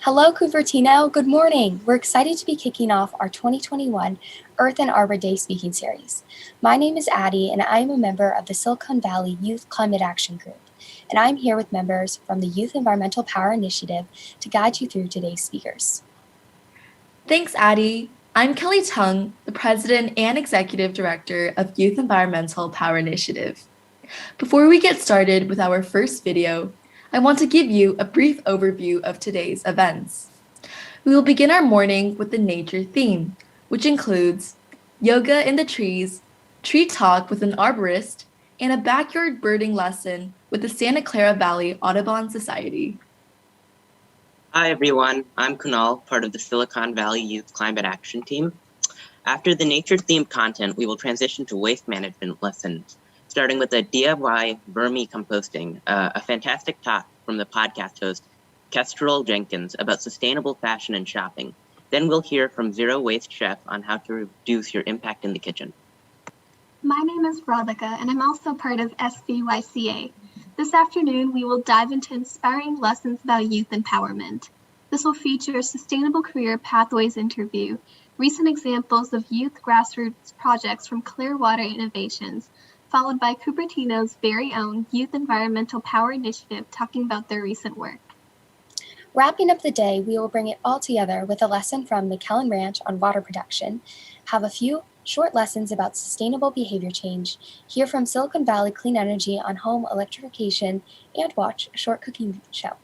Hello, Cupertino. Good morning. We're excited to be kicking off our 2021 Earth and Arbor Day speaking series. My name is Addie, and I am a member of the Silicon Valley Youth Climate Action Group, and I'm here with members from the Youth Environmental Power Initiative to guide you through today's speakers. Thanks, Addie. I'm Kelly Tung, the President and Executive Director of Youth Environmental Power Initiative. Before we get started with our first video, I want to give you a brief overview of today's events. We will begin our morning with the nature theme, which includes yoga in the trees, tree talk with an arborist, and a backyard birding lesson with the Santa Clara Valley Audubon Society. Hi everyone, I'm Kunal, part of the Silicon Valley Youth Climate Action Team. After the nature-themed content, we will transition to waste management lessons, starting with a DIY vermicomposting, a fantastic talk from the podcast host, Kestrel Jenkins, about sustainable fashion and shopping. Then we'll hear from Zero Waste Chef on how to reduce your impact in the kitchen. My name is Radhika, and I'm also part of SVYCA. This afternoon, we will dive into inspiring lessons about youth empowerment. This will feature a Sustainable Career Pathways interview, recent examples of youth grassroots projects from Clearwater Innovations, followed by Cupertino's very own Youth Environmental Power Initiative talking about their recent work. Wrapping up the day, we will bring it all together with a lesson from McKellen Ranch on water production, have a few short lessons about sustainable behavior change, hear from Silicon Valley Clean Energy on home electrification, and watch a short cooking show.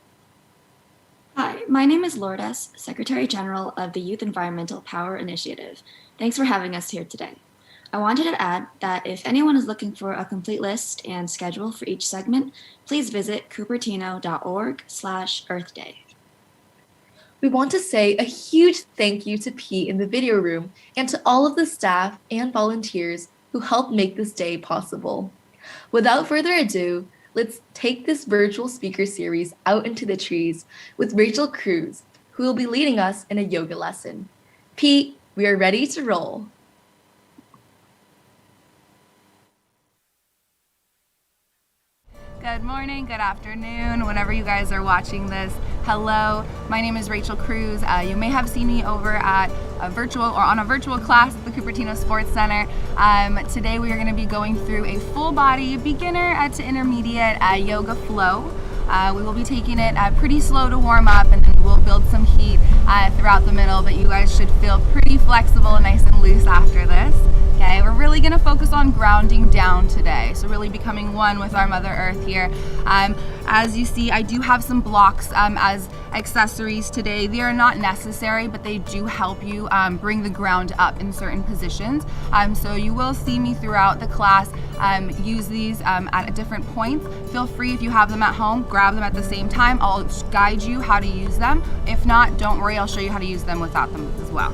Hi, my name is Lourdes, Secretary General of the Youth Environmental Power Initiative. Thanks for having us here today. I wanted to add that if anyone is looking for a complete list and schedule for each segment, please visit cupertino.org/Earth Day. We want to say a huge thank you to Pete in the video room and to all of the staff and volunteers who helped make this day possible. Without further ado, let's take this virtual speaker series out into the trees with Rachel Cruz, who will be leading us in a yoga lesson. Pete, we are ready to roll. Good morning, good afternoon, whenever you guys are watching this. Hello, my name is Rachel Cruz. You may have seen me over at a virtual or on a virtual class at the Cupertino Sports Center. Today we are going to be going through a full body beginner to intermediate yoga flow. We will be taking it pretty slow to warm up, and then we'll build some heat throughout the middle, but you guys should feel pretty flexible and nice and loose after this. Okay, we're really going to focus on grounding down today, so really becoming one with our Mother Earth here. As you see, I do have some blocks as accessories today. They are not necessary, but they do help you bring the ground up in certain positions. So you will see me throughout the class use these at different points. Feel free, if you have them at home, grab them at the same time. I'll guide you how to use them. If not, don't worry, I'll show you how to use them without them as well.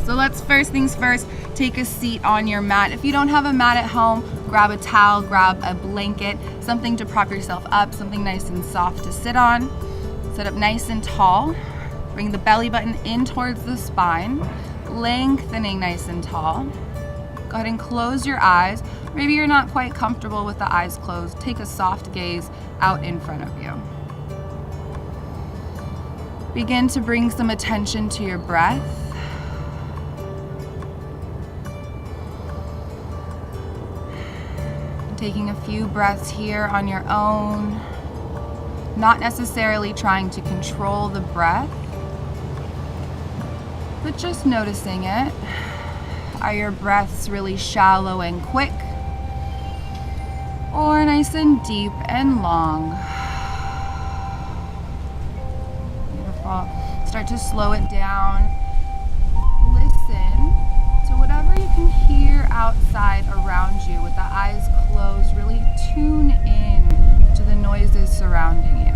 So let's first things first, take a seat on your mat. If you don't have a mat at home, grab a towel, grab a blanket, something to prop yourself up, something nice and soft to sit on. Sit up nice and tall. Bring the belly button in towards the spine, lengthening nice and tall. Go ahead and close your eyes. Maybe you're not quite comfortable with the eyes closed. Take a soft gaze out in front of you. Begin to bring some attention to your breath. Taking a few breaths here on your own, not necessarily trying to control the breath, but just noticing it. Are your breaths really shallow and quick, or nice and deep and long? waterfall. Start to slow it down. Listen to whatever you can hear outside around you with the eyes closed. Really tune in to the noises surrounding you.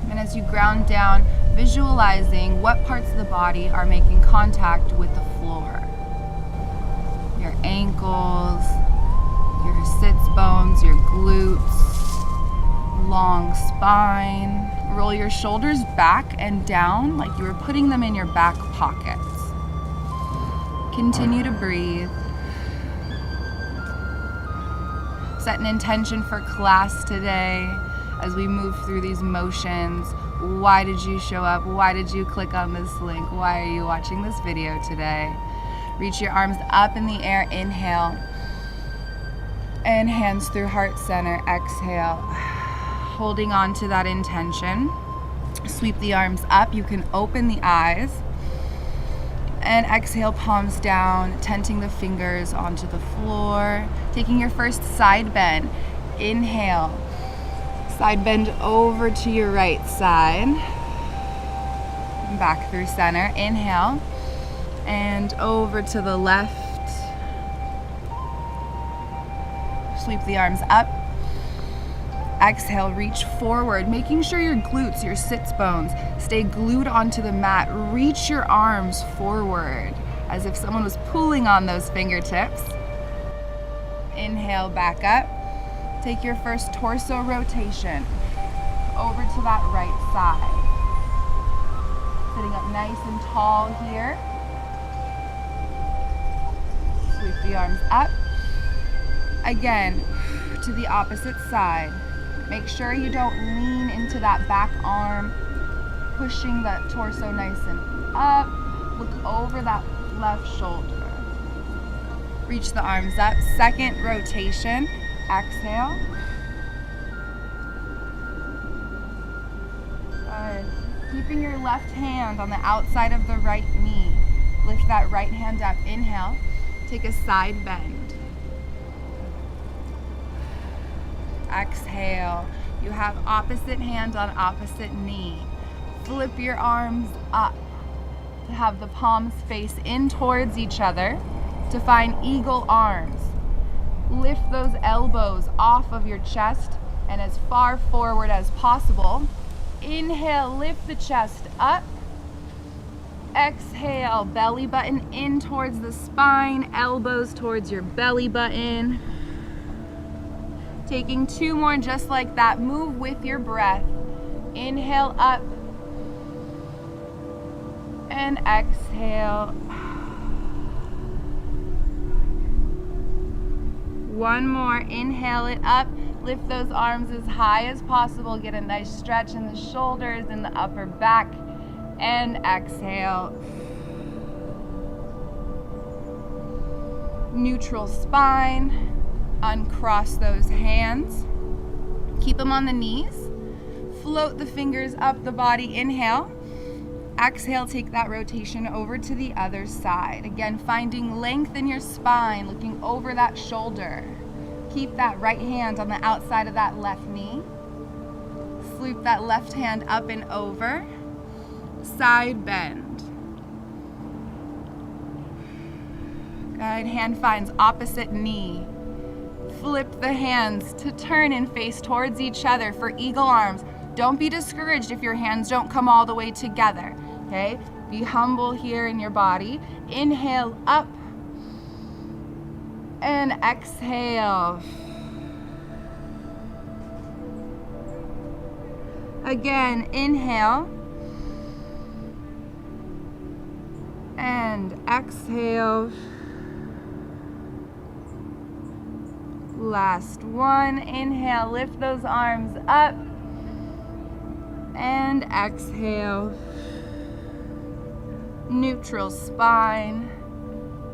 And as you ground down, visualizing what parts of the body are making contact with the floor. Your ankles, your sits bones, your glutes, long spine. Roll your shoulders back and down like you were putting them in your back pockets. Continue to breathe. Set an intention for class today as we move through these motions. Why did you show up? Why did you click on this link? Why are you watching this video today? Reach your arms up in the air, inhale. And hands through heart center, exhale. Holding on to that intention. Sweep the arms up, you can open the eyes. And exhale, palms down, tenting the fingers onto the floor. Taking your first side bend. Inhale. Side bend over to your right side. Back through center. Inhale. And over to the left. Sweep the arms up. Exhale, reach forward, making sure your glutes, your sits bones, stay glued onto the mat. Reach your arms forward as if someone was pulling on those fingertips. Inhale, back up. Take your first torso rotation over to that right side. Sitting up nice and tall here. Sweep the arms up. Again, to the opposite side. Make sure you don't lean into that back arm, pushing that torso nice and up. Look over that left shoulder. Reach the arms up. Second rotation. Exhale. Good. Keeping your left hand on the outside of the right knee. Lift that right hand up. Inhale. Take a side bend. Exhale. You have opposite hand on opposite knee. Flip your arms up to have the palms face in towards each other to find eagle arms. Lift those elbows off of your chest and as far forward as possible. Inhale, lift the chest up. Exhale, belly button in towards the spine, elbows towards your belly button. Taking two more just like that. Move with your breath. Inhale up. And exhale. One more. Inhale it up. Lift those arms as high as possible. Get a nice stretch in the shoulders and the upper back. And exhale. Neutral spine. Uncross those hands. Keep them on the knees. Float the fingers up the body. Inhale. Exhale, take that rotation over to the other side. Again, finding length in your spine, looking over that shoulder. Keep that right hand on the outside of that left knee. Sweep that left hand up and over. Side bend. Good. Hand finds opposite knee. Flip the hands to turn and face towards each other for eagle arms. Don't be discouraged if your hands don't come all the way together, okay? Be humble here in your body. Inhale up and exhale. Again, inhale and exhale. Last one. Inhale, lift those arms up and exhale. Neutral spine.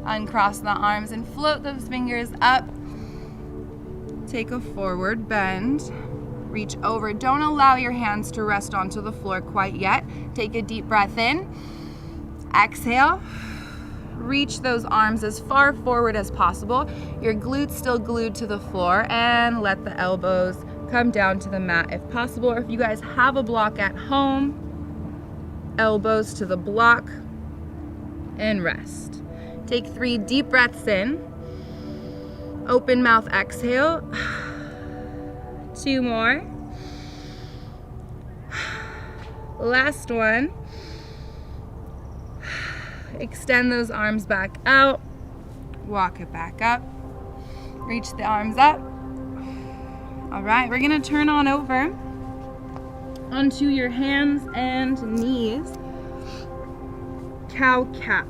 Uncross the arms and float those fingers up. Take a forward bend. Reach over. Don't allow your hands to rest onto the floor quite yet. Take a deep breath in. Exhale. Reach those arms as far forward as possible. Your glutes still glued to the floor, and let the elbows come down to the mat if possible, or if you guys have a block at home, elbows to the block, and rest. Take 3 deep breaths in. Open mouth exhale. 2 more. Last one. Extend those arms back out. Walk it back up. Reach the arms up. All right, we're gonna turn on over onto your hands and knees. Cow cat.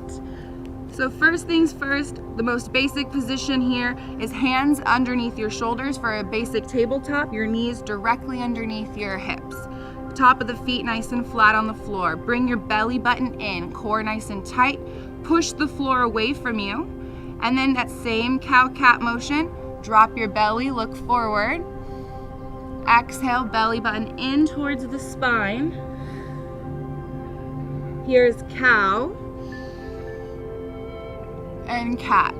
So first things first, the most basic position here is hands underneath your shoulders for a basic tabletop, your knees directly underneath your hips. Top of the feet nice and flat on the floor. Bring your belly button in, core nice and tight. Push the floor away from you. And then that same cow cat motion, drop your belly, look forward. Exhale, belly button in towards the spine. Here's cow and cat.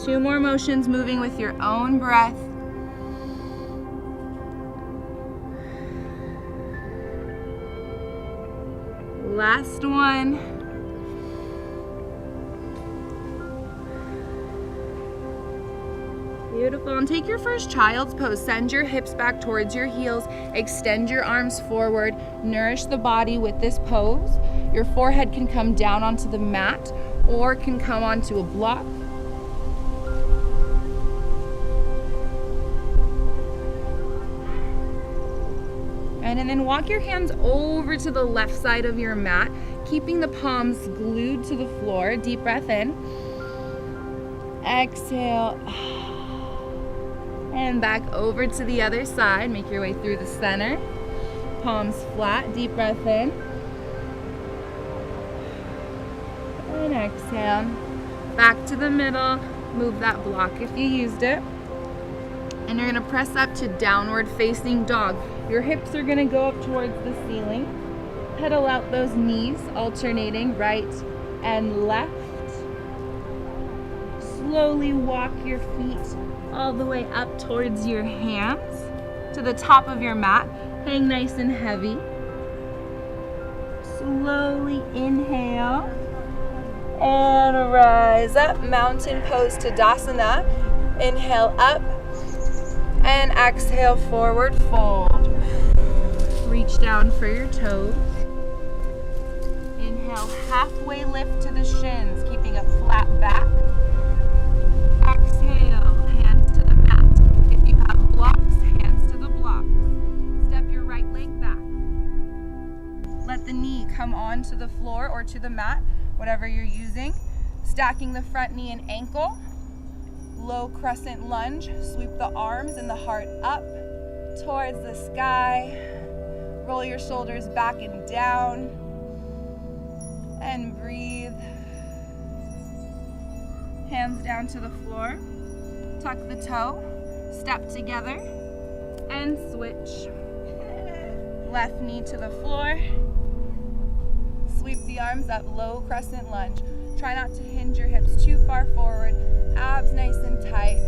2 more motions, moving with your own breath. Last one. Beautiful. And take your first child's pose. Send your hips back towards your heels. Extend your arms forward. Nourish the body with this pose. Your forehead can come down onto the mat or can come onto a block. And then walk your hands over to the left side of your mat, keeping the palms glued to the floor. Deep breath in. Exhale. And back over to the other side. Make your way through the center. Palms flat. Deep breath in. And exhale. Back to the middle. Move that block if you used it. And you're gonna press up to downward facing dog. Your hips are gonna go up towards the ceiling. Pedal out those knees, alternating right and left. Slowly walk your feet all the way up towards your hands to the top of your mat. Hang nice and heavy. Slowly inhale and rise up. Mountain pose to Tadasana. Inhale up and exhale, forward fold. Reach down for your toes. Inhale, halfway lift to the shins, keeping a flat back. Exhale, hands to the mat. If you have blocks, hands to the blocks. Step your right leg back. Let the knee come onto the floor or to the mat, whatever you're using. Stacking the front knee and ankle. Low crescent lunge. Sweep the arms and the heart up towards the sky. Roll your shoulders back and down. And breathe. Hands down to the floor. Tuck the toe. Step together. And switch. Left knee to the floor. Sweep the arms up, low crescent lunge. Try not to hinge your hips too far forward. Abs nice and tight.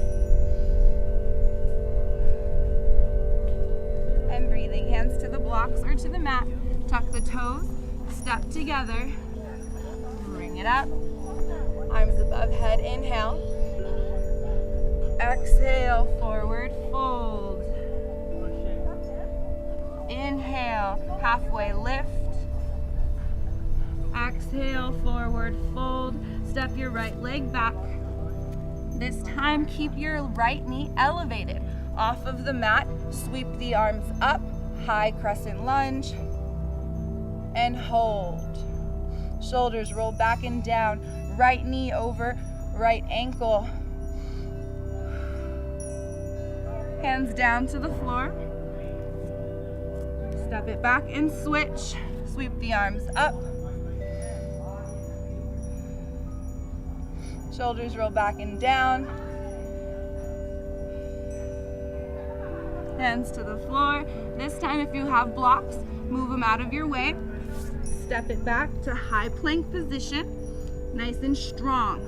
And breathing, hands to the blocks or to the mat. Tuck the toes, step together. Bring it up. Arms above head, inhale. Exhale, forward fold. Inhale, halfway lift. Exhale, forward fold. Step your right leg back. This time, keep your right knee elevated off of the mat. Sweep the arms up, high crescent lunge, and hold. Shoulders roll back and down. Right knee over right ankle. Hands down to the floor. Step it back and switch. Sweep the arms up. Shoulders roll back and down. Hands to the floor. This time, if you have blocks, move them out of your way. Step it back to high plank position. Nice and strong.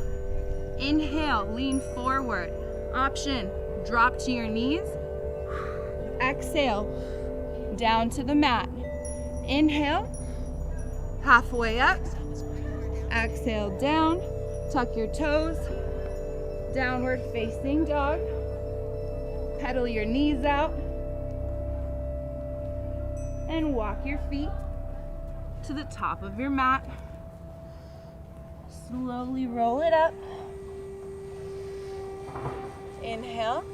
Inhale, lean forward. Option, drop to your knees. Exhale, down to the mat. Inhale, halfway up. Exhale, down. Tuck your toes. Downward facing dog. Pedal your knees out. And walk your feet to the top of your mat. Slowly roll it up. Inhale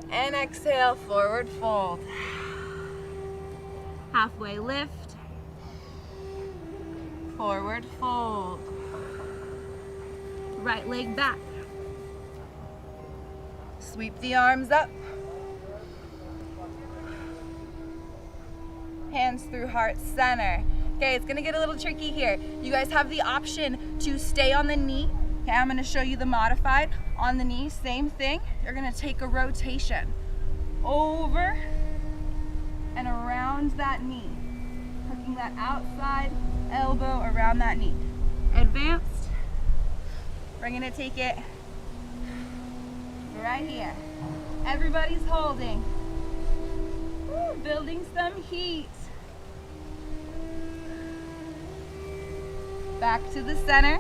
and exhale, forward fold. Halfway lift, forward fold. Right leg back. Sweep the arms up. Hands through heart center. Okay, it's gonna get a little tricky here. You guys have the option to stay on the knee. Okay, I'm gonna show you the modified. On the knee, same thing. You're gonna take a rotation over and around that knee. Hooking that outside elbow around that knee. Advanced. We're gonna take it right here. Everybody's holding. Woo, building some heat. Back to the center.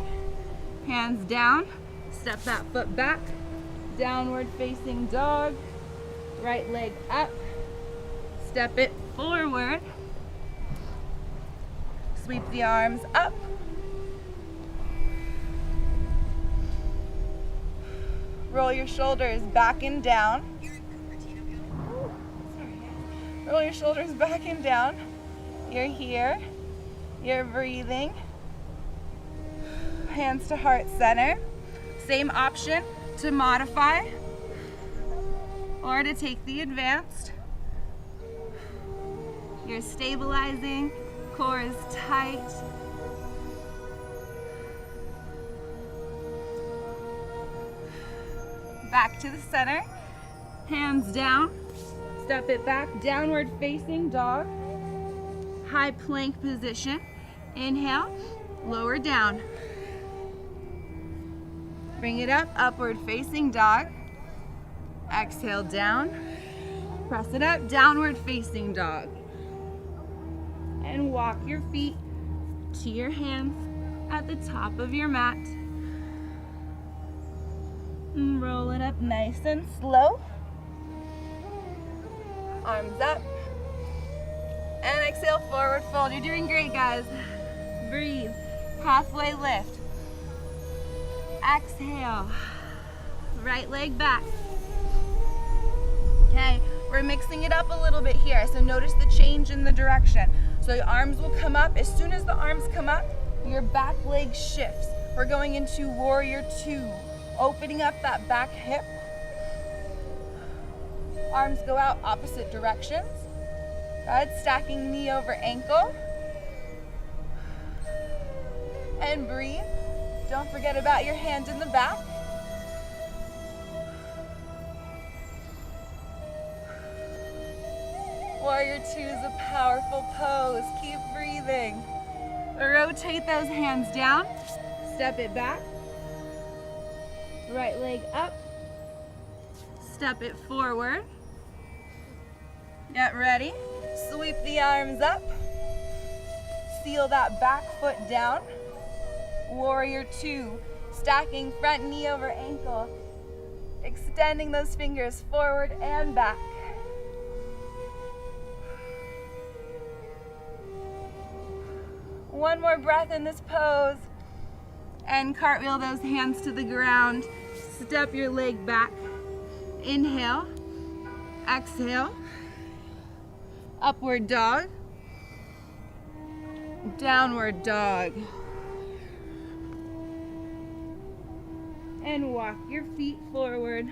Hands down. Step that foot back. Downward facing dog. Right leg up. Step it forward. Sweep the arms up. Roll your shoulders back and down. Roll your shoulders back and down. You're here. You're breathing. Hands to heart center. Same option to modify or to take the advanced. You're stabilizing, core is tight. Back to the center, hands down, step it back, downward facing dog, high plank position. Inhale, lower down. Bring it up, upward facing dog. Exhale down. Press it up, downward facing dog. And walk your feet to your hands at the top of your mat. And roll it up nice and slow. Arms up. And exhale, forward fold. You're doing great, guys. Breathe. Halfway lift. Exhale, right leg back. Okay, we're mixing it up a little bit here. So notice the change in the direction. So your arms will come up. As soon as the arms come up, your back leg shifts. We're going into warrior two, opening up that back hip. Arms go out opposite directions. Good, stacking knee over ankle. And breathe. Don't forget about your hand in the back. Warrior two is a powerful pose. Keep breathing. Rotate those hands down. Step it back. Right leg up. Step it forward. Get ready. Sweep the arms up. Seal that back foot down. Warrior two, stacking front knee over ankle, extending those fingers forward and back. One more breath in this pose and cartwheel those hands to the ground. Step your leg back. Inhale, exhale, upward dog, downward dog. And walk your feet forward.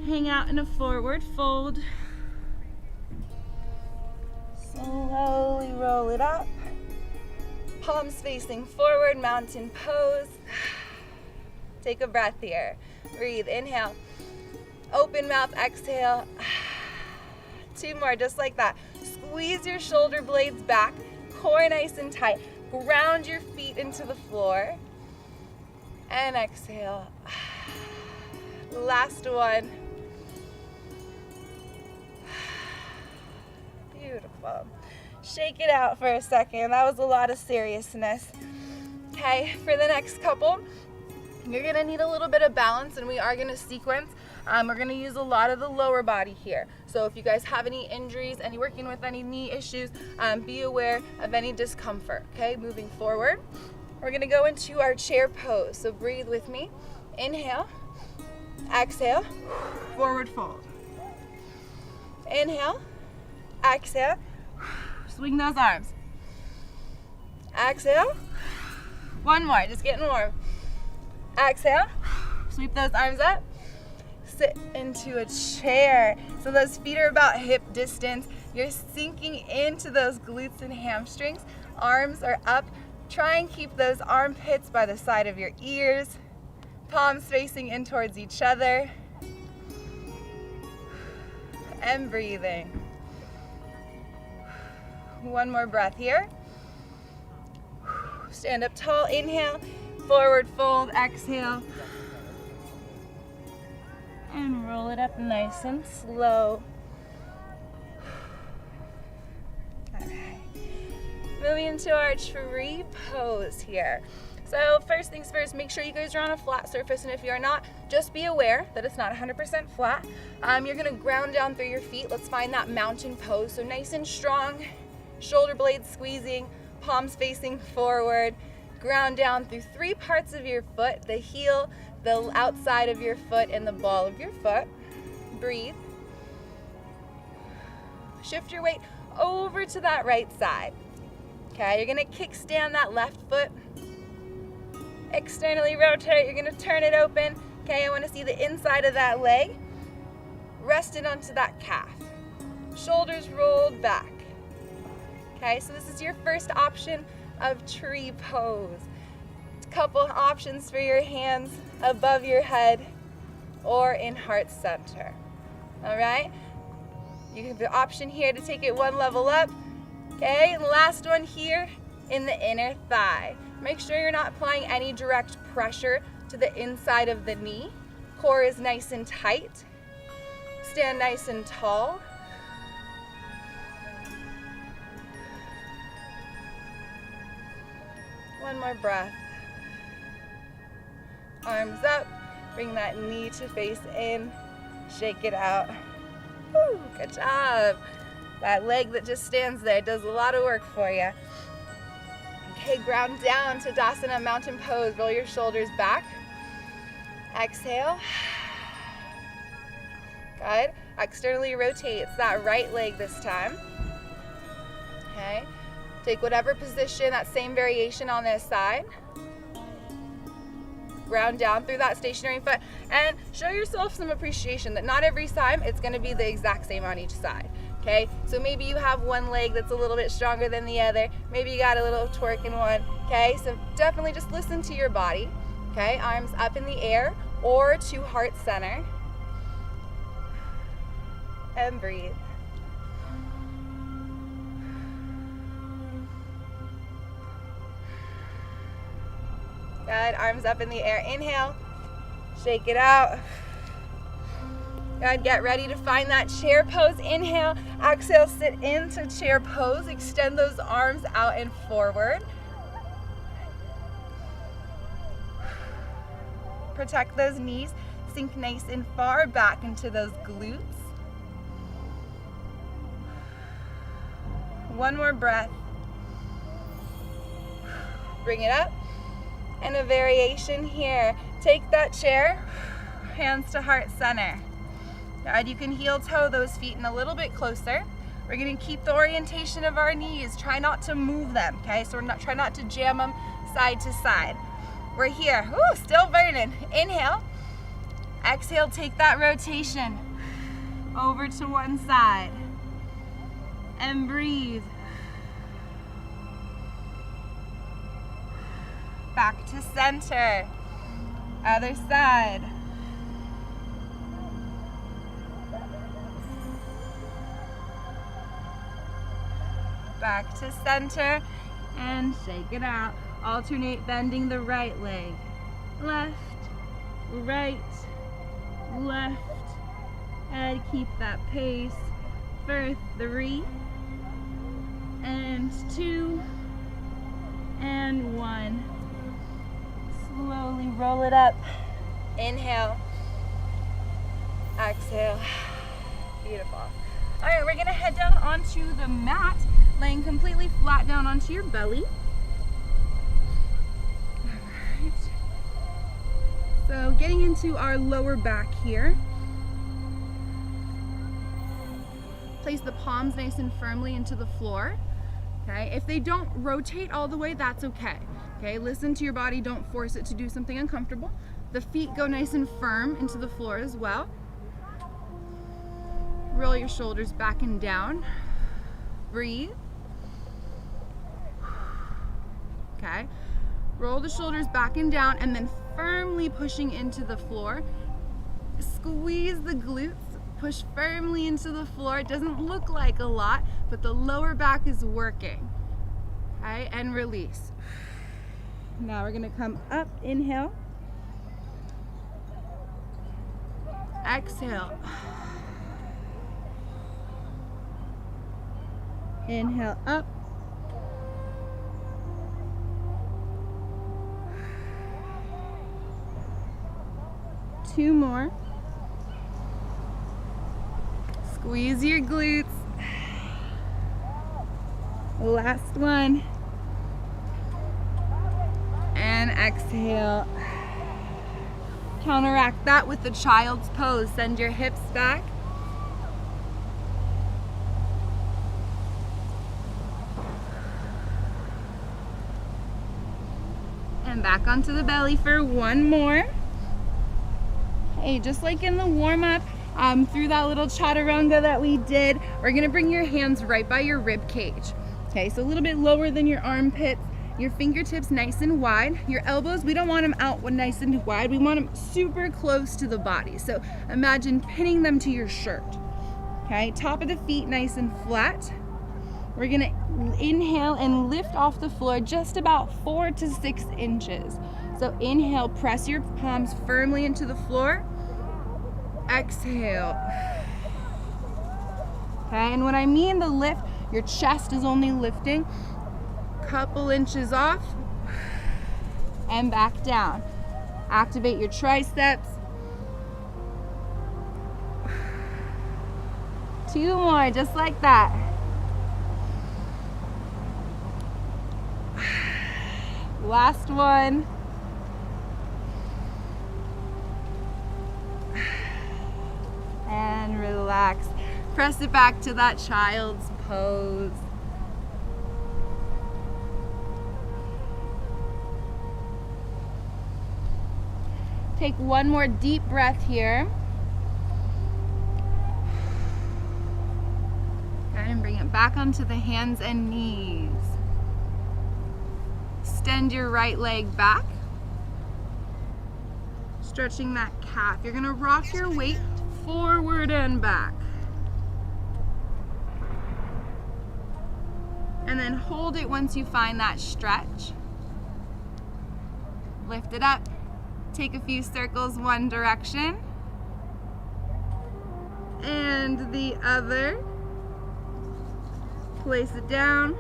Hang out in a forward fold. Slowly roll it up. Palms facing forward, mountain pose. Take a breath here. Breathe, inhale. Open mouth, exhale. Two more, just like that. Squeeze your shoulder blades back, core nice and tight. Ground your feet into the floor. and exhale. Last one. Beautiful. Shake it out for a second. That was a lot of seriousness. Okay, for the next couple, you're gonna need a little bit of balance, and we are gonna sequence. We're gonna use a lot of the lower body here. So if you guys have any injuries, working with any knee issues, be aware of any discomfort, okay? Moving forward, we're gonna go into our chair pose. So breathe with me. Inhale, exhale, forward fold. Inhale, exhale, swing those arms. Exhale, one more, just getting warm. Exhale, sweep those arms up, sit into a chair. So those feet are about hip distance. You're sinking into those glutes and hamstrings. Arms are up. Try and keep those armpits by the side of your ears. Palms facing in towards each other. And breathing. One more breath here. Stand up tall, inhale, forward fold, exhale. And roll it up nice and slow. All right. Moving into our tree pose here. So first things first, make sure you guys are on a flat surface, and if you're not, just be aware that it's not 100% flat. You're gonna ground down through your feet. Let's find that mountain pose. So nice and strong, shoulder blades squeezing, palms facing forward. Ground down through three parts of your foot, the heel, the outside of your foot, and the ball of your foot. Breathe. Shift your weight over to that right side. Okay, you're gonna kickstand that left foot. Externally rotate, you're gonna turn it open. Okay, I wanna see the inside of that leg. Rest it onto that calf. Shoulders rolled back. Okay, so this is your first option of tree pose. A couple options for your hands above your head or in heart center. All right, you have the option here to take it one level up. Okay, and the last one here in the inner thigh. Make sure you're not applying any direct pressure to the inside of the knee. Core is nice and tight. Stand nice and tall. One more breath. Arms up. Bring that knee to face in. Shake it out. Woo, good job. That leg that just stands there does a lot of work for you. Okay, ground down to Tadasana mountain pose. Roll your shoulders back. Exhale. Good. Externally rotate. It's that right leg this time. Okay. Take whatever position, that same variation on this side. Ground down through that stationary foot, and show yourself some appreciation that not every time it's going to be the exact same on each side. Okay, so maybe you have one leg that's a little bit stronger than the other. Maybe you got a little twerk in one. Okay, so definitely just listen to your body. Okay, arms up in the air or to heart center. And breathe. Good, arms up in the air. Inhale, shake it out. Good, get ready to find that chair pose. Inhale, exhale, sit into chair pose. Extend those arms out and forward. Protect those knees. Sink nice and far back into those glutes. One more breath. Bring it up. And a variation here. Take that chair, hands to heart center. Good, you can heel toe those feet in a little bit closer. We're gonna keep the orientation of our knees. Try not to move them, okay? So try not to jam them side to side. We're here, ooh, still burning. Inhale, exhale, take that rotation over to one side. And breathe. Back to center. Other side. Back to center and shake it out. Alternate bending the right leg. left, right, left, and keep that pace for 3 and 2 and 1. Slowly roll it up. Inhale, exhale. Beautiful. All right, we're gonna head down onto the mat, laying completely flat down onto your belly. All right. So getting into our lower back here. Place the palms nice and firmly into the floor. Okay, if they don't rotate all the way, that's okay. Okay, listen to your body, don't force it to do something uncomfortable. The feet go nice and firm into the floor as well. Roll your shoulders back and down. Breathe. Okay, roll the shoulders back and down, and then firmly pushing into the floor. Squeeze the glutes. Push firmly into the floor. It doesn't look like a lot, but the lower back is working. Okay, and release. Now we're gonna come up, inhale. Exhale. Inhale up. Two more. Squeeze your glutes. Last one. And exhale. Counteract that with the child's pose. Send your hips back. And back onto the belly for one more. Hey, just like in the warm-up, through that little chaturanga that we did, we're gonna bring your hands right by your rib cage. Okay, so a little bit lower than your armpits, your fingertips nice and wide. Your elbows, we don't want them out nice and wide, we want them super close to the body. So imagine pinning them to your shirt. Okay, top of the feet nice and flat. We're gonna inhale and lift off the floor just about 4 to 6 inches. So inhale, press your palms firmly into the floor. Exhale. Okay, and when I mean the lift, your chest is only lifting a couple inches off and back down. Activate your triceps. 2 more, just like that. Last one. And relax. Press it back to that child's pose. Take one more deep breath here. And bring it back onto the hands and knees. Extend your right leg back. Stretching that calf. You're gonna rock your weight forward and back. And then hold it once you find that stretch. Lift it up. Take a few circles one direction and the other. Place it down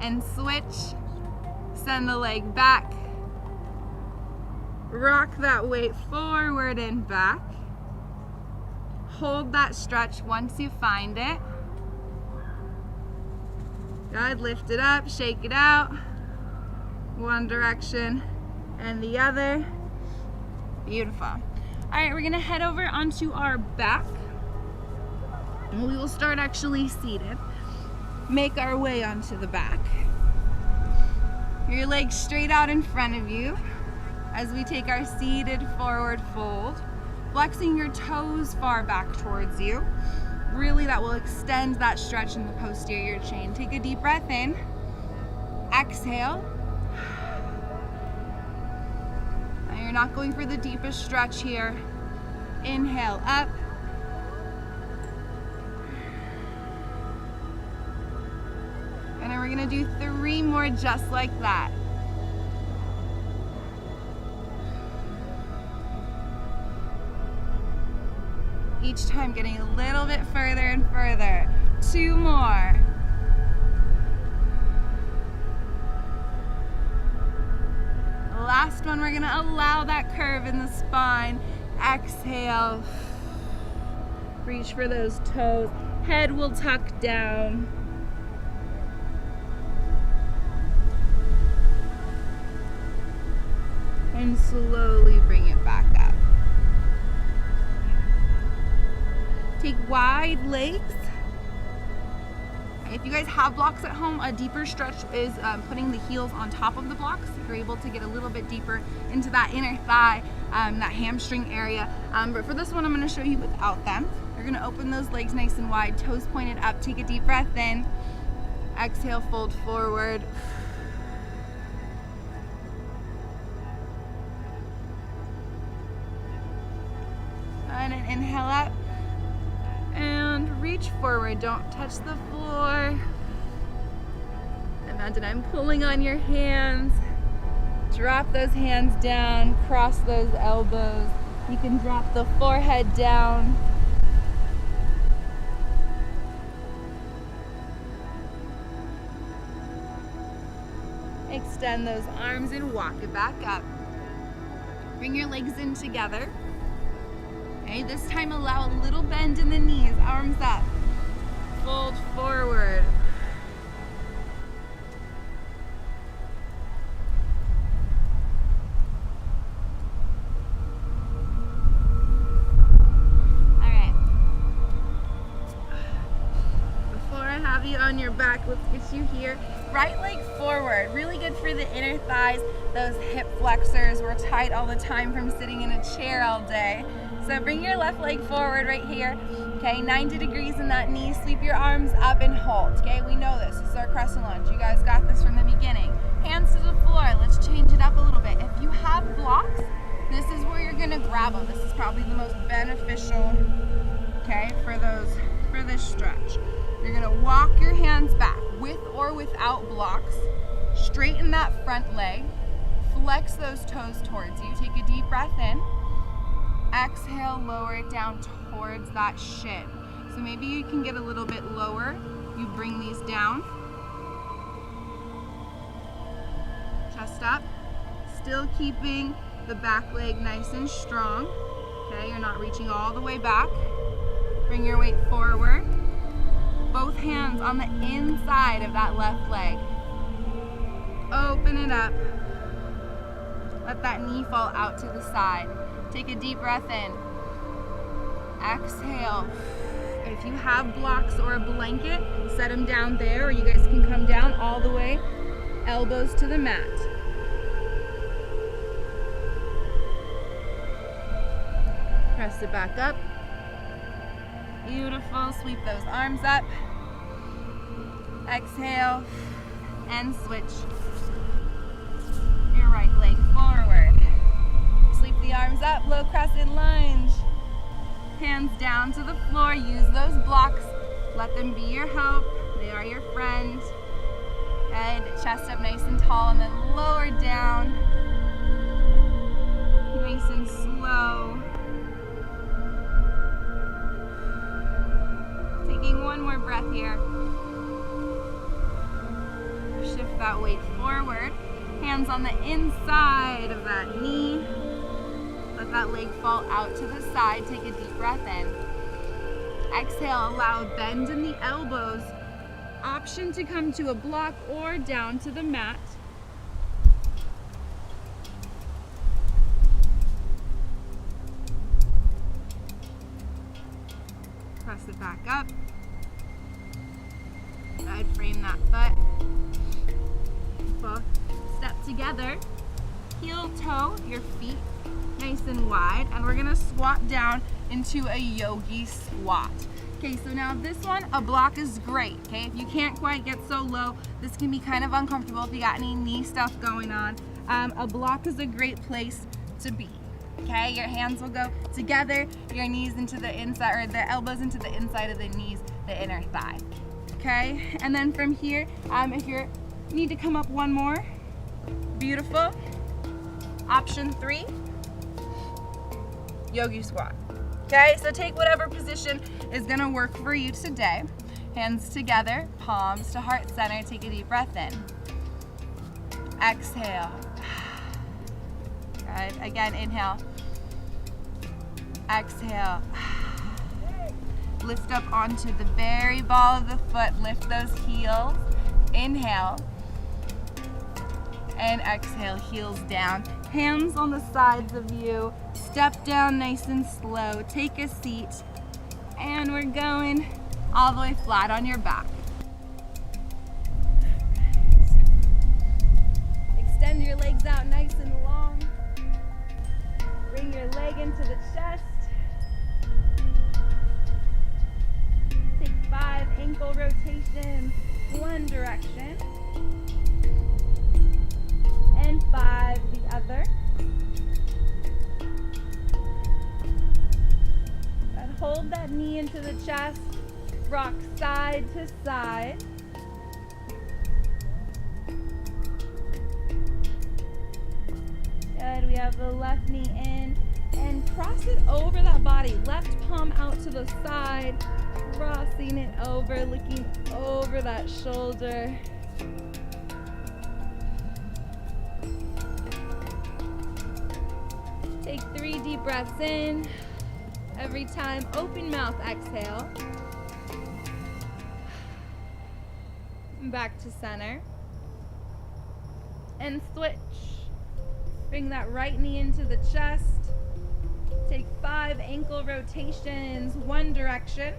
and switch. Send the leg back. Rock that weight forward and back. Hold that stretch once you find it. Good, lift it up, shake it out. One direction and the other. Beautiful. All right, we're gonna head over onto our back. And we will start actually seated. Make our way onto the back. Your legs straight out in front of you as we take our seated forward fold. Flexing your toes far back towards you. Really, that will extend that stretch in the posterior chain. Take a deep breath in. Exhale. Now you're not going for the deepest stretch here. Inhale up. And then we're gonna do 3 more just like that. each time getting a little bit further and further. 2 more. Last one, we're gonna allow that curve in the spine. Exhale. Reach for those toes. Head will tuck down. And slowly bring it back up. Take wide legs. If you guys have blocks at home, a deeper stretch is putting the heels on top of the blocks. You're able to get a little bit deeper into that inner thigh, that hamstring area. But for this one, I'm going to show you without them. You're going to open those legs nice and wide, toes pointed up. Take a deep breath in. Exhale, fold forward. And inhale up. And reach forward, don't touch the floor. Imagine I'm pulling on your hands. Drop those hands down, cross those elbows. You can drop the forehead down. Extend those arms and walk it back up. Bring your legs in together. Okay, this time allow a little bend in the knees, arms up. Fold forward. All right. Before I have you on your back, let's get you here. Right leg forward, really good for the inner thighs, those hip flexors. We're tight all the time from sitting in a chair all day. So bring your left leg forward right here. Okay, 90 degrees in that knee. Sweep your arms up and hold. Okay, we know this. This is our crescent lunge. You guys got this from the beginning. Hands to the floor. Let's change it up a little bit. If you have blocks, this is where you're gonna grab them. This is probably the most beneficial, okay, for this stretch. You're gonna walk your hands back with or without blocks. Straighten that front leg. Flex those toes towards you. Take a deep breath in. Exhale, lower it down towards that shin. So maybe you can get a little bit lower. You bring these down. Chest up. Still keeping the back leg nice and strong. Okay, you're not reaching all the way back. Bring your weight forward. Both hands on the inside of that left leg. Open it up. Let that knee fall out to the side. Take a deep breath in. Exhale. If you have blocks or a blanket, set them down there, or you guys can come down all the way, elbows to the mat. Press it back up. Beautiful. Sweep those arms up. Exhale and switch. Your right leg forward. Sweep the arms up, low crescent lunge. Hands down to the floor. Use those blocks. Let them be your help. They are your friend. Good. Chest up nice and tall and then lower down. Nice and slow. Taking one more breath here. Shift that weight forward. Hands on the inside of that knee. Let that leg fall out to the side. Take a deep breath in. Exhale, allow a bend in the elbows. Option to come to a block or down to the mat. Press it back up. I'd frame that foot. Both step together. Heel toe your feet nice and wide, and we're gonna squat down into a yogi squat. Okay, so now this one, a block is great, okay? If you can't quite get so low, this can be kind of uncomfortable if you got any knee stuff going on. A block is a great place to be, okay? Your hands will go together, your knees into the inside, or the elbows into the inside of the knees, the inner thigh, okay? And then from here, if you need to come up one more, beautiful. Option 3, yogi squat. Okay, so take whatever position is gonna work for you today. Hands together, palms to heart center. Take a deep breath in. Exhale. Good. Again, inhale. Exhale. Lift up onto the very ball of the foot. Lift those heels. Inhale. And exhale, heels down. Hands on the sides of you. Step down nice and slow. Take a seat. And we're going all the way flat on your back. Extend your legs out nice and long. Bring your leg into the chest. Take 5 ankle rotations, one direction. And 5 the other. And hold that knee into the chest. Rock side to side. Good. We have the left knee in and cross it over that body. Left palm out to the side, crossing it over, looking over that shoulder. Take 3 deep breaths in. Every time, open mouth, exhale. Back to center. And switch. Bring that right knee into the chest. Take 5 ankle rotations, one direction.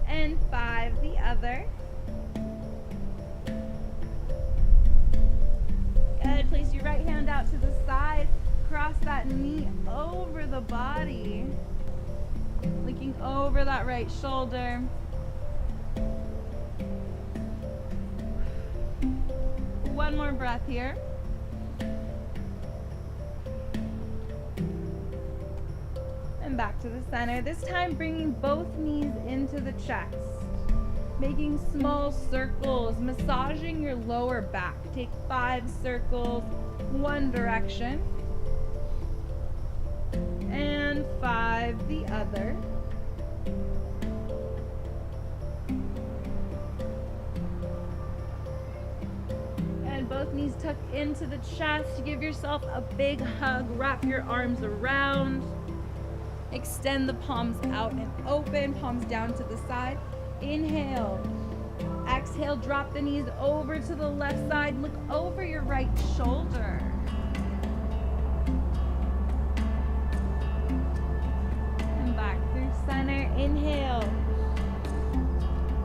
And 5 the other. Good. Place your right hand out to the side. Cross that knee over the body. Looking over that right shoulder. One more breath here. And back to the center. This time bringing both knees into the chest. Making small circles, massaging your lower back. Take 5 circles, one direction. And 5 the other. And both knees tuck into the chest. Give yourself a big hug. Wrap your arms around. Extend the palms out and open. Palms down to the side. Inhale. Exhale, drop the knees over to the left side. Look over your right shoulder. And back through center. Inhale.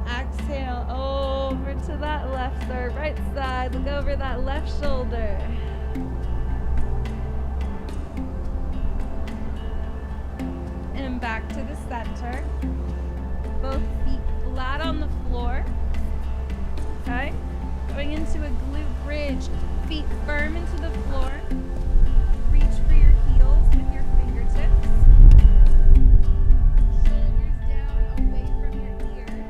Exhale, over to that left or right side. Look over that left shoulder. And back to the center. Both feet flat on the floor. Okay? Going into a glute bridge. Feet firm into the floor. Reach for your heels with your fingertips. Shoulders down away from your ears.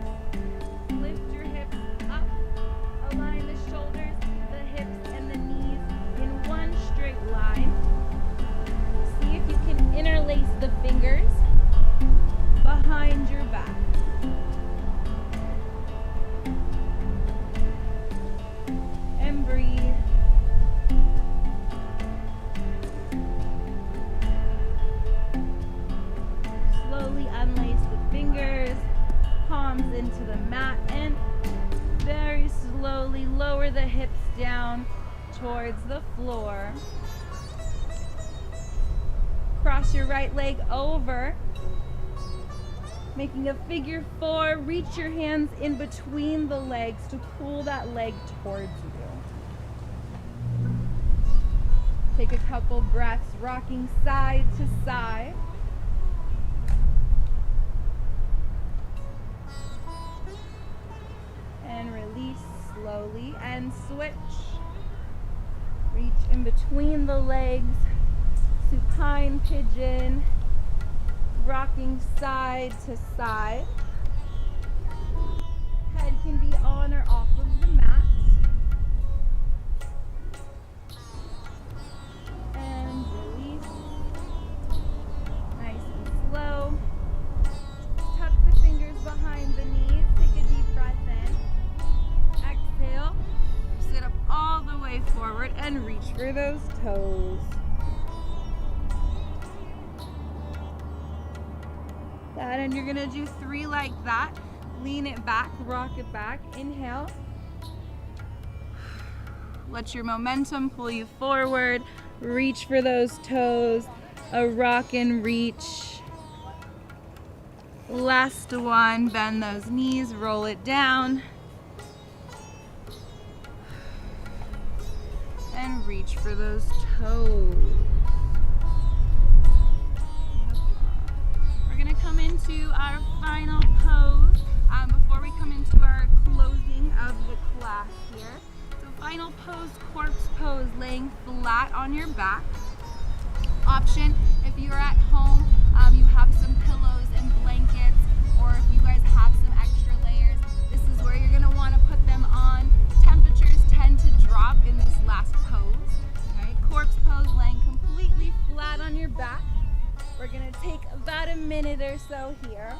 Lift your hips up. Align the shoulders, the hips, and the knees in one straight line. See if you can interlace the fingers behind your back. And breathe. Slowly unlace the fingers, palms into the mat, and very slowly lower the hips down towards the floor. Cross your right leg over. Making a figure 4, reach your hands in between the legs to pull that leg towards you. Take a couple breaths, rocking side to side. And release slowly and switch. Reach in between the legs, supine pigeon. Rocking side to side. Head can be on or off of the mat. And release. for those toes. That, and you're gonna do 3 like that. Lean it back, rock it back. Inhale. Let your momentum pull you forward. Reach for those toes. A rock and reach. Last one, bend those knees, roll it down. And reach for those toes. We're gonna come into our final pose before we come into our closing of the class here. So final pose, corpse pose, laying flat on your back. Option, if you're at home, you have some pillows and blankets, or if you guys have some extra layers, this is where you're gonna wanna put them on. Temperatures tend to drop in this last pose. Okay? Corpse pose, laying completely flat on your back. We're gonna take about a minute or so here.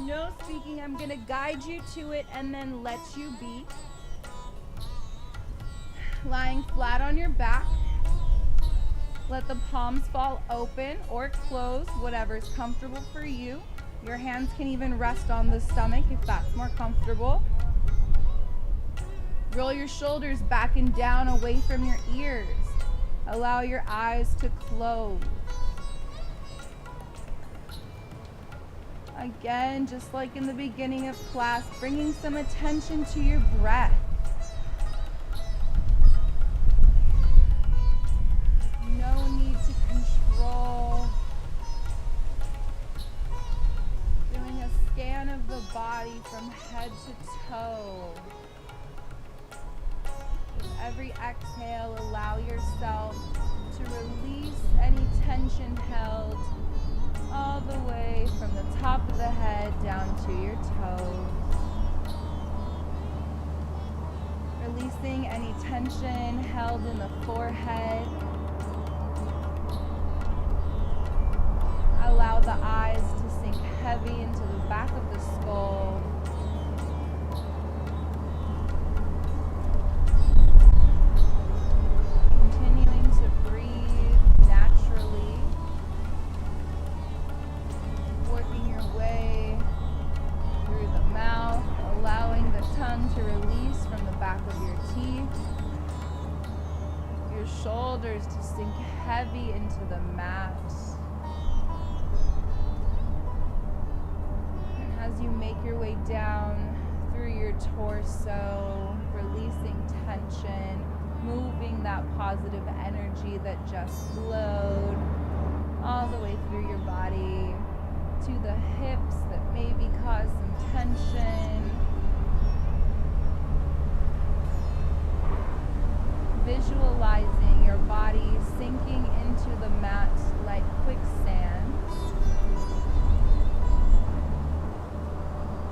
No speaking, I'm gonna guide you to it and then let you be. Lying flat on your back. Let the palms fall open or closed, whatever's comfortable for you. Your hands can even rest on the stomach if that's more comfortable. Roll your shoulders back and down away from your ears. Allow your eyes to close. Again, just like in the beginning of class, bringing some attention to your breath. No need to control. Doing a scan of the body from head to toe. With every exhale, allow yourself to release any tension held all the way from the top of the head down to your toes. Releasing any tension held in the forehead. Allow the eyes to sink heavy into the back of the skull. Continuing to breathe naturally. Working your way through the mouth, allowing the tongue to release from the back of your teeth. Your shoulders to sink heavy into the mat. As you make your way down through your torso, releasing tension, moving that positive energy that just flowed all the way through your body to the hips that maybe cause some tension. Visualizing your body sinking into the mat like quicksand.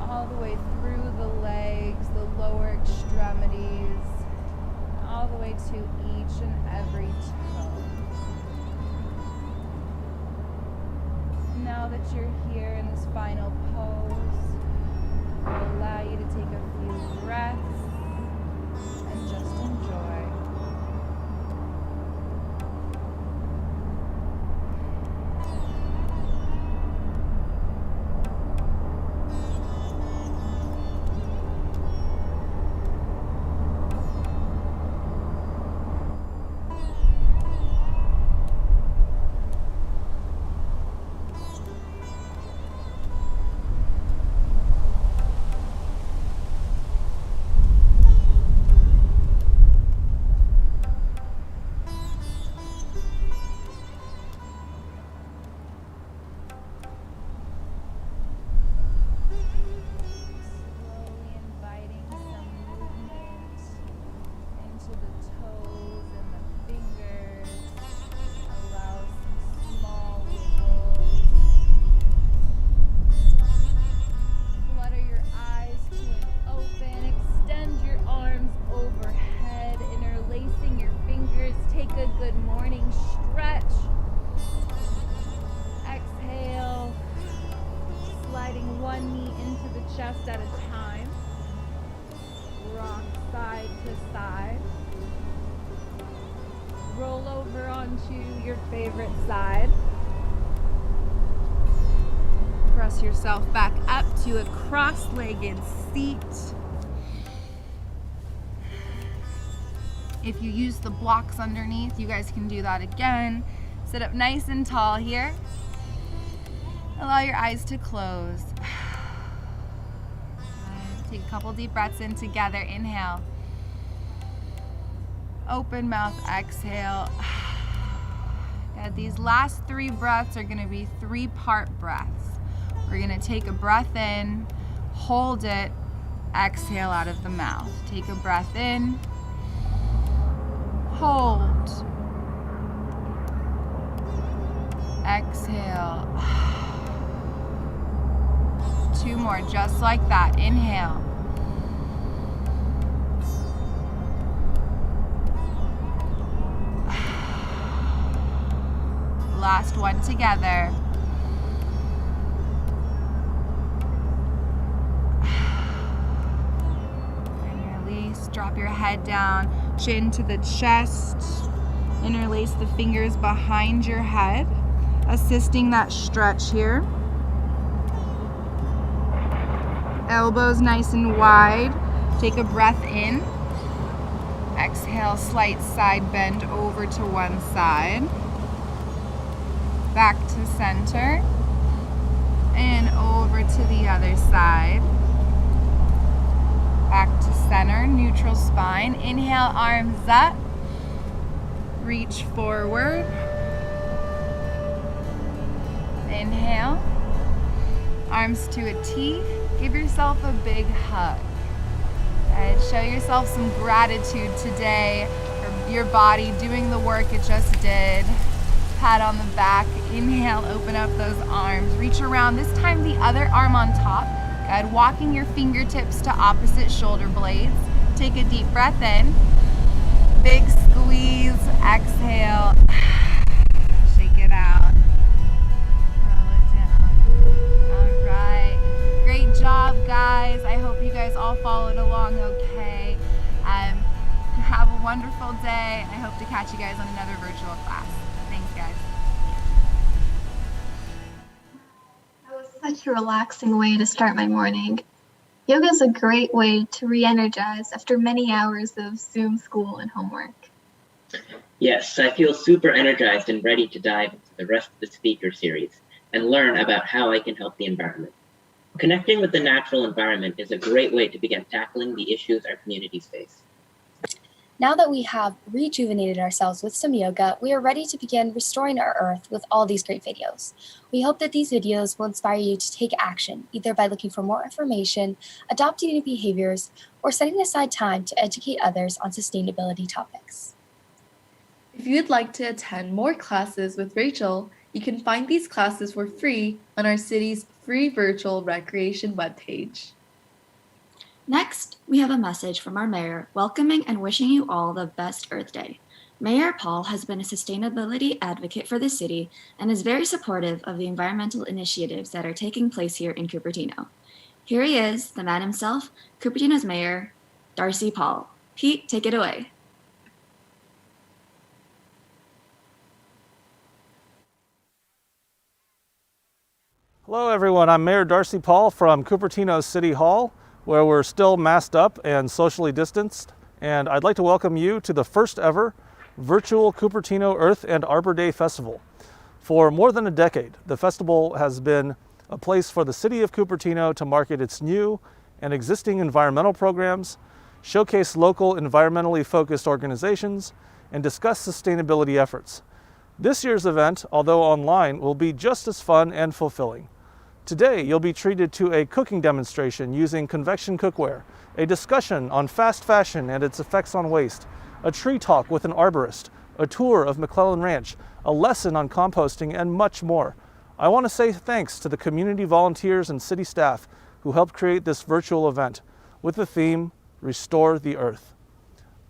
All the way through the legs, the lower extremities, all the way to each and every toe. Now that you're here in this final pose, I'll allow you to take a few breaths and just enjoy. Chest at a time. Rock side to side. roll over onto your favorite side. Press yourself back up to a cross-legged seat. If you use the blocks underneath, you guys can do that again. Sit up nice and tall here. Allow your eyes to close. Take a couple deep breaths in together. Inhale. Open mouth, exhale. Good. These last 3 breaths are gonna be 3-part breaths. We're gonna take a breath in, hold it, exhale out of the mouth. Take a breath in, hold, exhale. 2 more, just like that. Inhale. Last one together. And release, drop your head down, chin to the chest. Interlace the fingers behind your head, assisting that stretch here. Elbows nice and wide. Take a breath in. Exhale, slight side bend over to one side. Back to center. And over to the other side. Back to center, neutral spine. Inhale, arms up. Reach forward. Inhale. Arms to a T. Give yourself a big hug. And show yourself some gratitude today for your body doing the work it just did. Pat on the back. Inhale, open up those arms. Reach around, this time the other arm on top. Good. Walking your fingertips to opposite shoulder blades. Take a deep breath in. Big squeeze. Exhale. Shake it out. Roll it down. All right. Great job, guys. I hope you guys all followed along okay. Have a wonderful day. I hope to catch you guys on another virtual class. Thanks, guys. That was such a relaxing way to start my morning. Yoga is a great way to re-energize after many hours of Zoom school and homework. Yes, I feel super energized and ready to dive into the rest of the speaker series and learn about how I can help the environment. Connecting with the natural environment is a great way to begin tackling the issues our communities face. Now that we have rejuvenated ourselves with some yoga, we are ready to begin restoring our earth with all these great videos. We hope that these videos will inspire you to take action, either by looking for more information, adopting new behaviors, or setting aside time to educate others on sustainability topics. If you'd like to attend more classes with Rachel, you can find these classes for free on our city's free virtual recreation webpage. Next, we have a message from our mayor welcoming and wishing you all the best Earth Day. Mayor Paul has been a sustainability advocate for the city and is very supportive of the environmental initiatives that are taking place here in Cupertino. Here he is, the man himself, Cupertino's mayor, Darcy Paul. Pete, take it away. Hello everyone, I'm Mayor Darcy Paul from Cupertino City Hall, where we're still masked up and socially distanced. And I'd like to welcome you to the first ever virtual Cupertino Earth and Arbor Day Festival. For more than a decade, the festival has been a place for the city of Cupertino to market its new and existing environmental programs, showcase local environmentally focused organizations, and discuss sustainability efforts. This year's event, although online, will be just as fun and fulfilling. Today, you'll be treated to a cooking demonstration using convection cookware, a discussion on fast fashion and its effects on waste, a tree talk with an arborist, a tour of McClellan Ranch, a lesson on composting, and much more. I want to say thanks to the community volunteers and city staff who helped create this virtual event with the theme, Restore the Earth.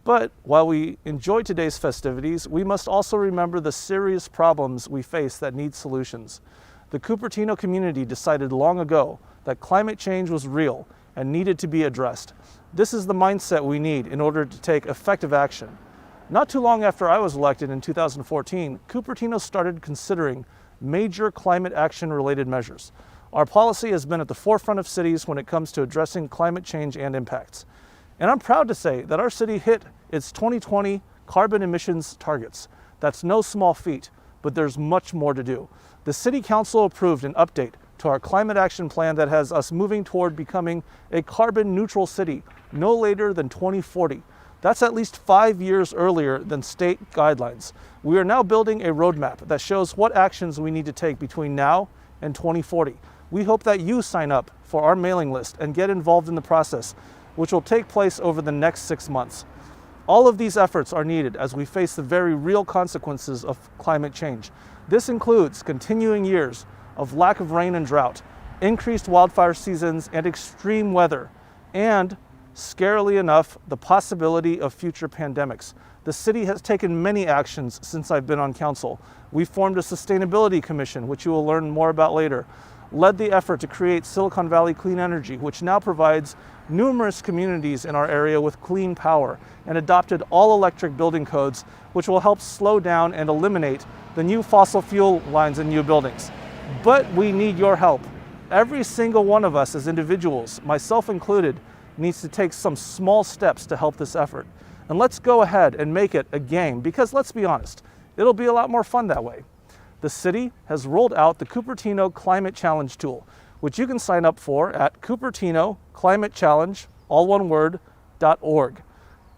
But while we enjoy today's festivities, we must also remember the serious problems we face that need solutions. The Cupertino community decided long ago that climate change was real and needed to be addressed. This is the mindset we need in order to take effective action. Not too long after I was elected in 2014, Cupertino started considering major climate action related measures. Our policy has been at the forefront of cities when it comes to addressing climate change and impacts. And I'm proud to say that our city hit its 2020 carbon emissions targets. That's no small feat, but there's much more to do. The City Council approved an update to our climate action plan that has us moving toward becoming a carbon neutral city no later than 2040. That's at least 5 years earlier than state guidelines. We are now building a roadmap that shows what actions we need to take between now and 2040. We hope that you sign up for our mailing list and get involved in the process, which will take place over the next 6 months. All of these efforts are needed as we face the very real consequences of climate change. This includes continuing years of lack of rain and drought, increased wildfire seasons and extreme weather, and, scarily enough, the possibility of future pandemics. The city has taken many actions since I've been on council. We formed a sustainability commission, which you will learn more about later, led the effort to create Silicon Valley Clean Energy, which now provides numerous communities in our area with clean power, and adopted all-electric building codes, which will help slow down and eliminate the new fossil fuel lines in new buildings. But we need your help. Every single one of us as individuals, myself included, needs to take some small steps to help this effort. And let's go ahead and make it a game, because let's be honest, it'll be a lot more fun that way. The city has rolled out the Cupertino Climate Challenge tool, which you can sign up for at CupertinoClimateChallenge, all one word, .org.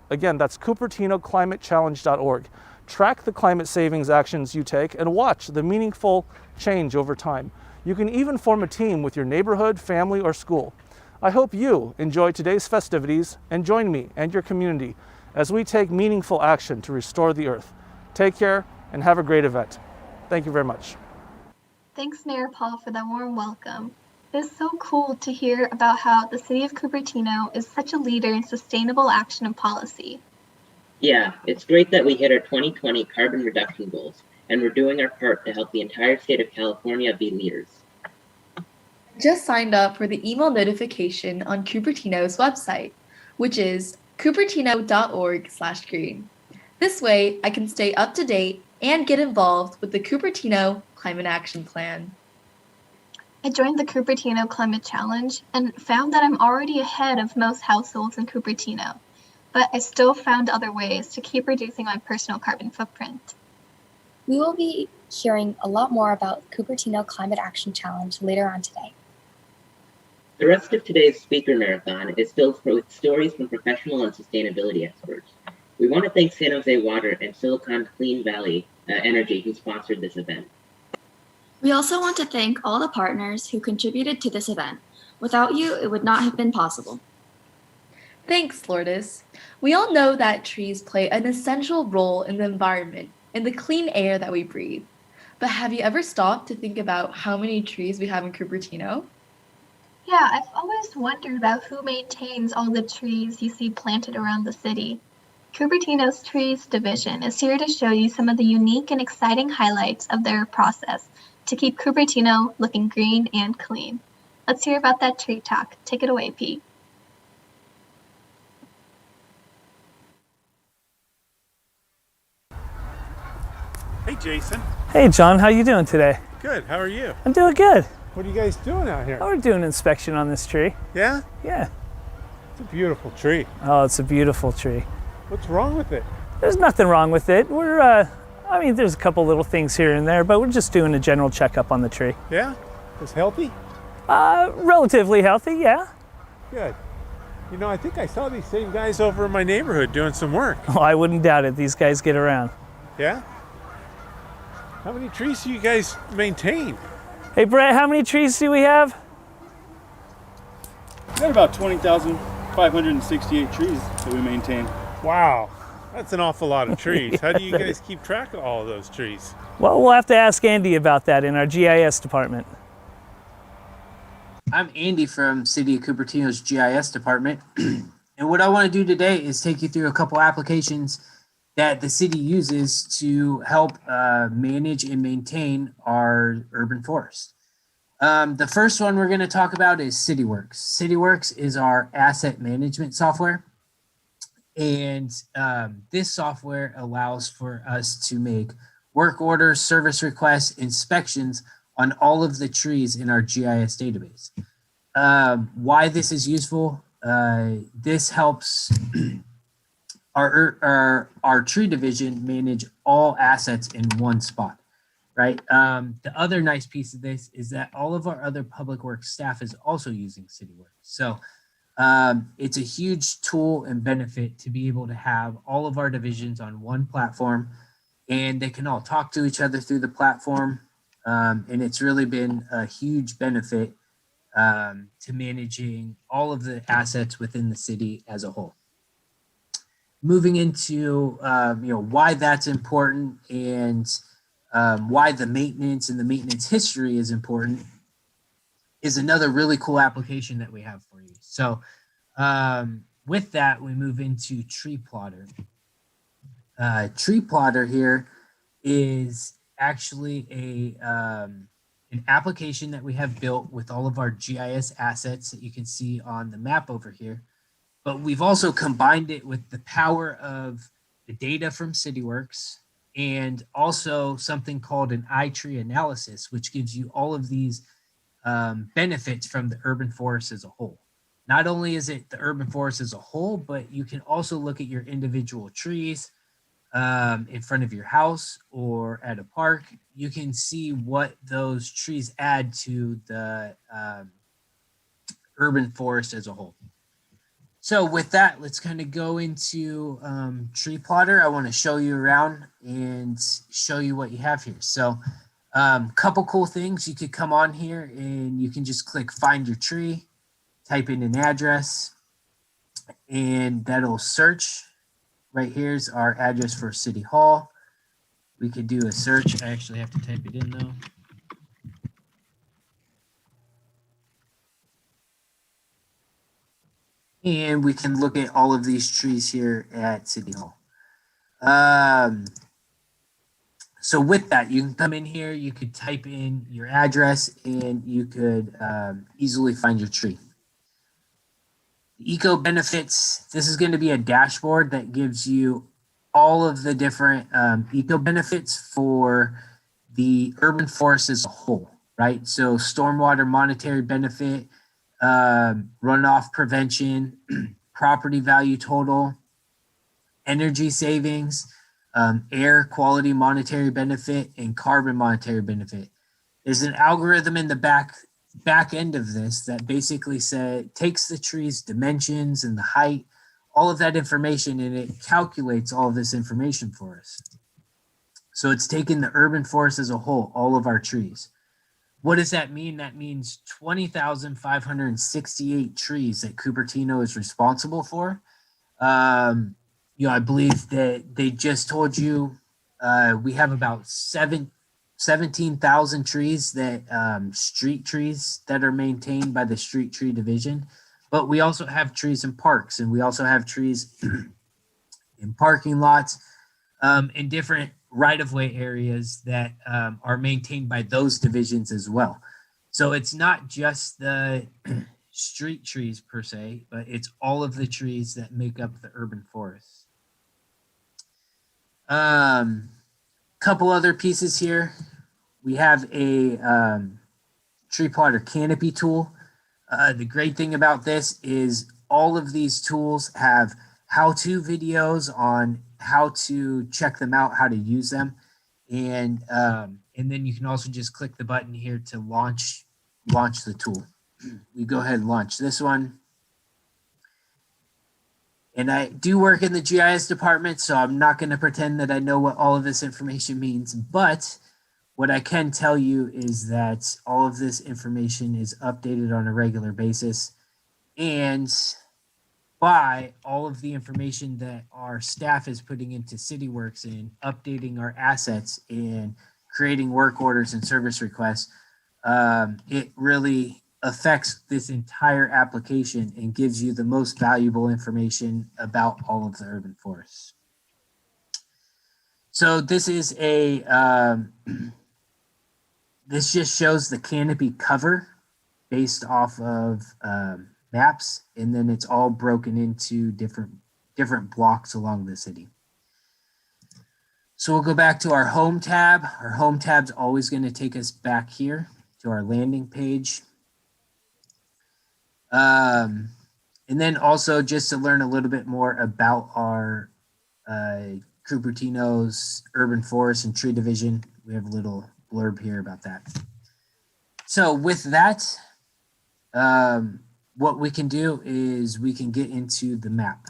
Again, that's CupertinoClimateChallenge.org. Track the climate savings actions you take and watch the meaningful change over time. You can even form a team with your neighborhood, family, or school. I hope you enjoy today's festivities and join me and your community as we take meaningful action to restore the earth. Take care and have a great event. Thank you very much. Thanks, Mayor Paul, for that warm welcome. It's so cool to hear about how the city of Cupertino is such a leader in sustainable action and policy. Yeah, it's great that we hit our 2020 carbon reduction goals, and we're doing our part to help the entire state of California be leaders. Just signed up for the email notification on Cupertino's website, which is cupertino.org/green. This way, I can stay up to date and get involved with the Cupertino Climate Action Plan. I joined the Cupertino Climate Challenge and found that I'm already ahead of most households in Cupertino, but I still found other ways to keep reducing my personal carbon footprint. We will be hearing a lot more about Cupertino Climate Action Challenge later on today. The rest of today's speaker marathon is filled with stories from professional and sustainability experts. We want to thank San Jose Water and Silicon Clean Valley Energy who sponsored this event. We also want to thank all the partners who contributed to this event. Without you, it would not have been possible. Thanks, Lourdes. We all know that trees play an essential role in the environment and the clean air that we breathe. But have you ever stopped to think about how many trees we have in Cupertino? Yeah, I've always wondered about who maintains all the trees you see planted around the city. Cupertino's Trees Division is here to show you some of the unique and exciting highlights of their process to keep Cupertino looking green and clean. Let's hear about that tree talk. Take it away, Pete. Hey, Jason. Hey, John, how you doing today? Good. How are you? I'm doing good. What are you guys doing out here? Oh, we're doing an inspection on this tree. Yeah? Yeah. It's a beautiful tree. Oh, it's a beautiful tree. What's wrong with it? There's nothing wrong with it. There's a couple little things here and there, but we're just doing a general checkup on the tree. Yeah? It's healthy? Relatively healthy, yeah. Good. You know, I think I saw these same guys over in my neighborhood doing some work. Oh, I wouldn't doubt it. These guys get around. Yeah? How many trees do you guys maintain? Hey, Brett, how many trees do we have? We've got about 20,568 trees that we maintain. Wow. That's an awful lot of trees. Yeah, how do you guys keep track of all of those trees? Well, we'll have to ask Andy about that in our GIS department. I'm Andy from City of Cupertino's GIS department. And what I want to do today is take you through a couple applications that the city uses to help manage and maintain our urban forest. The first one we're going to talk about is CityWorks. CityWorks is our asset management software. And this software allows for us to make work orders, service requests, inspections on all of the trees in our GIS database. Why this is useful? This helps our tree division manage all assets in one spot, right? The other nice piece of this is that all of our other public works staff is also using CityWorks. So it's a huge tool and benefit to be able to have all of our divisions on one platform, and they can all talk to each other through the platform. And it's really been a huge benefit to managing all of the assets within the city as a whole. Moving into why that's important and why the maintenance and the maintenance history is important is another really cool application that we have for you. So with that, we move into Tree Plotter. Tree Plotter here is actually an application that we have built with all of our GIS assets that you can see on the map over here. But we've also combined it with the power of the data from CityWorks and also something called an iTree analysis, which gives you all of these benefits from the urban forest as a whole. Not only is it the urban forest as a whole, but you can also look at your individual trees in front of your house or at a park. You can see what those trees add to the urban forest as a whole. So with that, let's kind of go into Tree Plotter. I want to show you around and show you what you have here. So couple cool things. You could come on here and you can just click find your tree, type in an address, and that'll search. Right here's our address for City Hall. We could do a search. I actually have to type it in though. And we can look at all of these trees here at City Hall. So with that, you can come in here, you could type in your address, and you could easily find your tree. Eco benefits, this is going to be a dashboard that gives you all of the different eco benefits for the urban forest as a whole, right? So stormwater monetary benefit, runoff prevention, property value total, energy savings, air quality monetary benefit, and carbon monetary benefit. There's an algorithm in the back end of this that basically takes the tree's dimensions and the height, all of that information, and it calculates all of this information for us. So it's taking the urban forest as a whole, all of our trees. What does that mean? That means 20,568 trees that Cupertino is responsible for. I believe that they just told you we have about 17,000 trees that street trees that are maintained by the street tree division. But we also have trees in parks, and we also have trees in parking lots and different right-of-way areas that are maintained by those divisions as well. So it's not just the street trees per se, but it's all of the trees that make up the urban forest. Couple other pieces here. We have a Tree Plotter canopy tool. The great thing about this is all of these tools have how-to videos on how to check them out, how to use them, and then you can also just click the button here to launch the tool. We go ahead and launch this one. And I do work in the GIS department, so I'm not going to pretend that I know what all of this information means, but what I can tell you is that all of this information is updated on a regular basis, and by all of the information that our staff is putting into CityWorks and updating our assets and creating work orders and service requests, it really affects this entire application and gives you the most valuable information about all of the urban forests. So this is this just shows the canopy cover based off of maps, and then it's all broken into different different blocks along the city. So we'll go back to our home tab. Our home tab's always going to take us back here to our landing page. And then also just to learn a little bit more about our Cupertino's urban forest and tree division, we have a little blurb here about that. So with that, what we can do is we can get into the map.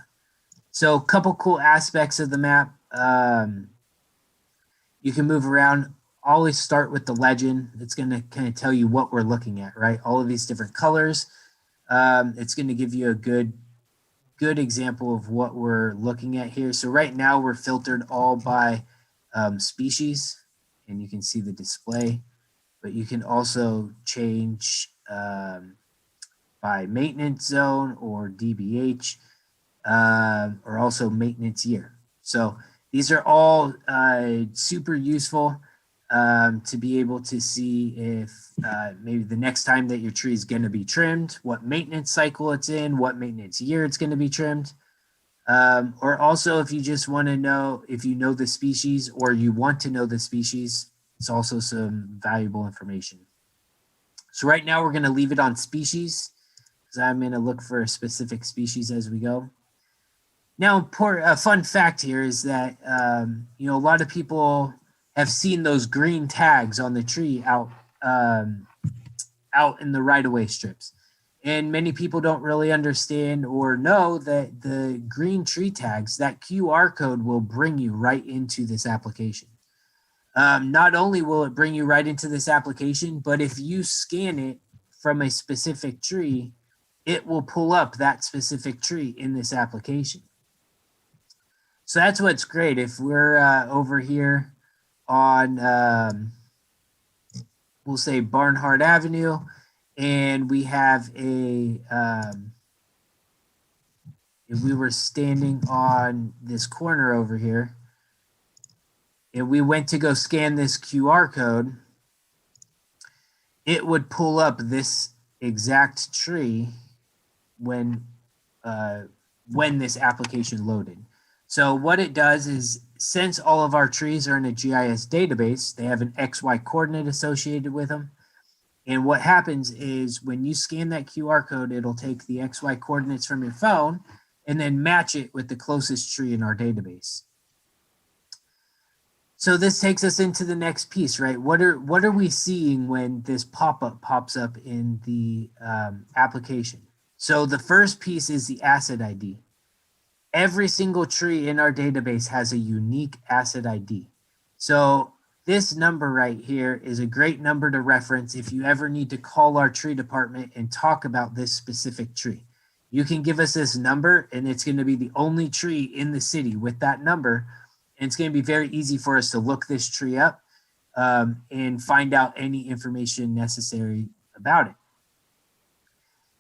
So a couple cool aspects of the map. You can move around. Always start with the legend. It's going to kind of tell you what we're looking at, right? All of these different colors. It's going to give you a good example of what we're looking at here. So right now we're filtered all by species, and you can see the display, but you can also change by maintenance zone or DBH, or also maintenance year. So these are all super useful to be able to see if maybe the next time that your tree is going to be trimmed, what maintenance cycle it's in, what maintenance year it's going to be trimmed. Or also if you just want to know, if you know the species or you want to know the species, it's also some valuable information. So right now we're going to leave it on species because I'm going to look for a specific species as we go. Now, a fun fact here is that, you know, a lot of people have seen those green tags on the tree out in the right-of-way strips. And many people don't really understand or know that the green tree tags, that QR code will bring you right into this application. Not only will it bring you right into this application, but if you scan it from a specific tree, it will pull up that specific tree in this application. So that's what's great. If we're over here on, we'll say Barnhart Avenue, and we have a, if we were standing on this corner over here, and we went to go scan this QR code, it would pull up this exact tree when this application loaded. So what it does is, since all of our trees are in a GIS database, they have an XY coordinate associated with them. And what happens is when you scan that QR code, it'll take the XY coordinates from your phone and then match it with the closest tree in our database. So this takes us into the next piece, right? What are we seeing when this pop-up pops up in the application? So the first piece is the asset ID. Every single tree in our database has a unique asset ID. So this number right here is a great number to reference if you ever need to call our tree department and talk about this specific tree. You can give us this number and it's going to be the only tree in the city with that number. And it's going to be very easy for us to look this tree up and find out any information necessary about it.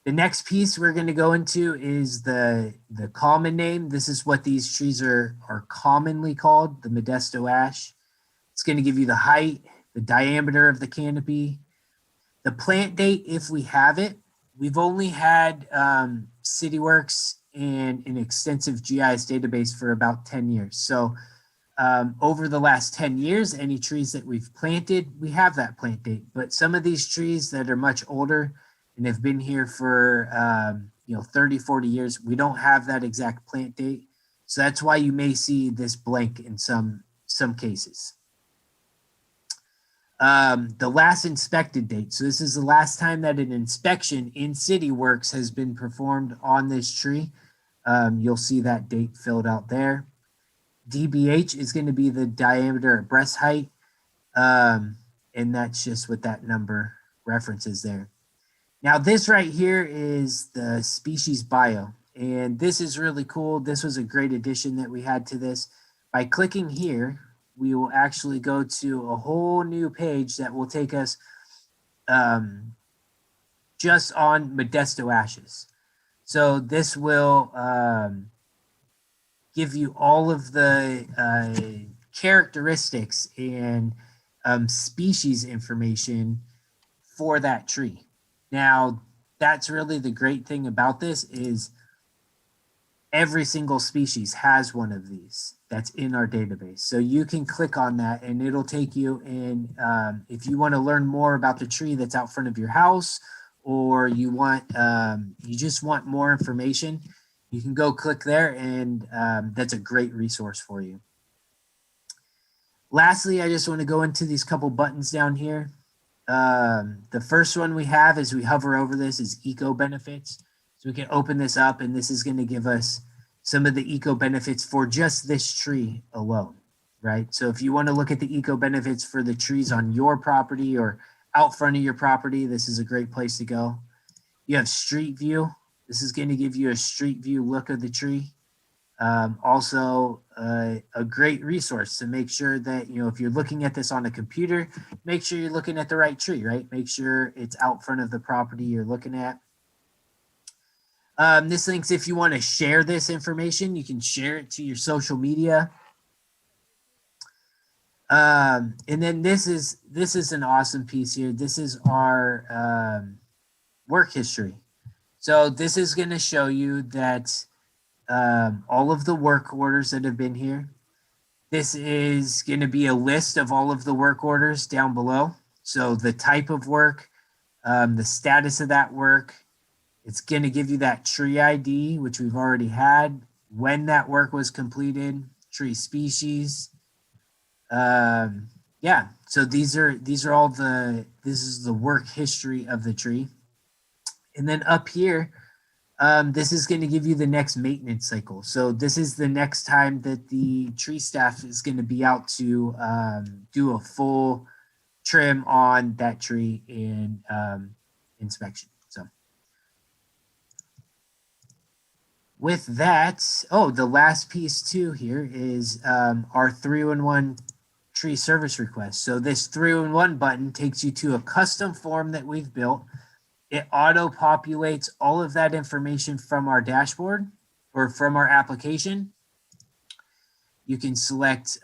The next piece we're going to go into is the common name. This is what these trees are commonly called, the Modesto ash. It's going to give you the height, the diameter of the canopy, the plant date if we have it. We've only had CityWorks and an extensive GIS database for about 10 years. So over the last 10 years, any trees that we've planted, we have that plant date. But some of these trees that are much older and have been here for 30, 40 years, we don't have that exact plant date. So that's why you may see this blank in some cases. The last inspected date. So this is the last time that an inspection in CityWorks has been performed on this tree. You'll see that date filled out there. DBH is going to be the diameter at breast height. And that's just what that number references there. Now this right here is the species bio. And this is really cool. This was a great addition that we had to this. By clicking here, we will actually go to a whole new page that will take us just on Modesto ashes. So this will give you all of the characteristics and species information for that tree. Now, that's really the great thing about this is every single species has one of these that's in our database. So you can click on that and it'll take you in. If you want to learn more about the tree that's out front of your house, or you want, you just want more information, you can go click there, and that's a great resource for you. Lastly, I just want to go into these couple buttons down here. The first one we have as we hover over this is eco benefits. So we can open this up, and this is going to give us some of the eco benefits for just this tree alone, right? So if you want to look at the eco benefits for the trees on your property or out front of your property, this is a great place to go. You have street view. This is going to give you a street view look of the tree. Also a great resource to make sure that, you know, if you're looking at this on a computer, make sure you're looking at the right tree, right? Make sure it's out front of the property you're looking at. This links, if you want to share this information, you can share it to your social media. And then this is an awesome piece here. This is our work history. So this is going to show you that all of the work orders that have been here. This is going to be a list of all of the work orders down below. So the type of work, the status of that work. It's going to give you that tree ID, which we've already had, when that work was completed, tree species. Yeah, so these are all this is the work history of the tree. And then up here, this is going to give you the next maintenance cycle. So this is the next time that the tree staff is going to be out to do a full trim on that tree and inspection. So with that, the last piece too here is our 3-in-1 tree service request. So this 3-in-1 button takes you to a custom form that we've built. It auto-populates all of that information from our dashboard or from our application. You can select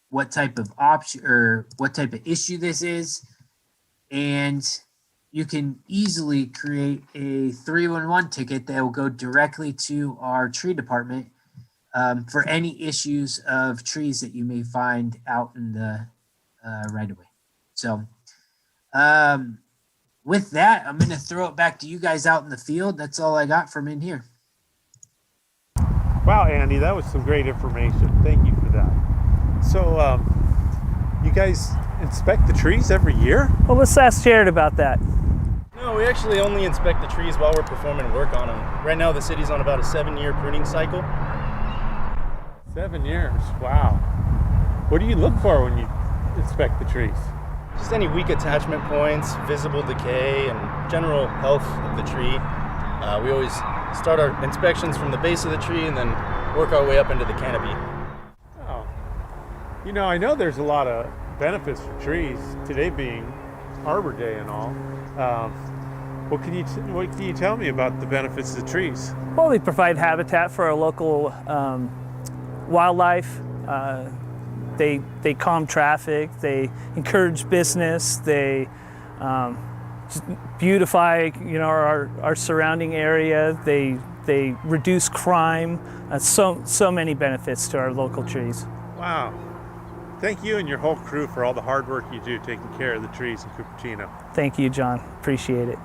what type of option or what type of issue this is, and you can easily create a 3-in-1 ticket that will go directly to our tree department for any issues of trees that you may find out in the right of way. So with that, I'm going to throw it back to you guys out in the field. That's all I got from in here. Wow, Andy, that was some great information. Thank you for that. So you guys inspect the trees every year? Well, let's ask Jared about that. No, we actually only inspect the trees while we're performing work on them. Right now, the city's on about a 7-year pruning cycle. 7 years, wow. What do you look for when you inspect the trees? Just any weak attachment points, visible decay, and general health of the tree. We always start our inspections from the base of the tree and then work our way up into the canopy. Oh, you know, I know there's a lot of benefits for trees, today being Arbor Day and all. What can you tell me about the benefits of the trees? Well, they provide habitat for our local wildlife. They calm traffic. They encourage business. They just beautify, you know, our surrounding area. They reduce crime. So many benefits to our local trees. Wow. Thank you and your whole crew for all the hard work you do taking care of the trees in Cupertino. Thank you, John. Appreciate it.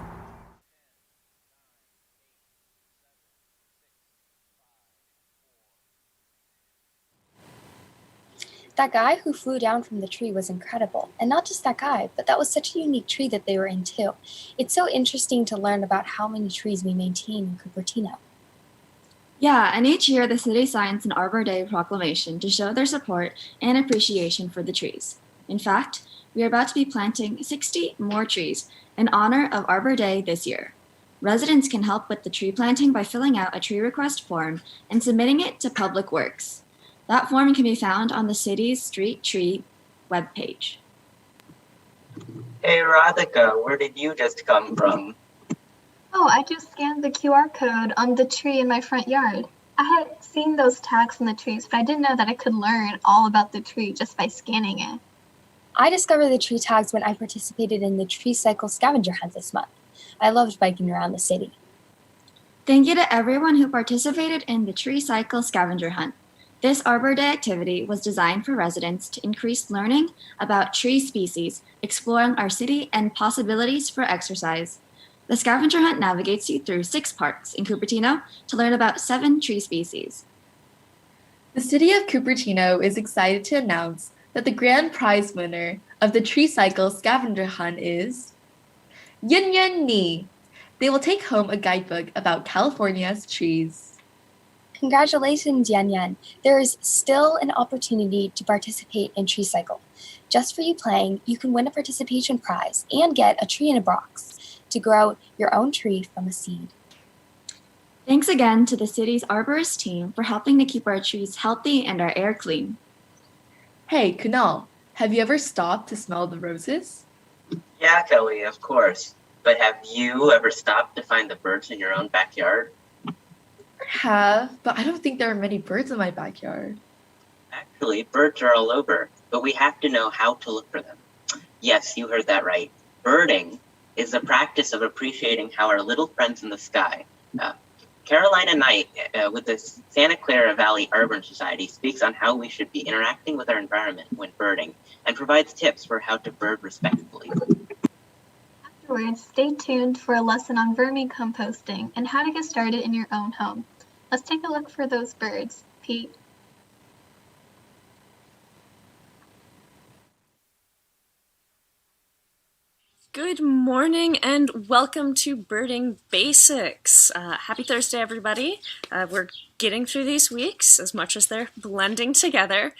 That guy who flew down from the tree was incredible. And not just that guy, but that was such a unique tree that they were in too. It's so interesting to learn about how many trees we maintain in Cupertino. Yeah, and each year the city signs an Arbor Day proclamation to show their support and appreciation for the trees. In fact, we are about to be planting 60 more trees in honor of Arbor Day this year. Residents can help with the tree planting by filling out a tree request form and submitting it to Public Works. That form can be found on the city's Street Tree webpage. Hey, Radhika, where did you just come from? Oh, I just scanned the QR code on the tree in my front yard. I had seen those tags on the trees, but I didn't know that I could learn all about the tree just by scanning it. I discovered the tree tags when I participated in the Tree Cycle scavenger hunt this month. I loved biking around the city. Thank you to everyone who participated in the Tree Cycle Scavenger Hunt. This Arbor Day activity was designed for residents to increase learning about tree species, exploring our city, and possibilities for exercise. The scavenger hunt navigates you through 6 parks in Cupertino to learn about 7 tree species. The city of Cupertino is excited to announce that the grand prize winner of the Tree Cycle Scavenger Hunt is Yun Yun Ni. They will take home a guidebook about California's trees. Congratulations, Yan Yan. There is still an opportunity to participate in Tree Cycle. Just for you playing, you can win a participation prize and get a tree in a box to grow your own tree from a seed. Thanks again to the city's arborist team for helping to keep our trees healthy and our air clean. Hey, Kunal, have you ever stopped to smell the roses? Yeah, Kelly, of course. But have you ever stopped to find the birds in your own backyard? I have, but I don't think there are many birds in my backyard. Actually, birds are all over, but we have to know how to look for them. Yes, you heard that right. Birding is the practice of appreciating how our little friends in the sky. Carolina Knight, with the Santa Clara Valley Urban Society, speaks on how we should be interacting with our environment when birding, and provides tips for how to bird respectfully. Afterwards, stay tuned for a lesson on vermicomposting and how to get started in your own home. Let's take a look for those birds. Pete. Good morning and welcome to Birding Basics. Happy Thursday, everybody. We're getting through these weeks as much as they're blending together.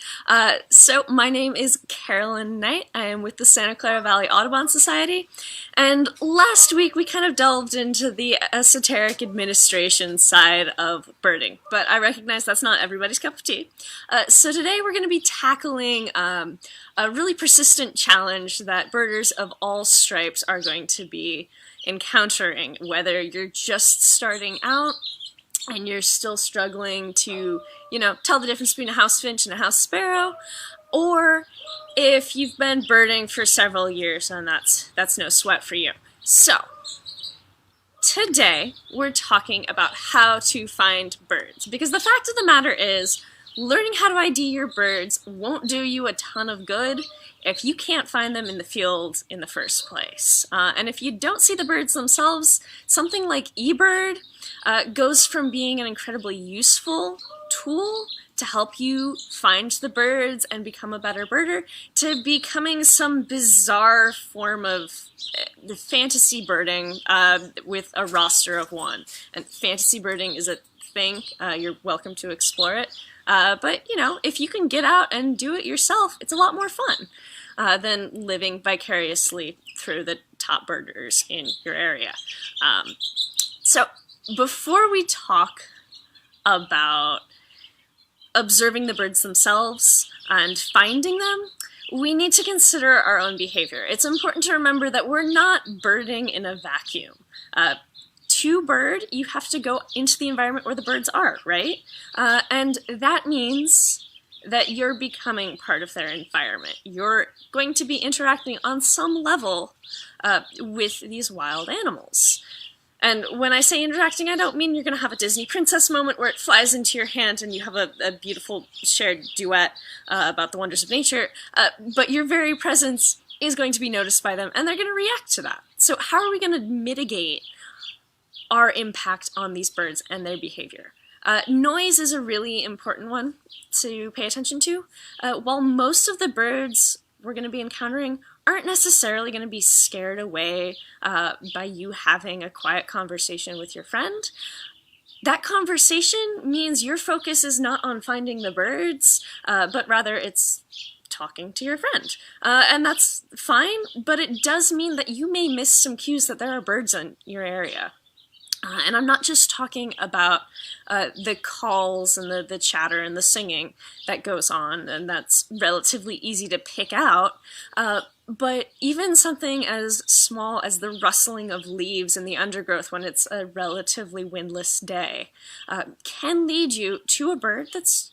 So my name is Carolyn Knight. I am with the Santa Clara Valley Audubon Society. And last week we kind of delved into the esoteric administration side of birding, but I recognize that's not everybody's cup of tea. So today we're going to be tackling a really persistent challenge that birders of all stripes are going to be encountering, whether you're just starting out and you're still struggling to, tell the difference between a house finch and a house sparrow, or if you've been birding for several years and that's no sweat for you. So, today we're talking about how to find birds, because the fact of the matter is, learning how to ID your birds won't do you a ton of good if you can't find them in the field in the first place. And if you don't see the birds themselves, something like eBird goes from being an incredibly useful tool to help you find the birds and become a better birder to becoming some bizarre form of fantasy birding with a roster of 1. And fantasy birding is a thing. You're welcome to explore it. But, if you can get out and do it yourself, it's a lot more fun than living vicariously through the top birders in your area. So before we talk about observing the birds themselves and finding them, we need to consider our own behavior. It's important to remember that we're not birding in a vacuum. To bird, you have to go into the environment where the birds are, right? And that means that you're becoming part of their environment. You're going to be interacting on some level with these wild animals. And when I say interacting, I don't mean you're going to have a Disney princess moment where it flies into your hand and you have a beautiful shared duet about the wonders of nature, but your very presence is going to be noticed by them and they're going to react to that. So how are we going to mitigate our impact on these birds and their behavior? Noise is a really important one to pay attention to. While most of the birds we're going to be encountering aren't necessarily going to be scared away by you having a quiet conversation with your friend, that conversation means your focus is not on finding the birds, but rather it's talking to your friend. And that's fine, but it does mean that you may miss some cues that there are birds in your area. And I'm not just talking about the calls and the chatter and the singing that goes on, and that's relatively easy to pick out, but even something as small as the rustling of leaves in the undergrowth when it's a relatively windless day can lead you to a bird that's,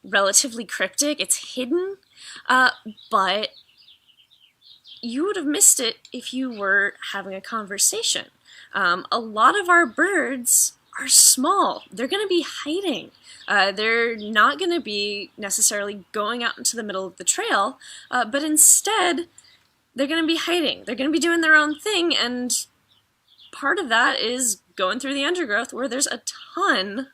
relatively cryptic. It's hidden, but you would have missed it if you were having a conversation. A lot of our birds are small. They're going to be hiding. They're not going to be necessarily going out into the middle of the trail, but instead they're going to be hiding. They're going to be doing their own thing, and part of that is going through the undergrowth where there's a ton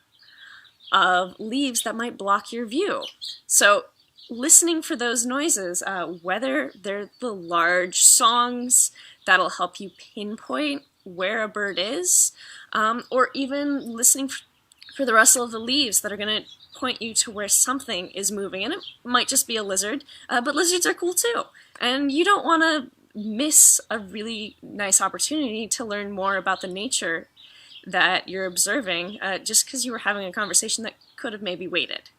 of leaves that might block your view. So listening for those noises, whether they're the large songs that'll help you pinpoint where a bird is, or even listening for the rustle of the leaves that are going to point you to where something is moving. And it might just be a lizard, but lizards are cool too. And you don't want to miss a really nice opportunity to learn more about the nature that you're observing just because you were having a conversation that could have maybe waited.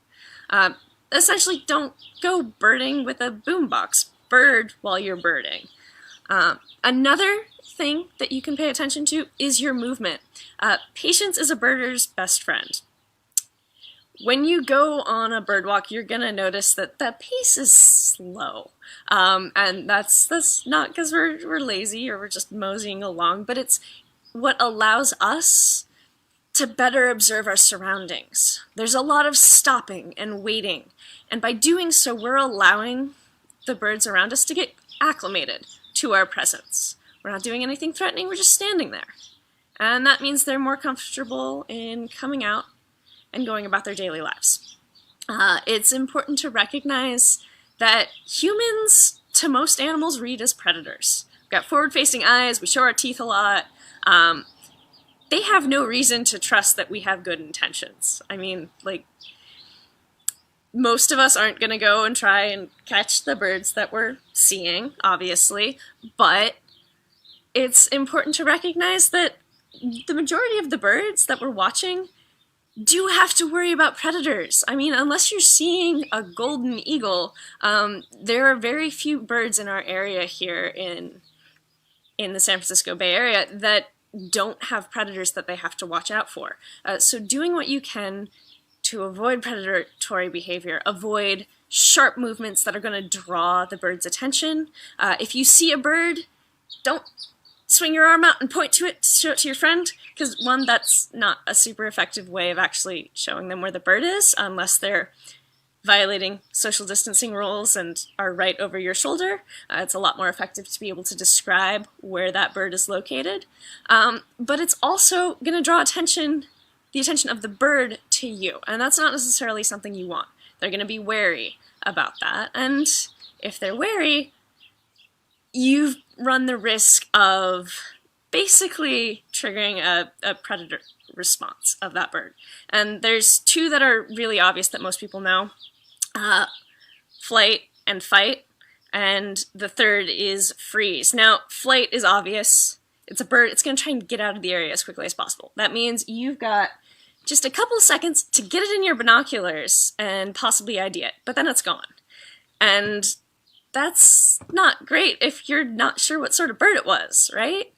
Essentially, don't go birding with a boombox. Bird while you're birding. Another thing that you can pay attention to is your movement. Patience is a birder's best friend. When you go on a bird walk, you're going to notice that the pace is slow. And that's not because we're lazy or we're just moseying along, but it's what allows us to better observe our surroundings. There's a lot of stopping and waiting, and by doing so, we're allowing the birds around us to get acclimated to our presence. We're not doing anything threatening, we're just standing there. And that means they're more comfortable in coming out and going about their daily lives. It's important to recognize that humans, to most animals, read as predators. We've got forward-facing eyes, we show our teeth a lot. They have no reason to trust that we have good intentions. I mean, like, most of us aren't going to go and try and catch the birds that we're seeing, obviously, but it's important to recognize that the majority of the birds that we're watching do have to worry about predators. I mean, unless you're seeing a golden eagle, there are very few birds in our area here in the San Francisco Bay Area that don't have predators that they have to watch out for. So doing what you can to avoid predatory behavior, avoid sharp movements that are going to draw the bird's attention. If you see a bird, don't swing your arm out and point to it to show it to your friend, because one, that's not a super effective way of actually showing them where the bird is, unless they're violating social distancing rules and are right over your shoulder. It's a lot more effective to be able to describe where that bird is located. But it's also going to draw the attention of the bird to you, and that's not necessarily something you want. They're going to be wary about that, and if they're wary, you've run the risk of basically triggering a predator response of that bird. And there's two that are really obvious that most people know. Flight and fight, and the third is freeze. Now, flight is obvious. It's a bird. It's going to try and get out of the area as quickly as possible. That means you've got just a couple of seconds to get it in your binoculars and possibly ID it, but then it's gone. And that's not great if you're not sure what sort of bird it was, right?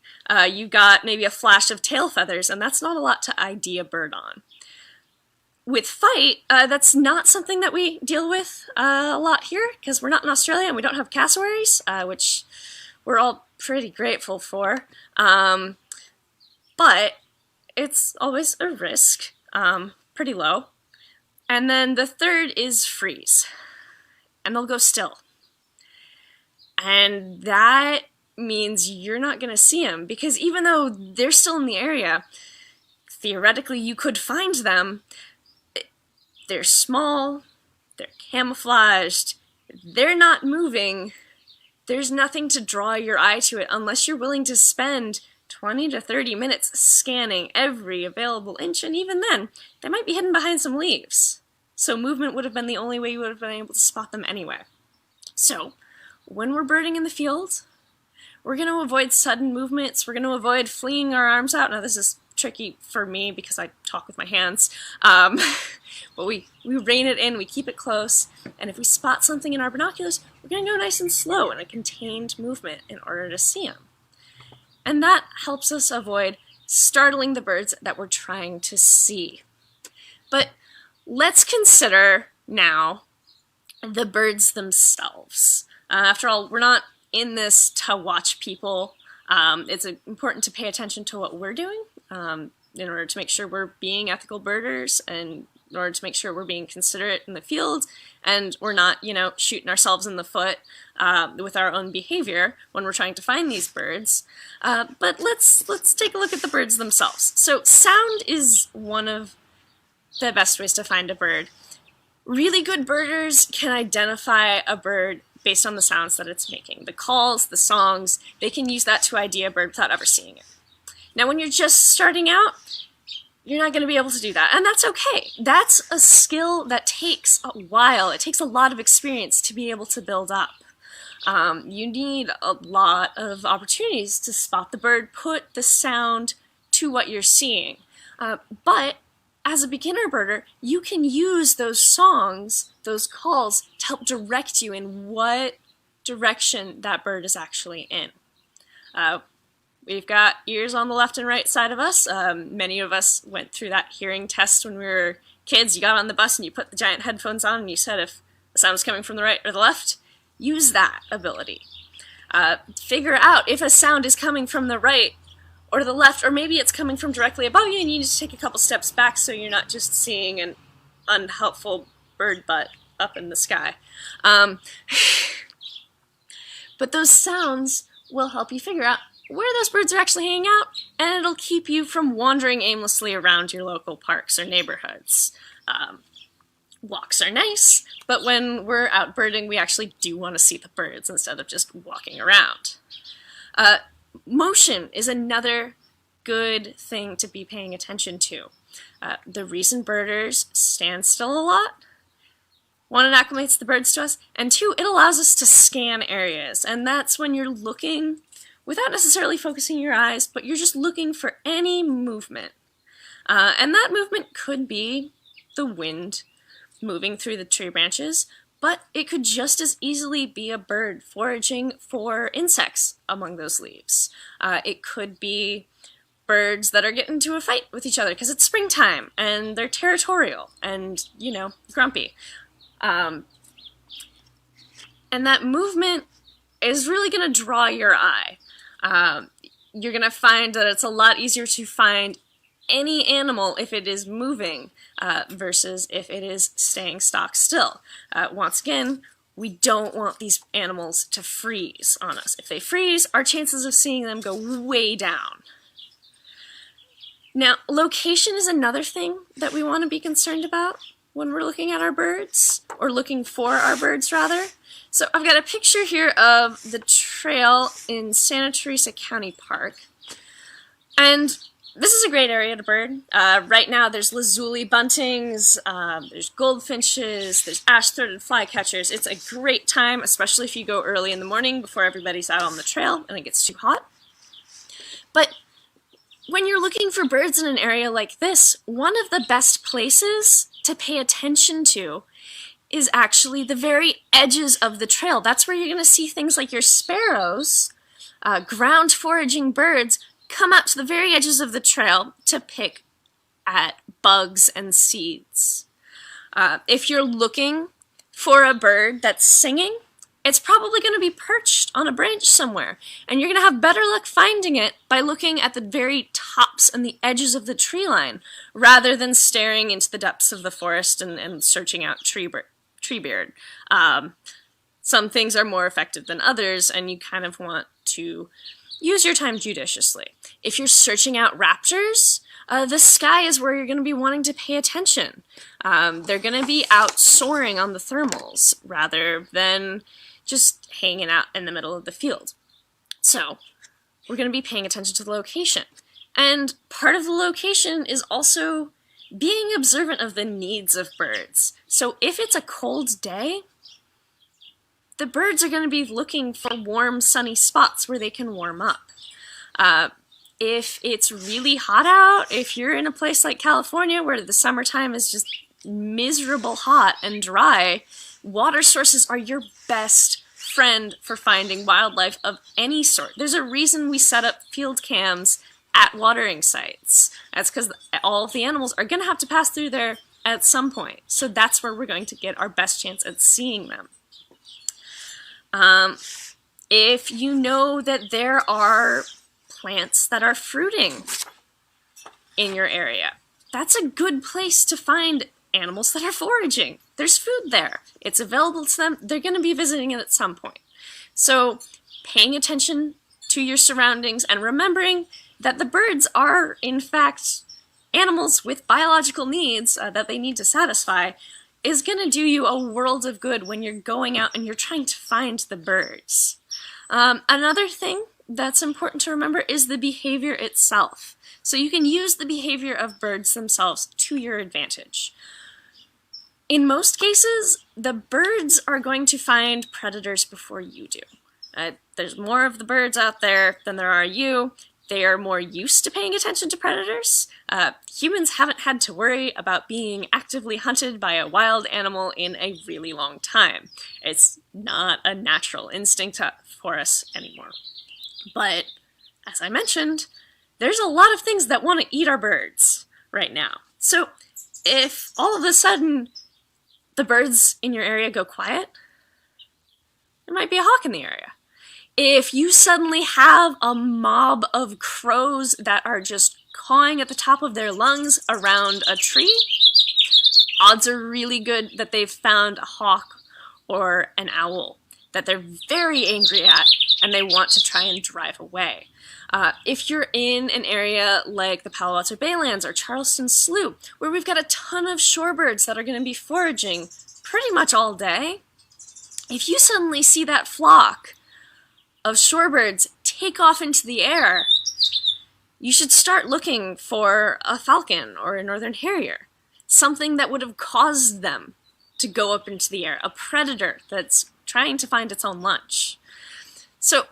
You got maybe a flash of tail feathers, and that's not a lot to ID a bird on. With fight, that's not something that we deal with a lot here, because we're not in Australia and we don't have cassowaries, which we're all pretty grateful for. But it's always a risk, pretty low. And then the third is freeze, and they'll go still. And that means you're not going to see them, because even though they're still in the area, theoretically you could find them. They're small, they're camouflaged, they're not moving. There's nothing to draw your eye to it unless you're willing to spend 20 to 30 minutes scanning every available inch, and even then, they might be hidden behind some leaves. So movement would have been the only way you would have been able to spot them anyway. So, when we're birding in the field, we're going to avoid sudden movements, we're going to avoid flinging our arms out. Now this is tricky for me because I talk with my hands, but we rein it in, we keep it close, and if we spot something in our binoculars, we're going to go nice and slow in a contained movement in order to see them. And that helps us avoid startling the birds that we're trying to see. But let's consider now the birds themselves. After all, we're not in this to watch people. It's important to pay attention to what we're doing in order to make sure we're being ethical birders, and in order to make sure we're being considerate in the field, and we're not, shooting ourselves in the foot with our own behavior when we're trying to find these birds. But let's take a look at the birds themselves. So sound is one of the best ways to find a bird. Really good birders can identify a bird based on the sounds that it's making. The calls, the songs, they can use that to ID a bird without ever seeing it. Now, when you're just starting out, you're not going to be able to do that, and that's okay. That's a skill that takes a while. It takes a lot of experience to be able to build up. You need a lot of opportunities to spot the bird, put the sound to what you're seeing. But as a beginner birder, you can use those songs, those calls, to help direct you in what direction that bird is actually in. We've got ears on the left and right side of us. Many of us went through that hearing test when we were kids. You got on the bus and you put the giant headphones on and you said if the sound was coming from the right or the left. Use that ability. Figure out if a sound is coming from the right or the left, or maybe it's coming from directly above you and you need to take a couple steps back so you're not just seeing an unhelpful bird butt up in the sky. But those sounds will help you figure out where those birds are actually hanging out, and it'll keep you from wandering aimlessly around your local parks or neighborhoods. Walks are nice, but when we're out birding, we actually do want to see the birds instead of just walking around. Motion is another good thing to be paying attention to. The reason birders stand still a lot, one, it acclimates the birds to us, and two, it allows us to scan areas, and that's when you're looking without necessarily focusing your eyes, but you're just looking for any movement. And that movement could be the wind moving through the tree branches, but it could just as easily be a bird foraging for insects among those leaves. It could be birds that are getting into a fight with each other because it's springtime and they're territorial and, grumpy. And that movement is really going to draw your eye. You're going to find that it's a lot easier to find any animal if it is moving versus if it is staying stock still. Once again, we don't want these animals to freeze on us. If they freeze, our chances of seeing them go way down. Now, location is another thing that we want to be concerned about when we're looking at our birds, or looking for our birds, rather. So I've got a picture here of the trail in Santa Teresa County Park. And this is a great area to bird. Right now there's lazuli buntings, there's goldfinches, there's ash-throated flycatchers. It's a great time, especially if you go early in the morning before everybody's out on the trail and it gets too hot. But when you're looking for birds in an area like this, one of the best places to pay attention to is actually the very edges of the trail. That's where you're going to see things like your sparrows, ground foraging birds, come out to the very edges of the trail to pick at bugs and seeds. If you're looking for a bird that's singing, it's probably going to be perched on a branch somewhere, and you're going to have better luck finding it by looking at the very tops and the edges of the tree line, rather than staring into the depths of the forest and searching out treebeard. Some things are more effective than others, and you kind of want to use your time judiciously. If you're searching out raptors, the sky is where you're going to be wanting to pay attention. They're going to be out soaring on the thermals rather than just hanging out in the middle of the field. So we're going to be paying attention to the location. And part of the location is also being observant of the needs of birds. So if it's a cold day, the birds are going to be looking for warm, sunny spots where they can warm up. If it's really hot out, if you're in a place like California where the summertime is just miserable hot and dry, water sources are your best friend for finding wildlife of any sort. There's a reason we set up field cams at watering sites. That's because all of the animals are going to have to pass through there at some point. So that's where we're going to get our best chance at seeing them. If you know that there are plants that are fruiting in your area. That's a good place to find animals that are foraging. There's food there. It's available to them. They're going to be visiting it at some point. So paying attention to your surroundings and remembering that the birds are, in fact, animals with biological needs that they need to satisfy is going to do you a world of good when you're going out and you're trying to find the birds. Another thing that's important to remember is the behavior itself. So you can use the behavior of birds themselves to your advantage. In most cases, the birds are going to find predators before you do. There's more of the birds out there than there are you. They are more used to paying attention to predators. Humans haven't had to worry about being actively hunted by a wild animal in a really long time. It's not a natural instinct for us anymore. But, as I mentioned, there's a lot of things that want to eat our birds right now. So, if all of a sudden the birds in your area go quiet, there might be a hawk in the area. If you suddenly have a mob of crows that are just cawing at the top of their lungs around a tree, odds are really good that they've found a hawk or an owl that they're very angry at and they want to try and drive away. If you're in an area like the Palo Alto Baylands or Charleston Slough, where we've got a ton of shorebirds that are going to be foraging pretty much all day, if you suddenly see that flock of shorebirds take off into the air, you should start looking for a falcon or a northern harrier, something that would have caused them to go up into the air, a predator that's trying to find its own lunch. So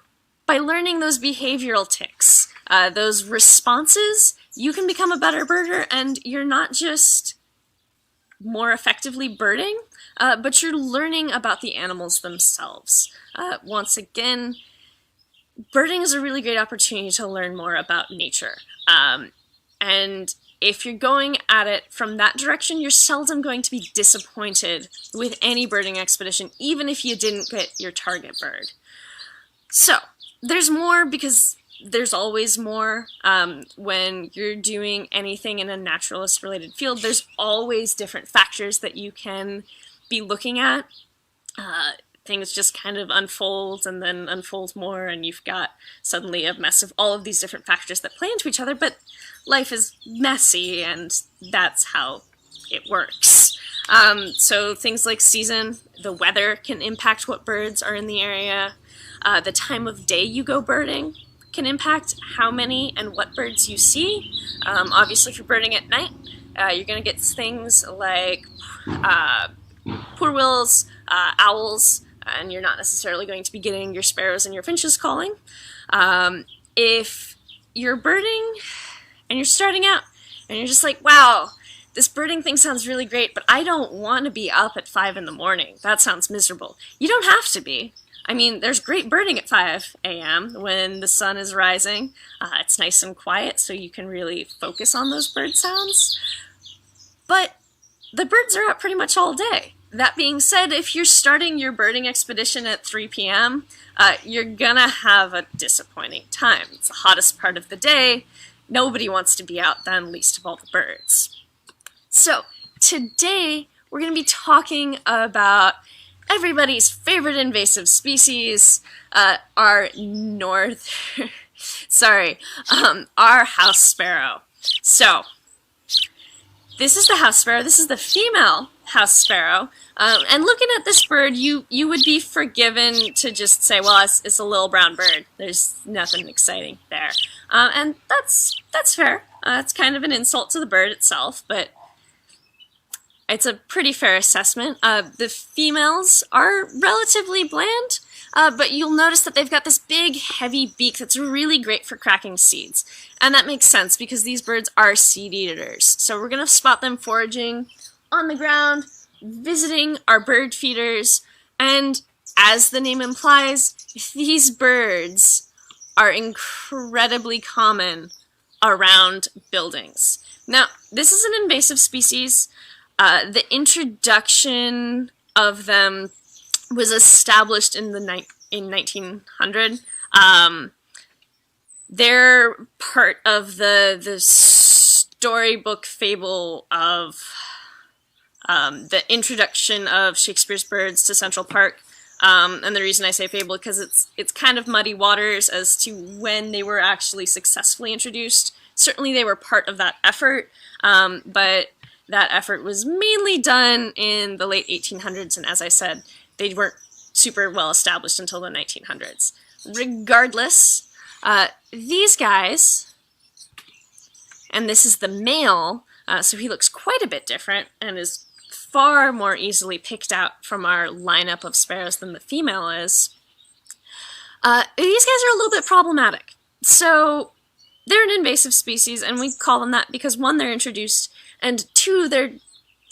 by learning those behavioral tics, those responses, you can become a better birder, and you're not just more effectively birding, but you're learning about the animals themselves. Once again, birding is a really great opportunity to learn more about nature. And if you're going at it from that direction, you're seldom going to be disappointed with any birding expedition, even if you didn't get your target bird. So, there's more because there's always more. When you're doing anything in a naturalist-related field, there's always different factors that you can be looking at. Things just kind of unfold and then unfold more, and you've got suddenly a mess of all of these different factors that play into each other, but life is messy, and that's how it works. So things like season, the weather can impact what birds are in the area. The time of day you go birding can impact how many and what birds you see. Obviously, if you're birding at night, you're going to get things like poorwills, owls, and you're not necessarily going to be getting your sparrows and your finches calling. If you're birding and you're starting out and you're just like, wow, this birding thing sounds really great, but I don't want to be up at 5 in the morning. That sounds miserable. You don't have to be. I mean, there's great birding at 5 a.m. when the sun is rising. It's nice and quiet, so you can really focus on those bird sounds. But the birds are out pretty much all day. That being said, if you're starting your birding expedition at 3 p.m., you're gonna have a disappointing time. It's the hottest part of the day. Nobody wants to be out then, least of all the birds. So, today we're gonna be talking about everybody's favorite invasive species, our house sparrow. So, this is the house sparrow. This is the female house sparrow. And looking at this bird, you would be forgiven to just say, well, it's a little brown bird. There's nothing exciting there. And that's fair. It's kind of an insult to the bird itself, but it's a pretty fair assessment. The females are relatively bland, but you'll notice that they've got this big, heavy beak that's really great for cracking seeds. And that makes sense because these birds are seed eaters. So we're going to spot them foraging on the ground, visiting our bird feeders, and as the name implies, these birds are incredibly common around buildings. Now, this is an invasive species. The introduction of them was established in 1900. they're part of the storybook fable of the introduction of Shakespeare's birds to Central Park. And the reason I say fable because it's kind of muddy waters as to when they were actually successfully introduced. Certainly they were part of that effort, but that effort was mainly done in the late 1800s, and as I said, they weren't super well established until the 1900s. Regardless, these guys, and this is the male, so he looks quite a bit different and is far more easily picked out from our lineup of sparrows than the female is. These guys are a little bit problematic. So they're an invasive species, and we call them that because one, they're introduced, and two, they're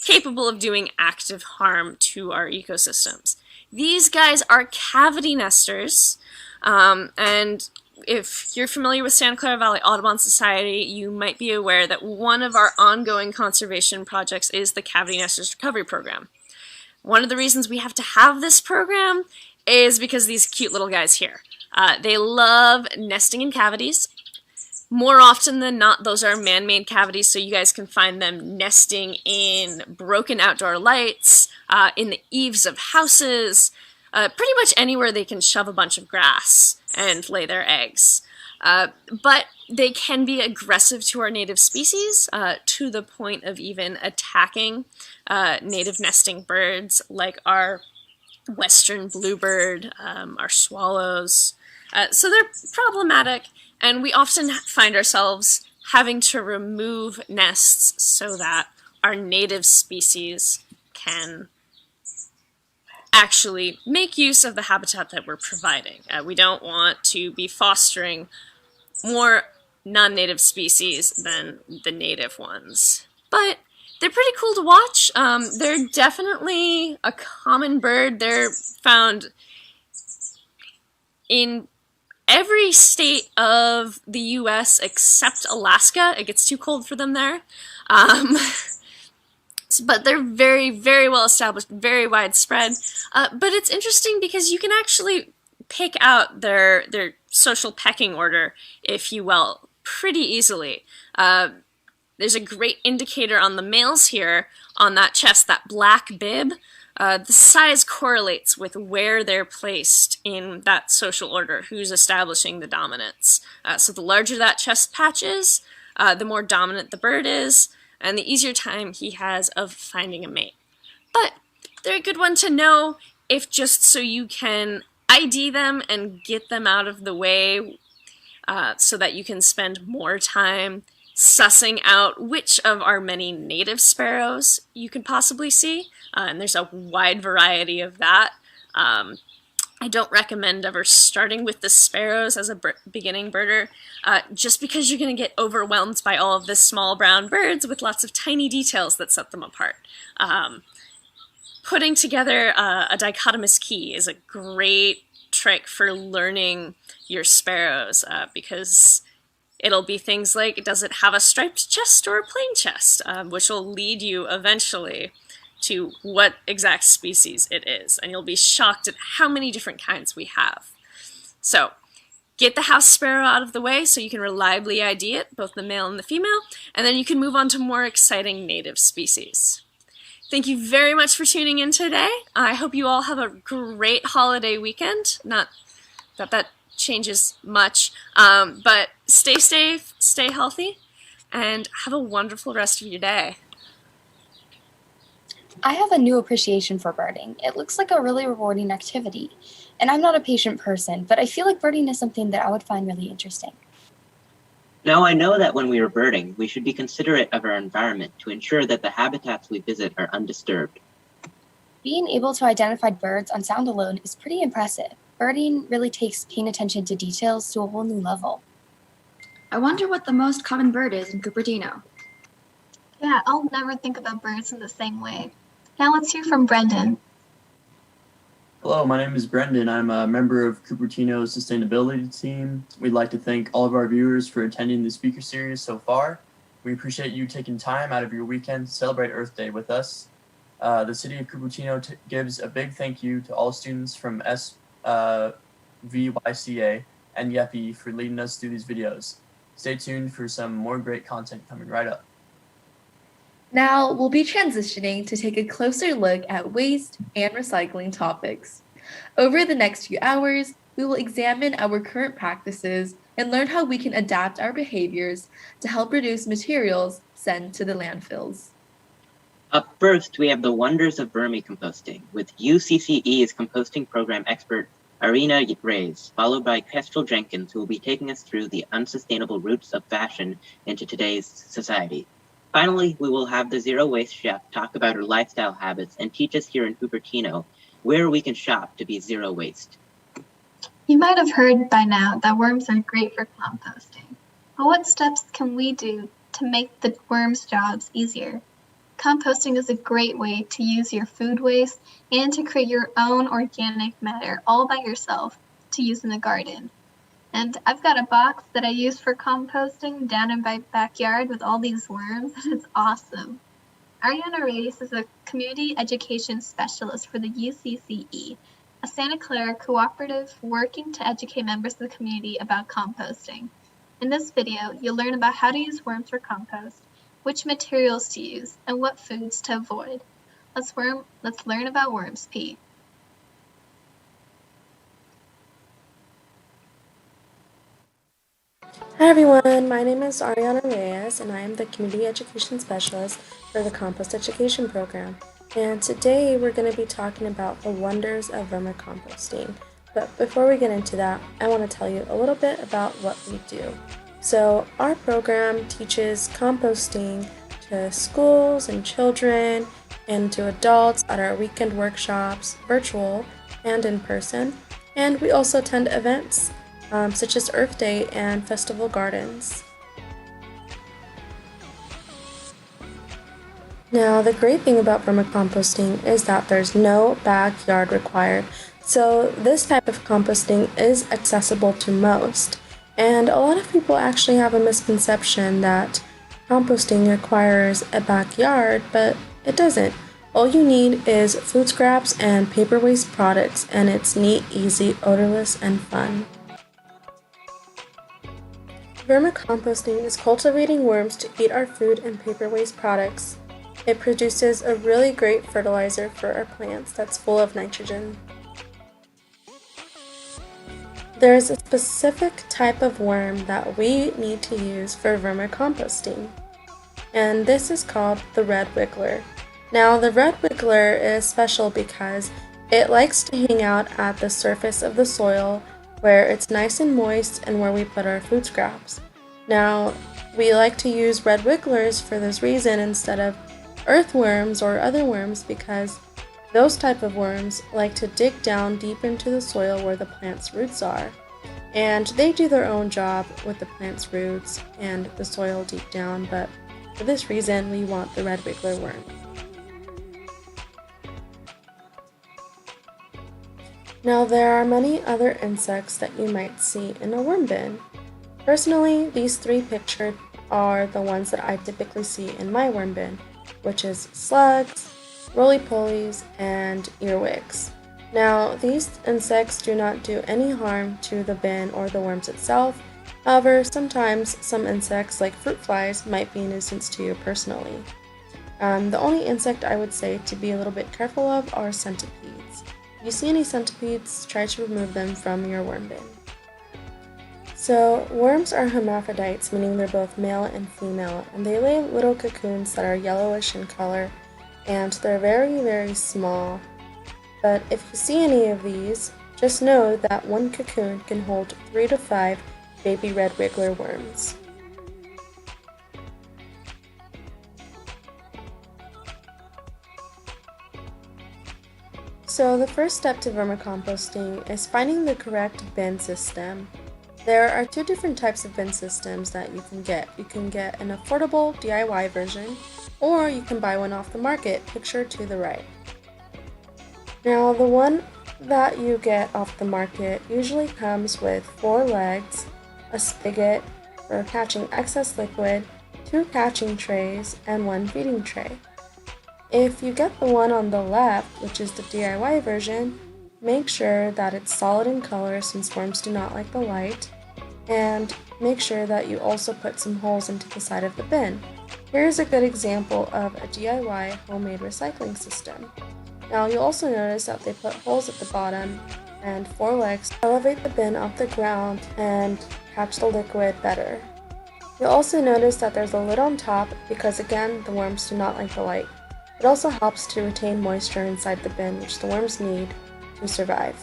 capable of doing active harm to our ecosystems. These guys are cavity nesters, and if you're familiar with Santa Clara Valley Audubon Society, you might be aware that one of our ongoing conservation projects is the Cavity Nesters Recovery Program. One of the reasons we have to have this program is because these cute little guys here. They love nesting in cavities. More often than not, those are man-made cavities, so you guys can find them nesting in broken outdoor lights, in the eaves of houses, pretty much anywhere they can shove a bunch of grass and lay their eggs. But they can be aggressive to our native species, to the point of even attacking native nesting birds like our western bluebird, our swallows. So they're problematic, and we often find ourselves having to remove nests so that our native species can actually make use of the habitat that we're providing. We don't want to be fostering more non-native species than the native ones. But they're pretty cool to watch. They're definitely a common bird. They're found in every state of the US except Alaska. It gets too cold for them there. But they're very, very well established, very widespread. But it's interesting because you can actually pick out their social pecking order, if you will, pretty easily. There's a great indicator on the males here on that chest, that black bib. The size correlates with where they're placed in that social order, who's establishing the dominance. So the larger that chest patch is, the more dominant the bird is, and the easier time he has of finding a mate. But they're a good one to know if just so you can ID them and get them out of the way, so that you can spend more time sussing out which of our many native sparrows you could possibly see, and there's a wide variety of that. I don't recommend ever starting with the sparrows as a beginning birder, just because you're going to get overwhelmed by all of the small brown birds with lots of tiny details that set them apart. Putting together a dichotomous key is a great trick for learning your sparrows, because it'll be things like, does it have a striped chest or a plain chest, which will lead you eventually to what exact species it is, and you'll be shocked at how many different kinds we have. So get the house sparrow out of the way so you can reliably ID it, both the male and the female, and then you can move on to more exciting native species. Thank you very much for tuning in today. I hope you all have a great holiday weekend. Not that changes much, but stay safe, stay healthy, and have a wonderful rest of your day. I have a new appreciation for birding. It looks like a really rewarding activity. And I'm not a patient person, but I feel like birding is something that I would find really interesting. Now I know that when we are birding, we should be considerate of our environment to ensure that the habitats we visit are undisturbed. Being able to identify birds on sound alone is pretty impressive. Birding really takes paying attention to details to a whole new level. I wonder what the most common bird is in Cupertino. Yeah, I'll never think about birds in the same way. Now let's hear from Brendan. Hello, my name is Brendan. I'm a member of Cupertino's sustainability team. We'd like to thank all of our viewers for attending the speaker series so far. We appreciate you taking time out of your weekend to celebrate Earth Day with us. The city of Cupertino gives a big thank you to all students from SVYCA and Yeppy for leading us through these videos. Stay tuned for some more great content coming right up. Now we'll be transitioning to take a closer look at waste and recycling topics. Over the next few hours, we will examine our current practices and learn how we can adapt our behaviors to help reduce materials sent to the landfills. Up first, we have the wonders of vermicomposting with UCCE's composting program expert Arina Reyes, followed by Kestrel Jenkins, who will be taking us through the unsustainable roots of fashion into today's society. Finally, we will have the Zero Waste Chef talk about her lifestyle habits and teach us here in Cupertino where we can shop to be zero waste. You might have heard by now that worms are great for composting. But what steps can we do to make the worms' jobs easier? Composting is a great way to use your food waste and to create your own organic matter all by yourself to use in the garden. And I've got a box that I use for composting down in my backyard with all these worms, and it's awesome. Ariana Reyes is a community education specialist for the UCCE, a Santa Clara cooperative working to educate members of the community about composting. In this video, you'll learn about how to use worms for compost, which materials to use, and what foods to avoid. Let's learn about worms pee. Hi everyone, my name is Ariana Reyes and I am the Community Education Specialist for the Compost Education Program. And today we're going to be talking about the wonders of vermicomposting. But before we get into that, I want to tell you a little bit about what we do. So our program teaches composting to schools and children and to adults at our weekend workshops, virtual and in person. And we also attend events such as Earth Day and Festival Gardens. Now, the great thing about vermicomposting is that there's no backyard required. So this type of composting is accessible to most. And a lot of people actually have a misconception that composting requires a backyard, but it doesn't. All you need is food scraps and paper waste products, and it's neat, easy, odorless, and fun. Vermicomposting is cultivating worms to eat our food and paper waste products. It produces a really great fertilizer for our plants that's full of nitrogen. There's a specific type of worm that we need to use for vermicomposting, and this is called the red wiggler. Now, the red wiggler is special because it likes to hang out at the surface of the soil where it's nice and moist and where we put our food scraps. Now, we like to use red wigglers for this reason instead of earthworms or other worms because those type of worms like to dig down deep into the soil where the plant's roots are. And they do their own job with the plant's roots and the soil deep down, but for this reason we want the red wiggler worm. Now, there are many other insects that you might see in a worm bin. Personally, these three pictured are the ones that I typically see in my worm bin, which is slugs, roly-polies, and earwigs. Now, these insects do not do any harm to the bin or the worms itself. However, sometimes some insects like fruit flies might be a nuisance to you personally. The only insect I would say to be a little bit careful of are centipedes. If you see any centipedes, try to remove them from your worm bin. So, worms are hermaphrodites, meaning they're both male and female, and they lay little cocoons that are yellowish in color, and they're very, very small. But if you see any of these, just know that one cocoon can hold 3 to 5 baby red wiggler worms. So the first step to vermicomposting is finding the correct bin system. There are 2 different types of bin systems that you can get. You can get an affordable DIY version, or you can buy one off the market, pictured to the right. Now, the one that you get off the market usually comes with 4 legs, a spigot for catching excess liquid, 2 catching trays, and 1 feeding tray. If you get the one on the left, which is the DIY version, Make sure that it's solid in color since worms do not like the light, and make sure that you also put some holes into the side of the bin. Here's a good example of a DIY homemade recycling system. Now you'll also notice that they put holes at the bottom and 4 legs to elevate the bin off the ground and catch the liquid better. You'll also notice that there's a lid on top because again, the worms do not like the light. It also helps to retain moisture inside the bin, which the worms need to survive.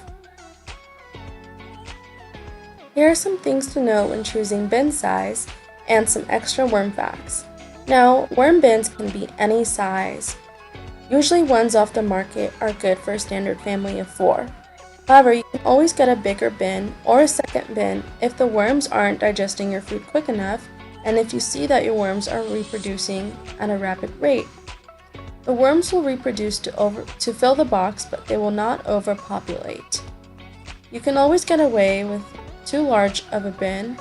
Here are some things to note when choosing bin size and some extra worm facts. Now, worm bins can be any size. Usually ones off the market are good for a standard family of 4. However, you can always get a bigger bin or a second bin if the worms aren't digesting your food quick enough and if you see that your worms are reproducing at a rapid rate. The worms will reproduce to fill the box, but they will not overpopulate. You can always get away with too large of a bin,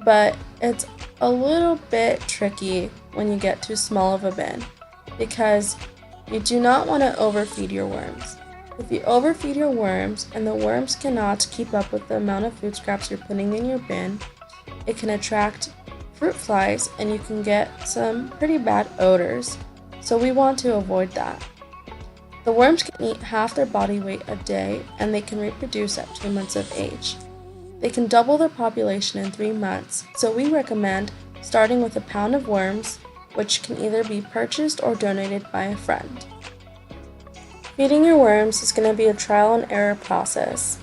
but it's a little bit tricky when you get too small of a bin because you do not want to overfeed your worms. If you overfeed your worms and the worms cannot keep up with the amount of food scraps you're putting in your bin, it can attract fruit flies and you can get some pretty bad odors. So we want to avoid that. The worms can eat half their body weight a day and they can reproduce at 2 months of age. They can double their population in 3 months, so we recommend starting with a pound of worms, which can either be purchased or donated by a friend. Feeding your worms is going to be a trial and error process.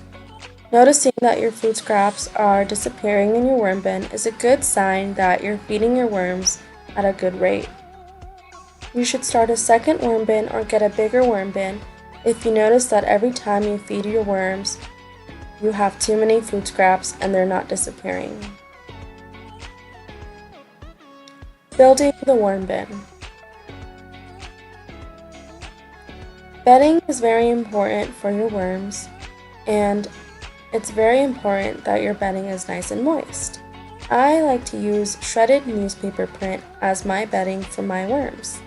Noticing that your food scraps are disappearing in your worm bin is a good sign that you're feeding your worms at a good rate. You should start a second worm bin or get a bigger worm bin if you notice that every time you feed your worms, you have too many food scraps and they're not disappearing. Building the worm bin. Bedding is very important for your worms, and it's very important that your bedding is nice and moist. I like to use shredded newspaper print as my bedding for my worms.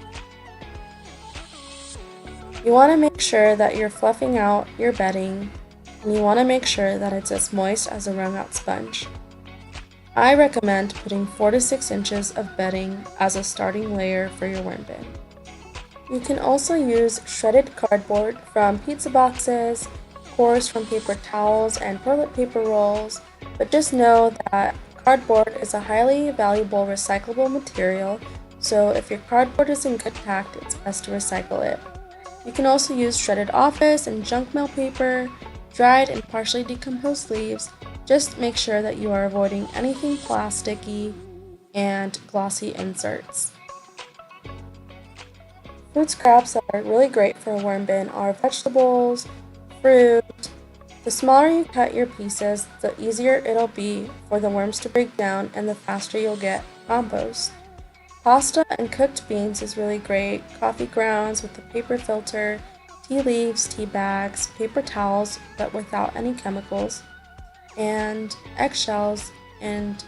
You want to make sure that you're fluffing out your bedding, and you want to make sure that it's as moist as a wrung out sponge. I recommend putting 4 to 6 inches of bedding as a starting layer for your worm bin. You can also use shredded cardboard from pizza boxes, cores from paper towels and toilet paper rolls, but just know that cardboard is a highly valuable recyclable material, so if your cardboard is in good tact, it's best to recycle it. You can also use shredded office and junk mail paper, dried and partially decomposed leaves. Just make sure that you are avoiding anything plasticky and glossy inserts. Food scraps that are really great for a worm bin are vegetables, fruit. The smaller you cut your pieces, the easier it'll be for the worms to break down and the faster you'll get compost. Pasta and cooked beans is really great. Coffee grounds with a paper filter, tea leaves, tea bags, paper towels but without any chemicals, and eggshells and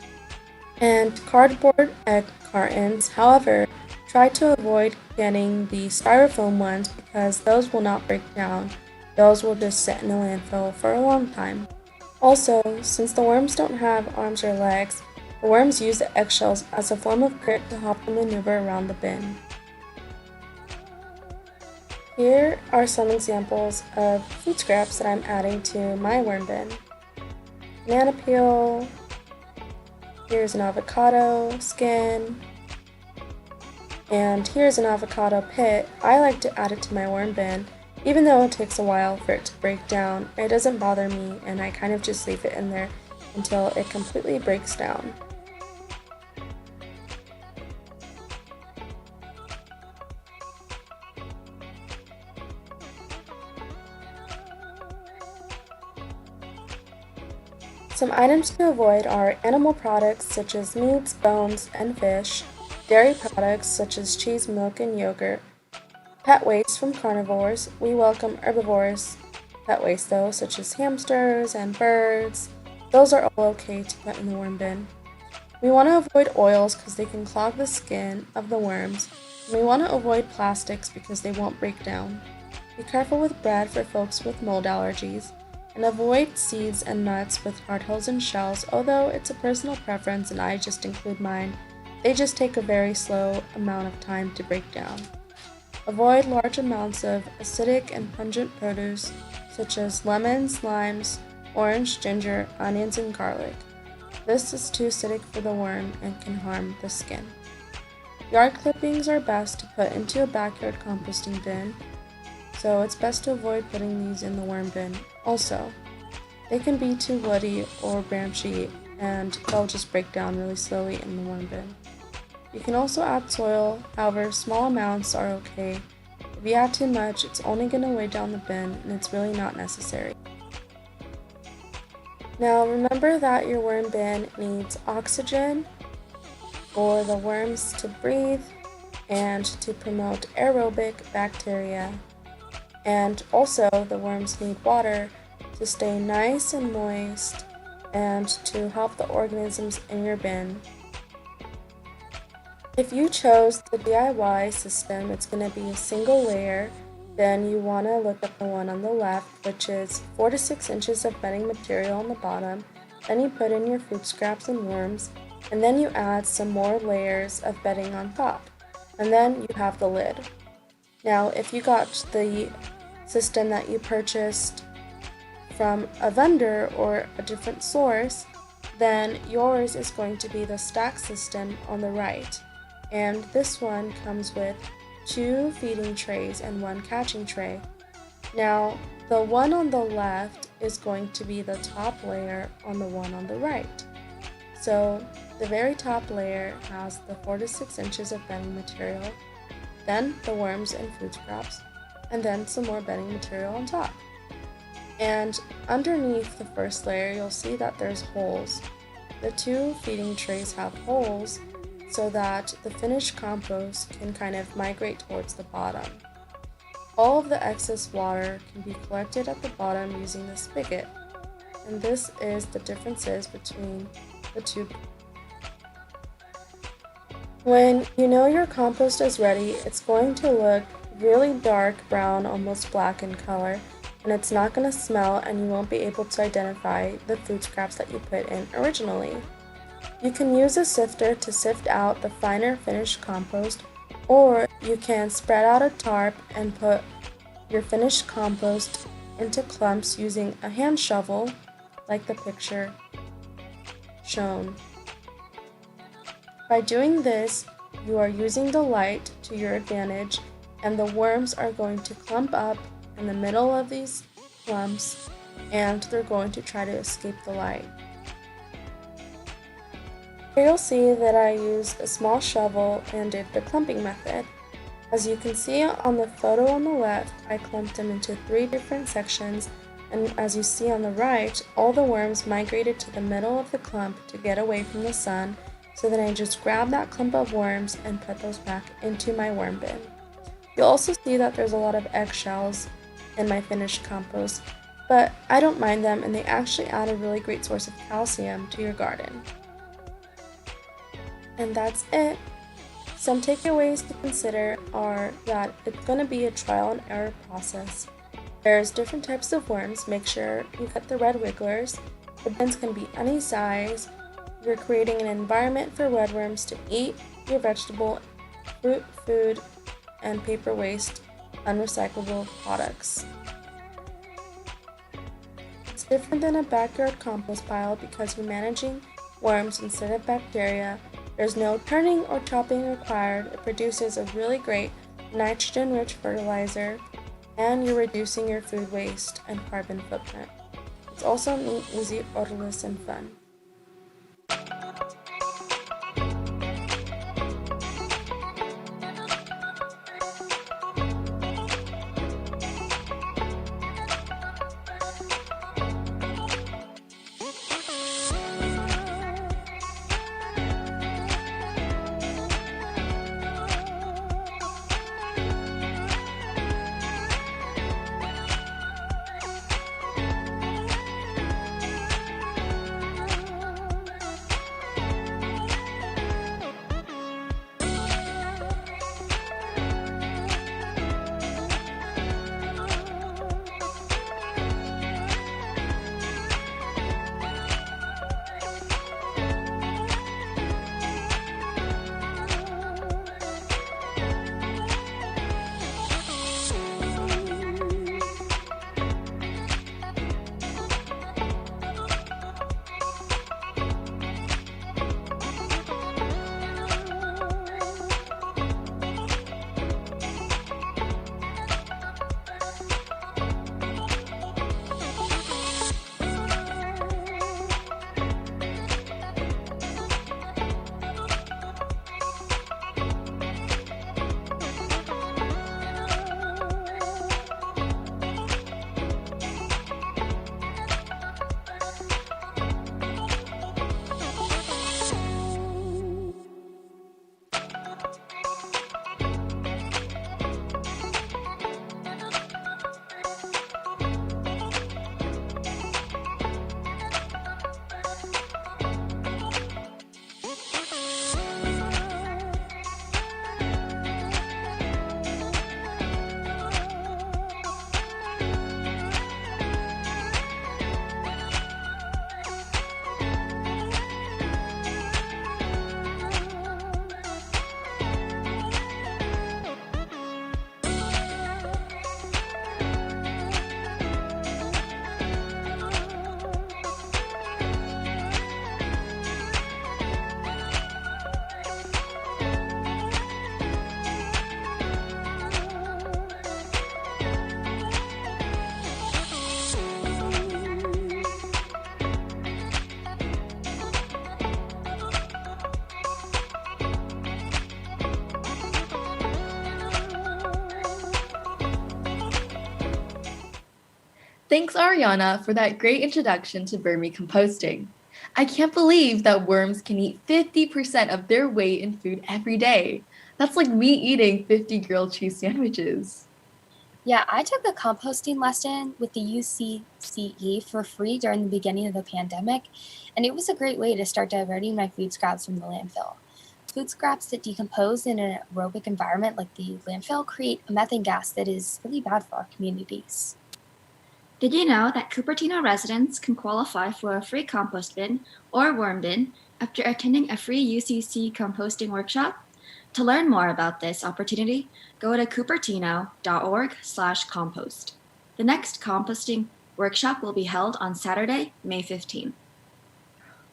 cardboard egg cartons. However, try to avoid getting the styrofoam ones because those will not break down. Those will just sit in the landfill for a long time. Also, since the worms don't have arms or legs, the worms use the eggshells as a form of grip to help them maneuver around the bin. Here are some examples of food scraps that I'm adding to my worm bin. Banana peel, here's an avocado skin, and here's an avocado pit. I like to add it to my worm bin. Even though it takes a while for it to break down, it doesn't bother me and I kind of just leave it in there until it completely breaks down. Some items to avoid are animal products such as meats, bones, and fish, dairy products such as cheese, milk, and yogurt, pet waste from carnivores. We welcome herbivores pet waste though, such as hamsters and birds. Those are all okay to put in the worm bin. We want to avoid oils because they can clog the skin of the worms, and we want to avoid plastics because they won't break down. Be careful with bread for folks with mold allergies. and avoid seeds and nuts with hard hulls and shells, although it's a personal preference and I just include mine. They just take a very slow amount of time to break down. Avoid large amounts of acidic and pungent produce such as lemons, limes, orange, ginger, onions, and garlic. This is too acidic for the worm and can harm the skin. Yard clippings are best to put into a backyard composting bin, so it's best to avoid putting these in the worm bin. Also, they can be too woody or branchy and they'll just break down really slowly in the worm bin. You can also add soil, however small amounts are okay. If you add too much, it's only going to weigh down the bin and it's really not necessary. Now remember that your worm bin needs oxygen for the worms to breathe and to promote aerobic bacteria. And also the worms need water to stay nice and moist and to help the organisms in your bin. If you chose the DIY system, it's going to be a single layer. Then you want to look at the one on the left, which is 4 to 6 inches of bedding material on the bottom. Then you put in your food scraps and worms, and then you add some more layers of bedding on top. And then you have the lid. Now, if you got the system that you purchased from a vendor or a different source, then yours is going to be the stack system on the right. And this one comes with 2 feeding trays and 1 catching tray. Now, the one on the left is going to be the top layer on the one on the right. So, the very top layer has the 4 to 6 inches of bedding material, then the worms and food scraps, and then some more bedding material on top. And underneath the first layer, you'll see that there's holes. The 2 feeding trays have holes so that the finished compost can kind of migrate towards the bottom. All of the excess water can be collected at the bottom using the spigot, and this is the differences between the 2. When you know your compost is ready, it's going to look really dark brown, almost black in color, and it's not going to smell and you won't be able to identify the food scraps that you put in originally. You can use a sifter to sift out the finer finished compost, or you can spread out a tarp and put your finished compost into clumps using a hand shovel, like the picture shown. By doing this, you are using the light to your advantage, and the worms are going to clump up in the middle of these clumps, and they're going to try to escape the light. Here you'll see that I used a small shovel and did the clumping method. As you can see on the photo on the left, I clumped them into 3 different sections, and as you see on the right, all the worms migrated to the middle of the clump to get away from the sun, so then I just grabbed that clump of worms and put those back into my worm bin. You'll also see that there's a lot of eggshells in my finished compost, but I don't mind them and they actually add a really great source of calcium to your garden. And that's it. Some takeaways to consider are that it's going to be a trial and error process. There's different types of worms. Make sure you get the red wigglers. The bins can be any size. You're creating an environment for red worms to eat your vegetable, fruit, food, and paper waste, unrecyclable products. It's different than a backyard compost pile because you're managing worms instead of bacteria. There's no turning or chopping required. It produces a really great nitrogen-rich fertilizer, and you're reducing your food waste and carbon footprint. It's also neat, easy, odorless, and fun. Thanks, Ariana, for that great introduction to vermicomposting. I can't believe that worms can eat 50% of their weight in food every day. That's like me eating 50 grilled cheese sandwiches. Yeah, I took a composting lesson with the UCCE for free during the beginning of the pandemic, and it was a great way to start diverting my food scraps from the landfill. Food scraps that decompose in an aerobic environment like the landfill create a methane gas that is really bad for our communities. Did you know that Cupertino residents can qualify for a free compost bin or worm bin after attending a free UCC composting workshop? To learn more about this opportunity, go to cupertino.org/compost. The next composting workshop will be held on Saturday, May 15.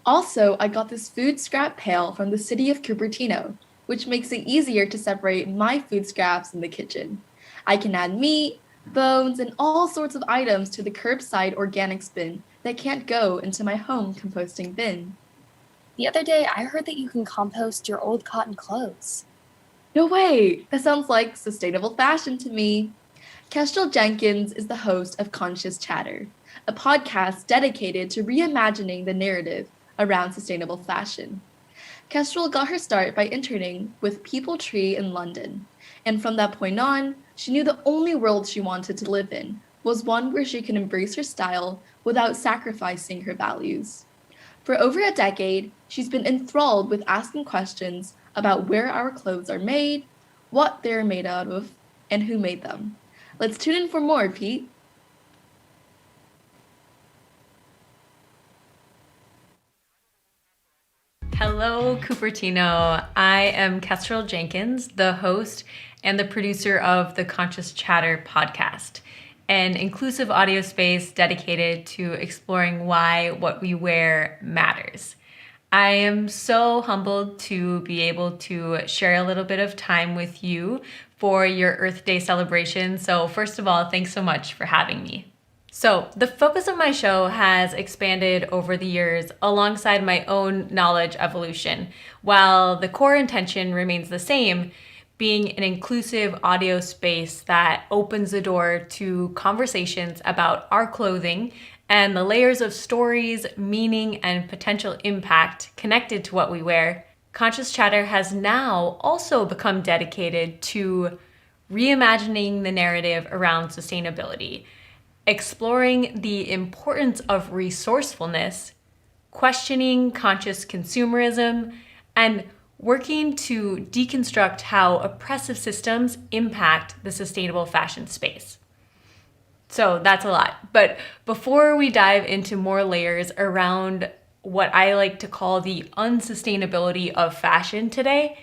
Also, I got this food scrap pail from the city of Cupertino, which makes it easier to separate my food scraps in the kitchen. I can add meat, bones, and all sorts of items to the curbside organics bin that can't go into my home composting bin. The other day, I heard that you can compost your old cotton clothes. No way! That sounds like sustainable fashion to me. Kestrel Jenkins is the host of Conscious Chatter, a podcast dedicated to reimagining the narrative around sustainable fashion. Kestrel got her start by interning with People Tree in London, and from that point on, she knew the only world she wanted to live in was one where she could embrace her style without sacrificing her values. For over a decade, she's been enthralled with asking questions about where our clothes are made, what they're made out of, and who made them. Let's tune in for more, Pete. Hello, Cupertino. I am Kestrel Jenkins, the host and the producer of the Conscious Chatter podcast, an inclusive audio space dedicated to exploring why what we wear matters. I am so humbled to be able to share a little bit of time with you for your Earth Day celebration. So first of all, thanks so much for having me. So the focus of my show has expanded over the years alongside my own knowledge evolution, while the core intention remains the same, being an inclusive audio space that opens the door to conversations about our clothing and the layers of stories, meaning, and potential impact connected to what we wear. Conscious Chatter has now also become dedicated to reimagining the narrative around sustainability, exploring the importance of resourcefulness, questioning conscious consumerism, and working to deconstruct how oppressive systems impact the sustainable fashion space. So that's a lot. But before we dive into more layers around what I like to call the unsustainability of fashion today,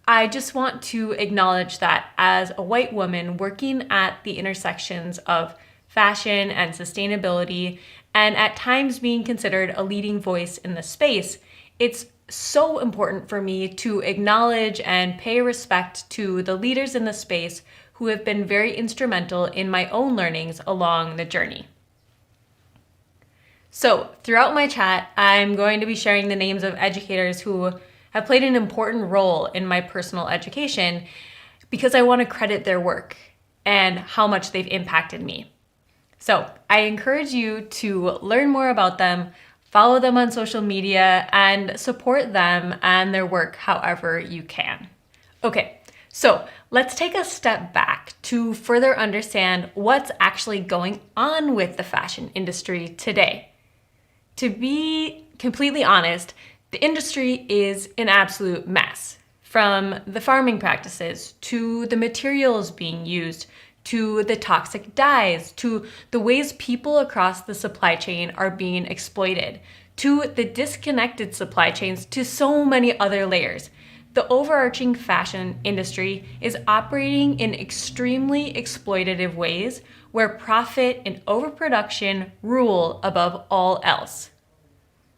I just want to acknowledge that as a white woman working at the intersections of fashion and sustainability, and at times being considered a leading voice in the space, it's so important for me to acknowledge and pay respect to the leaders in the space who have been very instrumental in my own learnings along the journey. So throughout my chat, I'm going to be sharing the names of educators who have played an important role in my personal education because I want to credit their work and how much they've impacted me. So I encourage you to learn more about them, follow them on social media, and support them and their work however you can. Okay, so let's take a step back to further understand what's actually going on with the fashion industry today. To be completely honest, the industry is an absolute mess. From the farming practices, to the materials being used, to the toxic dyes, to the ways people across the supply chain are being exploited, to the disconnected supply chains, to so many other layers. The overarching fashion industry is operating in extremely exploitative ways where profit and overproduction rule above all else.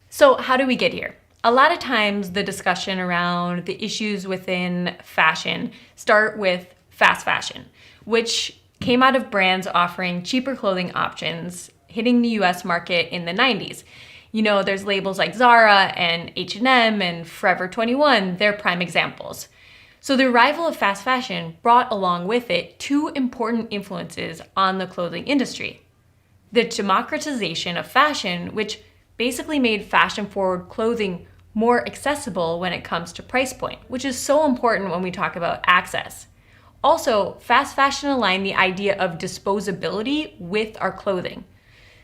So how do we get here? A lot of times the discussion around the issues within fashion start with fast fashion, which came out of brands offering cheaper clothing options hitting the US market in the 90s. You know, there's labels like Zara and H&M and Forever 21, they're prime examples. So the arrival of fast fashion brought along with it two important influences on the clothing industry: the democratization of fashion, which basically made fashion-forward clothing more accessible when it comes to price point, which is so important when we talk about access. Also, fast fashion aligned the idea of disposability with our clothing,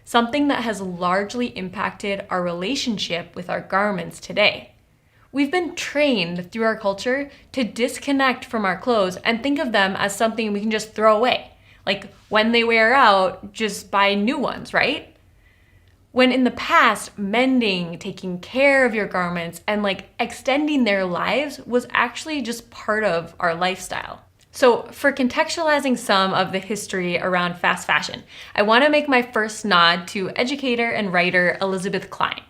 something that has largely impacted our relationship with our garments today. We've been trained through our culture to disconnect from our clothes and think of them as something we can just throw away. Like when they wear out, just buy new ones, right? When in the past, mending, taking care of your garments, and extending their lives was actually just part of our lifestyle. So for contextualizing some of the history around fast fashion, I want to make my first nod to educator and writer Elizabeth Klein.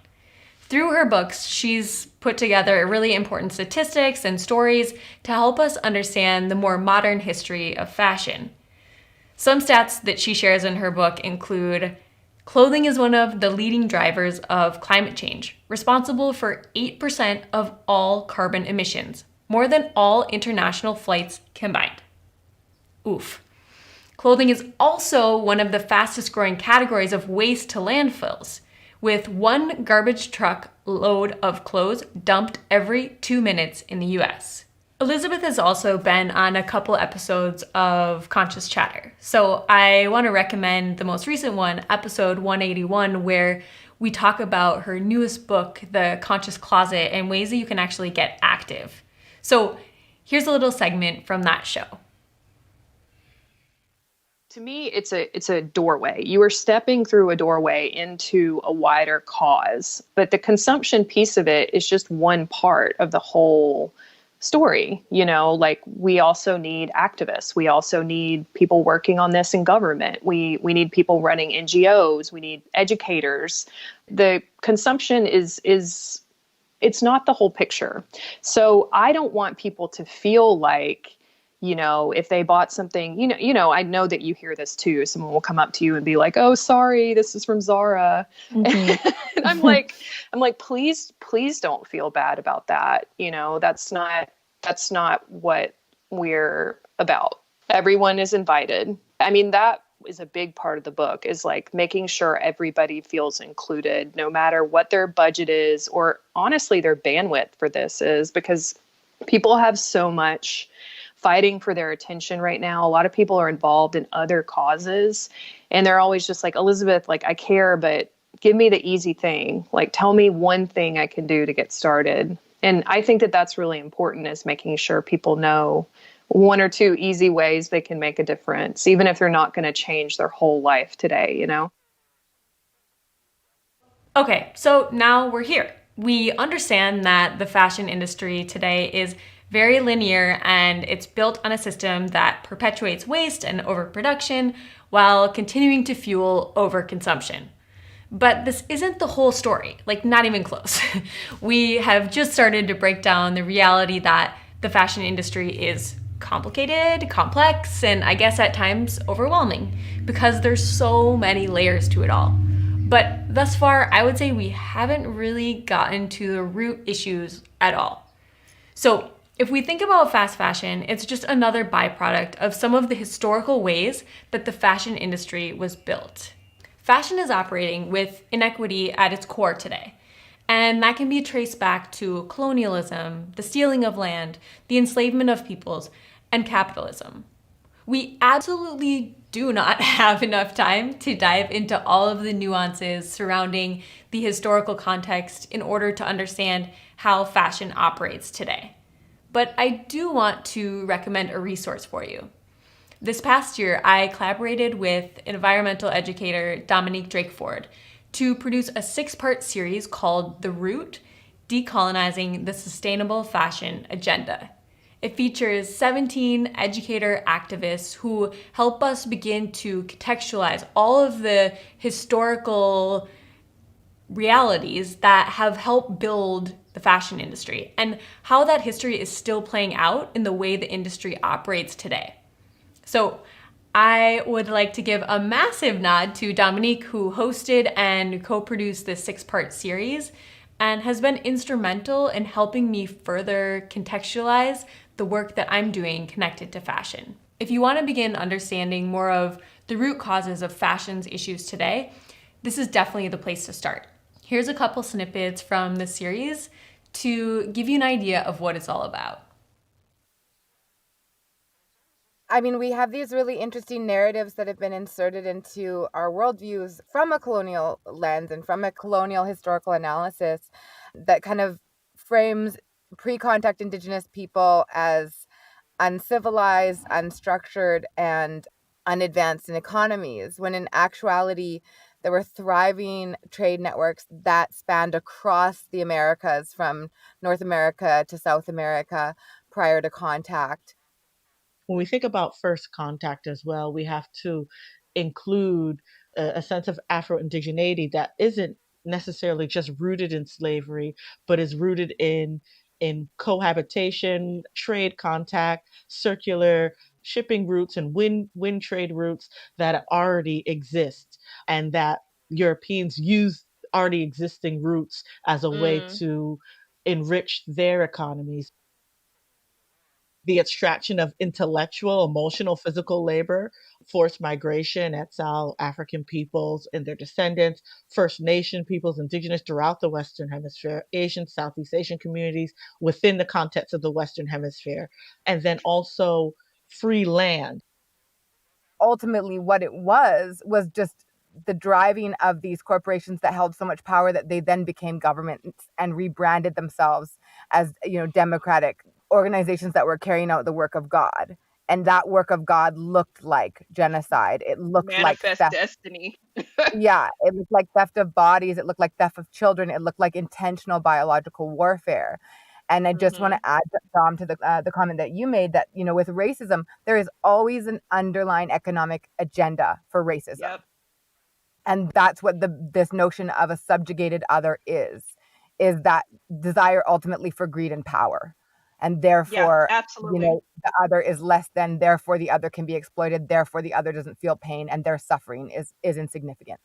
Through her books, she's put together really important statistics and stories to help us understand the more modern history of fashion. Some stats that she shares in her book include clothing is one of the leading drivers of climate change, responsible for 8% of all carbon emissions, more than all international flights combined. Oof. Clothing is also one of the fastest growing categories of waste to landfills, with one garbage truck load of clothes dumped every 2 minutes in the US. Elizabeth has also been on a couple episodes of Conscious Chatter. So I want to recommend the most recent one, episode 181, where we talk about her newest book, The Conscious Closet, and ways that you can actually get active. So here's a little segment from that show. To me, it's a doorway. You are stepping through a doorway into a wider cause, but the consumption piece of it is just one part of the whole story. We also need activists. We also need people working on this in government. We need people running NGOs. We need educators. The consumption is it's not the whole picture. So I don't want people to feel like, if they bought something, I know that you hear this too. Someone will come up to you and be like, "Oh, sorry, this is from Zara." Mm-hmm. And I'm like, please don't feel bad about that. That's not what we're about. Everyone is invited. I mean, that is a big part of the book, is making sure everybody feels included, no matter what their budget is, or honestly their bandwidth for this is, because people have so much fighting for their attention right now. A lot of people are involved in other causes, and they're always just like, "Elizabeth, I care, but give me the easy thing. Tell me one thing I can do to get started." And I think that that's really important, is making sure people know one or two easy ways they can make a difference, even if they're not going to change their whole life today, Okay, so now we're here. We understand that the fashion industry today is very linear, and it's built on a system that perpetuates waste and overproduction while continuing to fuel overconsumption. But this isn't the whole story, not even close. We have just started to break down the reality that the fashion industry is complicated, complex, and I guess at times overwhelming, because there's so many layers to it all. But thus far, I would say we haven't really gotten to the root issues at all. So if we think about fast fashion, it's just another byproduct of some of the historical ways that the fashion industry was built. Fashion is operating with inequity at its core today, and that can be traced back to colonialism, the stealing of land, the enslavement of peoples, and capitalism. We absolutely do not have enough time to dive into all of the nuances surrounding the historical context in order to understand how fashion operates today. But I do want to recommend a resource for you. This past year, I collaborated with environmental educator Dominique Drakeford to produce a 6-part series called The Root: Decolonizing the Sustainable Fashion Agenda. It features 17 educator activists who help us begin to contextualize all of the historical realities that have helped build the fashion industry and how that history is still playing out in the way the industry operates today. So I would like to give a massive nod to Dominique, who hosted and co-produced this 6-part series and has been instrumental in helping me further contextualize the work that I'm doing connected to fashion. If you want to begin understanding more of the root causes of fashion's issues today, this is definitely the place to start. Here's a couple snippets from the series to give you an idea of what it's all about. I mean, we have these really interesting narratives that have been inserted into our worldviews from a colonial lens and from a colonial historical analysis that kind of frames pre-contact Indigenous people as uncivilized, unstructured, and unadvanced in economies, when in actuality, there were thriving trade networks that spanned across the Americas from North America to South America prior to contact. When we think about first contact as well, we have to include a sense of Afro-indigeneity that isn't necessarily just rooted in slavery, but is rooted in cohabitation, trade contact, circular shipping routes, and wind trade routes that already exist, and that Europeans use already existing routes as a way to enrich their economies. The extraction of intellectual, emotional, physical labor, forced migration, exile African peoples and their descendants, First Nation peoples, Indigenous throughout the Western Hemisphere, Asian, Southeast Asian communities within the context of the Western Hemisphere, and then also free land. Ultimately, what it was just the driving of these corporations that held so much power that they then became governments and rebranded themselves as, democratic organizations that were carrying out the work of God. And that work of God looked like genocide. It looked Manifest like theft. destiny. Yeah, it looked like theft of bodies. It looked like theft of children. It looked like intentional biological warfare. And I just want to add, Dom, to the comment that you made that, with racism, there is always an underlying economic agenda for racism. Yep. And that's what this notion of a subjugated other is that desire ultimately for greed and power. And therefore, the other is less than, therefore the other can be exploited, therefore the other doesn't feel pain, and their suffering is insignificant.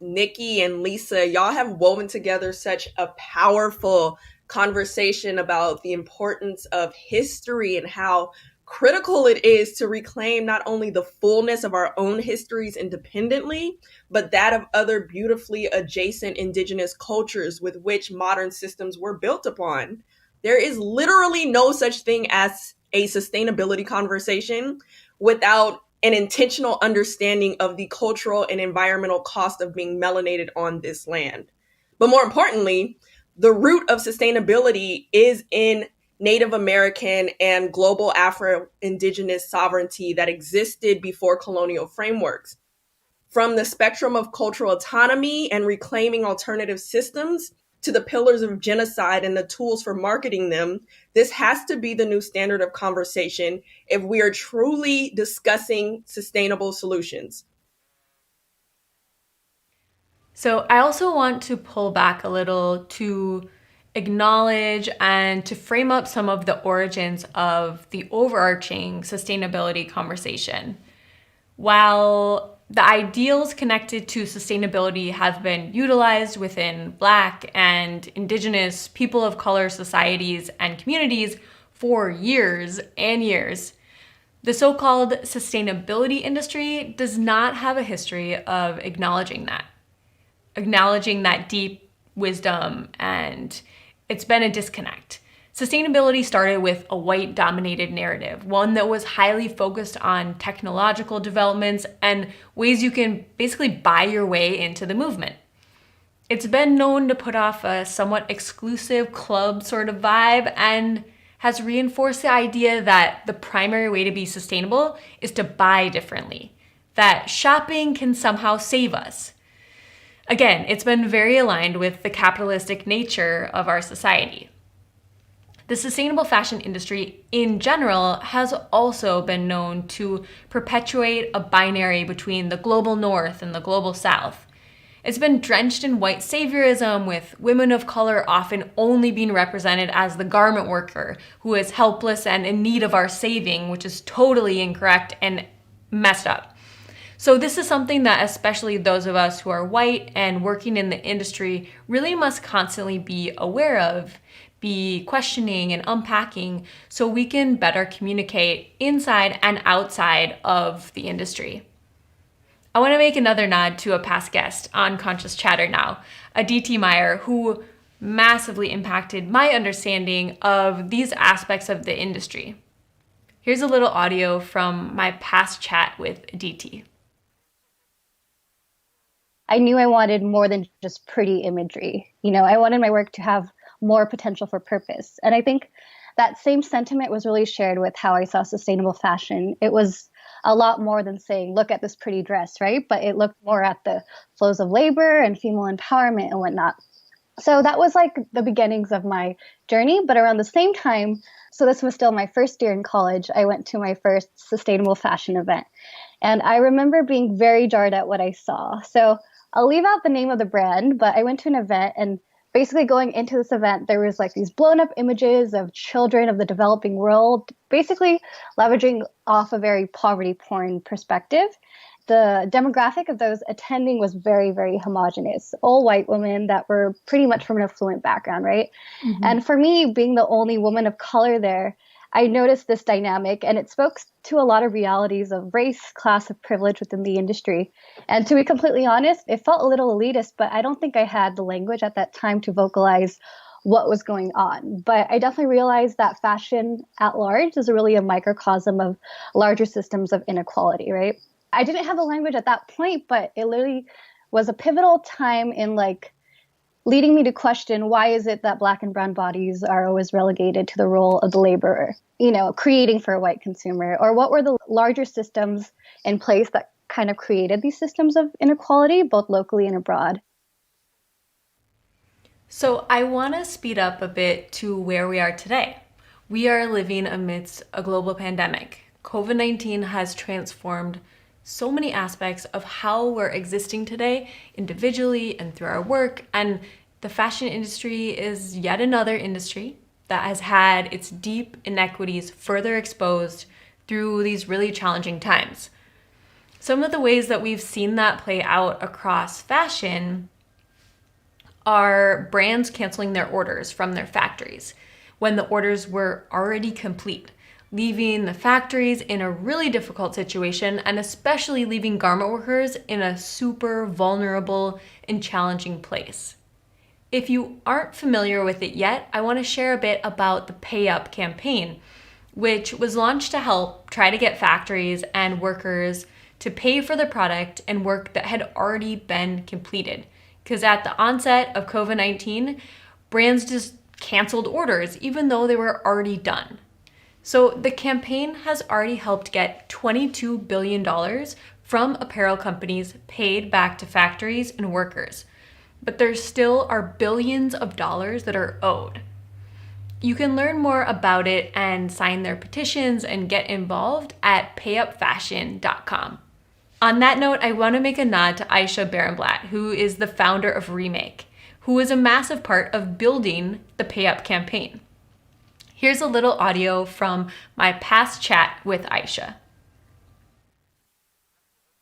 Nikki and Lisa, y'all have woven together such a powerful conversation about the importance of history and how critical it is to reclaim not only the fullness of our own histories independently, but that of other beautifully adjacent Indigenous cultures with which modern systems were built upon. There is literally no such thing as a sustainability conversation without an intentional understanding of the cultural and environmental cost of being melanated on this land. But more importantly, the root of sustainability is in Native American and global Afro-Indigenous sovereignty that existed before colonial frameworks. From the spectrum of cultural autonomy and reclaiming alternative systems to the pillars of genocide and the tools for marketing them, this has to be the new standard of conversation if we are truly discussing sustainable solutions. So I also want to pull back a little to acknowledge and to frame up some of the origins of the overarching sustainability conversation. While the ideals connected to sustainability have been utilized within Black and Indigenous people of color societies and communities for years and years, the so-called sustainability industry does not have a history of acknowledging that deep wisdom, and it's been a disconnect. Sustainability started with a white-dominated narrative, one that was highly focused on technological developments and ways you can basically buy your way into the movement. It's been known to put off a somewhat exclusive club sort of vibe and has reinforced the idea that the primary way to be sustainable is to buy differently, that shopping can somehow save us. Again, it's been very aligned with the capitalistic nature of our society. The sustainable fashion industry in general has also been known to perpetuate a binary between the global north and the global south. It's been drenched in white saviorism, with women of color often only being represented as the garment worker who is helpless and in need of our saving, which is totally incorrect and messed up. So this is something that especially those of us who are white and working in the industry really must constantly be aware of, be questioning and unpacking so we can better communicate inside and outside of the industry. I want to make another nod to a past guest on Conscious Chatter now, Aditi Meyer, who massively impacted my understanding of these aspects of the industry. Here's a little audio from my past chat with Aditi. I knew I wanted more than just pretty imagery. I wanted my work to have more potential for purpose. And I think that same sentiment was really shared with how I saw sustainable fashion. It was a lot more than saying, look at this pretty dress, right? But it looked more at the flows of labor and female empowerment and whatnot. So that was like the beginnings of my journey. But around the same time, so this was still my first year in college, I went to my first sustainable fashion event. And I remember being very jarred at what I saw. So I'll leave out the name of the brand, but I went to an event, and basically going into this event, there was like these blown up images of children of the developing world, basically leveraging off a very poverty porn perspective. The demographic of those attending was very, very homogenous, all white women that were pretty much from an affluent background, right? Mm-hmm. And for me, being the only woman of color there, I noticed this dynamic, and it spoke to a lot of realities of race, class, of privilege within the industry. And to be completely honest, it felt a little elitist, but I don't think I had the language at that time to vocalize what was going on. But I definitely realized that fashion at large is really a microcosm of larger systems of inequality, right? I didn't have the language at that point, but it literally was a pivotal time in leading me to question, why is it that Black and brown bodies are always relegated to the role of the laborer, creating for a white consumer? Or what were the larger systems in place that kind of created these systems of inequality, both locally and abroad? So I want to speed up a bit to where we are today. We are living amidst a global pandemic. COVID-19 has transformed so many aspects of how we're existing today, individually and through our work. And the fashion industry is yet another industry that has had its deep inequities further exposed through these really challenging times. Some of the ways that we've seen that play out across fashion are brands canceling their orders from their factories when the orders were already complete, leaving the factories in a really difficult situation, and especially leaving garment workers in a super vulnerable and challenging place. If you aren't familiar with it yet, I want to share a bit about the Pay Up campaign, which was launched to help try to get factories and workers to pay for the product and work that had already been completed. Because at the onset of COVID-19, brands just canceled orders even though they were already done. So the campaign has already helped get $22 billion from apparel companies paid back to factories and workers. But there still are billions of dollars that are owed. You can learn more about it and sign their petitions and get involved at payupfashion.com. On that note, I want to make a nod to Aisha Barenblatt, who is the founder of Remake, who was a massive part of building the Pay Up campaign. Here's a little audio from my past chat with Aisha.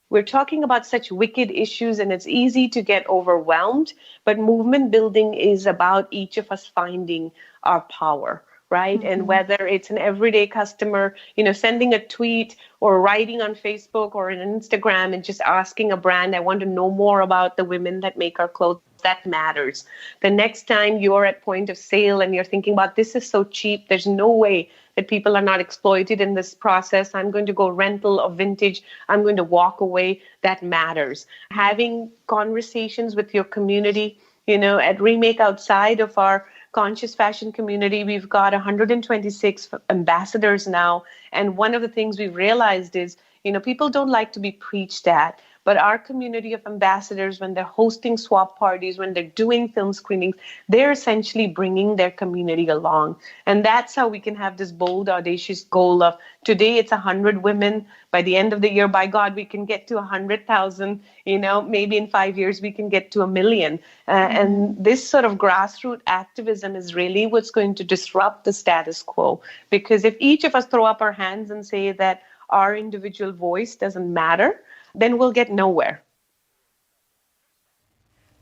We're talking about such wicked issues and it's easy to get overwhelmed, but movement building is about each of us finding our power, right? Mm-hmm. And whether it's an everyday customer, sending a tweet or writing on Facebook or on Instagram and just asking a brand, I want to know more about the women that make our clothes. That matters. The next time you're at point of sale and you're thinking about this is so cheap, there's no way that people are not exploited in this process. I'm going to go rental or vintage. I'm going to walk away. That matters. Having conversations with your community, at Remake, outside of our conscious fashion community, we've got 126 ambassadors now. And one of the things we've realized is, people don't like to be preached at. But our community of ambassadors, when they're hosting swap parties, when they're doing film screenings, they're essentially bringing their community along. And that's how we can have this bold, audacious goal of today it's 100 women. By the end of the year, by God, we can get to 100,000. Maybe in 5 years, we can get to 1 million. And this sort of grassroots activism is really what's going to disrupt the status quo. Because if each of us throw up our hands and say that our individual voice doesn't matter, then we'll get nowhere.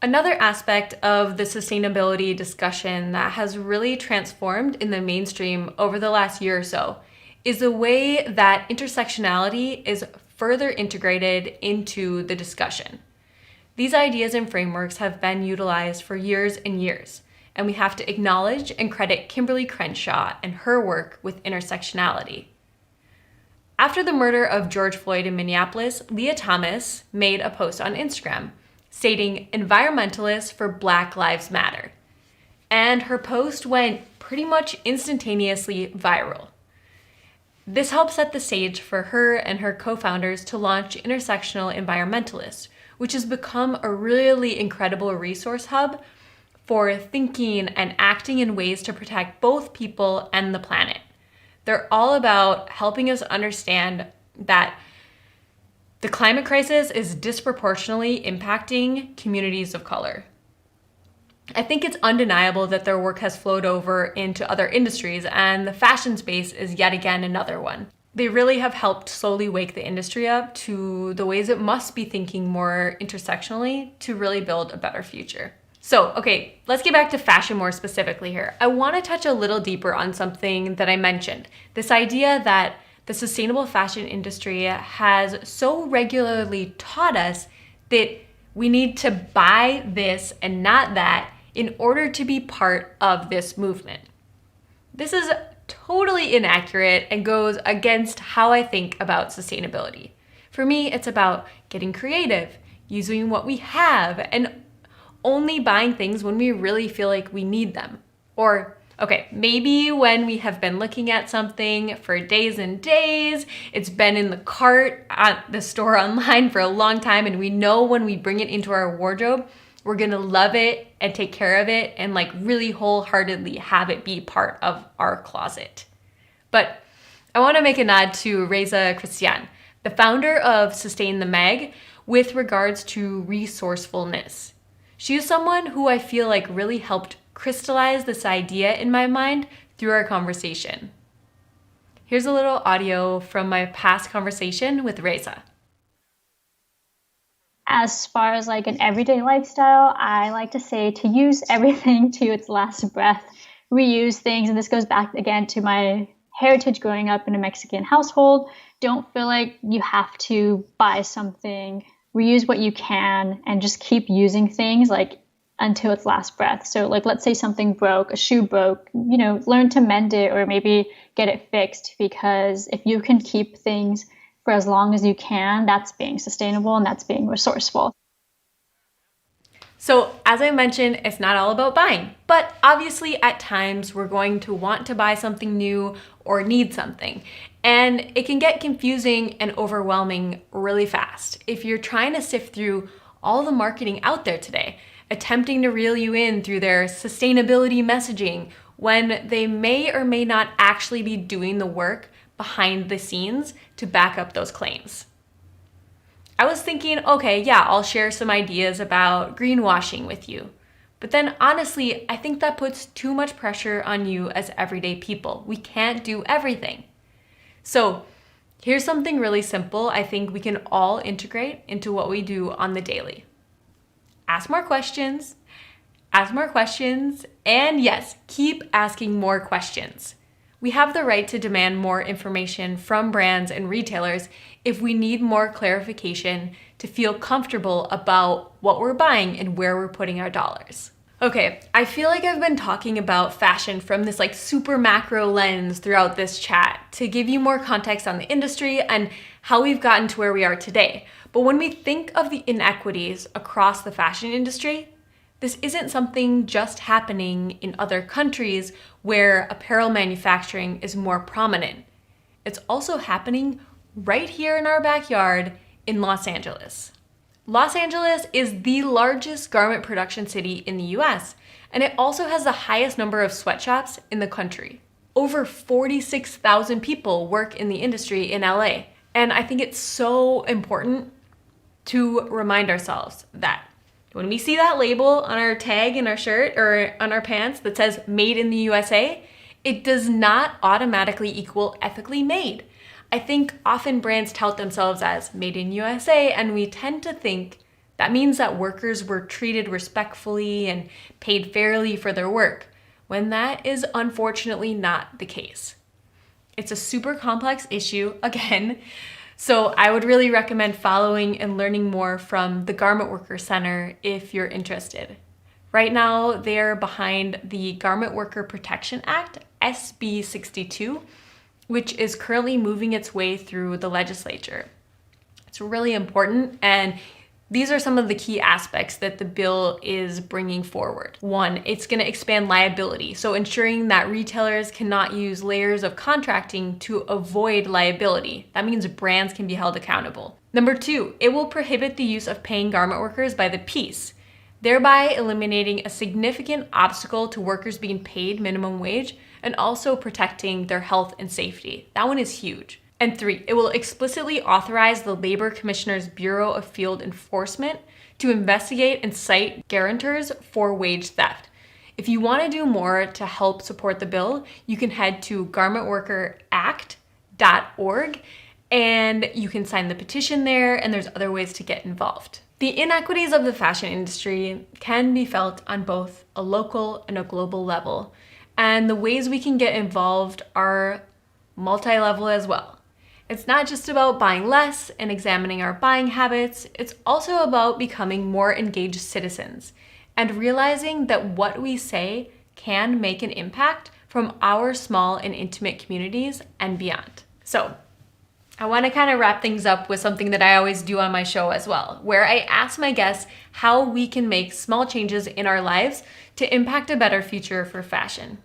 Another aspect of the sustainability discussion that has really transformed in the mainstream over the last year or so is the way that intersectionality is further integrated into the discussion. These ideas and frameworks have been utilized for years and years, and we have to acknowledge and credit Kimberly Crenshaw and her work with intersectionality. After the murder of George Floyd in Minneapolis, Leah Thomas made a post on Instagram stating "Environmentalists for Black Lives Matter." And her post went pretty much instantaneously viral. This helped set the stage for her and her co-founders to launch Intersectional Environmentalists, which has become a really incredible resource hub for thinking and acting in ways to protect both people and the planet. They're all about helping us understand that the climate crisis is disproportionately impacting communities of color. I think it's undeniable that their work has flowed over into other industries, and the fashion space is yet again another one. They really have helped slowly wake the industry up to the ways it must be thinking more intersectionally to really build a better future. So, okay, let's get back to fashion more specifically here. I want to touch a little deeper on something that I mentioned, this idea that the sustainable fashion industry has so regularly taught us that we need to buy this and not that in order to be part of this movement. This is totally inaccurate and goes against how I think about sustainability. For me, it's about getting creative, using what we have, and only buying things when we really feel like we need them. Or, okay, maybe when we have been looking at something for days and days, it's been in the cart at the store online for a long time, and we know when we bring it into our wardrobe, we're gonna love it and take care of it and like really wholeheartedly have it be part of our closet. But I wanna make a nod to Reza Christian, the founder of Sustain the Meg, with regards to resourcefulness. She is someone who I feel like really helped crystallize this idea in my mind through our conversation. Here's a little audio from my past conversation with Reza. As far as like an everyday lifestyle, I like to say to use everything to its last breath, reuse things. And this goes back again to my heritage growing up in a Mexican household. Don't feel like you have to buy something. Reuse what you can and just keep using things like until its last breath. So like, let's say something broke, a shoe broke, learn to mend it or maybe get it fixed, because if you can keep things for as long as you can, that's being sustainable and that's being resourceful. So as I mentioned, it's not all about buying, but obviously at times we're going to want to buy something new or need something. And it can get confusing and overwhelming really fast if you're trying to sift through all the marketing out there today, attempting to reel you in through their sustainability messaging when they may or may not actually be doing the work behind the scenes to back up those claims. I was thinking, okay, yeah, I'll share some ideas about greenwashing with you. But then honestly, I think that puts too much pressure on you as everyday people. We can't do everything. So here's something really simple I think we can all integrate into what we do on the daily. Ask more questions, and yes, keep asking more questions. We have the right to demand more information from brands and retailers if we need more clarification to feel comfortable about what we're buying and where we're putting our dollars. Okay, I feel like I've been talking about fashion from this like super macro lens throughout this chat to give you more context on the industry and how we've gotten to where we are today. But when we think of the inequities across the fashion industry, this isn't something just happening in other countries where apparel manufacturing is more prominent. It's also happening right here in our backyard in Los Angeles. Los Angeles is the largest garment production city in the US, and it also has the highest number of sweatshops in the country. Over 46,000 people work in the industry in LA, and I think it's so important to remind ourselves that when we see that label on our tag in our shirt or on our pants that says made in the USA, it does not automatically equal ethically made. I think often brands tout themselves as made in USA, and we tend to think That means that workers were treated respectfully and paid fairly for their work, when that is unfortunately not the case. It's a super complex issue, again, so I would really recommend following and learning more from the Garment Worker Center if you're interested. Right now, they're behind the Garment Worker Protection Act, SB 62, which is currently moving its way through the legislature. It's really important, and these are some of the key aspects that the bill is bringing forward. One, it's going to expand liability, so ensuring that retailers cannot use layers of contracting to avoid liability. That means brands can be held accountable. Number two, it will prohibit the use of paying garment workers by the piece, thereby eliminating a significant obstacle to workers being paid minimum wage and also protecting their health and safety. That one is huge. And three, it will explicitly authorize the Labor Commissioner's Bureau of Field Enforcement to investigate and cite guarantors for wage theft. If you want to do more to help support the bill, you can head to garmentworkeract.org and you can sign the petition there, and there's other ways to get involved. The inequities of the fashion industry can be felt on both a local and a global level, and the ways we can get involved are multi-level as well. It's not just about buying less and examining our buying habits, it's also about becoming more engaged citizens and realizing that what we say can make an impact from our small and intimate communities and beyond. So, I want to kind of wrap things up with something that I always do on my show as well, where I ask my guests how we can make small changes in our lives to impact a better future for fashion.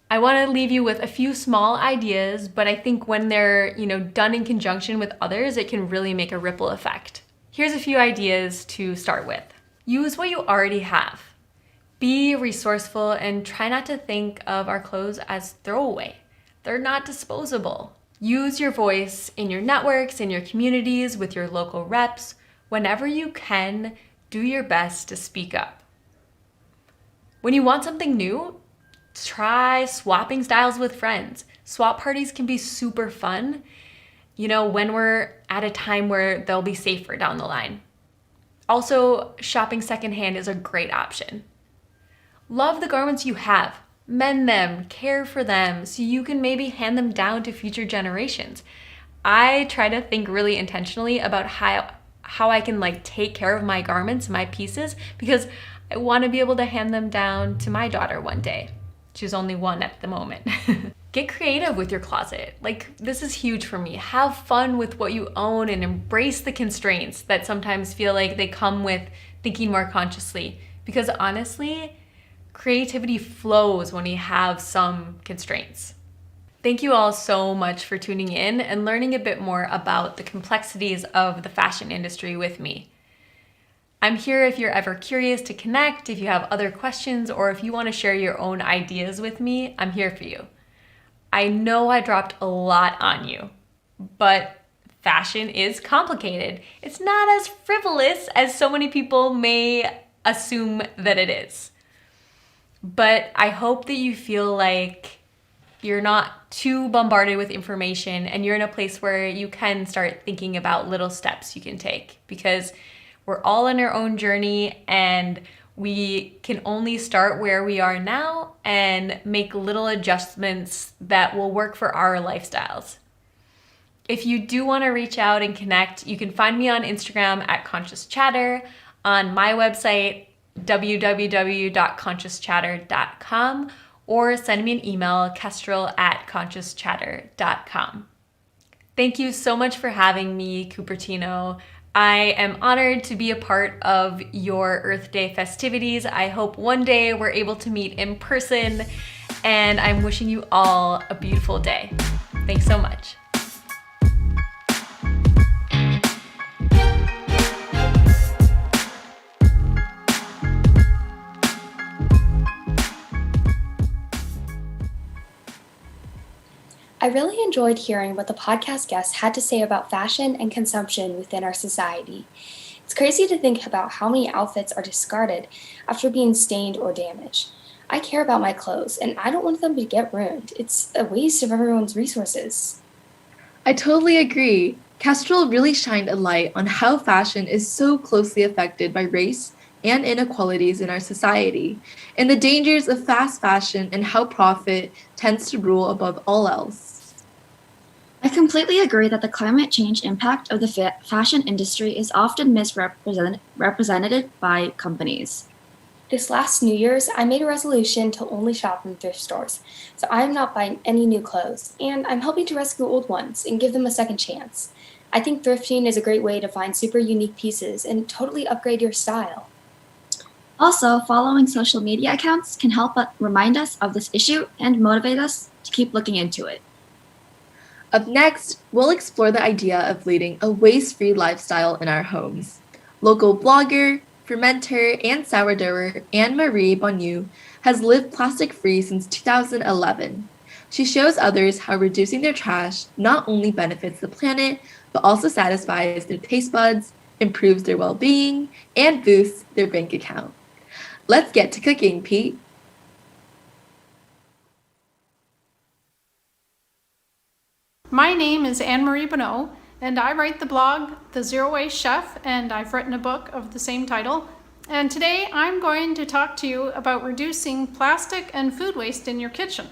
I want to leave you with a few small ideas, but I think when they're, done in conjunction with others, it can really make a ripple effect. Here's a few ideas to start with. Use what you already have. Be resourceful and try not to think of our clothes as throwaway. They're not disposable. Use your voice in your networks, in your communities, with your local reps. Whenever you can, do your best to speak up. When you want something new, try swapping styles with friends. Swap parties can be super fun, when we're at a time where they'll be safer down the line. Also, shopping secondhand is a great option. Love the garments you have. Mend them, care for them, so you can maybe hand them down to future generations. I try to think really intentionally about how I can take care of my garments, my pieces, because I want to be able to hand them down to my daughter one day. She's only one at the moment. Get creative with your closet. This is huge for me. Have fun with what you own and embrace the constraints that sometimes feel like they come with thinking more consciously. Because honestly, creativity flows when you have some constraints. Thank you all so much for tuning in and learning a bit more about the complexities of the fashion industry with me. I'm here if you're ever curious to connect, if you have other questions, or if you want to share your own ideas with me, I'm here for you. I know I dropped a lot on you, but fashion is complicated. It's not as frivolous as so many people may assume that it is. But I hope that you feel like you're not too bombarded with information and you're in a place where you can start thinking about little steps you can take, because we're all on our own journey and we can only start where we are now and make little adjustments that will work for our lifestyles. If you do want to reach out and connect, you can find me on Instagram at Conscious Chatter, on my website, www.consciouschatter.com, or send me an email, kestrel@consciouschatter.com. Thank you so much for having me, Cupertino. I am honored to be a part of your Earth Day festivities. I hope one day we're able to meet in person, and I'm wishing you all a beautiful day. Thanks so much. I really enjoyed hearing what the podcast guests had to say about fashion and consumption within our society. It's crazy to think about how many outfits are discarded after being stained or damaged. I care about my clothes, and I don't want them to get ruined. It's a waste of everyone's resources. I totally agree. Kestrel really shined a light on how fashion is so closely affected by race and inequalities in our society, and the dangers of fast fashion and how profit tends to rule above all else. I completely agree that the climate change impact of the fashion industry is often misrepresented by companies. This last New Year's, I made a resolution to only shop in thrift stores, so I am not buying any new clothes, and I'm helping to rescue old ones and give them a second chance. I think thrifting is a great way to find super unique pieces and totally upgrade your style. Also, following social media accounts can help remind us of this issue and motivate us to keep looking into it. Up next, we'll explore the idea of leading a waste-free lifestyle in our homes. Local blogger, fermenter, and sourdougher Anne-Marie Bonneau has lived plastic-free since 2011. She shows others how reducing their trash not only benefits the planet, but also satisfies their taste buds, improves their well-being, and boosts their bank account. Let's get to cooking, Pete. My name is Anne-Marie Bonneau, and I write the blog, The Zero Waste Chef, and I've written a book of the same title. And today I'm going to talk to you about reducing plastic and food waste in your kitchen.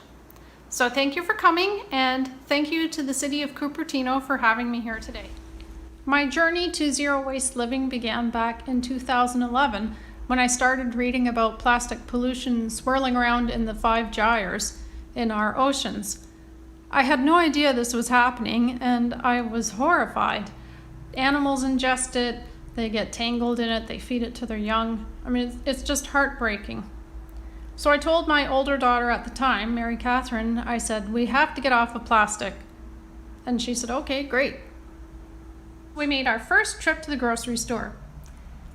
So thank you for coming, and thank you to the City of Cupertino for having me here today. My journey to zero waste living began back in 2011 when I started reading about plastic pollution swirling around in the 5 gyres in our oceans. I had no idea this was happening, and I was horrified. Animals ingest it, they get tangled in it, they feed it to their young. I mean, it's just heartbreaking. So I told my older daughter at the time, Mary Catherine, I said, we have to get off of plastic. And she said, okay, great. We made our first trip to the grocery store,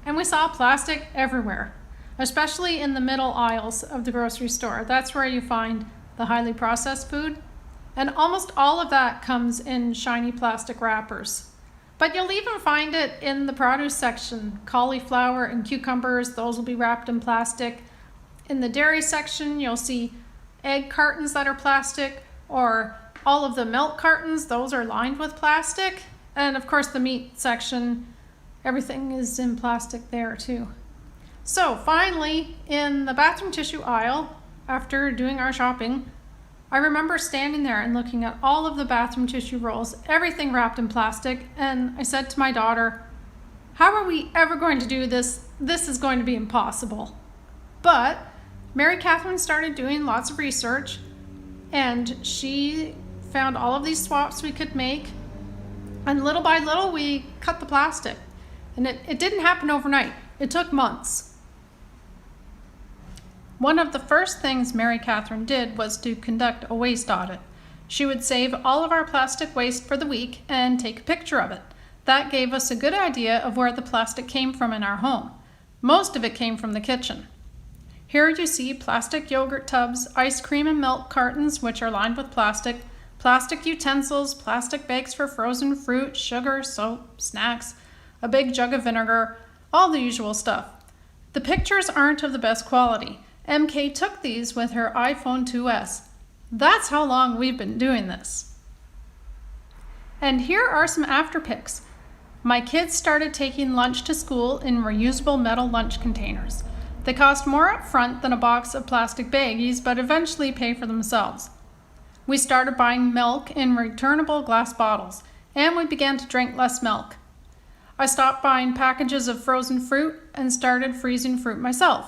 and we saw plastic everywhere, especially in the middle aisles of the grocery store. That's where you find the highly processed food. And almost all of that comes in shiny plastic wrappers. But you'll even find it in the produce section. Cauliflower and cucumbers, those will be wrapped in plastic. In the dairy section, you'll see egg cartons that are plastic, or all of the milk cartons, those are lined with plastic. And of course the meat section, everything is in plastic there too. So finally, in the bathroom tissue aisle, after doing our shopping, I remember standing there and looking at all of the bathroom tissue rolls, everything wrapped in plastic, and I said to my daughter, how are we ever going to do this? This is going to be impossible. But Mary Catherine started doing lots of research, and she found all of these swaps we could make, and little by little we cut the plastic. And it didn't happen overnight. It took months. One of the first things Mary Catherine did was to conduct a waste audit. She would save all of our plastic waste for the week and take a picture of it. That gave us a good idea of where the plastic came from in our home. Most of it came from the kitchen. Here you see plastic yogurt tubs, ice cream and milk cartons, which are lined with plastic utensils, plastic bags for frozen fruit, sugar, soap, snacks, a big jug of vinegar, all the usual stuff. The pictures aren't of the best quality. MK took these with her iPhone 2S. That's how long we've been doing this. And here are some after pics. My kids started taking lunch to school in reusable metal lunch containers. They cost more up front than a box of plastic baggies, but eventually pay for themselves. We started buying milk in returnable glass bottles, and we began to drink less milk. I stopped buying packages of frozen fruit and started freezing fruit myself.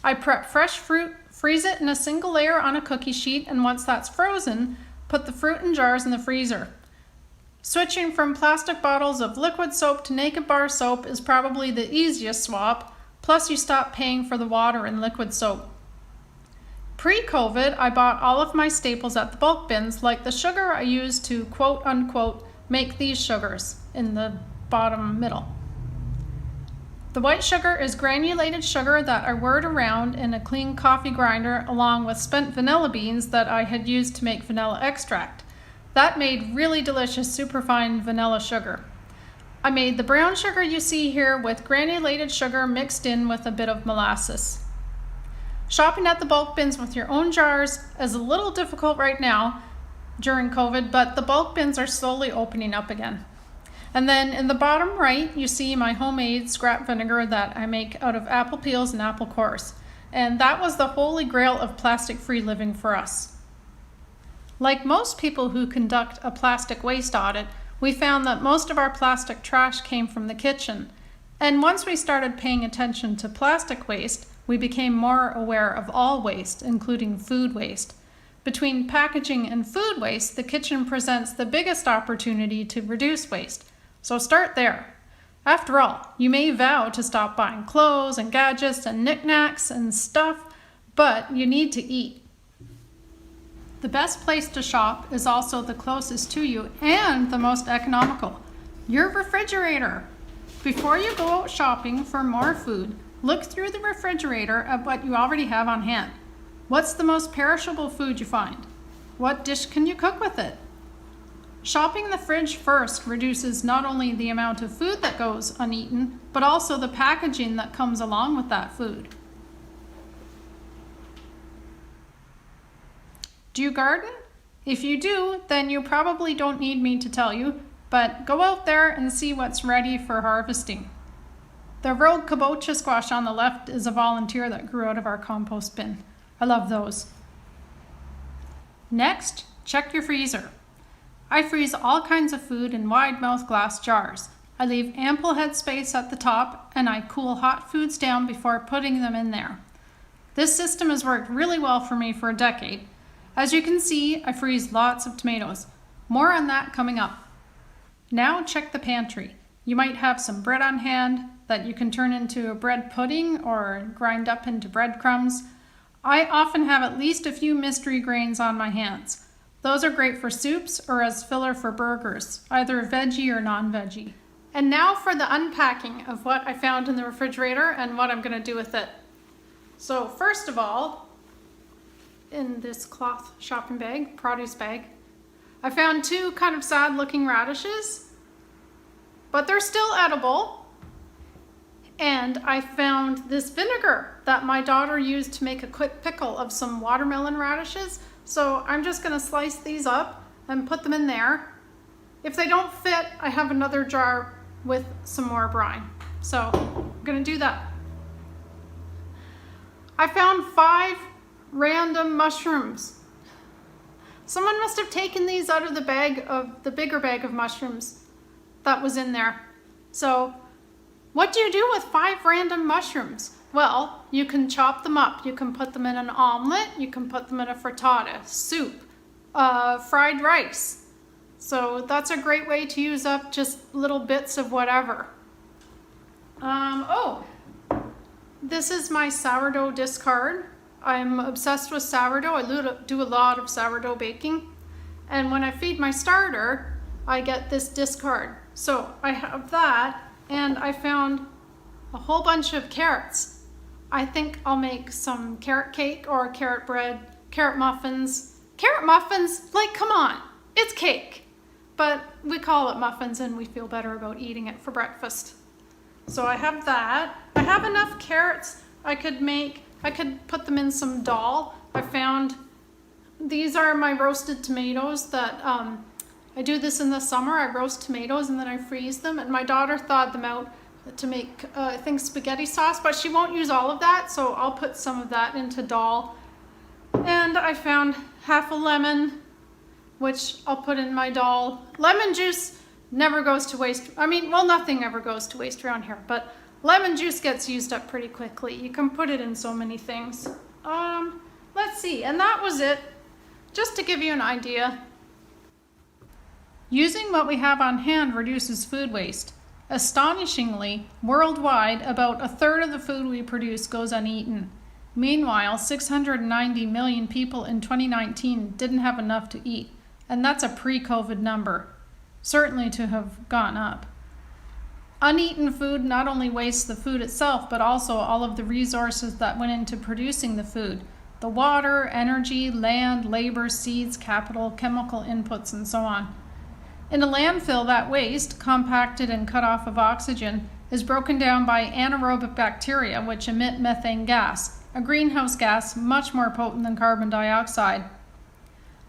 I prep fresh fruit, freeze it in a single layer on a cookie sheet, and once that's frozen, put the fruit in jars in the freezer. Switching from plastic bottles of liquid soap to naked bar soap is probably the easiest swap, plus you stop paying for the water in liquid soap. Pre-COVID, I bought all of my staples at the bulk bins, like the sugar I used to quote-unquote make these sugars in the bottom middle. The white sugar is granulated sugar that I whirred around in a clean coffee grinder along with spent vanilla beans that I had used to make vanilla extract. That made really delicious superfine vanilla sugar. I made the brown sugar you see here with granulated sugar mixed in with a bit of molasses. Shopping at the bulk bins with your own jars is a little difficult right now during COVID, but the bulk bins are slowly opening up again. And then in the bottom right, you see my homemade scrap vinegar that I make out of apple peels and apple cores. And that was the holy grail of plastic-free living for us. Like most people who conduct a plastic waste audit, we found that most of our plastic trash came from the kitchen. And once we started paying attention to plastic waste, we became more aware of all waste, including food waste. Between packaging and food waste, the kitchen presents the biggest opportunity to reduce waste. So start there. After all, you may vow to stop buying clothes and gadgets and knickknacks and stuff, but you need to eat. The best place to shop is also the closest to you and the most economical, your refrigerator. Before you go out shopping for more food, look through the refrigerator at what you already have on hand. What's the most perishable food you find? What dish can you cook with it? Shopping the fridge first reduces not only the amount of food that goes uneaten, but also the packaging that comes along with that food. Do you garden? If you do, then you probably don't need me to tell you, but go out there and see what's ready for harvesting. The rogue kabocha squash on the left is a volunteer that grew out of our compost bin. I love those. Next, check your freezer. I freeze all kinds of food in wide-mouth glass jars. I leave ample headspace at the top, and I cool hot foods down before putting them in there. This system has worked really well for me for a decade. As you can see, I freeze lots of tomatoes. More on that coming up. Now check the pantry. You might have some bread on hand that you can turn into a bread pudding or grind up into breadcrumbs. I often have at least a few mystery grains on my hands. Those are great for soups or as filler for burgers, either veggie or non-veggie. And now for the unpacking of what I found in the refrigerator and what I'm going to do with it. So first of all, in this cloth shopping bag, produce bag, I found two kind of sad looking radishes, but they're still edible. And I found this vinegar that my daughter used to make a quick pickle of some watermelon radishes. So I'm just gonna slice these up and put them in there. If they don't fit, I have another jar with some more brine. So I'm gonna do that. I found 5 random mushrooms. Someone must have taken these out of the bigger bag of mushrooms that was in there. So what do you do with 5 random mushrooms? Well, you can chop them up. You can put them in an omelet. You can put them in a frittata, soup, fried rice. So that's a great way to use up just little bits of whatever. This is my sourdough discard. I'm obsessed with sourdough. I do a lot of sourdough baking. And when I feed my starter, I get this discard. So I have that, and I found a whole bunch of carrots. I think I'll make some carrot cake or carrot bread, carrot muffins. Carrot muffins, like, come on, it's cake. But we call it muffins and we feel better about eating it for breakfast. So I have that. I have enough carrots I could put them in some dal. I found, these are my roasted tomatoes that, I do this in the summer. I roast tomatoes and then I freeze them. And my daughter thawed them out to make, I think, spaghetti sauce, but she won't use all of that. So I'll put some of that into dal. And I found half a lemon, which I'll put in my dal. Lemon juice never goes to waste. I mean, well, nothing ever goes to waste around here, but lemon juice gets used up pretty quickly. You can put it in so many things. Let's see, and that was it. Just to give you an idea. Using what we have on hand reduces food waste. Astonishingly, worldwide, about 1/3 of the food we produce goes uneaten. Meanwhile, 690 million people in 2019 didn't have enough to eat, and that's a pre-COVID number, certainly to have gone up. Uneaten food not only wastes the food itself, but also all of the resources that went into producing the food. The water, energy, land, labor, seeds, capital, chemical inputs, and so on. In a landfill, that waste, compacted and cut off of oxygen, is broken down by anaerobic bacteria, which emit methane gas, a greenhouse gas much more potent than carbon dioxide.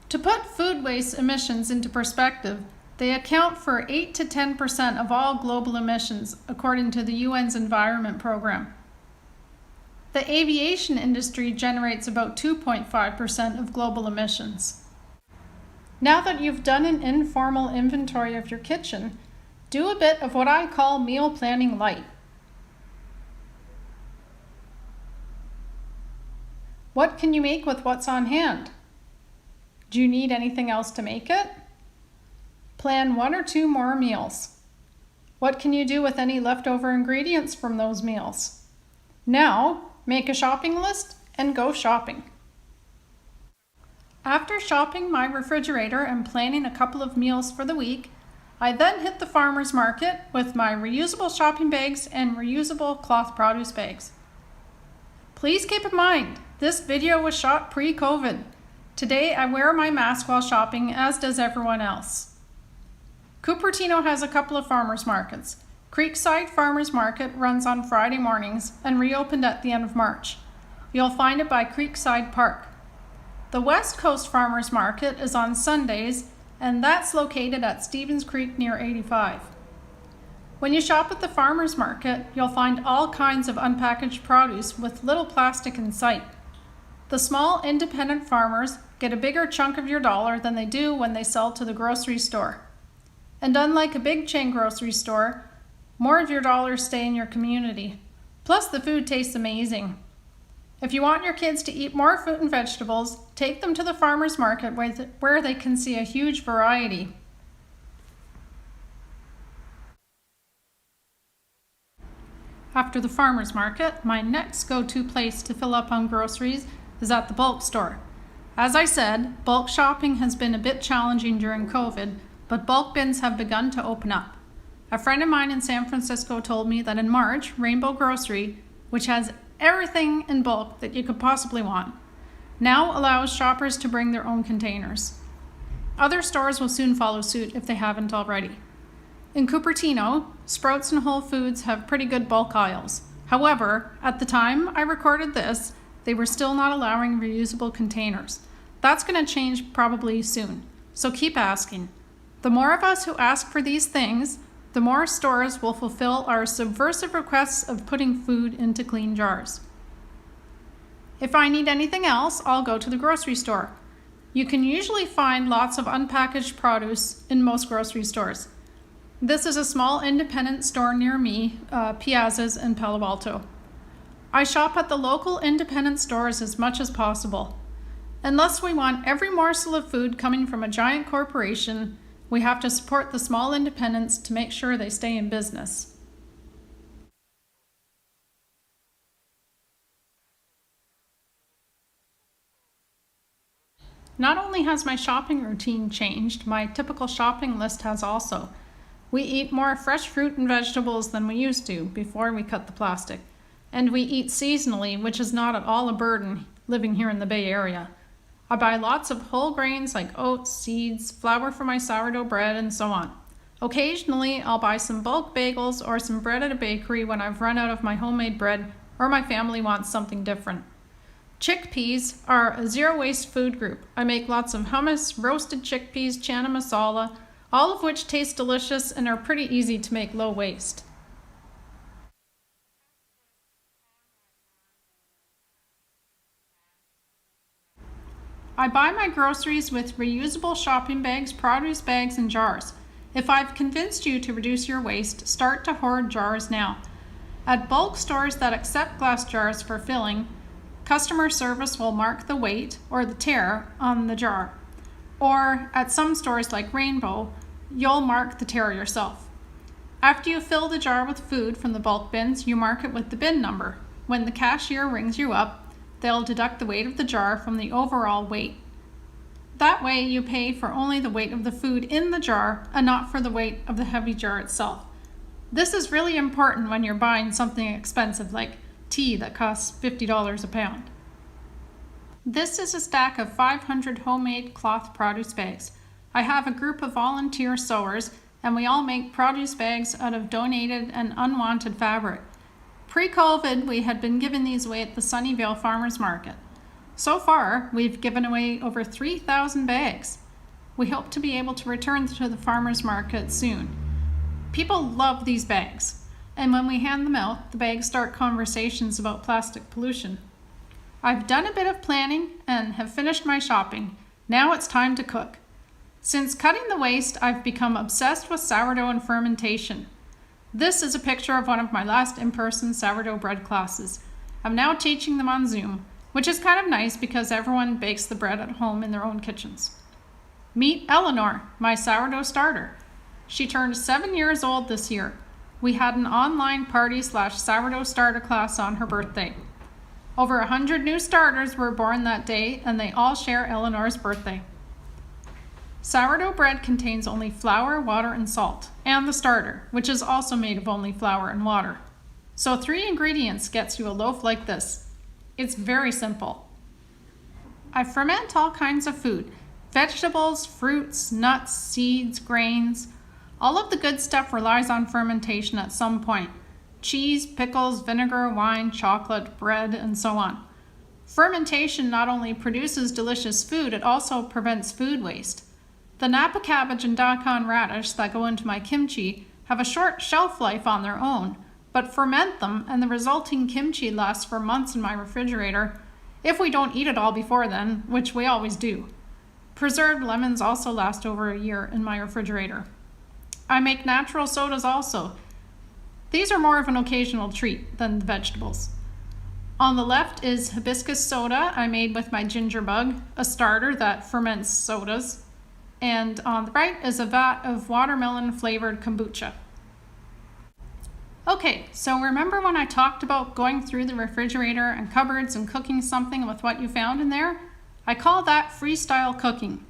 To put food waste emissions into perspective, They account for 8 to 10% of all global emissions, according to the UN's Environment Program. The aviation industry generates about 2.5% of global emissions. Now that you've done an informal inventory of your kitchen, do a bit of what I call meal planning light. What can you make with what's on hand? Do you need anything else to make it? Plan 1 or 2 more meals. What can you do with any leftover ingredients from those meals? Now, make a shopping list and go shopping. After shopping my refrigerator and planning a couple of meals for the week, I then hit the farmer's market with my reusable shopping bags and reusable cloth produce bags. Please keep in mind, this video was shot pre-COVID. Today I wear my mask while shopping, as does everyone else. Cupertino has a couple of farmers markets. Creekside Farmers Market runs on Friday mornings and reopened at the end of March. You'll find it by Creekside Park. The West Coast Farmers Market is on Sundays, and that's located at Stevens Creek near 85. When you shop at the farmers market, you'll find all kinds of unpackaged produce with little plastic in sight. The small independent farmers get a bigger chunk of your dollar than they do when they sell to the grocery store. And unlike a big chain grocery store, more of your dollars stay in your community. Plus, the food tastes amazing. If you want your kids to eat more fruit and vegetables, take them to the farmers market where they can see a huge variety. After the farmers market, my next go-to place to fill up on groceries is at the bulk store. As I said, bulk shopping has been a bit challenging during COVID, but bulk bins have begun to open up. A friend of mine in San Francisco told me that in March, Rainbow Grocery, which has everything in bulk that you could possibly want, now allows shoppers to bring their own containers. Other stores will soon follow suit if they haven't already. In Cupertino, Sprouts and Whole Foods have pretty good bulk aisles. However, at the time I recorded this, they were still not allowing reusable containers. That's going to change probably soon, so keep asking. The more of us who ask for these things, the more stores will fulfill our subversive requests of putting food into clean jars. If I need anything else, I'll go to the grocery store. You can usually find lots of unpackaged produce in most grocery stores. This is a small independent store near me, Piazza's in Palo Alto. I shop at the local independent stores as much as possible. Unless we want every morsel of food coming from a giant corporation, we have to support the small independents to make sure they stay in business. Not only has my shopping routine changed, my typical shopping list has also. We eat more fresh fruit and vegetables than we used to before we cut the plastic. And we eat seasonally, which is not at all a burden living here in the Bay Area. I buy lots of whole grains like oats, seeds, flour for my sourdough bread, and so on. Occasionally, I'll buy some bulk bagels or some bread at a bakery when I've run out of my homemade bread or my family wants something different. Chickpeas are a zero-waste food group. I make lots of hummus, roasted chickpeas, chana masala, all of which taste delicious and are pretty easy to make low waste. I buy my groceries with reusable shopping bags, produce bags, and jars. If I've convinced you to reduce your waste, start to hoard jars now. At bulk stores that accept glass jars for filling, customer service will mark the weight or the tear on the jar. Or at some stores like Rainbow, you'll mark the tear yourself. After you fill the jar with food from the bulk bins, you mark it with the bin number. When the cashier rings you up, they'll deduct the weight of the jar from the overall weight. That way you pay for only the weight of the food in the jar and not for the weight of the heavy jar itself. This is really important when you're buying something expensive like tea that costs $50 a pound. This is a stack of 500 homemade cloth produce bags. I have a group of volunteer sewers and we all make produce bags out of donated and unwanted fabric. Pre-COVID, we had been giving these away at the Sunnyvale Farmers Market. So far, we've given away over 3,000 bags. We hope to be able to return to the farmers market soon. People love these bags, and when we hand them out, the bags start conversations about plastic pollution. I've done a bit of planning and have finished my shopping. Now it's time to cook. Since cutting the waste, I've become obsessed with sourdough and fermentation. This is a picture of one of my last in-person sourdough bread classes. I'm now teaching them on Zoom, which is kind of nice because everyone bakes the bread at home in their own kitchens. Meet Eleanor, my sourdough starter. She turned 7 years old this year. We had an online party/sourdough starter class on her birthday. Over 100 new starters were born that day, and they all share Eleanor's birthday. Sourdough bread contains only flour, water, and salt, and the starter, which is also made of only flour and water. So 3 ingredients gets you a loaf like this. It's very simple. I ferment all kinds of food: vegetables, fruits, nuts, seeds, grains. All of the good stuff relies on fermentation at some point: cheese, pickles, vinegar, wine, chocolate, bread, and so on. Fermentation not only produces delicious food, it also prevents food waste. The Napa cabbage and daikon radish that go into my kimchi have a short shelf life on their own, but ferment them and the resulting kimchi lasts for months in my refrigerator, if we don't eat it all before then, which we always do. Preserved lemons also last over a year in my refrigerator. I make natural sodas also. These are more of an occasional treat than the vegetables. On the left is hibiscus soda I made with my ginger bug, a starter that ferments sodas. And on the right is a vat of watermelon flavored kombucha. Okay, so remember when I talked about going through the refrigerator and cupboards and cooking something with what you found in there? I call that freestyle cooking.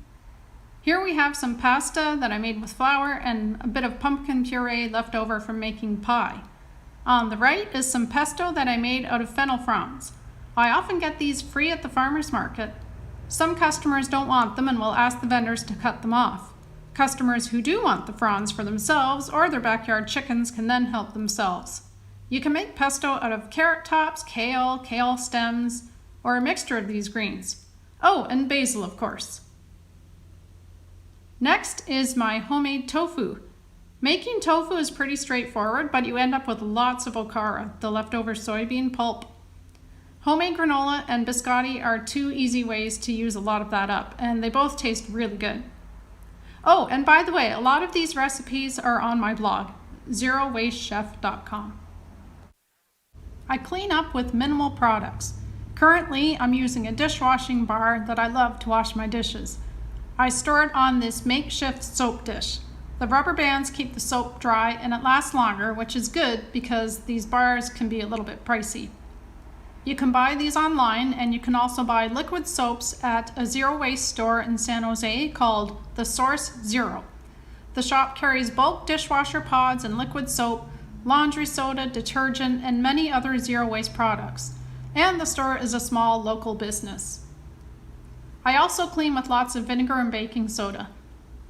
Here we have some pasta that I made with flour and a bit of pumpkin puree left over from making pie. On the right is some pesto that I made out of fennel fronds. I often get these free at the farmer's market. Some customers don't want them and will ask the vendors to cut them off. Customers who do want the fronds for themselves or their backyard chickens can then help themselves. You can make pesto out of carrot tops, kale stems, or a mixture of these greens. Oh, and basil, of course. Next is my homemade tofu. Making tofu is pretty straightforward, but you end up with lots of okara, the leftover soybean pulp. Homemade granola and biscotti are 2 easy ways to use a lot of that up, and they both taste really good. Oh, and by the way, a lot of these recipes are on my blog, zerowastechef.com. I clean up with minimal products. Currently, I'm using a dishwashing bar that I love to wash my dishes. I store it on this makeshift soap dish. The rubber bands keep the soap dry and it lasts longer, which is good because these bars can be a little bit pricey. You can buy these online, and you can also buy liquid soaps at a zero waste store in San Jose called The Source Zero. The shop carries bulk dishwasher pods and liquid soap, laundry soda, detergent, and many other zero waste products. And the store is a small local business. I also clean with lots of vinegar and baking soda.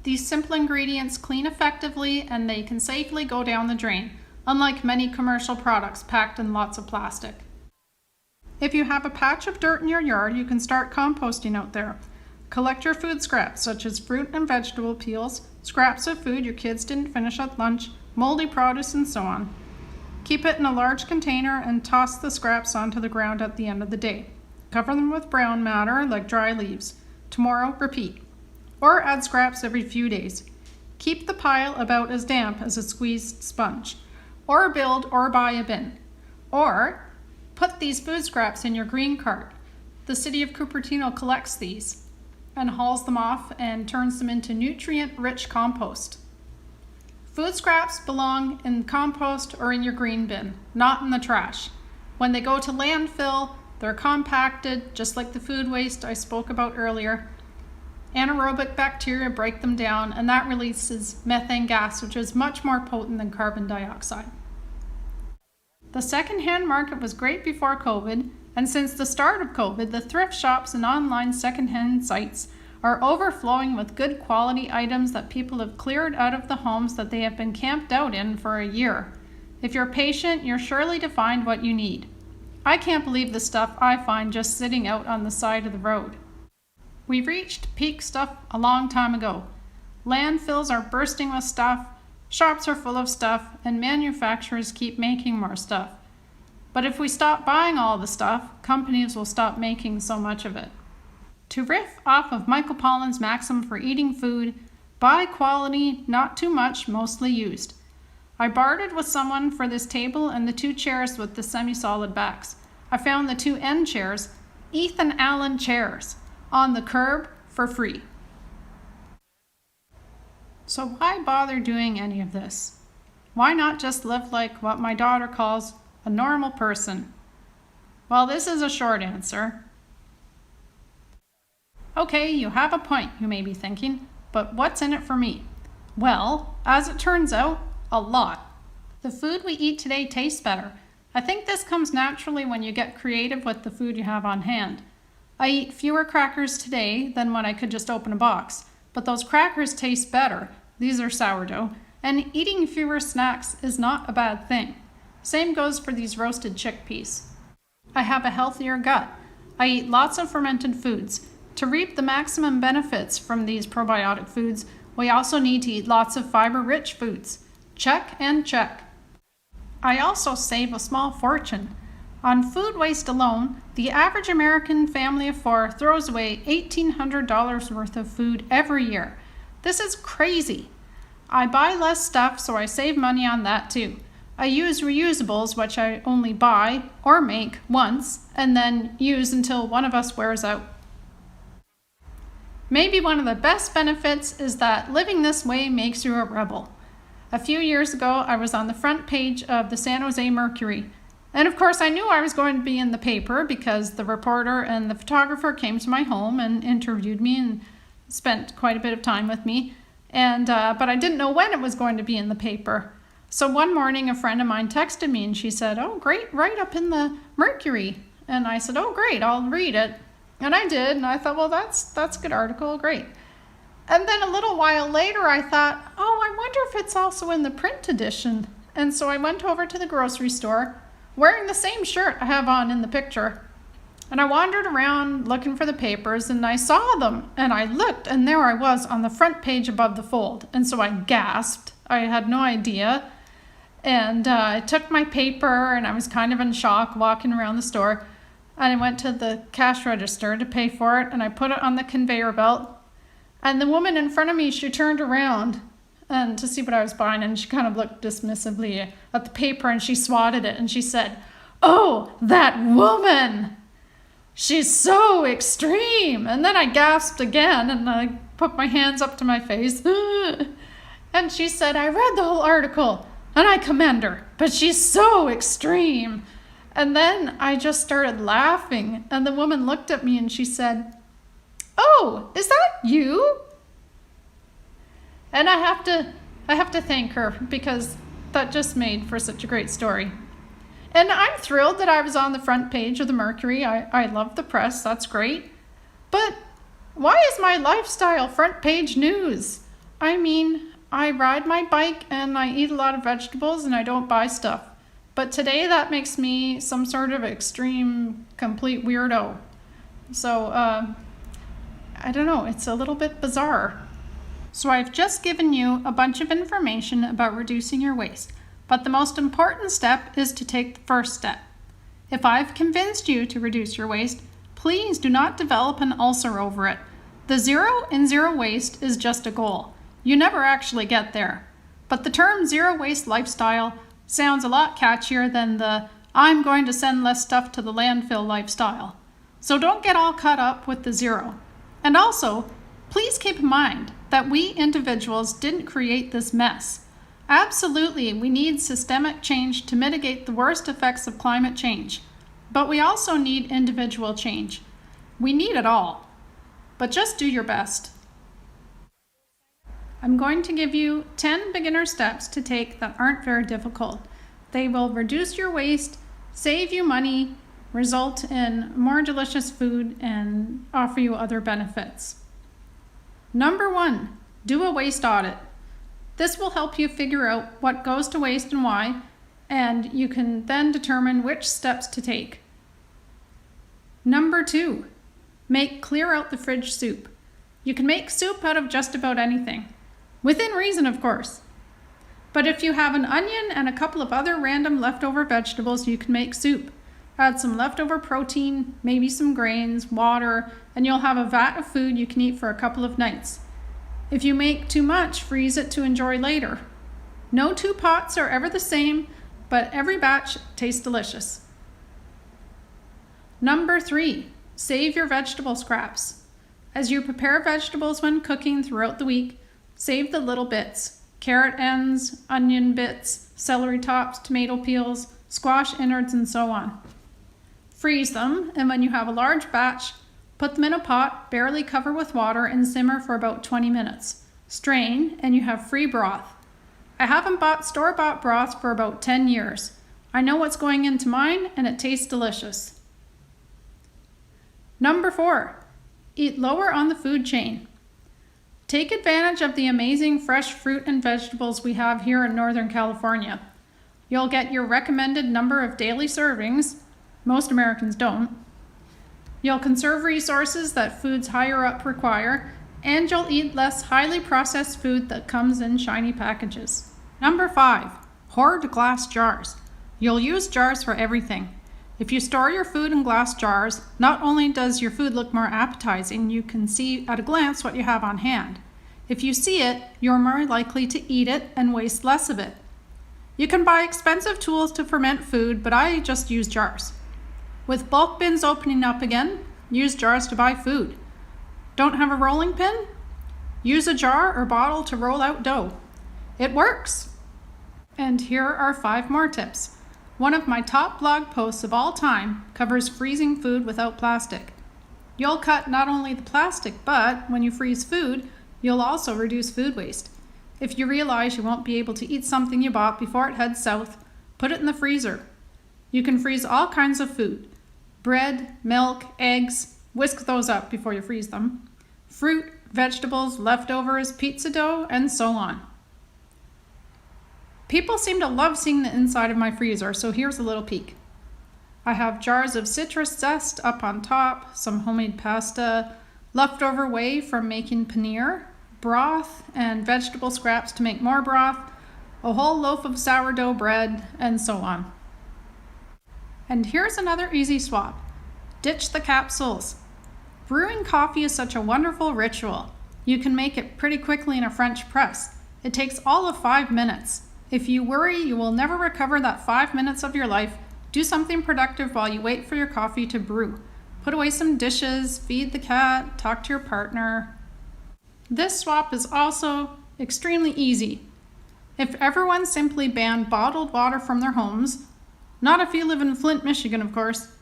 These simple ingredients clean effectively and they can safely go down the drain, unlike many commercial products packed in lots of plastic. If you have a patch of dirt in your yard, you can start composting out there. Collect your food scraps, such as fruit and vegetable peels, scraps of food your kids didn't finish at lunch, moldy produce, and so on. Keep it in a large container and toss the scraps onto the ground at the end of the day. Cover them with brown matter like dry leaves. Tomorrow, repeat. Or add scraps every few days. Keep the pile about as damp as a squeezed sponge. Or build or buy a bin. Or put these food scraps in your green cart. The city of Cupertino collects these and hauls them off and turns them into nutrient-rich compost. Food scraps belong in compost or in your green bin, not in the trash. When they go to landfill, they're compacted, just like the food waste I spoke about earlier. Anaerobic bacteria break them down, and that releases methane gas, which is much more potent than carbon dioxide. The secondhand market was great before COVID, and since the start of COVID, the thrift shops and online secondhand sites are overflowing with good quality items that people have cleared out of the homes that they have been camped out in for a year. If you're patient, you're surely to find what you need. I can't believe the stuff I find just sitting out on the side of the road. We reached peak stuff a long time ago. Landfills are bursting with stuff, shops are full of stuff, and manufacturers keep making more stuff. But if we stop buying all the stuff, companies will stop making so much of it. To riff off of Michael Pollan's maxim for eating food, buy quality, not too much, mostly used. I bartered with someone for this table and the 2 chairs with the semi-solid backs. I found the 2 end chairs, Ethan Allen chairs, on the curb for free. So why bother doing any of this? Why not just live like what my daughter calls a normal person? Well, this is a short answer. Okay, you have a point, you may be thinking, but what's in it for me? Well, as it turns out, a lot. The food we eat today tastes better. I think this comes naturally when you get creative with the food you have on hand. I eat fewer crackers today than when I could just open a box, but those crackers taste better. These are sourdough, and eating fewer snacks is not a bad thing. Same goes for these roasted chickpeas. I have a healthier gut. I eat lots of fermented foods. To reap the maximum benefits from these probiotic foods, we also need to eat lots of fiber-rich foods. Check and check. I also save a small fortune. On food waste alone, the average American family of 4 throws away $1,800 worth of food every year. This is crazy. I buy less stuff, so I save money on that too. I use reusables, which I only buy or make once, and then use until one of us wears out. Maybe one of the best benefits is that living this way makes you a rebel. A few years ago, I was on the front page of the San Jose Mercury. And of course, I knew I was going to be in the paper because the reporter and the photographer came to my home and interviewed me and spent quite a bit of time with me. But I didn't know when it was going to be in the paper. So one morning, a friend of mine texted me and she said, "Oh, great, right up in the Mercury." And I said, "Oh, great, I'll read it." And I did, and I thought, well, that's a good article, great. And then a little while later, I thought, oh, I wonder if it's also in the print edition. And so I went over to the grocery store, wearing the same shirt I have on in the picture. And I wandered around looking for the papers, and I saw them, and I looked, and there I was on the front page above the fold. And so I gasped. I had no idea. And I took my paper, and I was kind of in shock walking around the store. And I went to the cash register to pay for it, and I put it on the conveyor belt. And the woman in front of me, she turned around and to see what I was buying, and she kind of looked dismissively at the paper, and she swatted it, and she said, "Oh, that woman! She's so extreme!" And then I gasped again, and I put my hands up to my face. And she said, "I read the whole article, and I commend her, but she's so extreme." And then I just started laughing, and the woman looked at me and she said, "Oh, is that you?" And I have to thank her because that just made for such a great story. And I'm thrilled that I was on the front page of the Mercury. I love the press, that's great. But why is my lifestyle front page news? I mean, I ride my bike and I eat a lot of vegetables and I don't buy stuff. But today that makes me some sort of extreme, complete weirdo. So, I don't know, it's a little bit bizarre. So I've just given you a bunch of information about reducing your waste, but the most important step is to take the first step. If I've convinced you to reduce your waste, please do not develop an ulcer over it. The 0 in zero waste is just a goal. You never actually get there. But the term zero waste lifestyle sounds a lot catchier than the "I'm going to send less stuff to the landfill" lifestyle. So don't get all caught up with the 0. And also, please keep in mind that we individuals didn't create this mess. Absolutely, we need systemic change to mitigate the worst effects of climate change. But we also need individual change. We need it all. But just do your best. I'm going to give you 10 beginner steps to take that aren't very difficult. They will reduce your waste, save you money, result in more delicious food, and offer you other benefits. Number 1, do a waste audit. This will help you figure out what goes to waste and why, and you can then determine which steps to take. Number 2, Make clear out the fridge soup. You can make soup out of just about anything. Within reason, of course. But if you have an onion and a couple of other random leftover vegetables, you can make soup. Add some leftover protein, maybe some grains, water, and you'll have a vat of food you can eat for a couple of nights. If you make too much, freeze it to enjoy later. No two pots are ever the same, but every batch tastes delicious. Number 3, save your vegetable scraps. As you prepare vegetables when cooking throughout the week, save the little bits: carrot ends, onion bits, celery tops, tomato peels, squash innards, and so on. Freeze them, and when you have a large batch, put them in a pot, barely cover with water, and simmer for about 20 minutes. Strain, and you have free broth. I haven't bought store-bought broth for about 10 years. I know what's going into mine, and it tastes delicious. Number 4, eat lower on the food chain. Take advantage of the amazing fresh fruit and vegetables we have here in Northern California. You'll get your recommended number of daily servings. Most Americans don't. You'll conserve resources that foods higher up require, and you'll eat less highly processed food that comes in shiny packages. Number 5, hoard glass jars. You'll use jars for everything. If you store your food in glass jars, not only does your food look more appetizing, you can see at a glance what you have on hand. If you see it, you're more likely to eat it and waste less of it. You can buy expensive tools to ferment food, but I just use jars. With bulk bins opening up again, use jars to buy food. Don't have a rolling pin? Use a jar or bottle to roll out dough. It works! And here are 5 more tips. One of my top blog posts of all time covers freezing food without plastic. You'll cut not only the plastic, but when you freeze food, you'll also reduce food waste. If you realize you won't be able to eat something you bought before it heads south, put it in the freezer. You can freeze all kinds of food. Bread, milk, eggs, whisk those up before you freeze them. Fruit, vegetables, leftovers, pizza dough, and so on. People seem to love seeing the inside of my freezer, so here's a little peek. I have jars of citrus zest up on top, some homemade pasta, leftover whey from making paneer, broth, and vegetable scraps to make more broth, a whole loaf of sourdough bread, and so on. And here's another easy swap. Ditch the capsules. Brewing coffee is such a wonderful ritual. You can make it pretty quickly in a French press. It takes all of 5 minutes. If you worry you will never recover that 5 minutes of your life, do something productive while you wait for your coffee to brew. Put away some dishes, feed the cat, talk to your partner. This swap is also extremely easy. If everyone simply banned bottled water from their homes, not if you live in Flint, Michigan, of course,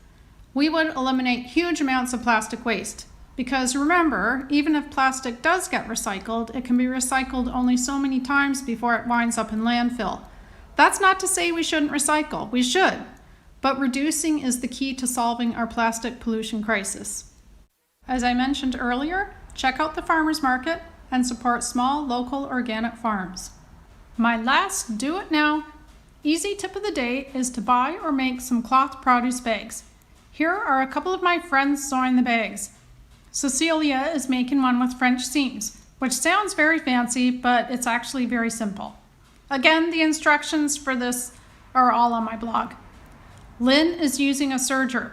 we would eliminate huge amounts of plastic waste. Because remember, even if plastic does get recycled, it can be recycled only so many times before it winds up in landfill. That's not to say we shouldn't recycle. We should. But reducing is the key to solving our plastic pollution crisis. As I mentioned earlier, check out the farmers market and support small local organic farms. My last do it now, easy tip of the day is to buy or make some cloth produce bags. Here are a couple of my friends sewing the bags. Cecilia is making one with French seams, which sounds very fancy, but it's actually very simple. Again, the instructions for this are all on my blog. Lynn is using a serger.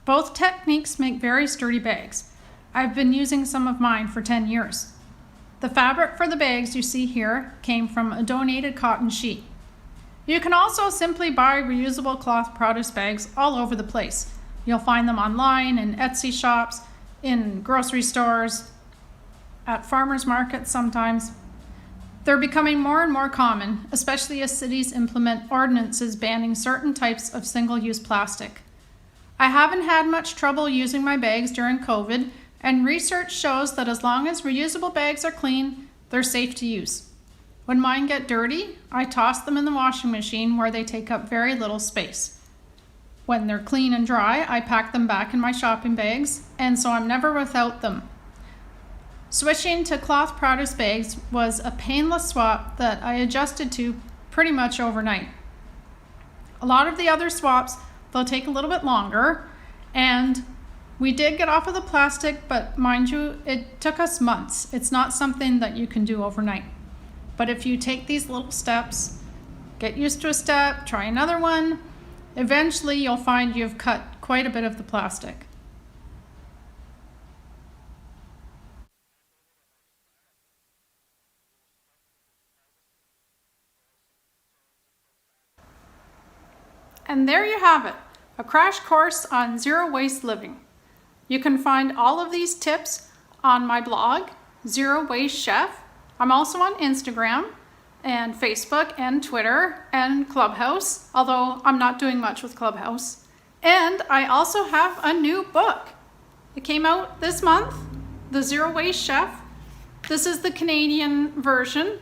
Both techniques make very sturdy bags. I've been using some of mine for 10 years. The fabric for the bags you see here came from a donated cotton sheet. You can also simply buy reusable cloth produce bags all over the place. You'll find them online, in Etsy shops, in grocery stores, at farmers markets sometimes. They're becoming more and more common, especially as cities implement ordinances banning certain types of single-use plastic. I haven't had much trouble using my bags during COVID, and research shows that as long as reusable bags are clean, they're safe to use. When mine get dirty, I toss them in the washing machine where they take up very little space. When they're clean and dry, I pack them back in my shopping bags, and so I'm never without them. Switching to cloth produce bags was a painless swap that I adjusted to pretty much overnight. A lot of the other swaps, they'll take a little bit longer, and We did get off of the plastic, but mind you, it took us months. It's not something that you can do overnight. But if you take these little steps, get used to a step, try another one, eventually you'll find you've cut quite a bit of the plastic. And there you have it, a crash course on zero waste living. You can find all of these tips on my blog, Zero Waste Chef. I'm also on Instagram and Facebook and Twitter and Clubhouse, although I'm not doing much with Clubhouse. And I also have a new book. It came out this month, The Zero Waste Chef. This is the Canadian version.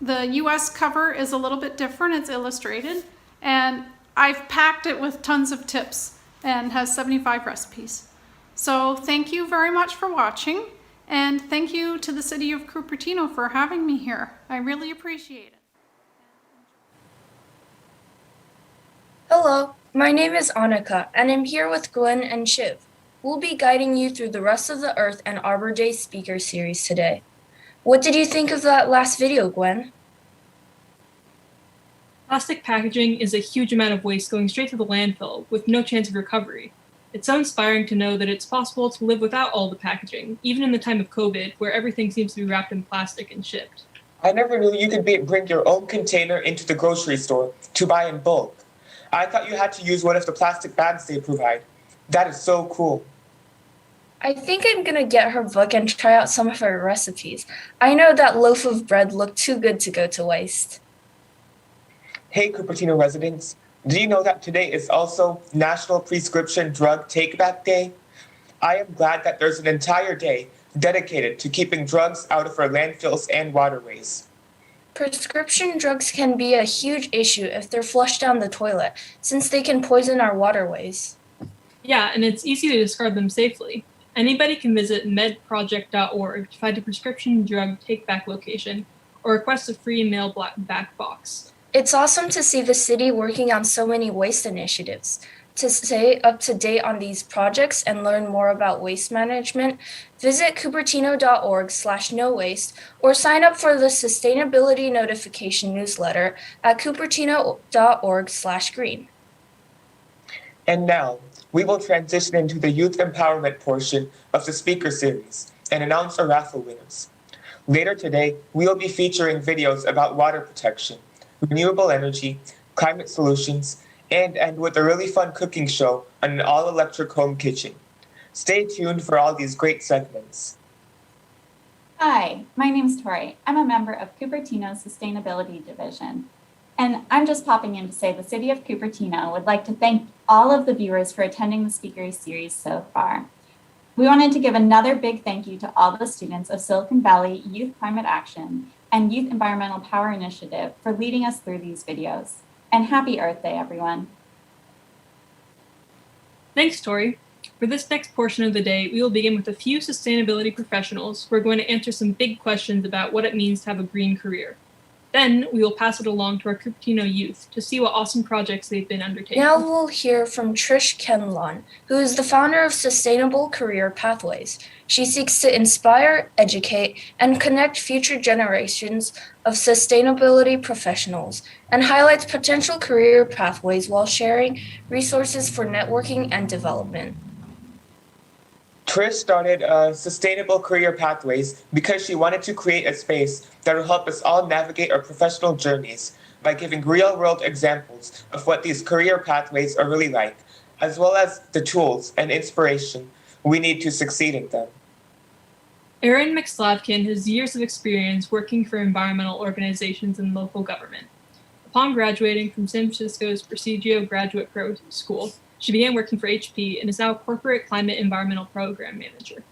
The US cover is a little bit different, it's illustrated. And I've packed it with tons of tips and has 75 recipes. So thank you very much for watching, and thank you to the City of Cupertino for having me here. I really appreciate it. Hello, my name is Annika, and I'm here with Gwen and Shiv. We'll be guiding you through the rest of the Earth and Arbor Day speaker series today. What did you think of that last video, Gwen? Plastic packaging is a huge amount of waste going straight to the landfill with no chance of recovery. It's so inspiring to know that it's possible to live without all the packaging, even in the time of COVID, where everything seems to be wrapped in plastic and shipped. I never knew you could bring your own container into the grocery store to buy in bulk. I thought you had to use one of the plastic bags they provide. That is so cool. I think I'm gonna get her book and try out some of her recipes. I know that loaf of bread looked too good to go to waste. Hey, Cupertino residents. Do you know that today is also National Prescription Drug Take-Back Day? I am glad that there's an entire day dedicated to keeping drugs out of our landfills and waterways. Prescription drugs can be a huge issue if they're flushed down the toilet, since they can poison our waterways. Yeah, and it's easy to discard them safely. Anybody can visit medproject.org to find a prescription drug take-back location or request a free mail back box. It's awesome to see the city working on so many waste initiatives. To stay up to date on these projects and learn more about waste management, visit cupertino.org/nowaste or sign up for the Sustainability Notification newsletter at cupertino.org/green. And now, we will transition into the youth empowerment portion of the speaker series and announce our raffle winners. Later today, we will be featuring videos about water protection, renewable energy, climate solutions, and end with a really fun cooking show on an all-electric home kitchen. Stay tuned for all these great segments. Hi, my name's Tori. I'm a member of Cupertino's Sustainability Division. And I'm just popping in to say the City of Cupertino would like to thank all of the viewers for attending the speaker series so far. We wanted to give another big thank you to all the students of Silicon Valley Youth Climate Action and Youth Environmental Power Initiative for leading us through these videos. And happy Earth Day, everyone. Thanks, Tori. For this next portion of the day, we will begin with a few sustainability professionals who are going to answer some big questions about what it means to have a green career. Then we will pass it along to our Cupertino youth to see what awesome projects they've been undertaking. Now we'll hear from Trish Kenlon, who is the founder of Sustainable Career Pathways. She seeks to inspire, educate, and connect future generations of sustainability professionals and highlights potential career pathways while sharing resources for networking and development. Trish started Sustainable Career Pathways because she wanted to create a space that will help us all navigate our professional journeys by giving real-world examples of what these career pathways are really like, as well as the tools and inspiration we need to succeed in them. Erin McSlavkin has years of experience working for environmental organizations and local government. Upon graduating from San Francisco's Presidio Graduate Pro School, she began working for HP and is now a corporate climate environmental program manager.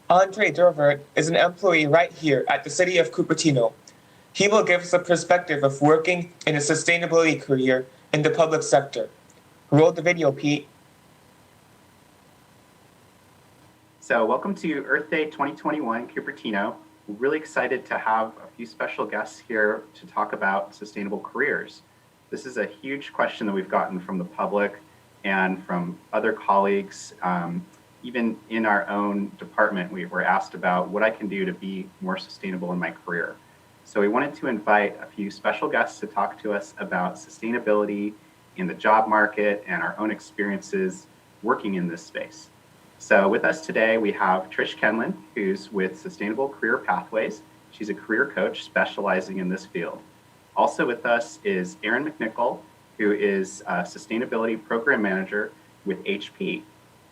Andre Dervert is an employee right here at the City of Cupertino. He will give us a perspective of working in a sustainability career in the public sector. Roll the video, Pete. So welcome to Earth Day 2021 Cupertino. We're really excited to have a few special guests here to talk about sustainable careers. This is a huge question that we've gotten from the public, and from other colleagues. Even in our own department, we were asked about what I can do to be more sustainable in my career. So we wanted to invite a few special guests to talk to us about sustainability in the job market and our own experiences working in this space. So with us today, we have Trish Kenlon, who's with Sustainable Career Pathways. She's a career coach specializing in this field. Also with us is Erin McNichol, who is a sustainability program manager with HP.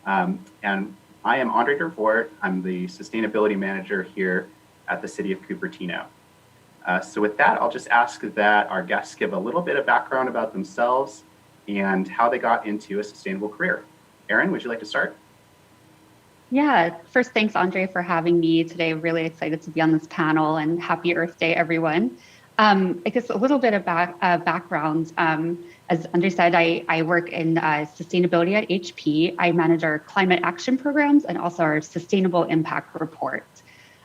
And I am Andre Dervoort. I'm the sustainability manager here at the City of Cupertino. So with that, I'll just ask that our guests give a little bit of background about themselves and how they got into a sustainable career. Erin, would you like to start? Yeah, first, thanks, Andre, for having me today. Really excited to be on this panel, and happy Earth Day, everyone. I guess a little bit of background. As Andre said, I work in sustainability at HP. I manage our climate action programs and also our sustainable impact report.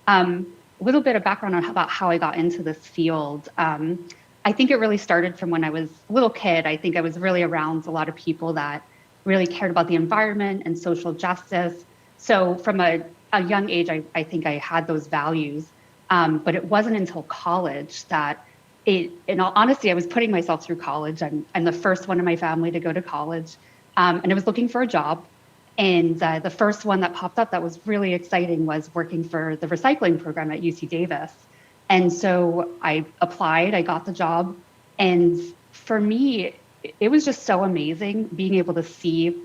A little bit of background about how I got into this field. I think it really started from when I was a little kid. I think I was really around a lot of people that really cared about the environment and social justice. So from a young age, I think I had those values, but it wasn't until college that in all honesty, I was putting myself through college. I'm the first one in my family to go to college, and I was looking for a job. And the first one that popped up that was really exciting was working for the recycling program at UC Davis. And so I applied, I got the job. And for me, it was just so amazing being able to see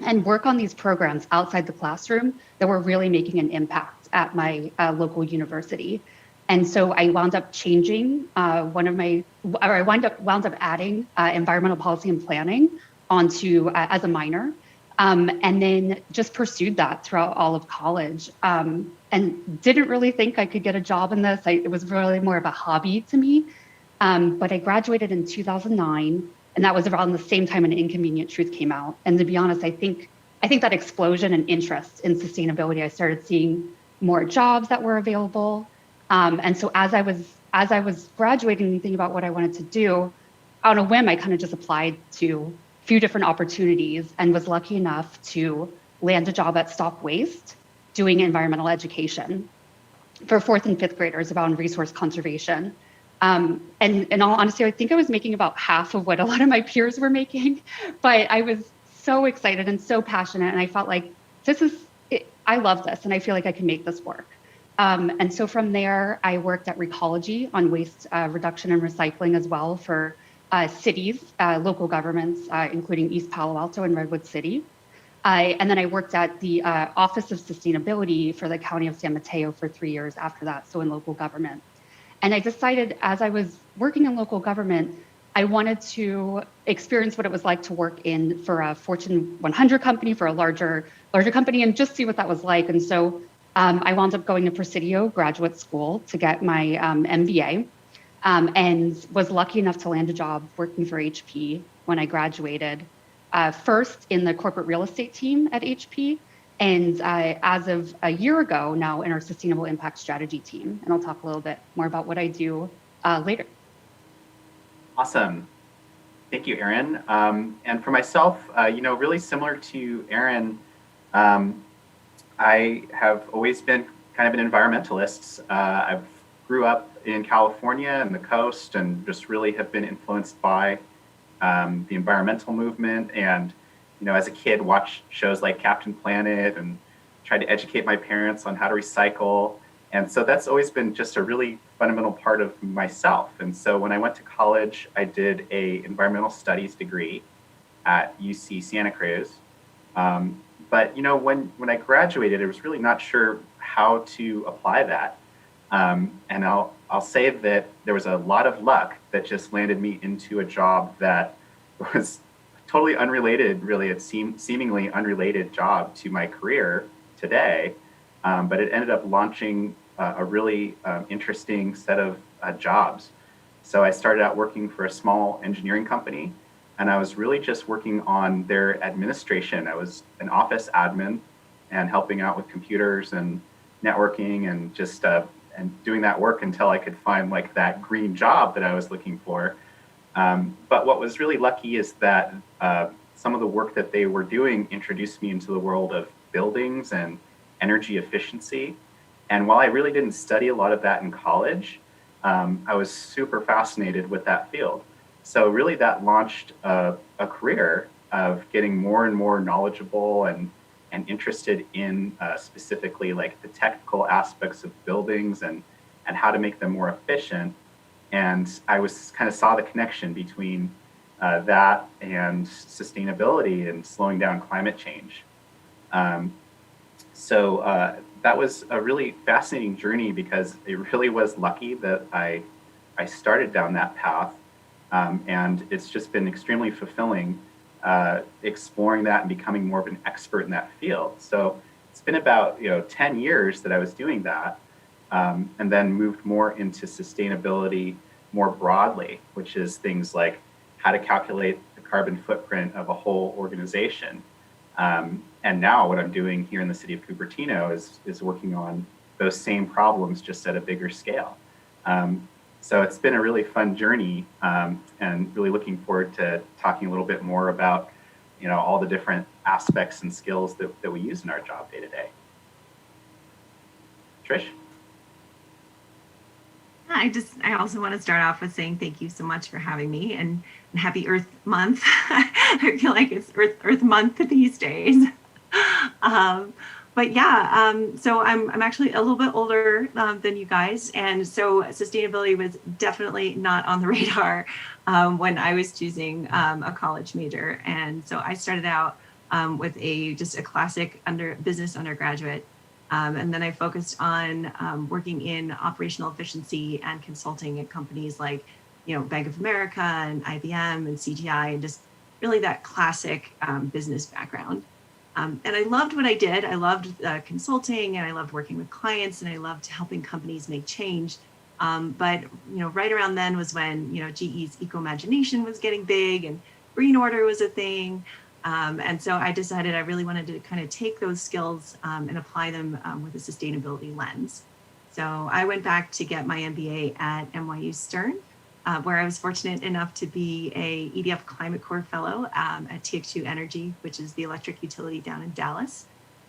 and work on these programs outside the classroom that were really making an impact at my local university. And so I wound up changing I wound up adding environmental policy and planning onto as a minor, and then just pursued that throughout all of college, and didn't really think I could get a job in this. It was really more of a hobby to me, but I graduated in 2009. And that was around the same time An Inconvenient Truth came out. And to be honest, I think that explosion in interest in sustainability, I started seeing more jobs that were available. And so as I was graduating and thinking about what I wanted to do, on a whim, I kind of just applied to a few different opportunities and was lucky enough to land a job at Stop Waste doing environmental education for 4th and 5th graders about resource conservation. And in all honesty, I think I was making about half of what a lot of my peers were making, but I was so excited and so passionate. And I felt like I love this and I feel like I can make this work. And so from there, I worked at Recology on waste reduction and recycling as well for cities, local governments, including East Palo Alto and Redwood City. And then I worked at the Office of Sustainability for the County of San Mateo for 3 years after that, so in local government. And I decided as I was working in local government, I wanted to experience what it was like to work for a Fortune 100 company, for a larger company, and just see what that was like. And so I wound up going to Presidio Graduate School to get my MBA, and was lucky enough to land a job working for HP when I graduated, first in the corporate real estate team at HP. And as of a year ago now in our Sustainable Impact Strategy team. And I'll talk a little bit more about what I do later. Awesome. Thank you, Erin. And for myself, really similar to Erin, I have always been kind of an environmentalist. I grew up in California and the coast and just really have been influenced by the environmental movement, and as a kid, watched shows like Captain Planet and tried to educate my parents on how to recycle. And so that's always been just a really fundamental part of myself. And so when I went to college, I did a environmental studies degree at UC Santa Cruz. But when I graduated, I was really not sure how to apply that. And I'll say that there was a lot of luck that just landed me into a job that was totally unrelated, really. It seemingly unrelated job to my career today, but it ended up launching a really interesting set of jobs. So I started out working for a small engineering company, and I was really just working on their administration. I was an office admin and helping out with computers and networking and just and doing that work until I could find like that green job that I was looking for. But what was really lucky is that some of the work that they were doing introduced me into the world of buildings and energy efficiency. And while I really didn't study a lot of that in college, I was super fascinated with that field. So really that launched a career of getting more and more knowledgeable and interested in specifically like the technical aspects of buildings and how to make them more efficient. And I was kind of saw the connection between that and sustainability and slowing down climate change. So that was a really fascinating journey because it really was lucky that I started down that path. And it's just been extremely fulfilling exploring that and becoming more of an expert in that field. So it's been about 10 years that I was doing that, and then moved more into sustainability more broadly, which is things like how to calculate the carbon footprint of a whole organization. And now what I'm doing here in the city of Cupertino is working on those same problems just at a bigger scale. So it's been a really fun journey, and really looking forward to talking a little bit more about, all the different aspects and skills that we use in our job day to day. Trish? I also want to start off with saying thank you so much for having me, and happy Earth Month. I feel like it's Earth Month these days. But yeah, so I'm actually a little bit older than you guys, and so sustainability was definitely not on the radar when I was choosing a college major. And so I started out with just a classic business undergraduate, and then I focused on working in operational efficiency and consulting at companies like Bank of America and IBM and CGI, and just really that classic business background. And I loved what I did. I loved consulting, and I loved working with clients, and I loved helping companies make change. But right around then was when GE's Eco-Imagination was getting big, and Green Order was a thing. And so I decided I really wanted to kind of take those skills and apply them with a sustainability lens. So I went back to get my MBA at NYU Stern, where I was fortunate enough to be a EDF Climate Corps Fellow at TX2 Energy, which is the electric utility down in Dallas.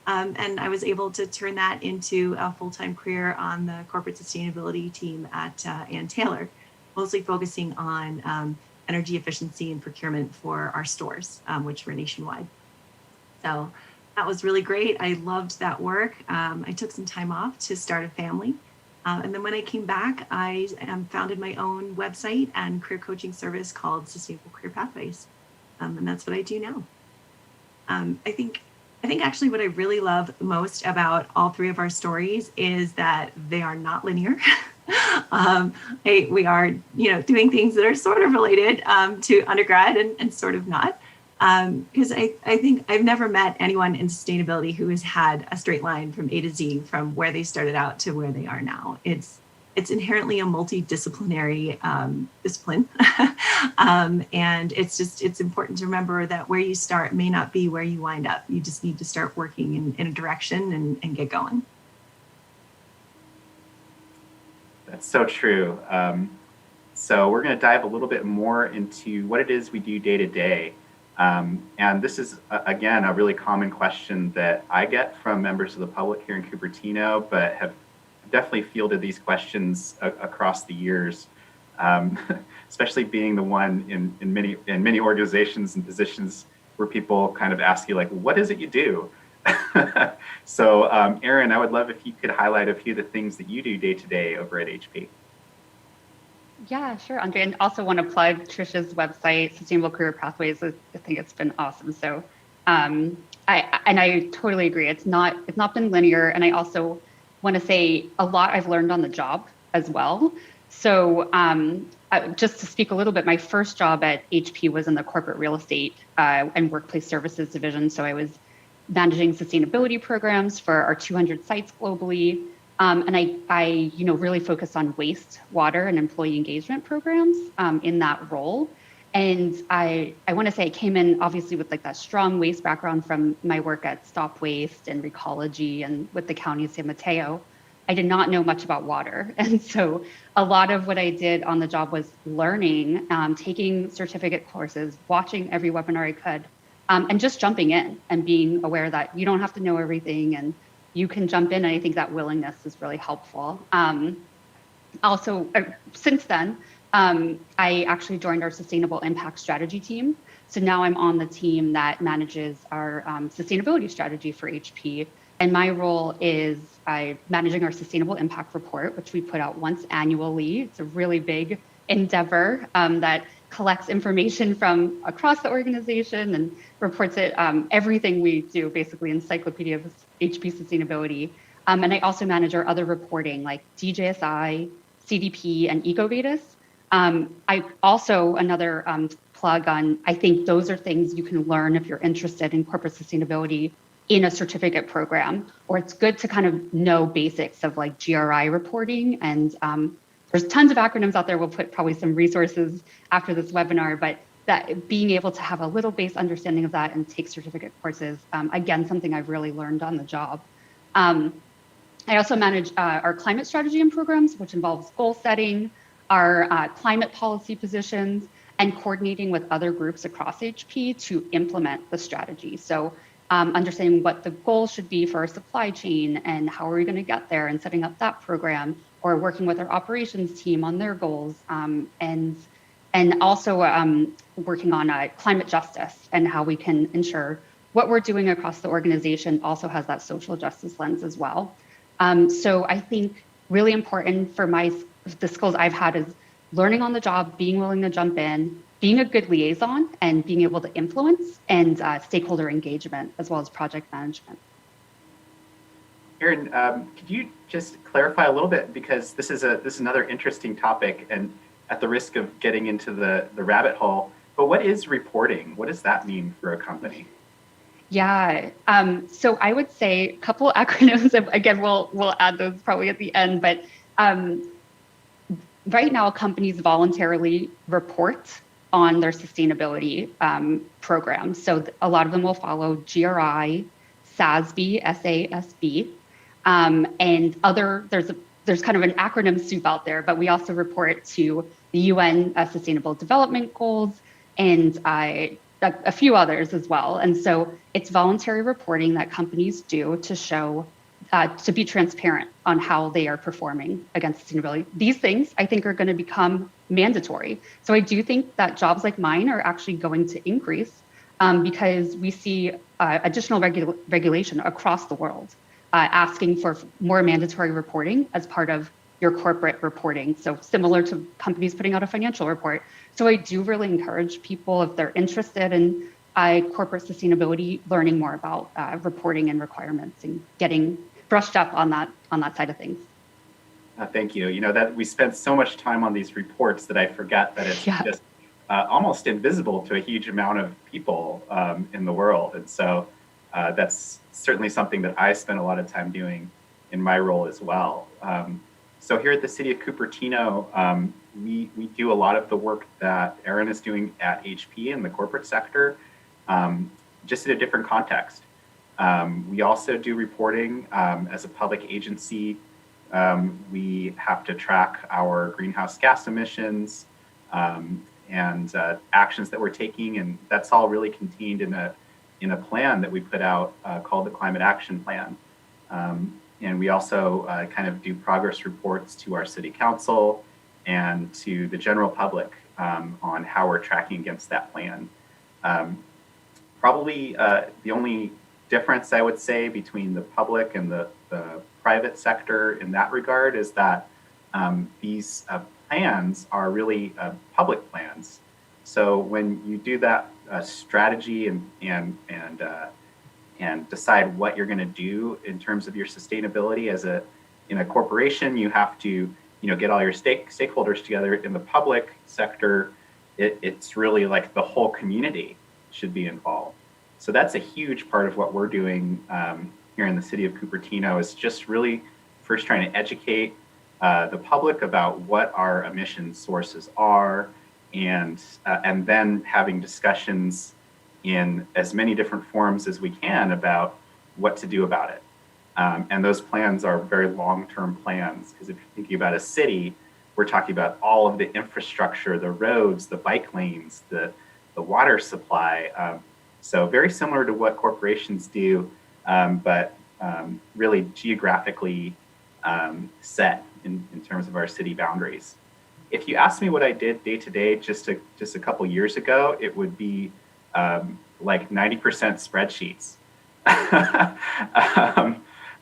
And I was able to turn that into a full-time career on the corporate sustainability team at Ann Taylor, mostly focusing on energy efficiency and procurement for our stores, which were nationwide. So that was really great. I loved that work. I took some time off to start a family. And then when I came back, I founded my own website and career coaching service called Sustainable Career Pathways. And that's what I do now. I think actually what I really love most about all three of our stories is that they are not linear. We are, doing things that are sort of related to undergrad and sort of not. Because I think I've never met anyone in sustainability who has had a straight line from A to Z from where they started out to where they are now. It's inherently a multidisciplinary discipline. And it's important to remember that where you start may not be where you wind up. You just need to start working in a direction and get going. That's so true. So we're going to dive a little bit more into what it is we do day to day. And this is, again, a really common question that I get from members of the public here in Cupertino, but have definitely fielded these questions across the years, especially being the one in many organizations and positions where people kind of ask you, like, what is it you do? So, Erin, I would love if you could highlight a few of the things that you do day to day over at HP. Yeah, sure, Andre. And also want to plug Trisha's website, Sustainable Career Pathways. I think it's been awesome. So I totally agree. It's not been linear. And I also want to say a lot I've learned on the job as well. So just to speak a little bit, my first job at HP was in the corporate real estate and workplace services division. So I was managing sustainability programs for our 200 sites globally. And I really focused on waste, water, and employee engagement programs in that role. And I want to say I came in obviously with like that strong waste background from my work at Stop Waste and Recology and with the County of San Mateo. I did not know much about water. And so a lot of what I did on the job was learning, taking certificate courses, watching every webinar I could and just jumping in and being aware that you don't have to know everything and you can jump in. And I think that willingness is really helpful. Also, since then, I actually joined our sustainable impact strategy team. So now I'm on the team that manages our sustainability strategy for HP. And my role is managing our sustainable impact report, which we put out once annually. It's a really big endeavor that collects information from across the organization and reports it, everything we do, basically encyclopedia of HP sustainability. And I also manage our other reporting like DJSI, CDP, and EcoVadis. I also, another plug on, I think those are things you can learn if you're interested in corporate sustainability in a certificate program, or it's good to kind of know basics of like GRI reporting. And there's tons of acronyms out there. We'll put probably some resources after this webinar, but that being able to have a little base understanding of that and take certificate courses, again, something I've really learned on the job. I also manage our climate strategy and programs, which involves goal setting, our climate policy positions, and coordinating with other groups across HP to implement the strategy. So understanding what the goals should be for our supply chain and how are we going to get there and setting up that program, or working with our operations team on their goals, and also working on climate justice and how we can ensure what we're doing across the organization also has that social justice lens as well. So I think really important for the skills I've had is learning on the job, being willing to jump in, being a good liaison, and being able to influence, and stakeholder engagement, as well as project management. Erin, could you just clarify a little bit, because this is another interesting topic, and at the risk of getting into the rabbit hole, but what is reporting? What does that mean for a company? Yeah, so I would say a couple acronyms. Again, we'll add those probably at the end, but right now companies voluntarily report on their sustainability programs. So a lot of them will follow GRI, SASB, SASB, and other, there's kind of an acronym soup out there, but we also report to the UN Sustainable Development Goals and a few others as well. And so it's voluntary reporting that companies do to show, to be transparent on how they are performing against sustainability. These things I think are going to become mandatory. So I do think that jobs like mine are actually going to increase because we see additional regulation across the world asking for more mandatory reporting as part of your corporate reporting. So similar to companies putting out a financial report. So I do really encourage people, if they're interested in corporate sustainability, learning more about reporting and requirements and getting brushed up on that side of things. Thank you. You know, that we spent so much time on these reports that I forgot that it's just almost invisible to a huge amount of people in the world. And so that's certainly something that I spend a lot of time doing in my role as well. So here at the city of Cupertino, we do a lot of the work that Erin is doing at HP in the corporate sector, just in a different context. We also do reporting as a public agency. We have to track our greenhouse gas emissions and actions that we're taking, and that's all really contained in a plan that we put out called the Climate Action Plan. And we also kind of do progress reports to our city council and to the general public on how we're tracking against that plan. Probably the only difference I would say between the public and the private sector in that regard is that these plans are really public plans. So when you do that strategy and decide what you're going to do in terms of your sustainability in a corporation, you have to get all your stakeholders together. In the public sector, it's really like the whole community should be involved. So that's a huge part of what we're doing here in the city of Cupertino, is just really first trying to educate the public about what our emission sources are, and then having discussions in as many different forms as we can about what to do about it. And those plans are very long-term plans, because if you're thinking about a city, we're talking about all of the infrastructure, the roads, the bike lanes, the water supply. So very similar to what corporations do, but really geographically set in terms of our city boundaries. If you ask me what I did day to day just a couple years ago, it would be like 90% spreadsheets.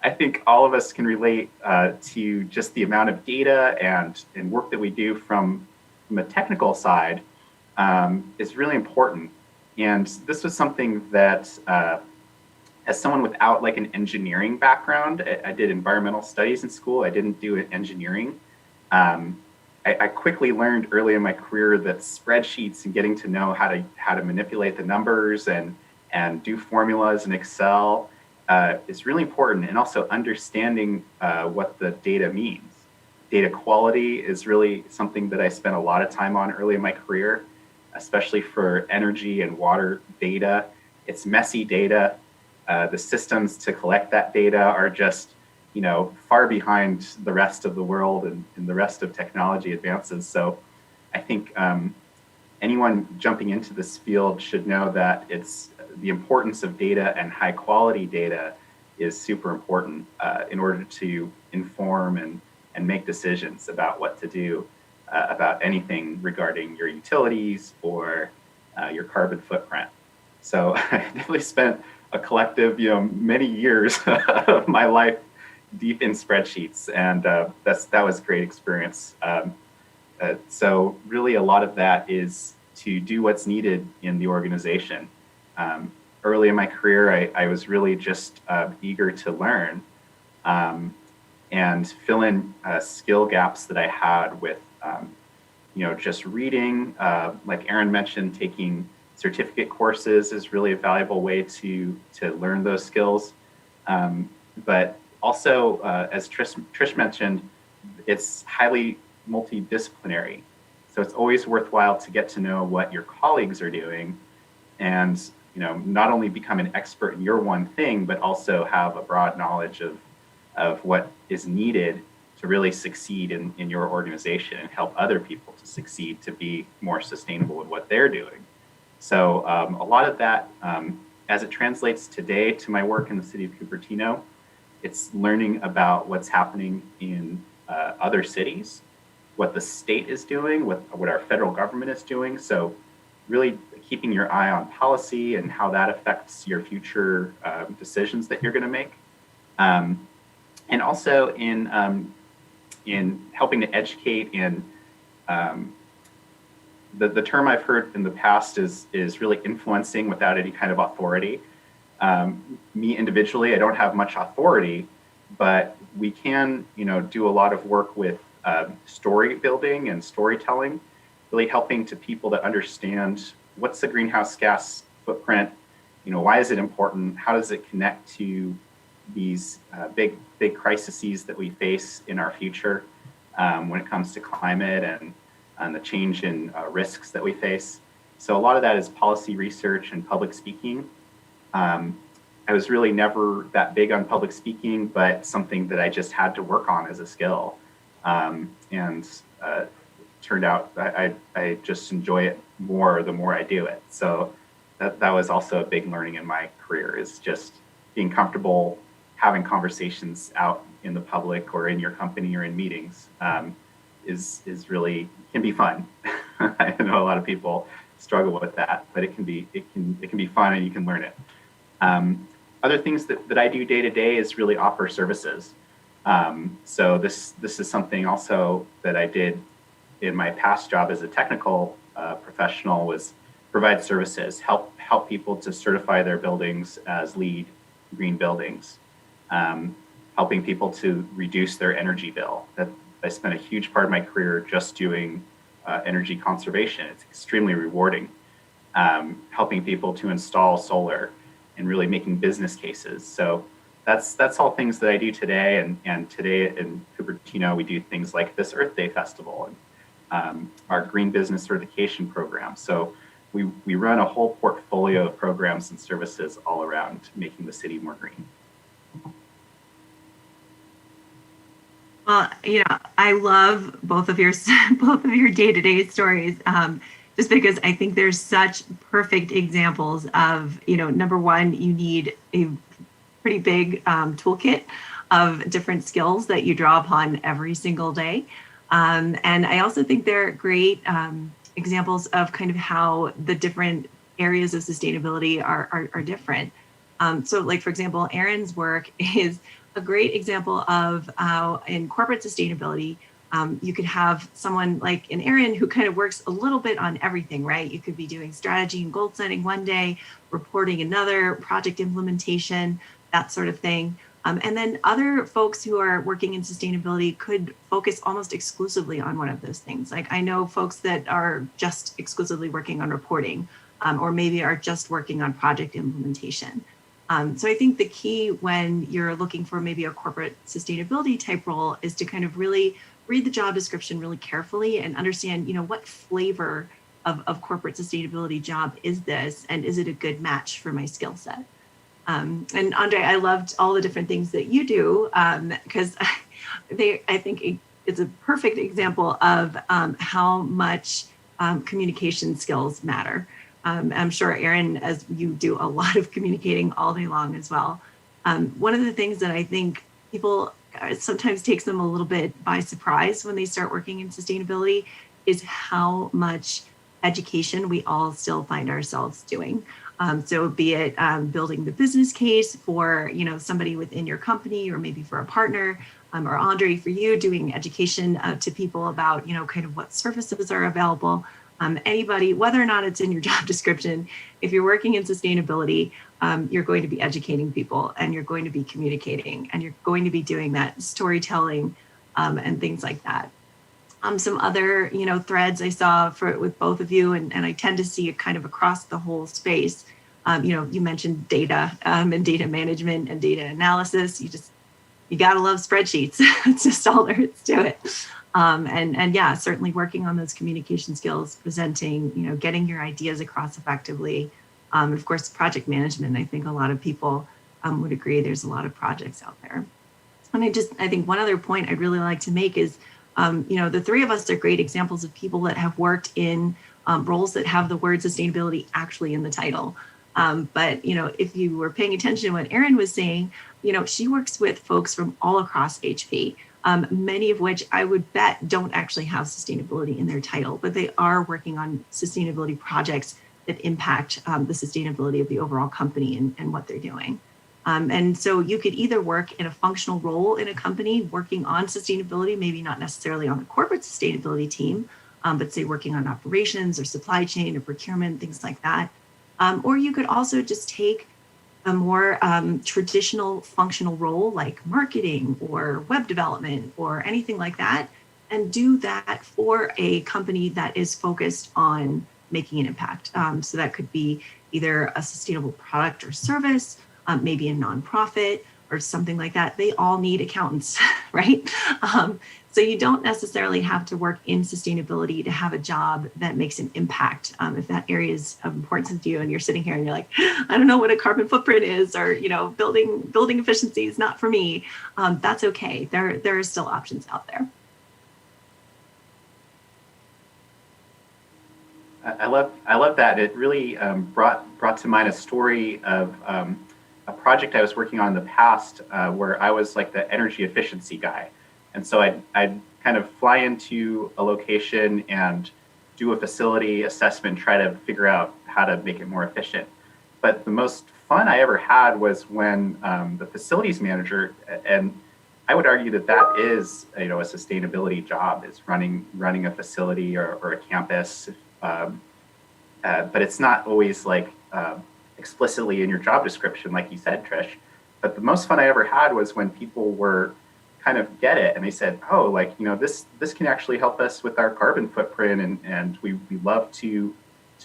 I think all of us can relate to just the amount of data and work that we do from a technical side is really important. And this was something that, as someone without like an engineering background, I did environmental studies in school. I didn't do engineering. I quickly learned early in my career that spreadsheets and getting to know how to manipulate the numbers and do formulas in Excel is really important, and also understanding what the data means. Data quality is really something that I spent a lot of time on early in my career, especially for energy and water data. It's messy data. The systems to collect that data are just, far behind the rest of the world and the rest of technology advances. So I think anyone jumping into this field should know that it's the importance of data, and high quality data is super important in order to inform and make decisions about what to do about anything regarding your utilities or your carbon footprint. So I definitely spent a collective, many years of my life deep in spreadsheets, and that was a great experience. So really a lot of that is to do what's needed in the organization. Early in my career, I was really just eager to learn and fill in skill gaps that I had with, just reading. Like Aaron mentioned, taking certificate courses is really a valuable way to learn those skills. But also, as Trish mentioned, it's highly multidisciplinary. So it's always worthwhile to get to know what your colleagues are doing, and not only become an expert in your one thing, but also have a broad knowledge of what is needed to really succeed in your organization and help other people to succeed, to be more sustainable in what they're doing. So a lot of that, as it translates today to my work in the city of Cupertino, it's learning about what's happening in other cities, what the state is doing, what our federal government is doing. So really keeping your eye on policy and how that affects your future decisions that you're going to make. And also in helping to educate in the term I've heard in the past is really influencing without any kind of authority. Me individually, I don't have much authority, but we can, do a lot of work with story building and storytelling, really helping to people to understand what's the greenhouse gas footprint, why is it important, how does it connect to these big crises that we face in our future when it comes to climate and the change in risks that we face. So a lot of that is policy research and public speaking. I was really never that big on public speaking, but something that I just had to work on as a skill. And turned out I just enjoy it more the more I do it. So that was also a big learning in my career, is just being comfortable having conversations out in the public or in your company or in meetings is really, can be fun. I know a lot of people struggle with that, but it can be fun and you can learn it. Other things that I do day to day is really offer services. So this is something also that I did in my past job as a technical professional, was provide services, help people to certify their buildings as LEED green buildings, helping people to reduce their energy bill. I spent a huge part of my career just doing energy conservation. It's extremely rewarding. Helping people to install solar and really making business cases. So that's all things that I do today. And today in Cupertino, we do things like this Earth Day Festival and our Green Business Certification program. So we run a whole portfolio of programs and services all around making the city more green. Well, I love both of your day-to-day stories. just because I think there's such perfect examples of, number one, you need a pretty big toolkit of different skills that you draw upon every single day. And I also think they're great examples of kind of how the different areas of sustainability are different. So like, for example, Erin's work is a great example of how in corporate sustainability, you could have someone like an Erin who kind of works a little bit on everything, right? You could be doing strategy and goal setting one day, reporting another, project implementation, that sort of thing. And then other folks who are working in sustainability could focus almost exclusively on one of those things. Like I know folks that are just exclusively working on reporting, or maybe are just working on project implementation. So I think the key when you're looking for maybe a corporate sustainability type role is to kind of really read the job description really carefully and understand, what flavor of corporate sustainability job is this, and is it a good match for my skill set? And Andre, I loved all the different things that you do, because I think it's a perfect example of how much communication skills matter. I'm sure, Erin, as you do a lot of communicating all day long as well. One of the things that I think people sometimes takes them a little bit by surprise when they start working in sustainability is how much education we all still find ourselves doing. So be it building the business case for somebody within your company, or maybe for a partner, or Andre, for you, doing education to people about kind of what services are available. Anybody, whether or not it's in your job description, if you're working in sustainability, you're going to be educating people, and you're going to be communicating, and you're going to be doing that storytelling and things like that. Some other, threads I saw with both of you, and I tend to see it kind of across the whole space. You mentioned data and data management and data analysis. You gotta love spreadsheets. It's just all there is to it. And yeah, certainly working on those communication skills, presenting, getting your ideas across effectively. Of course, project management. I think a lot of people would agree there's a lot of projects out there. And I think one other point I'd really like to make is, the three of us are great examples of people that have worked in roles that have the word sustainability actually in the title. But, if you were paying attention to what Erin was saying, she works with folks from all across HP, many of which I would bet don't actually have sustainability in their title, but they are working on sustainability projects that impact the sustainability of the overall company and what they're doing. And so you could either work in a functional role in a company working on sustainability, maybe not necessarily on the corporate sustainability team, but say working on operations or supply chain or procurement, things like that. Or you could also just take a more traditional functional role like marketing or web development or anything like that, and do that for a company that is focused on making an impact. So that could be either a sustainable product or service, maybe a nonprofit or something like that. They all need accountants, right? So you don't necessarily have to work in sustainability to have a job that makes an impact. If that area is of importance to you and you're sitting here and you're like, I don't know what a carbon footprint is, or building efficiency is not for me, that's okay. There are still options out there. I love that. It really brought to mind a story of a project I was working on in the past where I was like the energy efficiency guy. And so I'd kind of fly into a location and do a facility assessment, try to figure out how to make it more efficient. But the most fun I ever had was when the facilities manager, and I would argue that is a sustainability job, is running a facility or a campus. But it's not always like explicitly in your job description, like you said, Trish. But the most fun I ever had was when people were kind of get it and they said, oh, this can actually help us with our carbon footprint, and we love to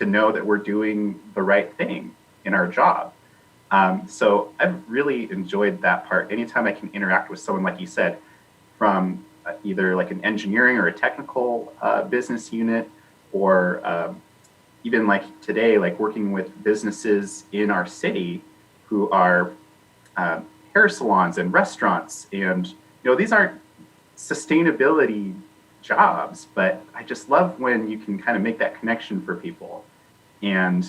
know that we're doing the right thing in our job. So I've really enjoyed that part. Anytime I can interact with someone, like you said, from either like an engineering or a technical business unit, or even like today, like working with businesses in our city who are hair salons and restaurants. And, these aren't sustainability jobs, but I just love when you can kind of make that connection for people, and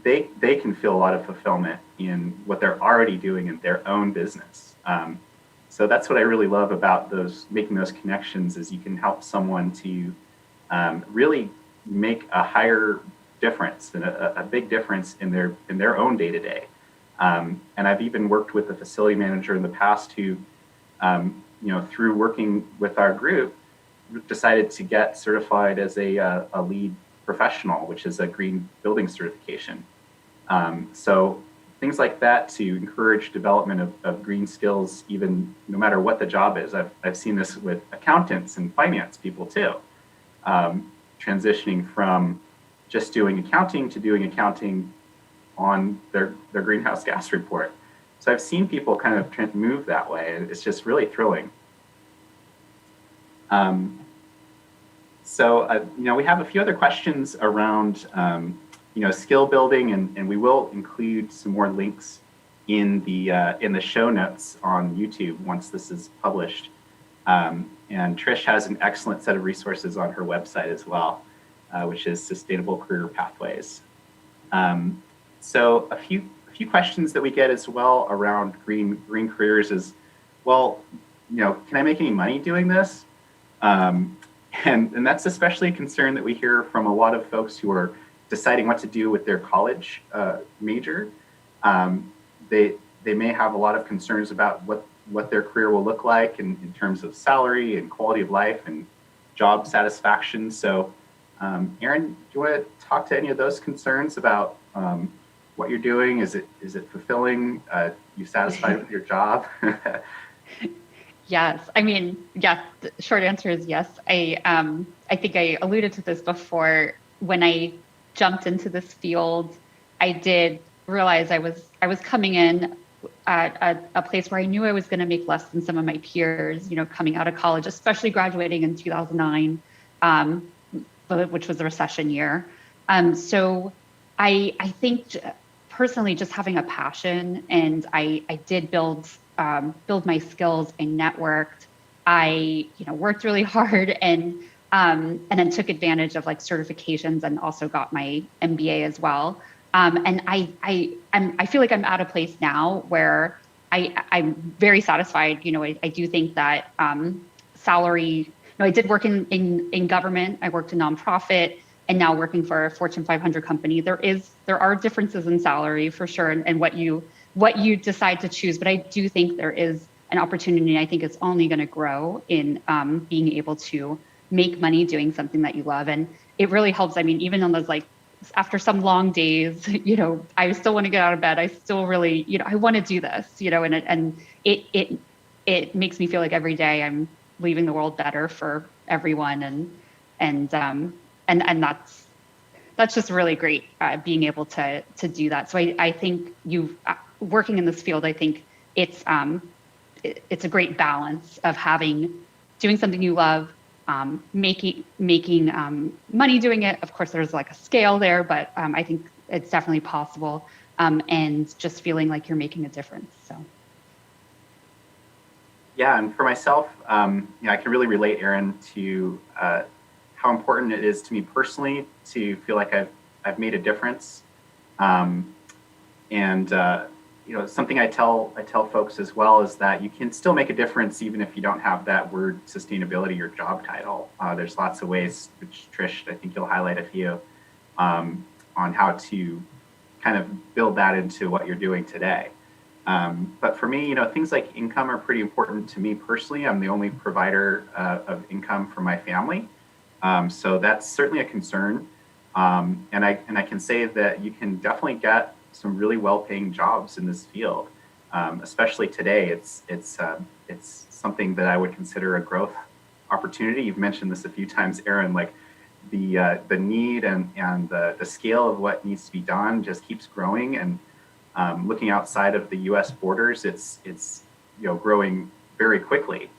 they can feel a lot of fulfillment in what they're already doing in their own business. So that's what I really love about making those connections, is you can help someone to really make a higher difference and a big difference in their own day-to-day. And I've even worked with a facility manager in the past who, through working with our group, decided to get certified as a lead professional, which is a green building certification. So things like that to encourage development of green skills, even no matter what the job is. I've seen this with accountants and finance people too, transitioning from just doing accounting to doing accounting on their greenhouse gas report. So I've seen people kind of move that way, and it's just really thrilling. We have a few other questions around skill building, and we will include some more links in the show notes on YouTube once this is published. And Trish has an excellent set of resources on her website as well, which is Sustainable Career Pathways. So a few questions that we get as well around green careers is, well, can I make any money doing this? And that's especially a concern that we hear from a lot of folks who are deciding what to do with their college major. They may have a lot of concerns about what their career will look like in terms of salary and quality of life and job satisfaction. So Erin, do you want to talk to any of those concerns about what you're doing? Is it fulfilling? You satisfied with your job? Yes, yes, the short answer is yes. I think I alluded to this before. When I jumped into this field, I did realize I was coming in at a place where I knew I was going to make less than some of my peers, coming out of college, especially graduating in 2009, which was a recession year. So I think personally, just having a passion, and I did build my skills. I networked. I worked really hard, and then took advantage of certifications, and also got my MBA as well. And I feel like I'm at a place now where I'm very satisfied. I do think that salary. I did work in government. I worked in nonprofit, and now working for a Fortune 500 company. There are differences in salary for sure, and what you decide to choose. But I do think there is an opportunity. I think it's only going to grow in being able to make money doing something that you love, and it really helps. Even on those after some long days, I still want to get out of bed. I still really, I want to do this, and it makes me feel like every day I'm leaving the world better for everyone, and that's just really great, being able to do that. So I think working in this field, I think it's a great balance of doing something you love, making money doing it. Of course, there's a scale there, but I think it's definitely possible, and just feeling like you're making a difference. So. Yeah, and for myself, I can really relate, Erin, to how important it is to me personally to feel like I've made a difference, something I tell folks as well is that you can still make a difference even if you don't have that word sustainability or job title. There's lots of ways, which Trish, I think you'll highlight a few, on how to kind of build that into what you're doing today. But for me, things like income are pretty important to me personally. I'm the only provider of income for my family. So that's certainly a concern. And I can say that you can definitely get some really well-paying jobs in this field, especially today. It's something that I would consider a growth opportunity. You've mentioned this a few times, Erin. The need and the scale of what needs to be done just keeps growing. And looking outside of the U.S. borders, it's growing very quickly.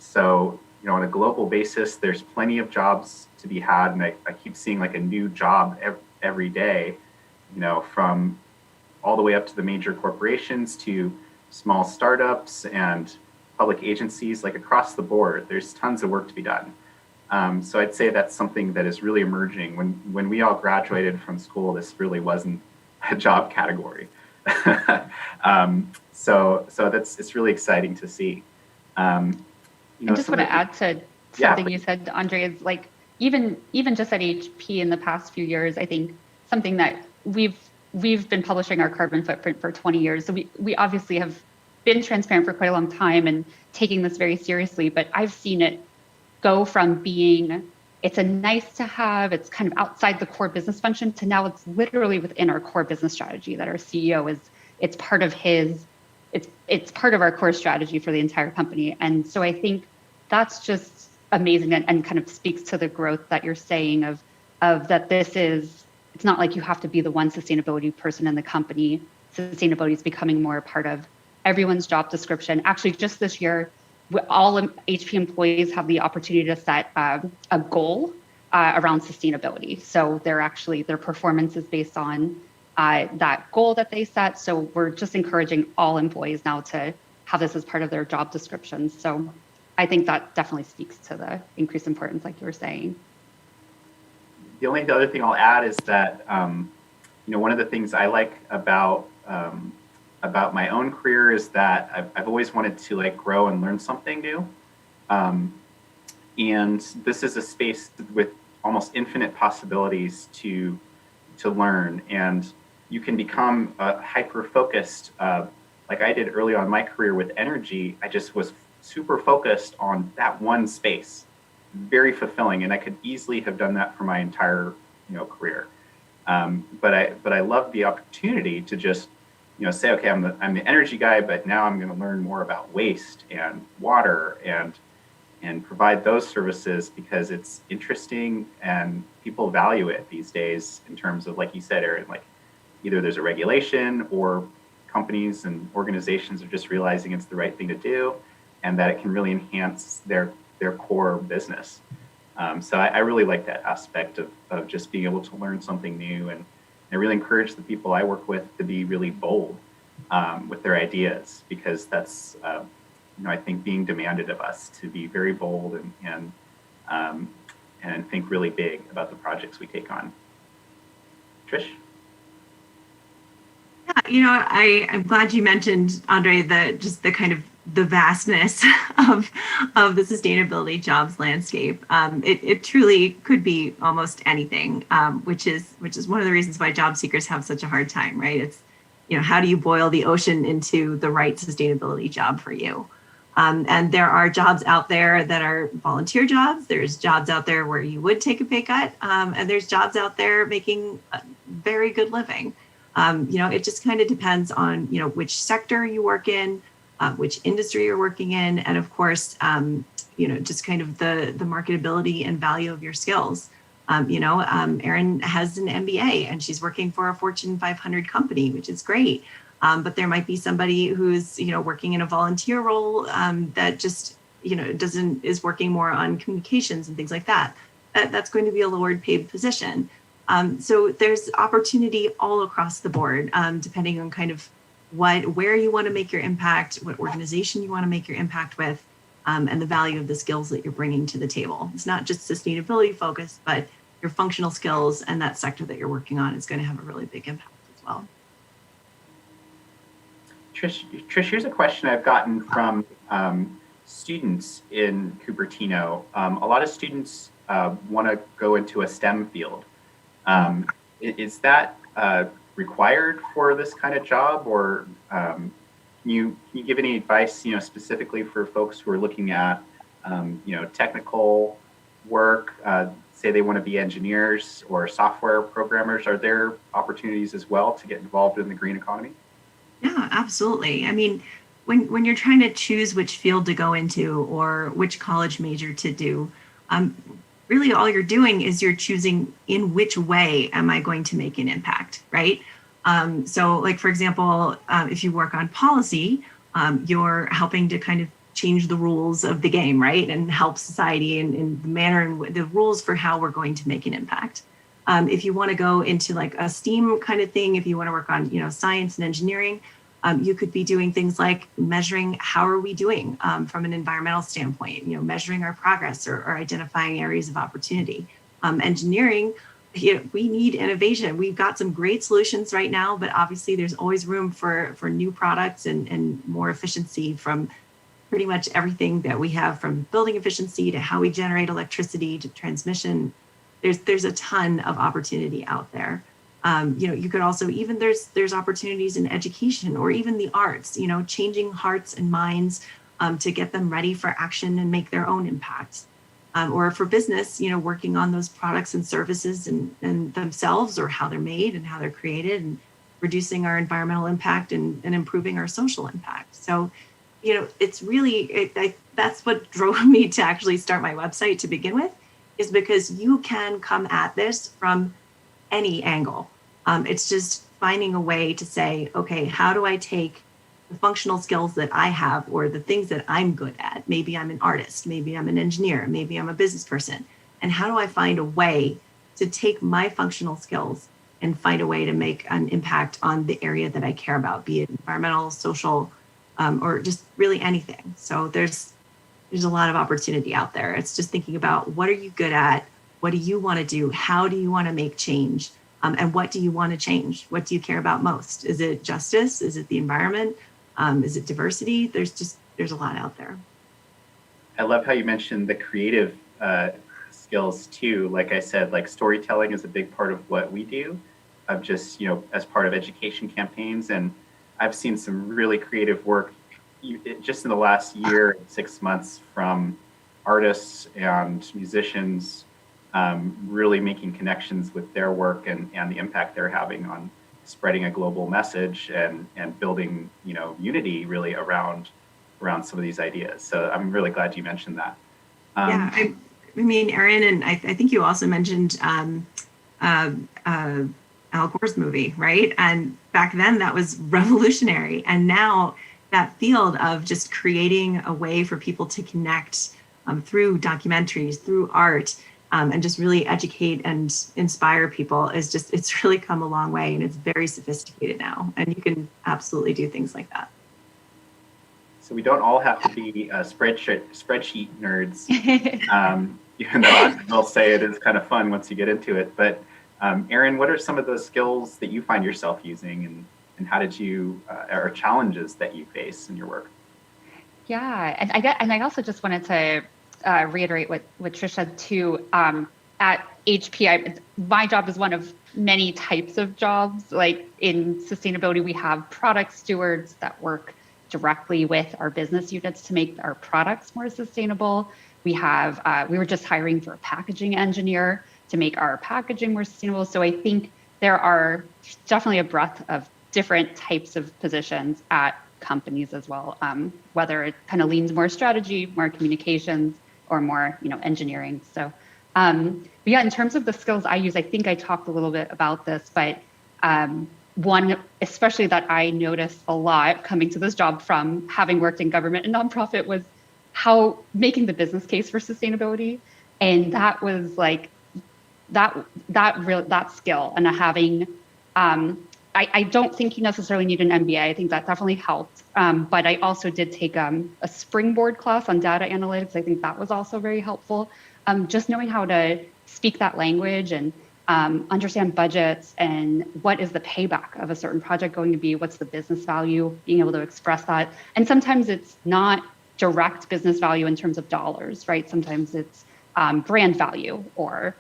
So on a global basis, there's plenty of jobs to be had, and I keep seeing a new job every day. From all the way up to the major corporations to small startups and public agencies, like across the board, there's tons of work to be done. So I'd say that's something that is really emerging. When we all graduated from school, this really wasn't a job category. So it's really exciting to see. I just want to add to something you said, Andre, is like even just at HP in the past few years, I think something that we've been publishing our carbon footprint for 20 years. So we obviously have been transparent for quite a long time and taking this very seriously, but I've seen it go from being, it's a nice to have, it's kind of outside the core business function, to now it's literally within our core business strategy that our CEO it's part of it's part of our core strategy for the entire company. And so I think that's just amazing and kind of speaks to the growth that you're saying of that it's not like you have to be the one sustainability person in the company. Sustainability is becoming more a part of everyone's job description. Actually, just this year, all HP employees have the opportunity to set a goal around sustainability. So their performance is based on that goal that they set. So we're just encouraging all employees now to have this as part of their job descriptions. So I think that definitely speaks to the increased importance, like you were saying. The only other thing I'll add is that, one of the things I like about my own career is that I've always wanted to like grow and learn something new. And this is a space with almost infinite possibilities to learn. And you can become hyper-focused, like I did early on in my career with energy. I just was super focused on that one space, very fulfilling. And I could easily have done that for my entire, career. But I love the opportunity to just, say, okay, I'm the energy guy, but now I'm going to learn more about waste and water and provide those services because it's interesting and people value it these days in terms of, like you said, Erin, like either there's a regulation or companies and organizations are just realizing it's the right thing to do and that it can really enhance their core business. So I really like that aspect of just being able to learn something new. And I really encourage the people I work with to be really bold with their ideas, because that's, I think being demanded of us to be very bold and think really big about the projects we take on. Trish? Yeah, I'm glad you mentioned, Andre, the kind of the vastness of the sustainability jobs landscape. It truly could be almost anything, which is one of the reasons why job seekers have such a hard time, right? It's, how do you boil the ocean into the right sustainability job for you? And there are jobs out there that are volunteer jobs. There's jobs out there where you would take a pay cut, and there's jobs out there making a very good living. It just kind of depends on, which sector you work in, which industry you're working in, and of course, just kind of the marketability and value of your skills. Erin has an MBA and she's working for a Fortune 500 company, which is great. But there might be somebody who's, working in a volunteer role that just, is working more on communications and things like that. That's going to be a lower paid position. So there's opportunity all across the board, depending on kind of where you want to make your impact, what organization you want to make your impact with, and the value of the skills that you're bringing to the table. It's not just sustainability focused, but your functional skills and that sector that you're working on is going to have a really big impact as well. Trish, here's a question I've gotten from students in Cupertino. A lot of students want to go into a STEM field. Is that required for this kind of job, or can you give any advice, specifically for folks who are looking at, technical work, say they want to be engineers or software programmers? Are there opportunities as well to get involved in the green economy? Yeah, absolutely. I mean, when you're trying to choose which field to go into or which college major to do, really all you're doing is you're choosing in which way am I going to make an impact, right? So like, for example, if you work on policy, you're helping to kind of change the rules of the game, right? And help society in the manner and the rules for how we're going to make an impact. If you want to go into like a STEAM kind of thing, if you want to work on, science and engineering, You could be doing things like measuring how are we doing from an environmental standpoint, measuring our progress or identifying areas of opportunity. Engineering, we need innovation. We've got some great solutions right now, but obviously there's always room for new products and more efficiency from pretty much everything that we have, from building efficiency to how we generate electricity to transmission. There's a ton of opportunity out there. You could also, even there's opportunities in education or even the arts, changing hearts and minds to get them ready for action and make their own impact. Or for business, working on those products and services and themselves, or how they're made and how they're created, and reducing our environmental impact and improving our social impact. So, it's really, that's what drove me to actually start my website to begin with, is because you can come at this from any angle. It's just finding a way to say, okay, how do I take the functional skills that I have, or the things that I'm good at? Maybe I'm an artist, maybe I'm an engineer, maybe I'm a business person. And how do I find a way to take my functional skills and find a way to make an impact on the area that I care about, be it environmental, social, or just really anything. So there's a lot of opportunity out there. It's just thinking about, what are you good at? What do you want to do? How do you want to make change? And what do you want to change? What do you care about most? Is it justice? Is it the environment? Is it diversity? There's a lot out there. I love how you mentioned the creative skills too. Like I said, like storytelling is a big part of what we do, of just, as part of education campaigns. And I've seen some really creative work just in the last year, 6 months, from artists and musicians really making connections with their work and the impact they're having on spreading a global message and building, unity really around some of these ideas. So I'm really glad you mentioned that. Yeah, I mean, Erin, and I think you also mentioned Al Gore's movie, right? And back then that was revolutionary. And now that field of just creating a way for people to connect through documentaries, through art, and just really educate and inspire people it's really come a long way, and it's very sophisticated now. And you can absolutely do things like that. So we don't all have to be spreadsheet nerds, even though I will say it is kind of fun once you get into it. But Erin, what are some of those skills that you find yourself using, and how did you, or challenges that you face in your work? Yeah, and I also just wanted to reiterate what Trish said too. At HP, my job is one of many types of jobs. Like in sustainability, we have product stewards that work directly with our business units to make our products more sustainable. We were just hiring for a packaging engineer to make our packaging more sustainable. So I think there are definitely a breadth of different types of positions at companies as well, whether it kind of leans more strategy, more communications, or more, engineering. So, but yeah, in terms of the skills I use, I think I talked a little bit about this, but one, especially that I noticed a lot coming to this job from having worked in government and nonprofit, was how making the business case for sustainability. And that was like, that skill, and having, I don't think you necessarily need an MBA. I think that definitely helped. But I also did take a springboard class on data analytics. I think that was also very helpful. Just knowing how to speak that language and understand budgets and what is the payback of a certain project going to be, what's the business value, being able to express that. And sometimes it's not direct business value in terms of dollars, right? Sometimes it's brand value or,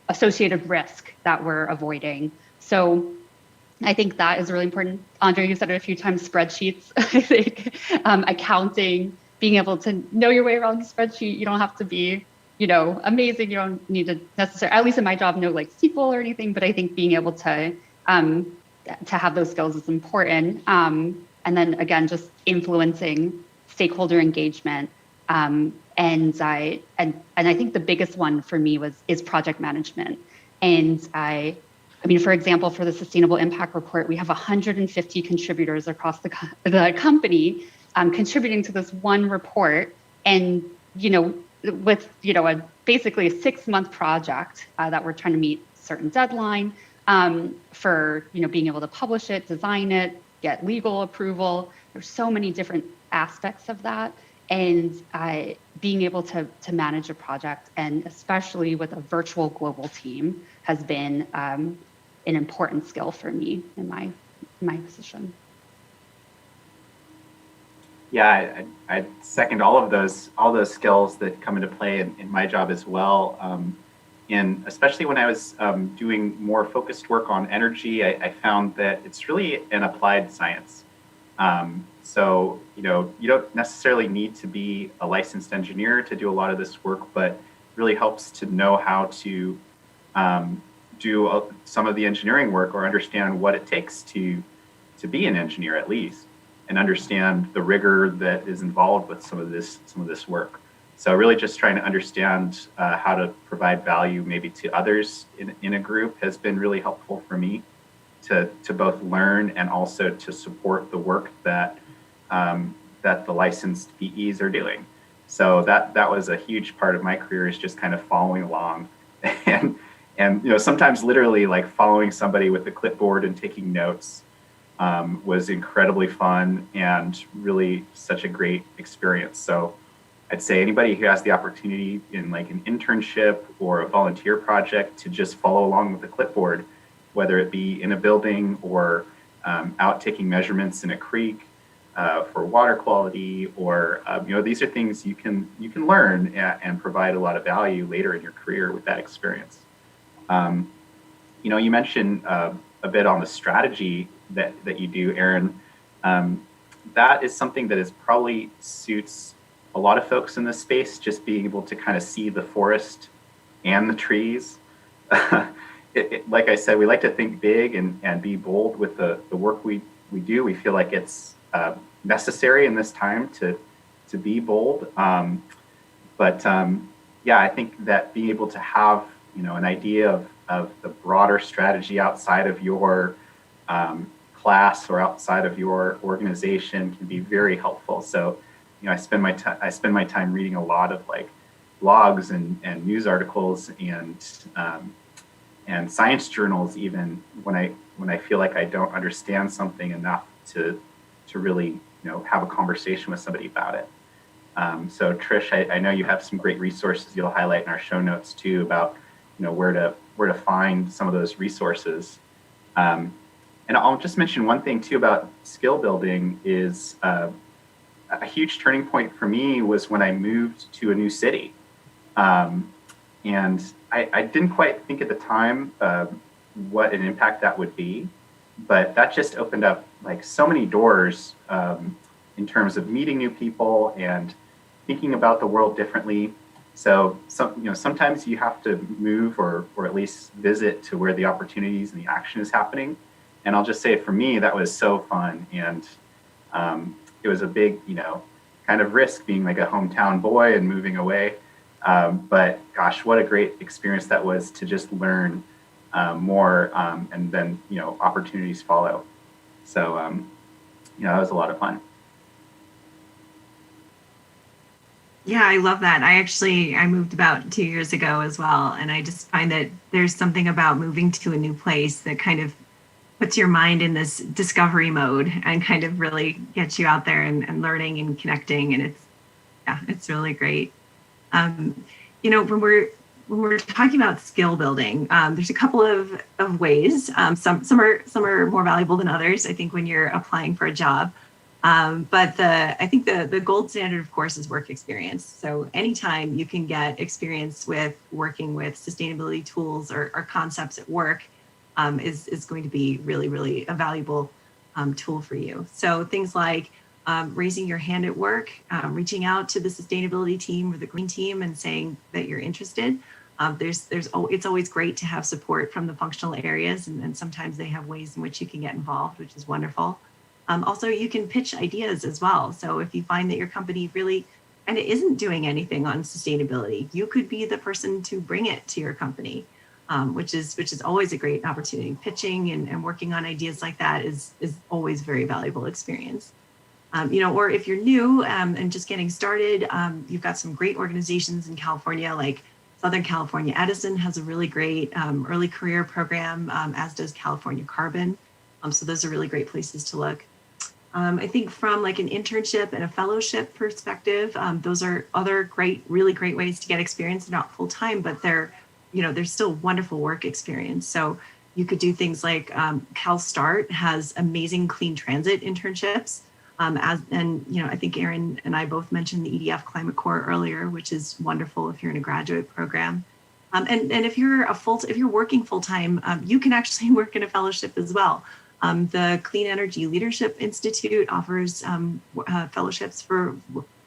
associated risk that we're avoiding. So I think that is really important. Andre, you said it a few times, spreadsheets. I think accounting, being able to know your way around the spreadsheet. You don't have to be, amazing. You don't need to necessarily, at least in my job, know like SQL or anything, but I think being able to have those skills is important. And then again, just influencing stakeholder engagement. And I think the biggest one for me is project management. And I mean, for example, for the Sustainable Impact Report, we have 150 contributors across the company contributing to this one report. And, with, basically a 6-month project that we're trying to meet a certain deadline, for being able to publish it, design it, get legal approval. There's so many different aspects of that, and being able to manage a project, and especially with a virtual global team, has been an important skill for me in my position. Yeah, I second all those skills that come into play in my job as well. And especially when I was doing more focused work on energy, I found that it's really an applied science. So, you don't necessarily need to be a licensed engineer to do a lot of this work, but it really helps to know how to do some of the engineering work, or understand what it takes to be an engineer at least, and understand the rigor that is involved with some of this work. So really just trying to understand how to provide value maybe to others in a group has been really helpful for me to both learn and also to support the work that the licensed PEs are doing. So that was a huge part of my career, is just kind of following along and sometimes literally like following somebody with a clipboard and taking notes was incredibly fun and really such a great experience. So I'd say anybody who has the opportunity in like an internship or a volunteer project to just follow along with the clipboard, whether it be in a building or out taking measurements in a creek for water quality, or these are things you can learn and provide a lot of value later in your career with that experience. You mentioned a bit on the strategy that you do, Erin. That is something that is probably suits a lot of folks in this space, just being able to kind of see the forest and the trees. Like I said, we like to think big and be bold with the work we do. We feel like it's necessary in this time to be bold. Yeah, I think that being able to have an idea of the broader strategy outside of your class or outside of your organization can be very helpful. So I spend my time reading a lot of like blogs and news articles and science journals, even when I feel like I don't understand something enough to really have a conversation with somebody about it. So Trish, I know you have some great resources you'll highlight in our show notes too about where to find some of those resources. And I'll just mention one thing too about skill building is a huge turning point for me was when I moved to a new city. And I didn't quite think at the time what an impact that would be, but that just opened up like so many doors in terms of meeting new people and thinking about the world differently. So sometimes you have to move or at least visit to where the opportunities and the action is happening. And I'll just say for me, that was so fun. And it was a big, kind of risk being like a hometown boy and moving away. But gosh, what a great experience that was to just learn more and then, opportunities follow. So, that was a lot of fun. Yeah, I love that. I moved about 2 years ago as well. And I just find that there's something about moving to a new place that kind of puts your mind in this discovery mode and kind of really gets you out there and learning and connecting. And it's really great. When we're talking about skill building, there's a couple of ways. Some are more valuable than others, I think, when you're applying for a job. But I think the gold standard, of course, is work experience. So anytime you can get experience with working with sustainability tools or concepts at work is going to be really, really a valuable tool for you. So things like raising your hand at work, reaching out to the sustainability team or the green team and saying that you're interested. It's always great to have support from the functional areas, and sometimes they have ways in which you can get involved, which is wonderful. Also, you can pitch ideas as well. So if you find that your company really kind of isn't doing anything on sustainability, you could be the person to bring it to your company, which is always a great opportunity. Pitching and working on ideas like that is always very valuable experience. Or if you're new and just getting started, you've got some great organizations in California like Southern California Edison has a really great early career program, as does California Carbon. So those are really great places to look. I think from like an internship and a fellowship perspective, those are other great, really great ways to get experience. They're not full time, but they're still wonderful work experience. So you could do things like CalSTART has amazing clean transit internships. I think Erin and I both mentioned the EDF Climate Corps earlier, which is wonderful if you're in a graduate program. And if you're working full time, you can actually work in a fellowship as well. The Clean Energy Leadership Institute offers fellowships for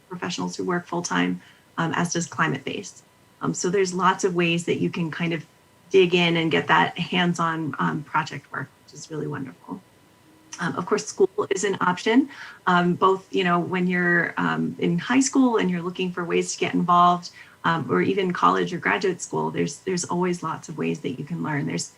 professionals who work full time, as does Climate Base. So there's lots of ways that you can kind of dig in and get that hands-on project work, which is really wonderful. Of course, school is an option, both when you're in high school and you're looking for ways to get involved, or even college or graduate school. There's always lots of ways that you can learn. There's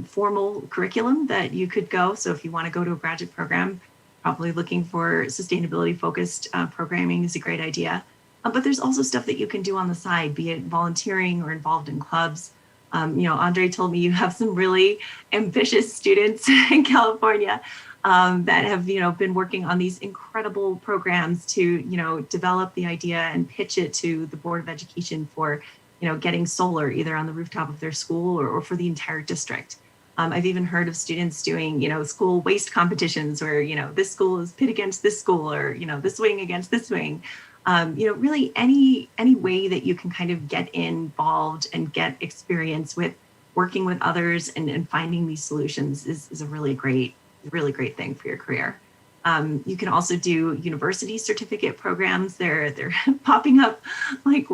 formal curriculum that you could go. So if you want to go to a graduate program, probably looking for sustainability focused programming is a great idea. But there's also stuff that you can do on the side, be it volunteering or involved in clubs. Andre told me you have some really ambitious students in California that have, been working on these incredible programs to, develop the idea and pitch it to the Board of Education for, getting solar either on the rooftop of their school or for the entire district. I've even heard of students doing, school waste competitions where, this school is pit against this school or, this wing against this wing. Really any way that you can kind of get involved and get experience with working with others and finding these solutions is a really great thing for your career. You can also do university certificate programs. They're popping up like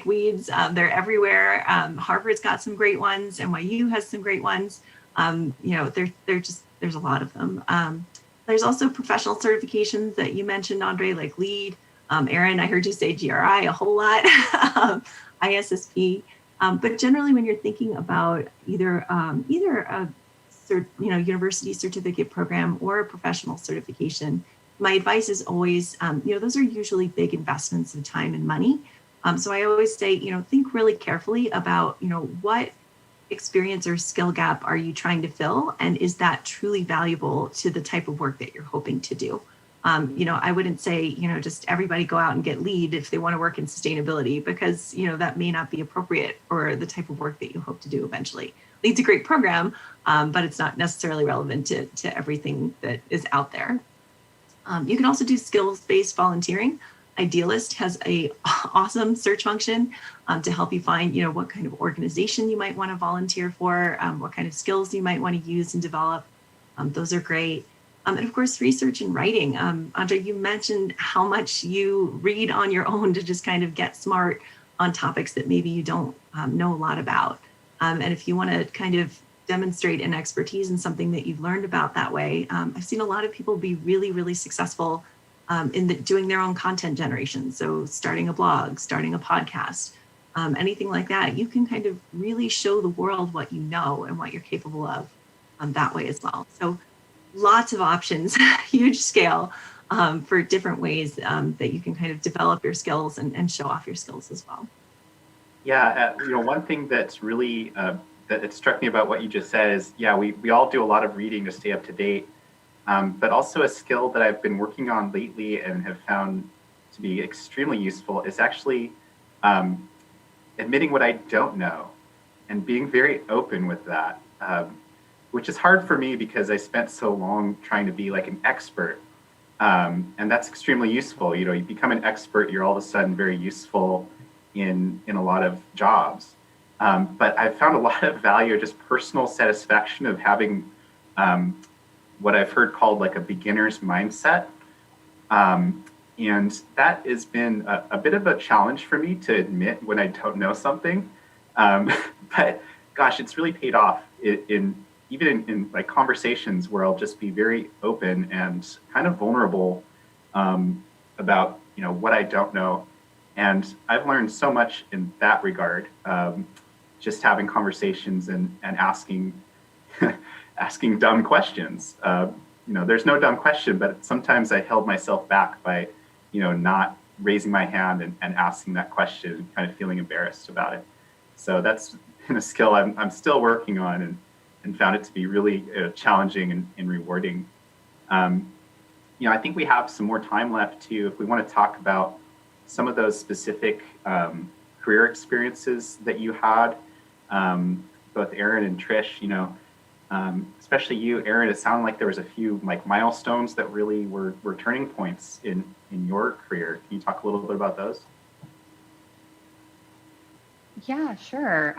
weeds. They're everywhere. Harvard's got some great ones. NYU has some great ones. There's a lot of them. There's also professional certifications that you mentioned, Andre, like LEED. Erin, I heard you say GRI a whole lot, ISSP. But generally, when you're thinking about either a university certificate program or a professional certification, my advice is always, those are usually big investments of time and money. So I always say, think really carefully about, what experience or skill gap are you trying to fill, and is that truly valuable to the type of work that you're hoping to do? I wouldn't say, just everybody go out and get LEED if they want to work in sustainability, because, that may not be appropriate for the type of work that you hope to do eventually. LEED's a great program, but it's not necessarily relevant to everything that is out there. You can also do skills-based volunteering. Idealist has a awesome search function to help you find, what kind of organization you might want to volunteer for, what kind of skills you might want to use and develop. Those are great. And of course, research and writing. Andre, you mentioned how much you read on your own to just kind of get smart on topics that maybe you don't know a lot about. And if you want to kind of demonstrate an expertise in something that you've learned about that way, I've seen a lot of people be really, really successful in doing their own content generation. So starting a blog, starting a podcast, anything like that, you can kind of really show the world what you know and what you're capable of that way as well. So lots of options, huge scale for different ways that you can kind of develop your skills and show off your skills as well. Yeah, one thing that's really that it struck me about what you just said is, we all do a lot of reading to stay up to date, but also a skill that I've been working on lately and have found to be extremely useful is actually admitting what I don't know and being very open with that, which is hard for me because I spent so long trying to be like an expert, and that's extremely useful. You become an expert, you're all of a sudden very useful in a lot of jobs. But I've found a lot of value, just personal satisfaction of having what I've heard called like a beginner's mindset. And that has been a bit of a challenge for me to admit when I don't know something. But gosh, it's really paid off in like conversations where I'll just be very open and kind of vulnerable about, what I don't know. And I've learned so much in that regard, just having conversations and asking asking dumb questions. There's no dumb question, but sometimes I held myself back by, not raising my hand and asking that question and kind of feeling embarrassed about it. So that's been a skill I'm still working on, and found it to be really challenging and rewarding. I think we have some more time left too, if we want to talk about some of those specific career experiences that you had, both Erin and Trish. Especially you, Erin, it sounded like there was a few like milestones that really were turning points in your career. Can you talk a little bit about those? Yeah, sure.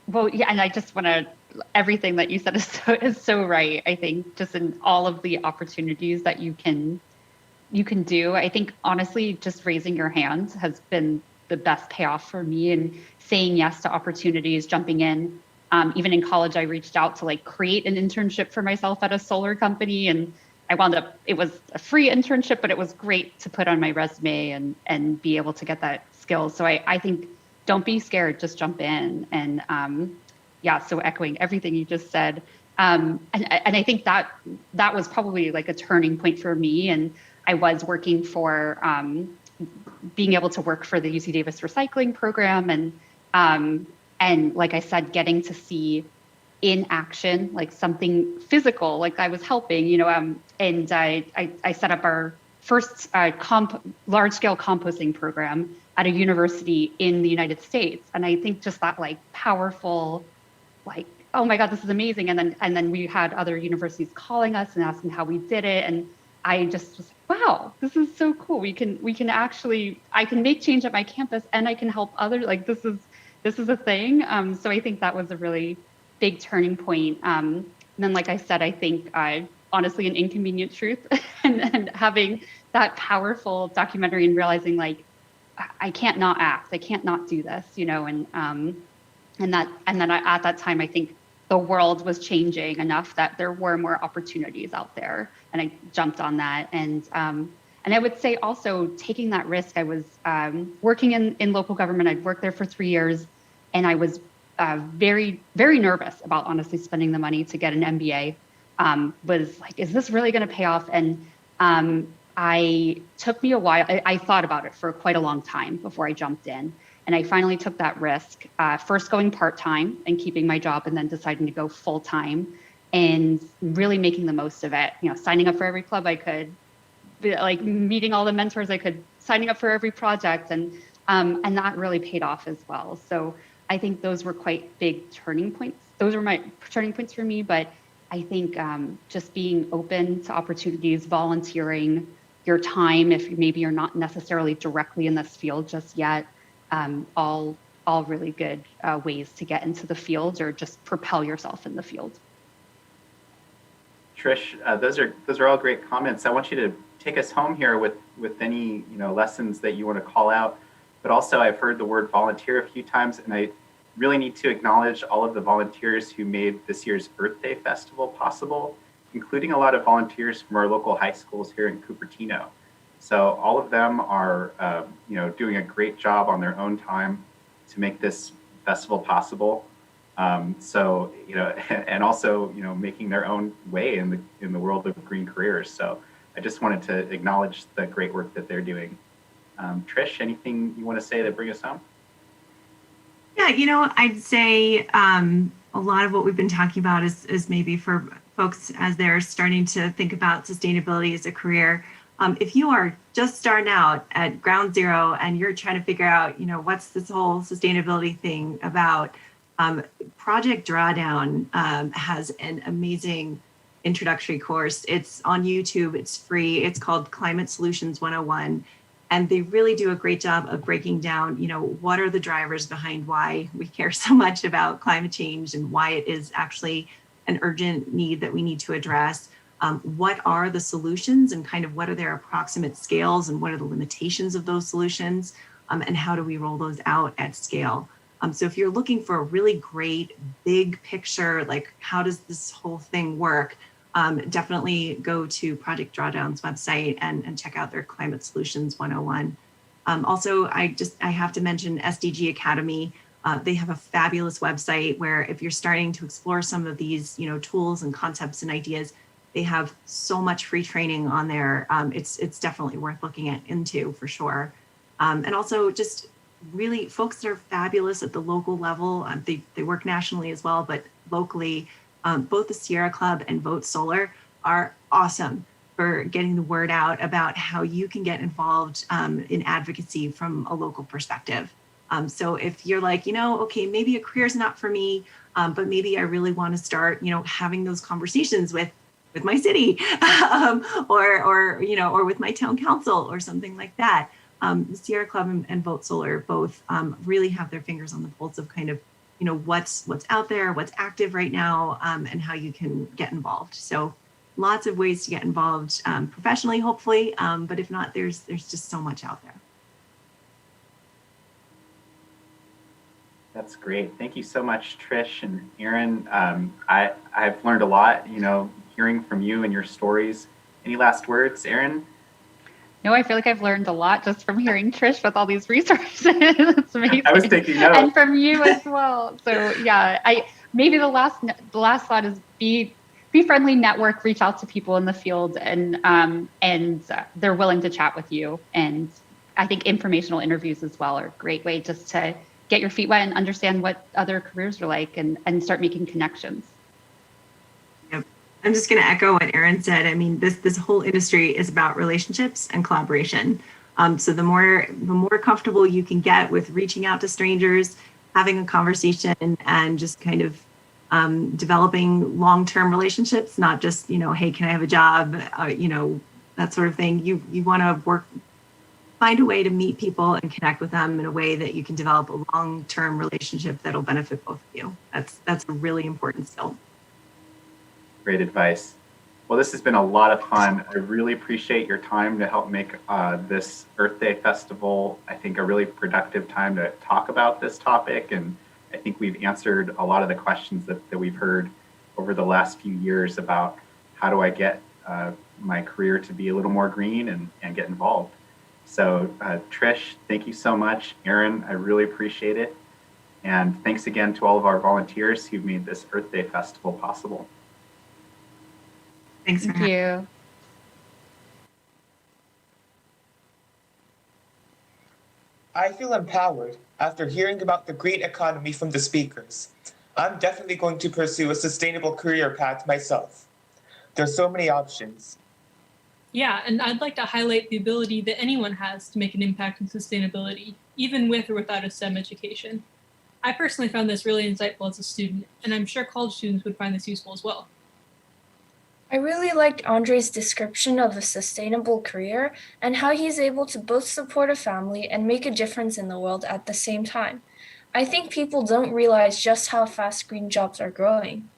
Well, yeah, and I just want to, everything that you said is so right. I think just in all of the opportunities that you can do, I think honestly, just raising your hand has been the best payoff for me, and saying yes to opportunities, jumping in. Even in college, I reached out to like create an internship for myself at a solar company, and I wound up, it was a free internship, but it was great to put on my resume and be able to get that skill. So I think don't be scared, just jump in. And yeah, so echoing everything you just said. And I think that was probably like a turning point for me. And I was working for, being able to work for the UC Davis recycling program. And like I said, getting to see in action, like something physical, like I was helping, and I set up our first large-scale composting program at a university in the United States. And I think just that like powerful, like, oh my God, this is amazing. And then we had other universities calling us and asking how we did it. And I just was like, wow, this is so cool. We can actually, I can make change at my campus, and I can help others. Like this is a thing. So I think that was a really big turning point. And then, like I said, I think honestly, an inconvenient truth and having that powerful documentary and realizing like, I can't not act, I can't not do this, and then at that time, I think the world was changing enough that there were more opportunities out there, and I jumped on that. And I would say also taking that risk. I was working in local government. I'd worked there for 3 years, and I was very, very nervous about honestly spending the money to get an MBA. Was like, is this really going to pay off? And I took me a while. I thought about it for quite a long time before I jumped in. And I finally took that risk, first going part-time and keeping my job, and then deciding to go full-time and really making the most of it. Signing up for every club I could, like meeting all the mentors I could, signing up for every project. And that really paid off as well. So I think those were quite big turning points. Those were my turning points for me. But I think just being open to opportunities, volunteering your time, if maybe you're not necessarily directly in this field just yet, all really good ways to get into the field or just propel yourself in the field. Trish, those are all great comments. I want you to take us home here with any lessons that you want to call out. But also, I've heard the word volunteer a few times, and I really need to acknowledge all of the volunteers who made this year's Earth Day Festival possible, including a lot of volunteers from our local high schools here in Cupertino. So all of them are, doing a great job on their own time to make this festival possible. And also, making their own way in the world of green careers. So I just wanted to acknowledge the great work that they're doing. Trish, anything you want to say to bring us home? Yeah, I'd say a lot of what we've been talking about is maybe for folks as they're starting to think about sustainability as a career. If you are just starting out at ground zero and you're trying to figure out, what's this whole sustainability thing about, Project Drawdown has an amazing introductory course. It's on YouTube, it's free. It's called Climate Solutions 101. And they really do a great job of breaking down, what are the drivers behind why we care so much about climate change and why it is actually an urgent need that we need to address. What are the solutions and kind of what are their approximate scales and what are the limitations of those solutions, and how do we roll those out at scale? So if you're looking for a really great big picture, like how does this whole thing work? Definitely go to Project Drawdown's website and check out their Climate Solutions 101. Also, I have to mention SDG Academy. They have a fabulous website where if you're starting to explore some of these, tools and concepts and ideas, they have so much free training on there. It's definitely worth looking into for sure. And also just really folks that are fabulous at the local level. They work nationally as well, but locally, both the Sierra Club and Vote Solar are awesome for getting the word out about how you can get involved in advocacy from a local perspective. So if you're like, okay, maybe a career is not for me, but maybe I really want to start, having those conversations with my city, or with my town council or something like that. The Sierra Club and Vote Solar both really have their fingers on the pulse of kind of, what's out there, what's active right now, and how you can get involved. So lots of ways to get involved professionally, hopefully, but if not, there's just so much out there. That's great. Thank you so much, Trish and Aaron. I've learned a lot, hearing from you and your stories. Any last words, Aaron? No, I feel like I've learned a lot just from hearing Trish with all these resources. It's amazing. I was taking notes. And from you as well. So yeah, maybe the last thought is be friendly, network, reach out to people in the field, and they're willing to chat with you. And I think informational interviews as well are a great way just to get your feet wet and understand what other careers are like, and start making connections. Yep. I'm just going to echo what Aaron said. I mean, this whole industry is about relationships and collaboration. So the more comfortable you can get with reaching out to strangers, having a conversation, and just kind of developing long-term relationships, not just, hey, can I have a job? That sort of thing. You want to find a way to meet people and connect with them in a way that you can develop a long-term relationship that'll benefit both of you. That's a really important skill. Great advice. Well, this has been a lot of fun. I really appreciate your time to help make this Earth Day Festival, I think, a really productive time to talk about this topic. And I think we've answered a lot of the questions that we've heard over the last few years about how do I get my career to be a little more green and get involved. So Trish, thank you so much. Aaron, I really appreciate it. And thanks again to all of our volunteers who've made this Earth Day Festival possible. Thanks for having me. Thank you. I feel empowered after hearing about the green economy from the speakers. I'm definitely going to pursue a sustainable career path myself. There's so many options. Yeah, and I'd like to highlight the ability that anyone has to make an impact in sustainability, even with or without a STEM education. I personally found this really insightful as a student, and I'm sure college students would find this useful as well. I really liked Andre's description of a sustainable career and how he's able to both support a family and make a difference in the world at the same time. I think people don't realize just how fast green jobs are growing.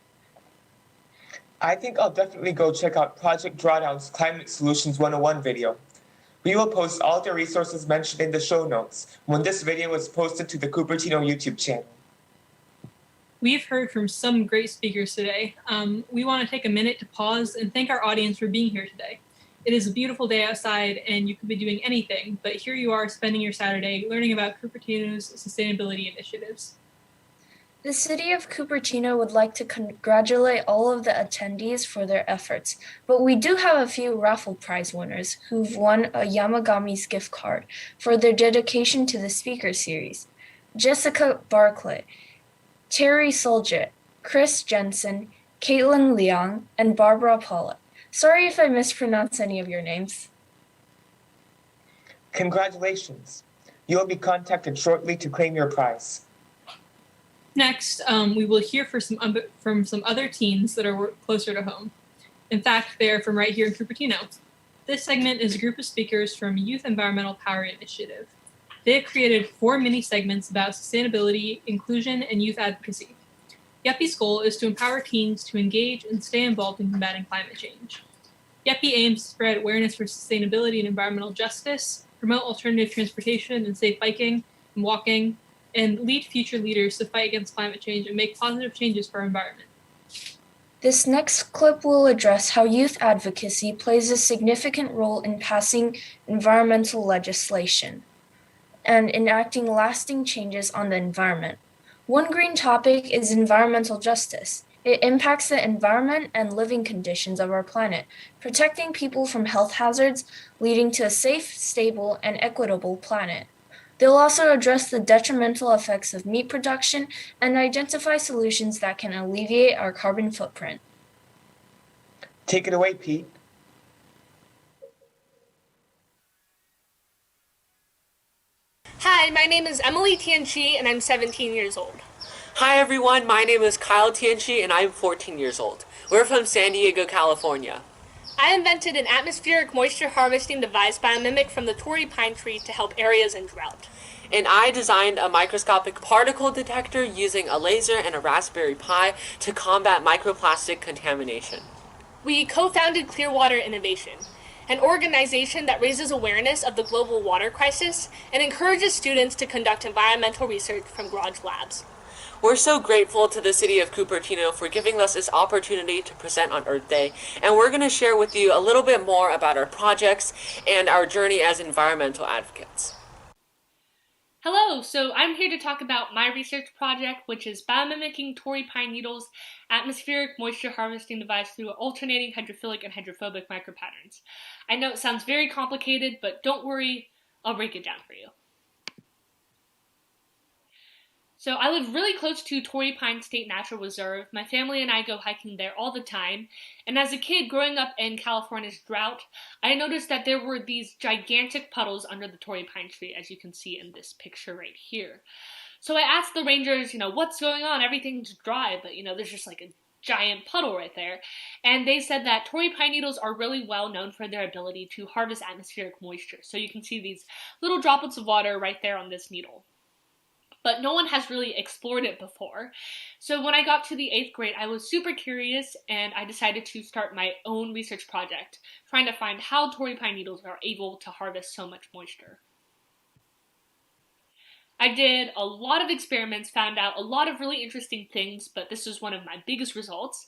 I think I'll definitely go check out Project Drawdown's Climate Solutions 101 video. We will post all the resources mentioned in the show notes when this video is posted to the Cupertino YouTube channel. We've heard from some great speakers today. We want to take a minute to pause and thank our audience for being here today. It is a beautiful day outside and you could be doing anything, but here you are spending your Saturday learning about Cupertino's sustainability initiatives. The city of Cupertino would like to congratulate all of the attendees for their efforts, but we do have a few raffle prize winners who've won a Yamagami's gift card for their dedication to the speaker series. Jessica Barclay, Terry Soljet, Chris Jensen, Caitlin Leong, and Barbara Paula. Sorry if I mispronounce any of your names. Congratulations. You will be contacted shortly to claim your prize. Next, we will hear from some other teens that are closer to home. In fact, they are from right here in Cupertino. This segment is a group of speakers from Youth Environmental Power Initiative. They have created 4 mini segments about sustainability, inclusion, and youth advocacy. YEPI's goal is to empower teens to engage and stay involved in combating climate change. YEPI aims to spread awareness for sustainability and environmental justice, promote alternative transportation and safe biking and walking, and lead future leaders to fight against climate change and make positive changes for our environment. This next clip will address how youth advocacy plays a significant role in passing environmental legislation and enacting lasting changes on the environment. One green topic is environmental justice. It impacts the environment and living conditions of our planet, protecting people from health hazards, leading to a safe, stable, and equitable planet. They'll also address the detrimental effects of meat production and identify solutions that can alleviate our carbon footprint. Take it away, Pete. Hi, my name is Emily Tianchi and I'm 17 years old. Hi everyone, my name is Kyle Tianchi and I'm 14 years old. We're from San Diego, California. I invented an atmospheric moisture harvesting device biomimic from the Torrey pine tree to help areas in drought. And I designed a microscopic particle detector using a laser and a Raspberry Pi to combat microplastic contamination. We co-founded Clearwater Innovation, an organization that raises awareness of the global water crisis and encourages students to conduct environmental research from garage labs. We're so grateful to the city of Cupertino for giving us this opportunity to present on Earth Day, and we're going to share with you a little bit more about our projects and our journey as environmental advocates. Hello, so I'm here to talk about my research project, which is biomimicking Torrey pine needles atmospheric moisture harvesting device through alternating hydrophilic and hydrophobic micropatterns. I know it sounds very complicated, but don't worry, I'll break it down for you. So I live really close to Torrey Pine State Natural Reserve. My family and I go hiking there all the time. And as a kid growing up in California's drought, I noticed that there were these gigantic puddles under the Torrey Pine tree, as you can see in this picture right here. So I asked the rangers, what's going on? Everything's dry, but there's just like a giant puddle right there. And they said that Torrey pine needles are really well known for their ability to harvest atmospheric moisture. So you can see these little droplets of water right there on this needle. But no one has really explored it before. So when I got to the 8th grade, I was super curious and I decided to start my own research project, trying to find how Torrey pine needles are able to harvest so much moisture. I did a lot of experiments, found out a lot of really interesting things, but this is one of my biggest results.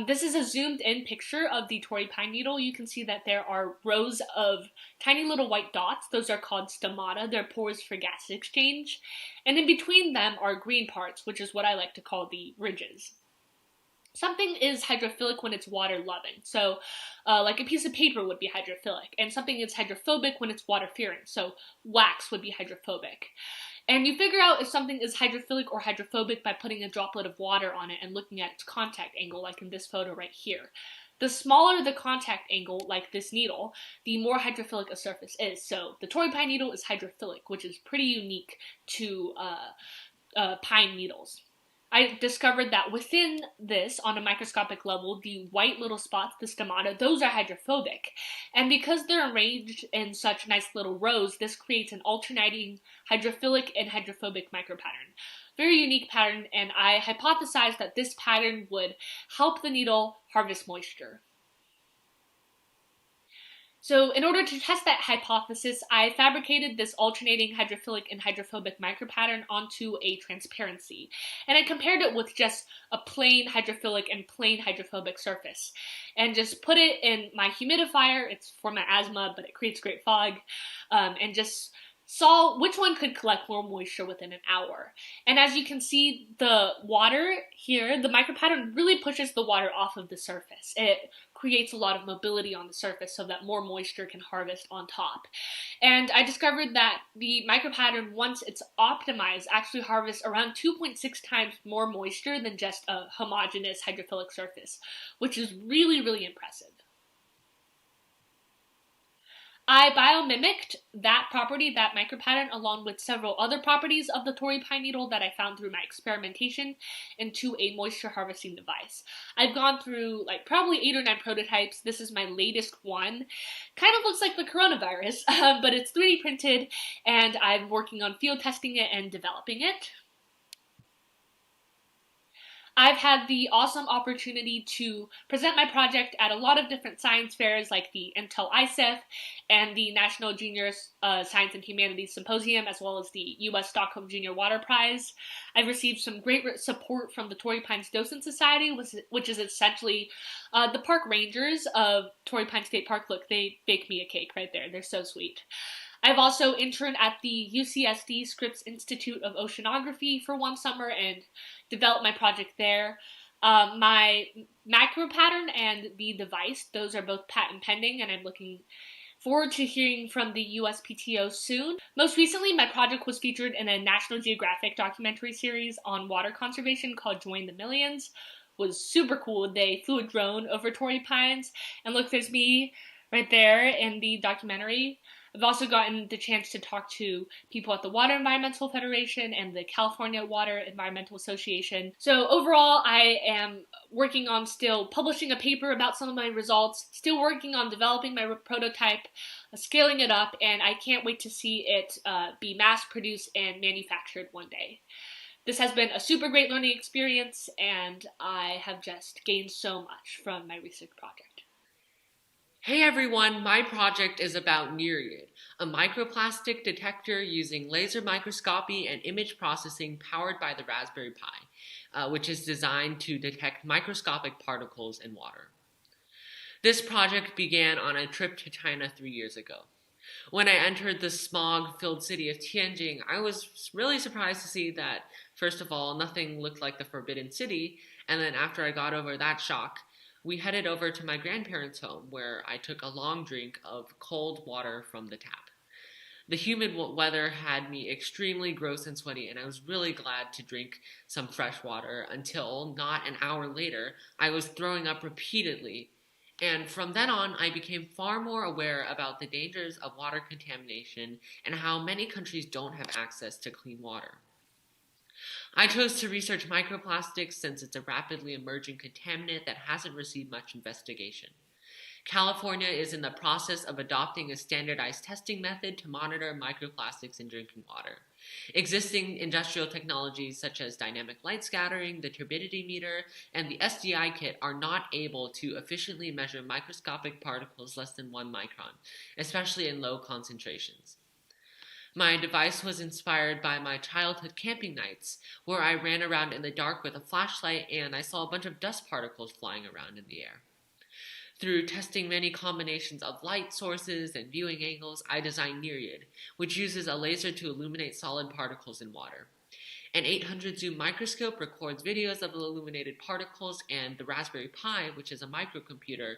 This is a zoomed in picture of the Torrey pine needle. You can see that there are rows of tiny little white dots. Those are called stomata. They're pores for gas exchange. And in between them are green parts, which is what I like to call the ridges. Something is hydrophilic when it's water loving. So like a piece of paper would be hydrophilic. And something is hydrophobic when it's water fearing. So wax would be hydrophobic. And you figure out if something is hydrophilic or hydrophobic by putting a droplet of water on it and looking at its contact angle, like in this photo right here. The smaller the contact angle, like this needle, the more hydrophilic a surface is. So the Torrey pine needle is hydrophilic, which is pretty unique to pine needles. I discovered that within this, on a microscopic level, the white little spots, the stomata, those are hydrophobic. And because they're arranged in such nice little rows, this creates an alternating hydrophilic and hydrophobic micropattern. Very unique pattern, and I hypothesized that this pattern would help the needle harvest moisture. So in order to test that hypothesis, I fabricated this alternating hydrophilic and hydrophobic micropattern onto a transparency. And I compared it with just a plain hydrophilic and plain hydrophobic surface. And just put it in my humidifier. It's for my asthma, but it creates great fog. And just saw which one could collect more moisture within an hour. And as you can see, the water here, the micropattern really pushes the water off of the surface. It creates a lot of mobility on the surface so that more moisture can harvest on top. And I discovered that the micropattern, once it's optimized, actually harvests around 2.6 times more moisture than just a homogeneous hydrophilic surface, which is really, really impressive. I biomimicked that property, that micropattern, along with several other properties of the Torrey pine needle that I found through my experimentation into a moisture harvesting device. I've gone through probably 8 or 9 prototypes. This is my latest one. Kind of looks like the coronavirus, but it's 3D printed and I'm working on field testing it and developing it. I've had the awesome opportunity to present my project at a lot of different science fairs like the Intel ICEF and the National Junior Science and Humanities Symposium, as well as the U.S. Stockholm Junior Water Prize. I've received some great support from the Torrey Pines Docent Society, which is essentially the park rangers of Torrey Pine State Park. Look, they bake me a cake right there. They're so sweet. I've also interned at the UCSD Scripps Institute of Oceanography for one summer and developed my project there. My macro pattern and the device, those are both patent pending, and I'm looking Forward to hearing from the USPTO soon. Most recently, my project was featured in a National Geographic documentary series on water conservation called Join the Millions. It was super cool. They flew a drone over Torrey Pines, and look, there's me right there in the documentary. I've also gotten the chance to talk to people at the Water Environmental Federation and the California Water Environmental Association. So overall, I am working on still publishing a paper about some of my results, still working on developing my prototype, scaling it up, and I can't wait to see it be mass-produced and manufactured one day. This has been a super great learning experience, and I have just gained so much from my research project. Hey everyone, my project is about Nereid, a microplastic detector using laser microscopy and image processing powered by the Raspberry Pi, which is designed to detect microscopic particles in water. This project began on a trip to China 3 years ago. When I entered the smog-filled city of Tianjin, I was really surprised to see that, first of all, nothing looked like the Forbidden City, and then after I got over that shock, we headed over to my grandparents' home, where I took a long drink of cold water from the tap. The humid weather had me extremely gross and sweaty, and I was really glad to drink some fresh water until, not an hour later, I was throwing up repeatedly. And from then on, I became far more aware about the dangers of water contamination and how many countries don't have access to clean water. I chose to research microplastics since it's a rapidly emerging contaminant that hasn't received much investigation. California is in the process of adopting a standardized testing method to monitor microplastics in drinking water. Existing industrial technologies such as dynamic light scattering, the turbidity meter, and the SDI kit are not able to efficiently measure microscopic particles less than 1 micron, especially in low concentrations. My device was inspired by my childhood camping nights, where I ran around in the dark with a flashlight and I saw a bunch of dust particles flying around in the air. Through testing many combinations of light sources and viewing angles, I designed Nereid, which uses a laser to illuminate solid particles in water. An 800 zoom microscope records videos of the illuminated particles, and the Raspberry Pi, which is a microcomputer,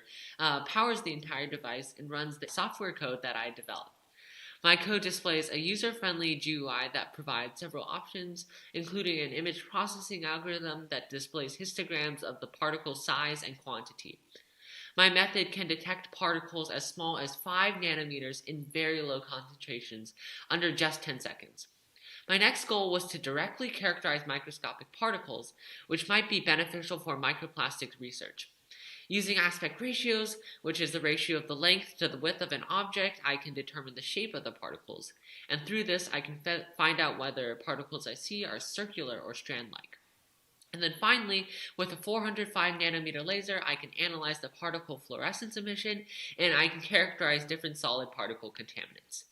powers the entire device and runs the software code that I developed. My code displays a user-friendly GUI that provides several options, including an image processing algorithm that displays histograms of the particle size and quantity. My method can detect particles as small as 5 nanometers in very low concentrations under just 10 seconds. My next goal was to directly characterize microscopic particles, which might be beneficial for microplastics research. Using aspect ratios, which is the ratio of the length to the width of an object, I can determine the shape of the particles, and through this I can find out whether particles I see are circular or strand-like. And then finally, with a 405 nanometer laser, I can analyze the particle fluorescence emission, and I can characterize different solid particle contaminants.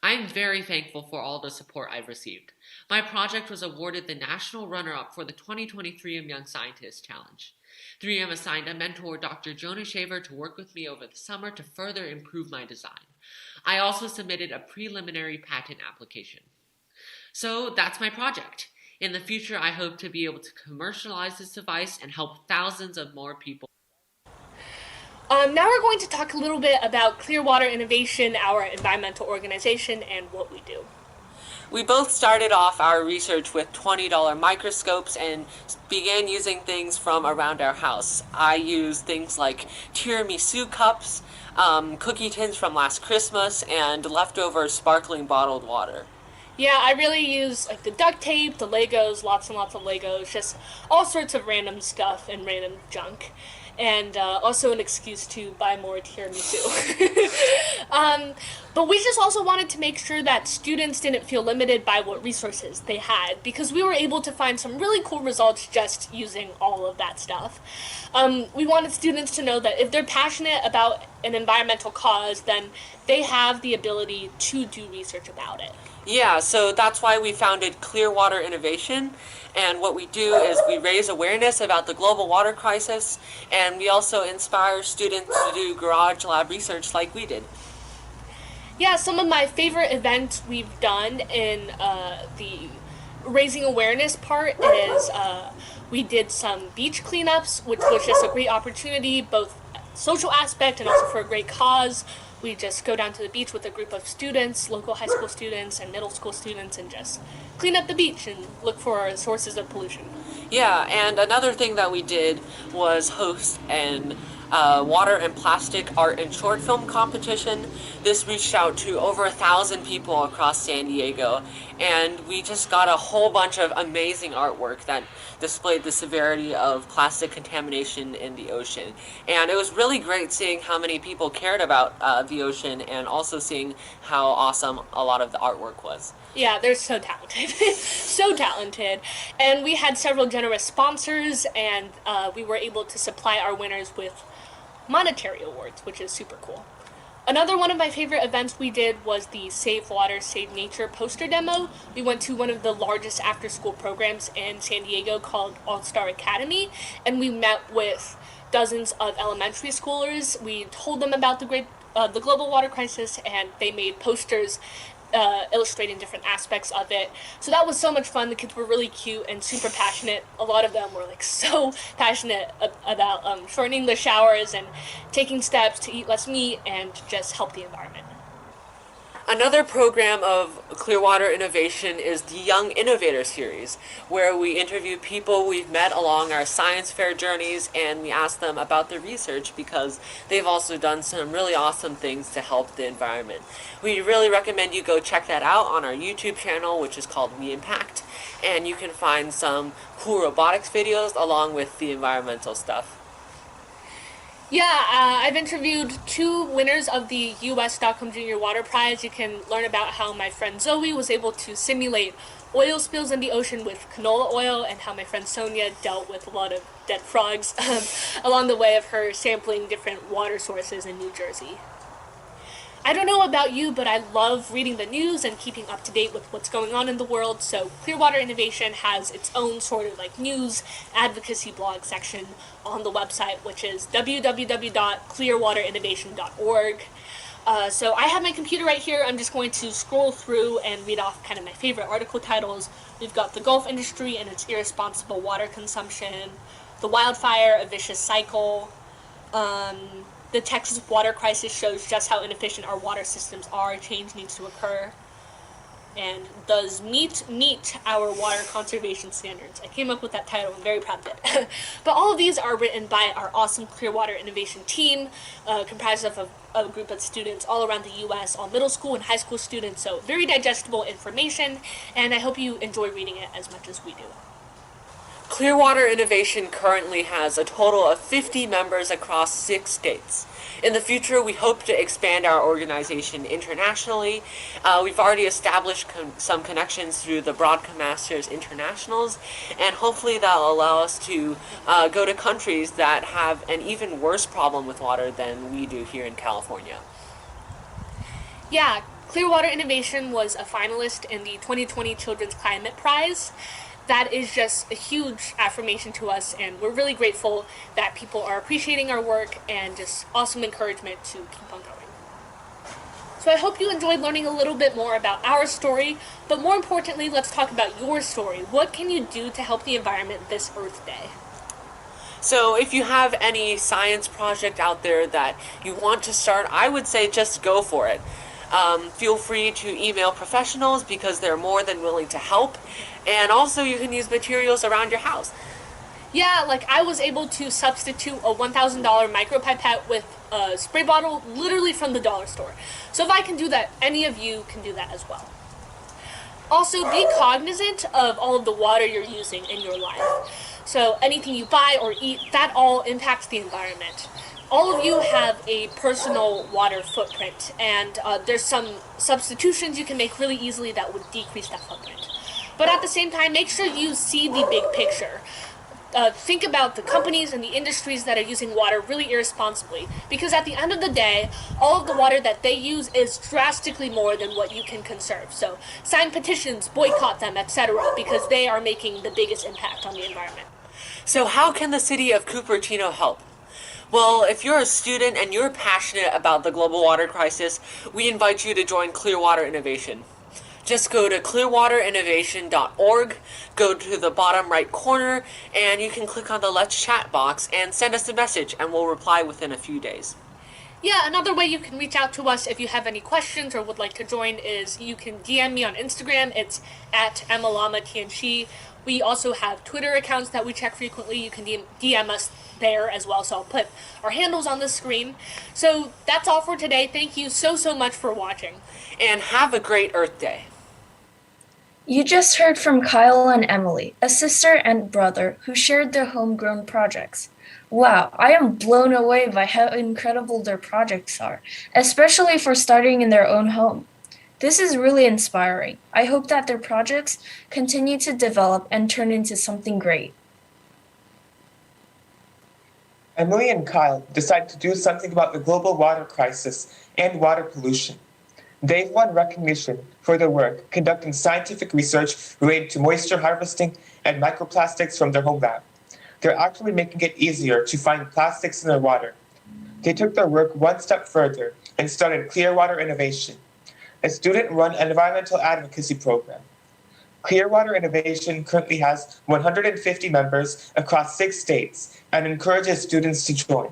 I'm very thankful for all the support I've received. My project was awarded the national runner-up for the 2023 Young Scientist Challenge. 3M assigned a mentor, Dr. Jonah Shaver, to work with me over the summer to further improve my design. I also submitted a preliminary patent application. So that's my project. In the future, I hope to be able to commercialize this device and help thousands of more people. Now we're going to talk a little bit about Clearwater Innovation, our environmental organization, and what we do. We both started off our research with $20 microscopes and began using things from around our house. I used things like tiramisu cups, cookie tins from last Christmas, and leftover sparkling bottled water. Yeah, I really use like the duct tape, the Legos, lots and lots of Legos, just all sorts of random stuff and random junk. And also an excuse to buy more tiramisu. But we just also wanted to make sure that students didn't feel limited by what resources they had, because we were able to find some really cool results just using all of that stuff. We wanted students to know that if they're passionate about an environmental cause, then they have the ability to do research about it. Yeah, so that's why we founded Clearwater Innovation. And what we do is we raise awareness about the global water crisis, and we also inspire students to do garage lab research like we did. Yeah, some of my favorite events we've done in the raising awareness part is we did some beach cleanups, which was just a great opportunity both social aspect and also for a great cause. We just go down to the beach with a group of students, local high school students and middle school students, and just clean up the beach and look for sources of pollution. Yeah, and another thing that we did was host an water and plastic art and short film competition. This reached out to over 1,000 people across San Diego, and we just got a whole bunch of amazing artwork that displayed the severity of plastic contamination in the ocean. And it was really great seeing how many people cared about the ocean, and also seeing how awesome a lot of the artwork was. Yeah, they're so talented. So talented. And we had several generous sponsors, and we were able to supply our winners with monetary awards, which is super cool. Another one of my favorite events we did was the Save Water, Save Nature poster demo. We went to one of the largest after-school programs in San Diego called All-Star Academy, and we met with dozens of elementary schoolers. We told them about the global water crisis, and they made posters illustrating different aspects of it. So that was so much fun. The kids were really cute and super passionate. A lot of them were like so passionate about shortening the showers and taking steps to eat less meat and just help the environment. Another program of Clearwater Innovation is the Young Innovator Series, where we interview people we've met along our science fair journeys, and we ask them about their research because they've also done some really awesome things to help the environment. We really recommend you go check that out on our YouTube channel, which is called We Impact, and you can find some cool robotics videos along with the environmental stuff. Yeah, I've interviewed 2 winners of the U.S. Stockholm Junior Water Prize. You can learn about how my friend Zoe was able to simulate oil spills in the ocean with canola oil, and how my friend Sonia dealt with a lot of dead frogs along the way of her sampling different water sources in New Jersey. I don't know about you, but I love reading the news and keeping up to date with what's going on in the world, so Clearwater Innovation has its own sort of like news advocacy blog section on the website, which is www.clearwaterinnovation.org. So I have my computer right here. I'm just going to scroll through and read off kind of my favorite article titles. We've got the Gulf industry and its irresponsible water consumption, the wildfire, a vicious cycle, the Texas water crisis shows just how inefficient our water systems are. Change needs to occur. And does meat meet our water conservation standards? I came up with that title. I'm very proud of it. But all of these are written by our awesome Clearwater Innovation team, comprised of a group of students all around the U.S., all middle school and high school students. So very digestible information, and I hope you enjoy reading it as much as we do. Clearwater Innovation currently has a total of 50 members across 6 states. In the future, we hope to expand our organization internationally. We've already established some connections through the Broadcasters Internationals, and hopefully that'll allow us to go to countries that have an even worse problem with water than we do here in California. Yeah, Clearwater Innovation was a finalist in the 2020 Children's Climate Prize. That is just a huge affirmation to us, and we're really grateful that people are appreciating our work and just awesome encouragement to keep on going. So I hope you enjoyed learning a little bit more about our story, but more importantly, let's talk about your story. What can you do to help the environment this Earth Day? So if you have any science project out there that you want to start, I would say just go for it. Feel free to email professionals because they're more than willing to help. And also you can use materials around your house. Yeah, like I was able to substitute a $1,000 micropipette with a spray bottle literally from the dollar store. So if I can do that, any of you can do that as well. Also, be cognizant of all of the water you're using in your life. So anything you buy or eat, that all impacts the environment. All of you have a personal water footprint, and there's some substitutions you can make really easily that would decrease that footprint. But at the same time, make sure you see the big picture. Think about the companies and the industries that are using water really irresponsibly, because at the end of the day, all of the water that they use is drastically more than what you can conserve. So sign petitions, boycott them, etc., because they are making the biggest impact on the environment. So how can the city of Cupertino help? Well, if you're a student and you're passionate about the global water crisis, we invite you to join Clearwater Innovation. Just go to clearwaterinnovation.org, go to the bottom right corner, and you can click on the Let's Chat box and send us a message, and we'll reply within a few days. Yeah, another way you can reach out to us if you have any questions or would like to join is you can DM me on Instagram. It's at @EmmaLamaTNC. We also have Twitter accounts that we check frequently. You can DM us there as well, so I'll put our handles on the screen. So that's all for today. Thank you so much for watching. And have a great Earth Day. You just heard from Kyle and Emily, a sister and brother who shared their homegrown projects. Wow, I am blown away by how incredible their projects are, especially for starting in their own home. This is really inspiring. I hope that their projects continue to develop and turn into something great. Emily and Kyle decided to do something about the global water crisis and water pollution. They've won recognition for their work conducting scientific research related to moisture harvesting and microplastics from their home lab. They're actually making it easier to find plastics in their water. They took their work one step further and started Clearwater Innovation, a student-run environmental advocacy program. Clearwater Innovation currently has 150 members across 6 states and encourages students to join.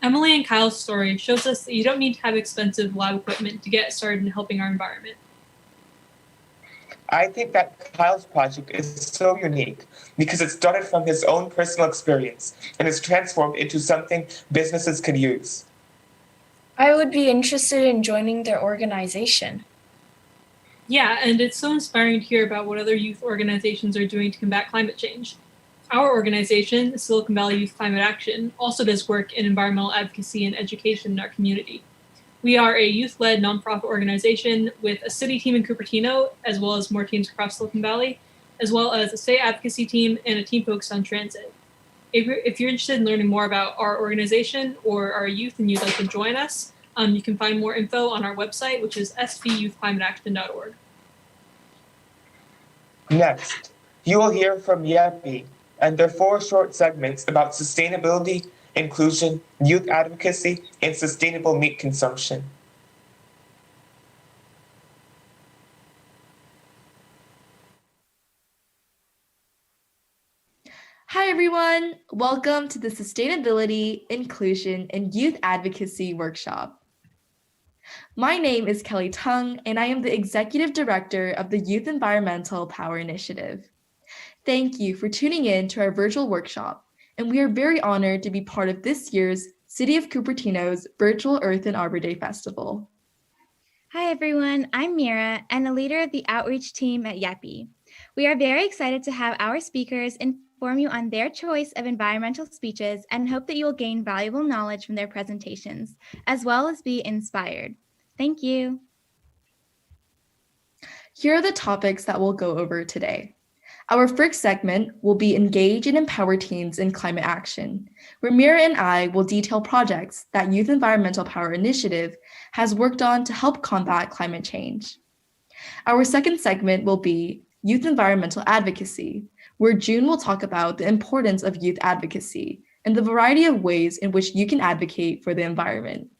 Emily and Kyle's story shows us that you don't need to have expensive lab equipment to get started in helping our environment. I think that Kyle's project is so unique because it started from his own personal experience and is transformed into something businesses can use. I would be interested in joining their organization. Yeah, and it's so inspiring to hear about what other youth organizations are doing to combat climate change. Our organization, the Silicon Valley Youth Climate Action, also does work in environmental advocacy and education in our community. We are a youth-led nonprofit organization with a city team in Cupertino, as well as more teams across Silicon Valley, as well as a state advocacy team and a team focused on transit. If you're interested in learning more about our organization or our youth and you'd like to join us, you can find more info on our website, which is svyouthclimateaction.org. Next, you will hear from Yappy and their 4 short segments about sustainability, inclusion, youth advocacy, and sustainable meat consumption. Hi everyone, welcome to the Sustainability, Inclusion, and Youth Advocacy Workshop. My name is Kelly Tung, and I am the Executive Director of the Youth Environmental Power Initiative. Thank you for tuning in to our virtual workshop, and we are very honored to be part of this year's City of Cupertino's Virtual Earth and Arbor Day Festival. Hi everyone, I'm Mira and a leader of the outreach team at Yappy. We are very excited to have our speakers inform you on their choice of environmental speeches and hope that you will gain valuable knowledge from their presentations, as well as be inspired. Thank you. Here are the topics that we'll go over today. Our first segment will be Engage and Empower Teens in Climate Action, where Mira and I will detail projects that Youth Environmental Power Initiative has worked on to help combat climate change. Our second segment will be Youth Environmental Advocacy, where June will talk about the importance of youth advocacy and the variety of ways in which you can advocate for the environment.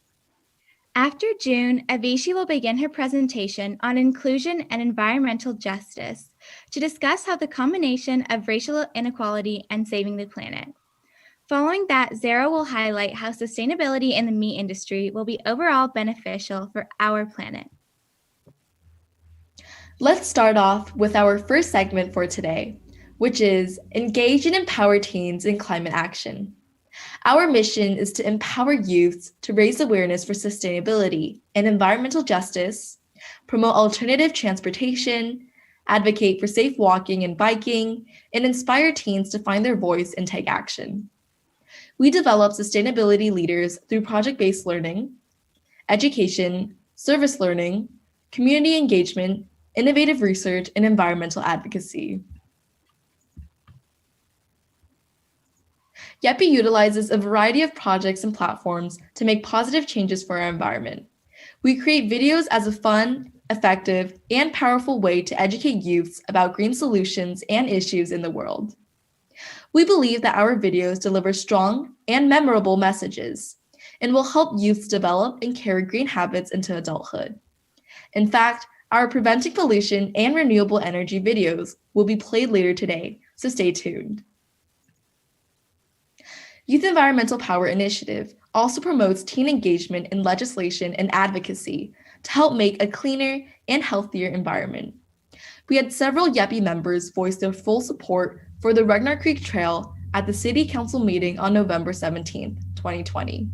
After June, Avishi will begin her presentation on inclusion and environmental justice to discuss how the combination of racial inequality and saving the planet. Following that, Zara will highlight how sustainability in the meat industry will be overall beneficial for our planet. Let's start off with our first segment for today, which is Engage and Empower Teens in Climate Action. Our mission is to empower youths to raise awareness for sustainability and environmental justice, promote alternative transportation, advocate for safe walking and biking, and inspire teens to find their voice and take action. We develop sustainability leaders through project-based learning, education, service learning, community engagement, innovative research, and environmental advocacy. Yappy utilizes a variety of projects and platforms to make positive changes for our environment. We create videos as a fun, effective, and powerful way to educate youths about green solutions and issues in the world. We believe that our videos deliver strong and memorable messages and will help youths develop and carry green habits into adulthood. In fact, Our Preventing Pollution and Renewable Energy videos will be played later today, so stay tuned. Youth Environmental Power Initiative also promotes teen engagement in legislation and advocacy to help make a cleaner and healthier environment. We had several YEPI members voice their full support for the Regnar Creek Trail at the City Council meeting on November 17, 2020.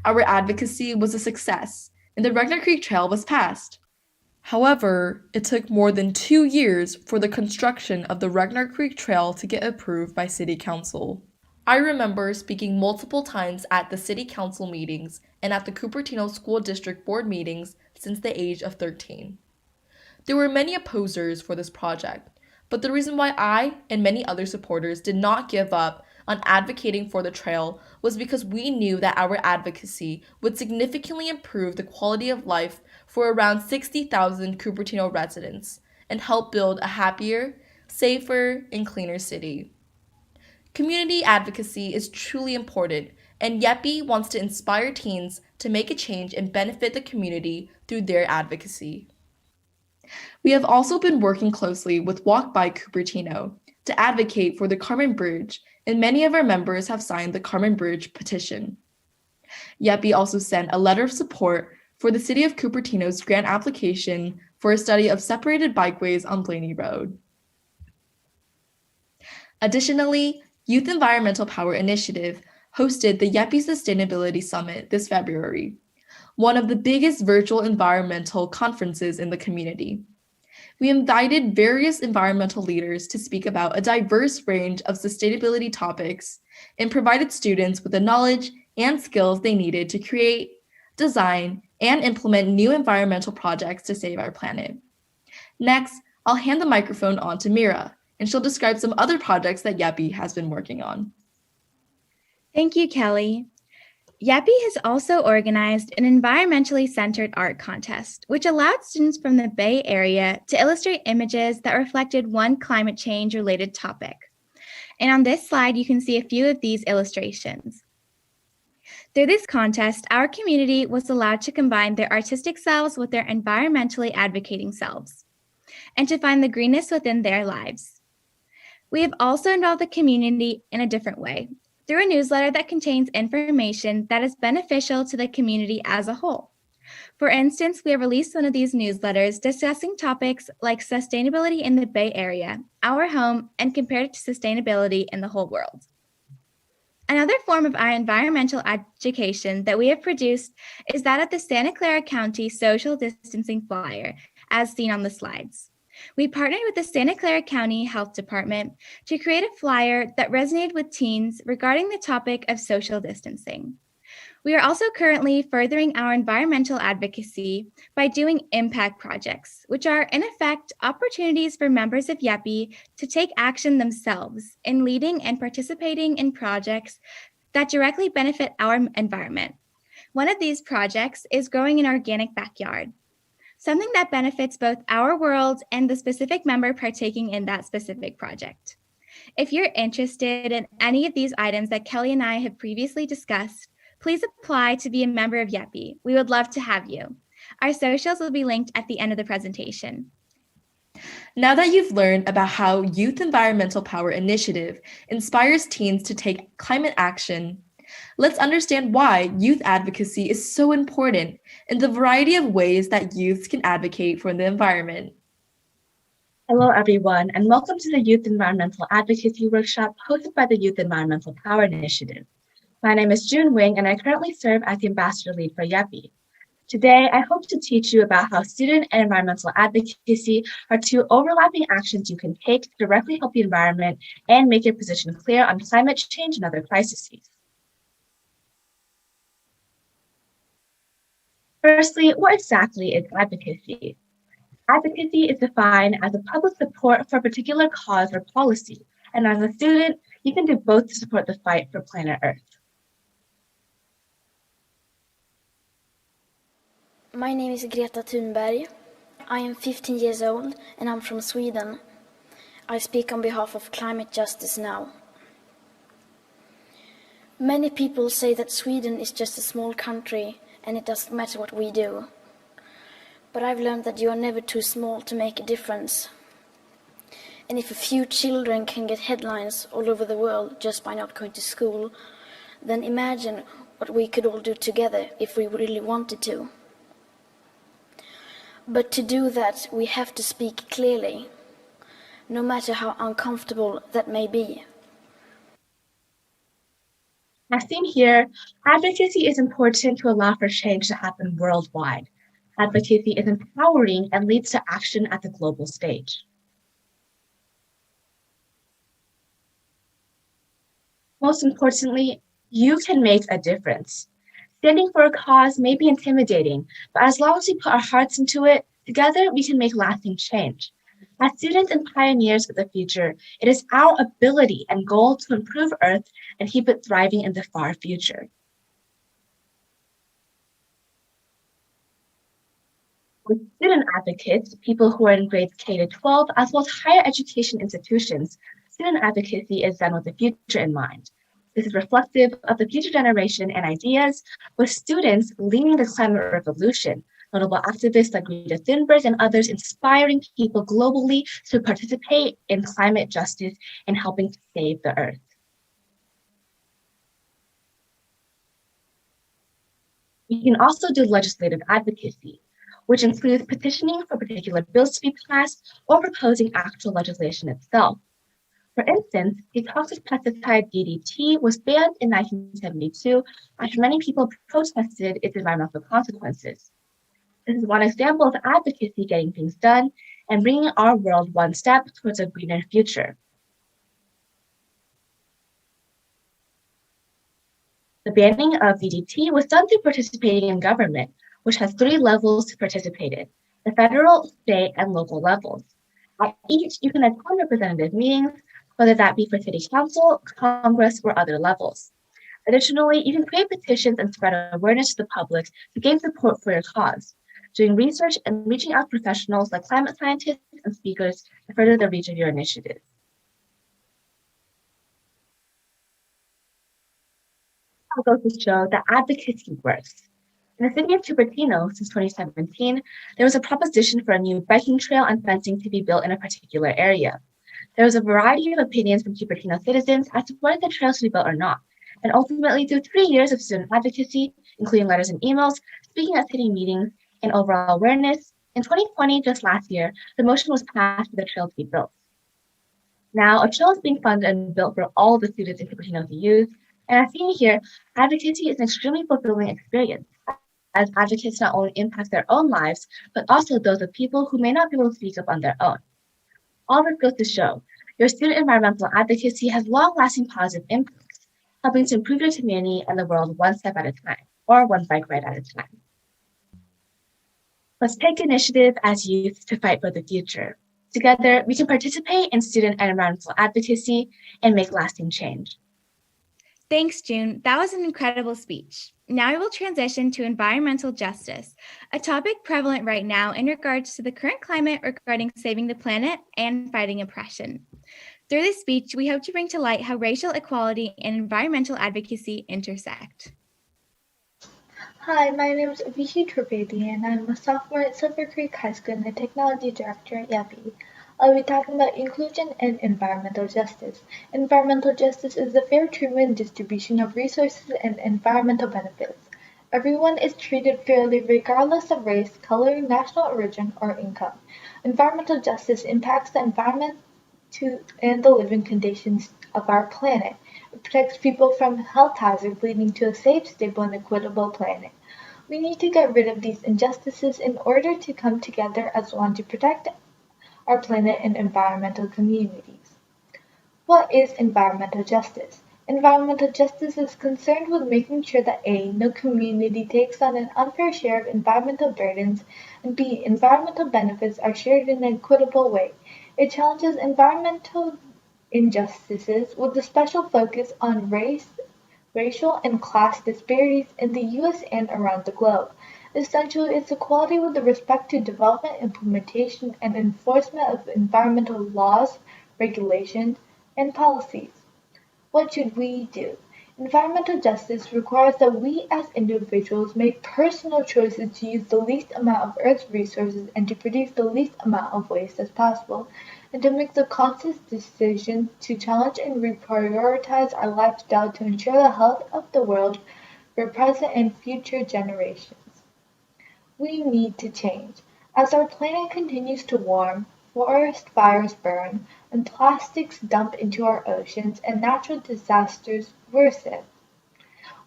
Our advocacy was a success, and the Regnar Creek Trail was passed. However, it took more than 2 years for the construction of the Regnar Creek Trail to get approved by City Council. I remember speaking multiple times at the City Council meetings and at the Cupertino School District Board meetings since the age of 13. There were many opposers for this project, but the reason why I and many other supporters did not give up on advocating for the trail was because we knew that our advocacy would significantly improve the quality of life for around 60,000 Cupertino residents and help build a happier, safer, and cleaner city. Community advocacy is truly important, and YEPI wants to inspire teens to make a change and benefit the community through their advocacy. We have also been working closely with Walk by Cupertino to advocate for the Carmen Bridge, and many of our members have signed the Carmen Bridge petition. YEPI also sent a letter of support for the City of Cupertino's grant application for a study of separated bikeways on Blaney Road. Additionally, Youth Environmental Power Initiative hosted the YEPI Sustainability Summit this February, one of the biggest virtual environmental conferences in the community. We invited various environmental leaders to speak about a diverse range of sustainability topics and provided students with the knowledge and skills they needed to create, design, and implement new environmental projects to save our planet. Next, I'll hand the microphone on to Mira, and she'll describe some other projects that YEPI has been working on. Thank you, Kelly. YEPI has also organized an environmentally centered art contest, which allowed students from the Bay Area to illustrate images that reflected one climate change related topic. And on this slide, you can see a few of these illustrations. Through this contest, our community was allowed to combine their artistic selves with their environmentally advocating selves, and to find the greenness within their lives. We have also involved the community in a different way, through a newsletter that contains information that is beneficial to the community as a whole. For instance, we have released one of these newsletters discussing topics like sustainability in the Bay Area, our home, and compared it to sustainability in the whole world. Another form of our environmental education that we have produced is that of the Santa Clara County Social Distancing Flyer, as seen on the slides. We partnered with the Santa Clara County Health Department to create a flyer that resonated with teens regarding the topic of social distancing. We are also currently furthering our environmental advocacy by doing impact projects, which are in effect opportunities for members of YEPI to take action themselves in leading and participating in projects that directly benefit our environment. One of these projects is growing an organic backyard, something that benefits both our world and the specific member partaking in that specific project. If you're interested in any of these items that Kelly and I have previously discussed, please apply to be a member of YEPI. We would love to have you. Our socials will be linked at the end of the presentation. Now that you've learned about how Youth Environmental Power Initiative inspires teens to take climate action, let's understand why youth advocacy is so important and the variety of ways that youths can advocate for the environment. Hello, everyone, and welcome to the Youth Environmental Advocacy Workshop hosted by the Youth Environmental Power Initiative. My name is June Wing, and I currently serve as the Ambassador Lead for YEPI. Today, I hope to teach you about how student and environmental advocacy are two overlapping actions you can take to directly help the environment and make your position clear on climate change and other crises. Firstly, what exactly is advocacy? Advocacy is defined as a public support for a particular cause or policy, and as a student, you can do both to support the fight for planet Earth. My name is Greta Thunberg. I am 15 years old and I'm from Sweden. I speak on behalf of Climate Justice Now. Many people say that Sweden is just a small country and it doesn't matter what we do. But I've learned that you are never too small to make a difference. And if a few children can get headlines all over the world just by not going to school, then imagine what we could all do together if we really wanted to. But to do that, we have to speak clearly, no matter how uncomfortable that may be. As seen here, advocacy is important to allow for change to happen worldwide. Advocacy is empowering and leads to action at the global stage. Most importantly, you can make a difference. Standing for a cause may be intimidating, but as long as we put our hearts into it, together we can make lasting change. As students and pioneers of the future, it is our ability and goal to improve Earth and keep it thriving in the far future. With student advocates, people who are in grades K to 12, as well as higher education institutions, student advocacy is done with the future in mind. This is reflective of the future generation and ideas, with students leading the climate revolution, notable activists like Greta Thunberg and others inspiring people globally to participate in climate justice and helping to save the Earth. We can also do legislative advocacy, which includes petitioning for particular bills to be passed or proposing actual legislation itself. For instance, the toxic pesticide DDT was banned in 1972 after many people protested its environmental consequences. This is one example of advocacy getting things done and bringing our world one step towards a greener future. The banning of DDT was done through participating in government, which has 3 levels to participate in: the federal, state, and local levels. At each, you can attend representative meetings, whether that be for city council, Congress, or other levels. Additionally, you can create petitions and spread awareness to the public to gain support for your cause, doing research and reaching out to professionals like climate scientists and speakers to further the reach of your initiative. I'll go to show that advocacy works. In the city of Cupertino, since 2017, there was a proposition for a new biking trail and fencing to be built in a particular area. There was a variety of opinions from Cupertino citizens as to whether the trail should be built or not, and ultimately, through 3 years of student advocacy, including letters and emails, speaking at city meetings, and overall awareness, in 2020, just last year, the motion was passed for the trail to be built. Now, a trail is being funded and built for all of the students in Cupertino to use, and as seen here, advocacy is an extremely fulfilling experience, as advocates not only impact their own lives, but also those of people who may not be able to speak up on their own. All this goes to show, your student environmental advocacy has long-lasting positive impacts, helping to improve your community and the world one step at a time, or one bike ride at a time. Let's take initiative as youth to fight for the future. Together, we can participate in student and environmental advocacy and make lasting change. Thanks, June. That was an incredible speech. Now we will transition to environmental justice, a topic prevalent right now in regards to the current climate regarding saving the planet and fighting oppression. Through this speech, we hope to bring to light how racial equality and environmental advocacy intersect. Hi, my name is Avishii Trivedi, and I'm a sophomore at Silver Creek High School and the Technology Director at YAPI. I'll be talking about inclusion and environmental justice. Environmental justice is the fair treatment and distribution of resources and environmental benefits. Everyone is treated fairly regardless of race, color, national origin, or income. Environmental justice impacts the environment and the living conditions of our planet. It protects people from health hazards, leading to a safe, stable, and equitable planet. We need to get rid of these injustices in order to come together as one to protect our planet and environmental communities. What is environmental justice? Environmental justice is concerned with making sure that A, no community takes on an unfair share of environmental burdens, and B, environmental benefits are shared in an equitable way. It challenges environmental injustices with a special focus on racial and class disparities in the U.S. and around the globe. Essentially, it's equality with respect to development, implementation, and enforcement of environmental laws, regulations, and policies. What should we do? Environmental justice requires that we as individuals make personal choices to use the least amount of Earth's resources and to produce the least amount of waste as possible, and to make the conscious decision to challenge and reprioritize our lifestyle to ensure the health of the world for present and future generations. We need to change. As our planet continues to warm, forest fires burn, and plastics dump into our oceans, and natural disasters worsen,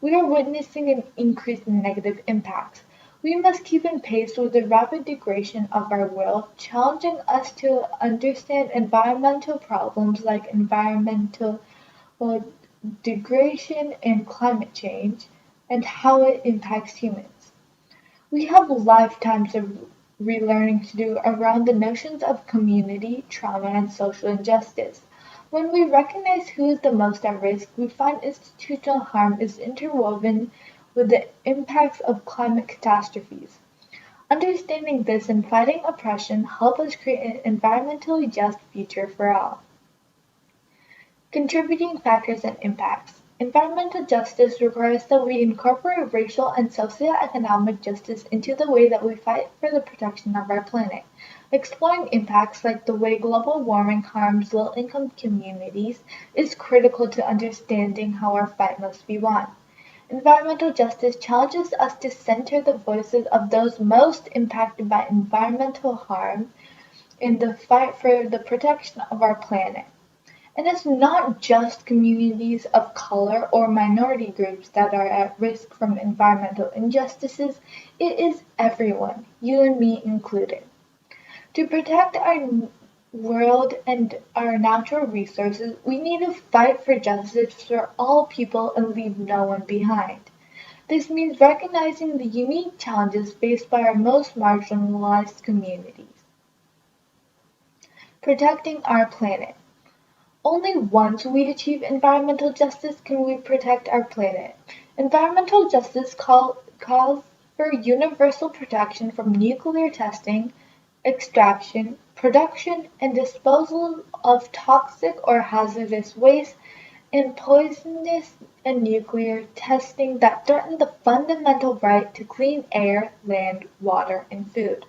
we are witnessing an increase in negative impacts. We must keep in pace with the rapid degradation of our world, challenging us to understand environmental problems like environmental degradation and climate change, and how it impacts humans. We have lifetimes of relearning to do around the notions of community, trauma, and social injustice. When we recognize who is the most at risk, we find institutional harm is interwoven with the impacts of climate catastrophes. Understanding this and fighting oppression help us create an environmentally just future for all. Contributing factors and impacts. Environmental justice requires that we incorporate racial and socioeconomic justice into the way that we fight for the protection of our planet. Exploring impacts like the way global warming harms low-income communities is critical to understanding how our fight must be won. Environmental justice challenges us to center the voices of those most impacted by environmental harm in the fight for the protection of our planet. And it's not just communities of color or minority groups that are at risk from environmental injustices, it is everyone, you and me included. To protect our world and our natural resources, we need to fight for justice for all people and leave no one behind. This means recognizing the unique challenges faced by our most marginalized communities. Protecting our planet. Only once we achieve environmental justice can we protect our planet. Environmental justice calls for universal protection from nuclear testing, extraction, production, and disposal of toxic or hazardous waste, and poisonous and nuclear testing that threaten the fundamental right to clean air, land, water, and food.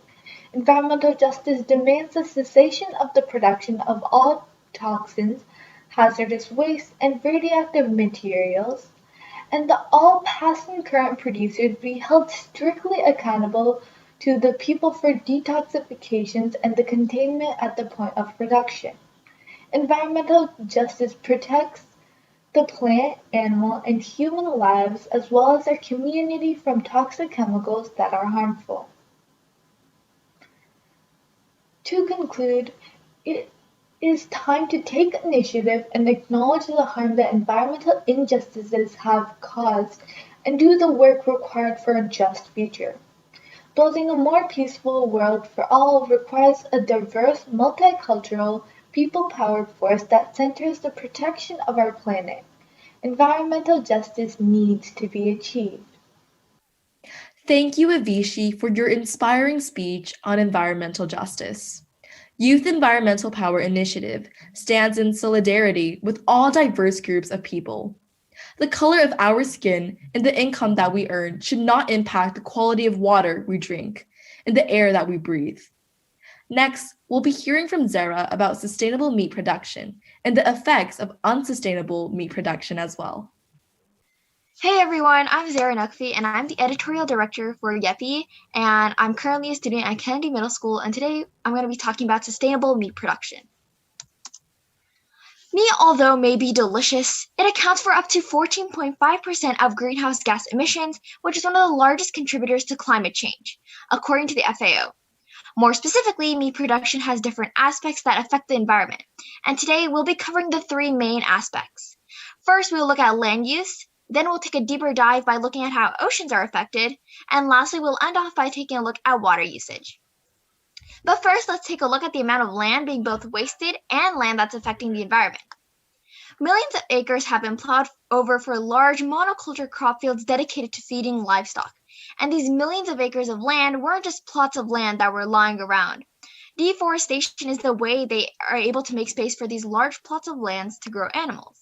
Environmental justice demands the cessation of the production of all toxins, hazardous waste, and radioactive materials, and that all past and current producers be held strictly accountable to the people for detoxifications and the containment at the point of production. Environmental justice protects the plant, animal, and human lives as well as our community from toxic chemicals that are harmful. To conclude, it is time to take initiative and acknowledge the harm that environmental injustices have caused and do the work required for a just future. Building a more peaceful world for all requires a diverse, multicultural, people-powered force that centers the protection of our planet. Environmental justice needs to be achieved. Thank you, Avishi, for your inspiring speech on environmental justice. Youth Environmental Power Initiative stands in solidarity with all diverse groups of people. The color of our skin and the income that we earn should not impact the quality of water we drink and the air that we breathe. Next, we'll be hearing from Zara about sustainable meat production and the effects of unsustainable meat production as well. Hey everyone, I'm Zara Nukfi and I'm the editorial director for YEPI, and I'm currently a student at Kennedy Middle School, and today I'm going to be talking about sustainable meat production. Meat, although may be delicious, it accounts for up to 14.5% of greenhouse gas emissions, which is one of the largest contributors to climate change, according to the FAO. More specifically, meat production has different aspects that affect the environment, and today we'll be covering the three main aspects. First, we'll look at land use. Then we'll take a deeper dive by looking at how oceans are affected, and lastly, we'll end off by taking a look at water usage. But first, let's take a look at the amount of land being both wasted and land that's affecting the environment. Millions of acres have been plowed over for large monoculture crop fields dedicated to feeding livestock, and these millions of acres of land weren't just plots of land that were lying around. Deforestation is the way they are able to make space for these large plots of lands to grow animals.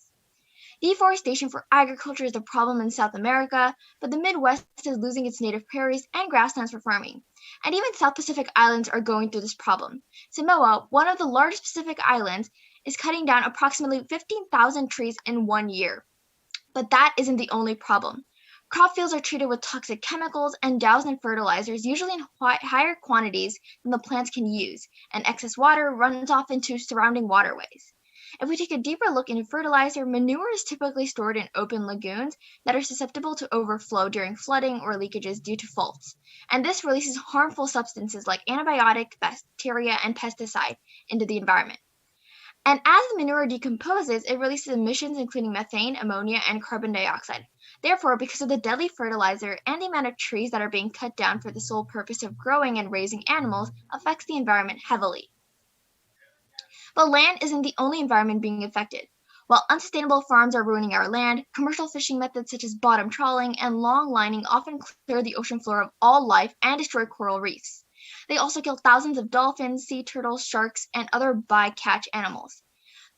Deforestation for agriculture is a problem in South America, but the Midwest is losing its native prairies and grasslands for farming. And even South Pacific Islands are going through this problem. Samoa, one of the largest Pacific islands, is cutting down approximately 15,000 trees in 1 year. But that isn't the only problem. Crop fields are treated with toxic chemicals and doused in fertilizers, usually in higher quantities than the plants can use, and excess water runs off into surrounding waterways. If we take a deeper look into fertilizer, manure is typically stored in open lagoons that are susceptible to overflow during flooding or leakages due to faults, and this releases harmful substances like antibiotic, bacteria, and pesticide into the environment. And as the manure decomposes, it releases emissions including methane, ammonia, and carbon dioxide. Therefore, because of the deadly fertilizer and the amount of trees that are being cut down for the sole purpose of growing and raising animals affects the environment heavily. But land isn't the only environment being affected. While unsustainable farms are ruining our land, commercial fishing methods such as bottom trawling and long lining often clear the ocean floor of all life and destroy coral reefs. They also kill thousands of dolphins, sea turtles, sharks, and other bycatch animals.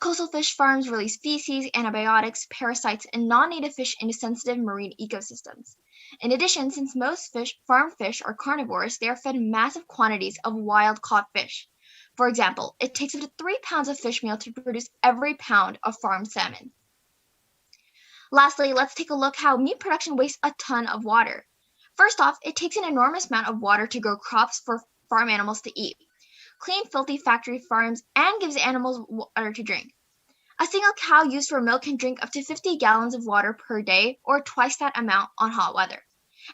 Coastal fish farms release feces, antibiotics, parasites, and non-native fish into sensitive marine ecosystems. In addition, since most farm fish are carnivores, they are fed massive quantities of wild-caught fish. For example, it takes up to 3 pounds of fish meal to produce every pound of farmed salmon. Lastly, let's take a look how meat production wastes a ton of water. First off, it takes an enormous amount of water to grow crops for farm animals to eat, clean filthy factory farms, and gives animals water to drink. A single cow used for milk can drink up to 50 gallons of water per day, or twice that amount on hot weather.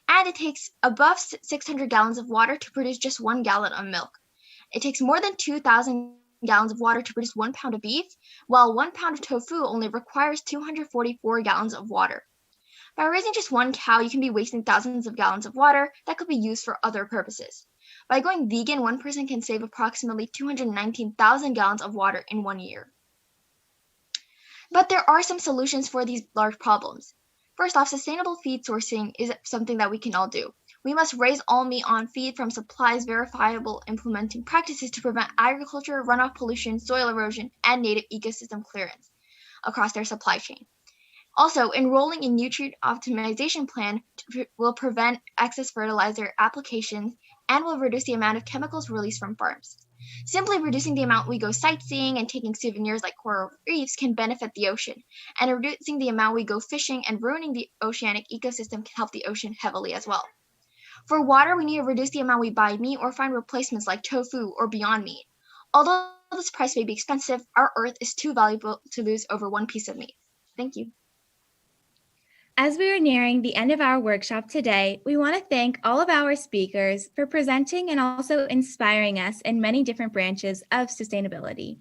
And it takes above 600 gallons of water to produce just 1 gallon of milk. It takes more than 2,000 gallons of water to produce 1 pound of beef, while 1 pound of tofu only requires 244 gallons of water. By raising just one cow, you can be wasting thousands of gallons of water that could be used for other purposes. By going vegan, one person can save approximately 219,000 gallons of water in 1 year. But there are some solutions for these large problems. First off, sustainable feed sourcing is something that we can all do. We must raise all meat on feed from supplies, verifiable implementing practices to prevent agriculture, runoff pollution, soil erosion, and native ecosystem clearance across their supply chain. Also, enrolling in nutrient optimization plan will prevent excess fertilizer applications and will reduce the amount of chemicals released from farms. Simply reducing the amount we go sightseeing and taking souvenirs like coral reefs can benefit the ocean, and reducing the amount we go fishing and ruining the oceanic ecosystem can help the ocean heavily as well. For water, we need to reduce the amount we buy meat or find replacements like tofu or Beyond Meat. Although this price may be expensive, our Earth is too valuable to lose over one piece of meat. Thank you. As we are nearing the end of our workshop today, we want to thank all of our speakers for presenting and also inspiring us in many different branches of sustainability.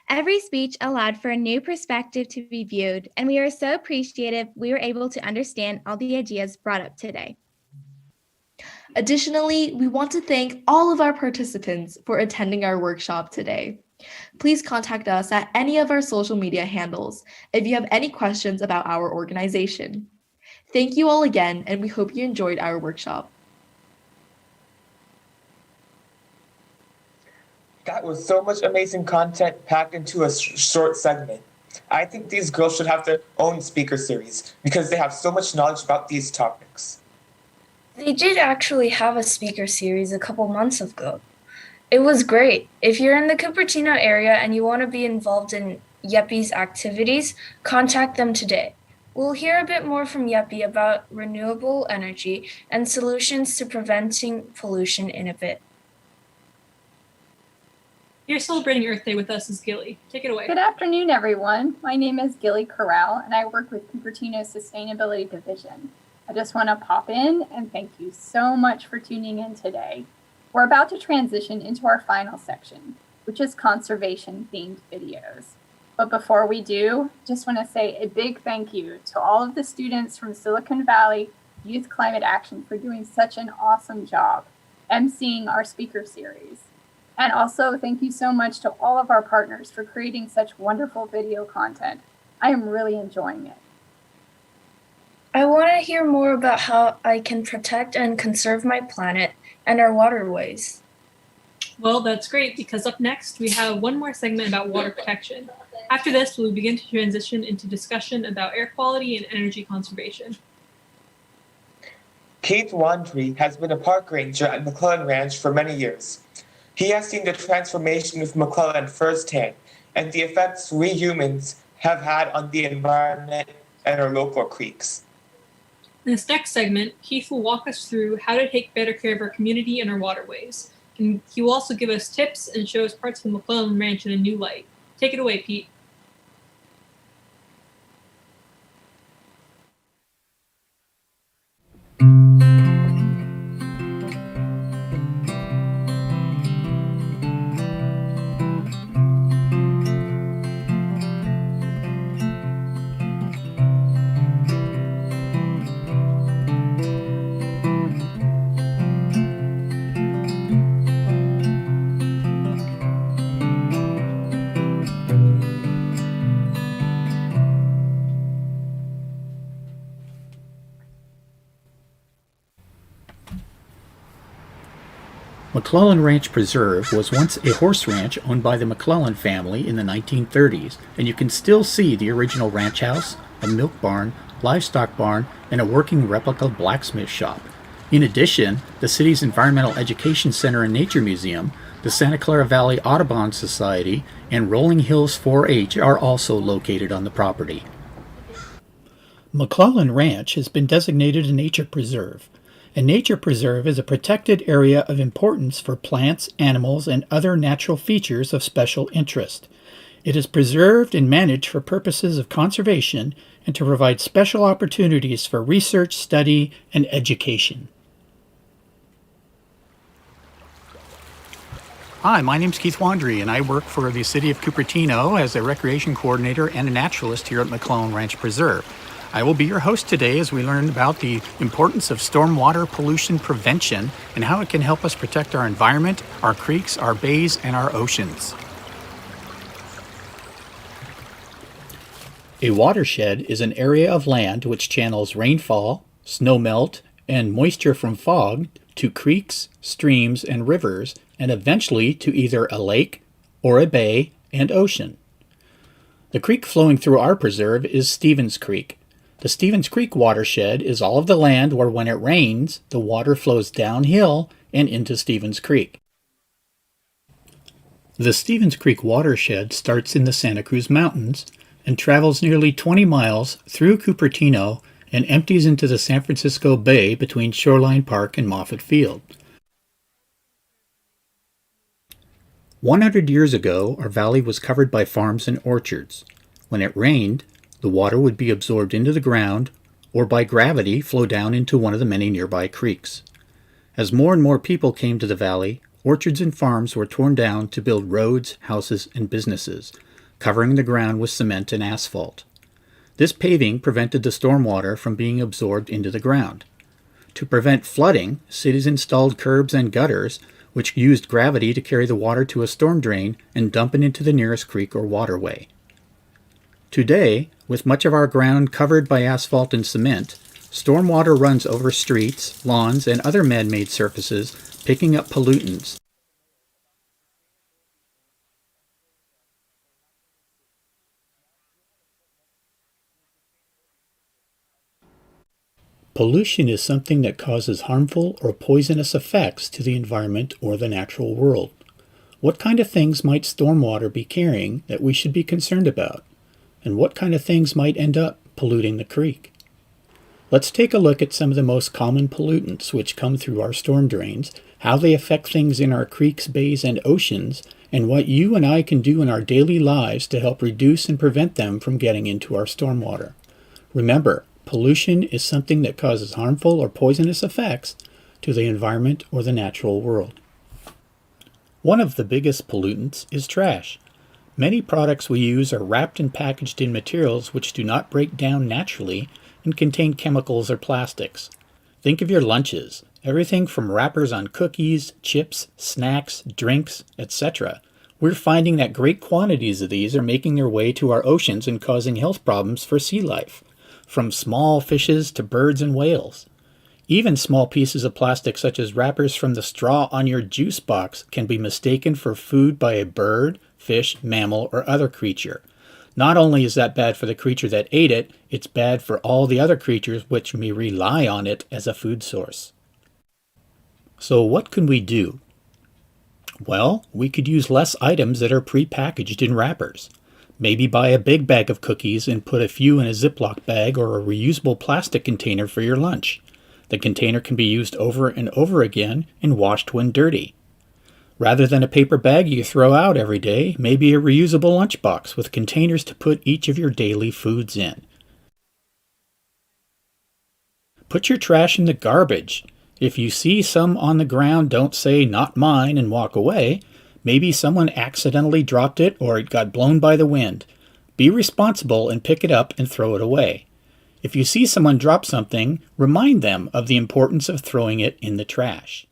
Every speech allowed for a new perspective to be viewed, and we are so appreciative we were able to understand all the ideas brought up today. Additionally, we want to thank all of our participants for attending our workshop today. Please contact us at any of our social media handles if you have any questions about our organization. Thank you all again, and we hope you enjoyed our workshop. That was so much amazing content packed into a short segment. I think these girls should have their own speaker series because they have so much knowledge about these topics. They did actually have a speaker series a couple months ago. It was great. If you're in the Cupertino area and you want to be involved in Yeppy's activities, contact them today. We'll hear a bit more from Yeppy about renewable energy and solutions to preventing pollution in a bit. Here celebrating Earth Day with us is Gilly. Take it away. Good afternoon, everyone. My name is Gilly Corral, and I work with Cupertino's Sustainability Division. I just want to pop in and thank you so much for tuning in today. We're about to transition into our final section, which is conservation-themed videos. But before we do, just want to say a big thank you to all of the students from Silicon Valley Youth Climate Action for doing such an awesome job emceeing our speaker series. And also thank you so much to all of our partners for creating such wonderful video content. I am really enjoying it. I want to hear more about how I can protect and conserve my planet and our waterways. Well, that's great because up next we have one more segment about water protection. After this, we will begin to transition into discussion about air quality and energy conservation. Keith Wandry has been a park ranger at McClellan Ranch for many years. He has seen the transformation of McClellan firsthand and the effects we humans have had on the environment and our local creeks. In this next segment, Keith will walk us through how to take better care of our community and our waterways. And he will also give us tips and show us parts of the McClellan Ranch in a new light. Take it away, Pete. McClellan Ranch Preserve was once a horse ranch owned by the McClellan family in the 1930s, and you can still see the original ranch house, a milk barn, livestock barn, and a working replica blacksmith shop. In addition, the city's Environmental Education Center and Nature Museum, the Santa Clara Valley Audubon Society, and Rolling Hills 4-H are also located on the property. McClellan Ranch has been designated a nature preserve. A nature preserve is a protected area of importance for plants, animals, and other natural features of special interest. It is preserved and managed for purposes of conservation and to provide special opportunities for research, study, and education. Hi, my name's Keith Wandry, and I work for the City of Cupertino as a recreation coordinator and a naturalist here at McClellan Ranch Preserve. I will be your host today as we learn about the importance of stormwater pollution prevention and how it can help us protect our environment, our creeks, our bays, and our oceans. A watershed is an area of land which channels rainfall, snowmelt, and moisture from fog to creeks, streams, and rivers, and eventually to either a lake or a bay and ocean. The creek flowing through our preserve is Stevens Creek. The Stevens Creek watershed is all of the land where when it rains, the water flows downhill and into Stevens Creek. The Stevens Creek watershed starts in the Santa Cruz Mountains and travels nearly 20 miles through Cupertino and empties into the San Francisco Bay between Shoreline Park and Moffett Field. 100 years ago, our valley was covered by farms and orchards. When it rained, the water would be absorbed into the ground or by gravity flow down into one of the many nearby creeks. As more and more people came to the valley, orchards and farms were torn down to build roads, houses, and businesses, covering the ground with cement and asphalt. This paving prevented the stormwater from being absorbed into the ground. To prevent flooding, cities installed curbs and gutters, which used gravity to carry the water to a storm drain and dump it into the nearest creek or waterway. Today, with much of our ground covered by asphalt and cement, stormwater runs over streets, lawns, and other man-made surfaces, picking up pollutants. Pollution is something that causes harmful or poisonous effects to the environment or the natural world. What kind of things might stormwater be carrying that we should be concerned about? And what kind of things might end up polluting the creek? Let's take a look at some of the most common pollutants which come through our storm drains, how they affect things in our creeks, bays, and oceans, and what you and I can do in our daily lives to help reduce and prevent them from getting into our stormwater. Remember, pollution is something that causes harmful or poisonous effects to the environment or the natural world. One of the biggest pollutants is trash. Many products we use are wrapped and packaged in materials which do not break down naturally and contain chemicals or plastics. Think of your lunches, everything from wrappers on cookies, chips, snacks, drinks, etc. We're finding that great quantities of these are making their way to our oceans and causing health problems for sea life, from small fishes to birds and whales. Even small pieces of plastic such as wrappers from the straw on your juice box can be mistaken for food by a bird, fish, mammal, or other creature. Not only is that bad for the creature that ate it, it's bad for all the other creatures which may rely on it as a food source. So what can we do? Well, we could use less items that are pre-packaged in wrappers. Maybe buy a big bag of cookies and put a few in a Ziploc bag or a reusable plastic container for your lunch. The container can be used over and over again and washed when dirty. Rather than a paper bag you throw out every day, maybe a reusable lunchbox with containers to put each of your daily foods in. Put your trash in the garbage. If you see some on the ground, don't say, "Not mine," and walk away. Maybe someone accidentally dropped it or it got blown by the wind. Be responsible and pick it up and throw it away. If you see someone drop something, remind them of the importance of throwing it in the trash.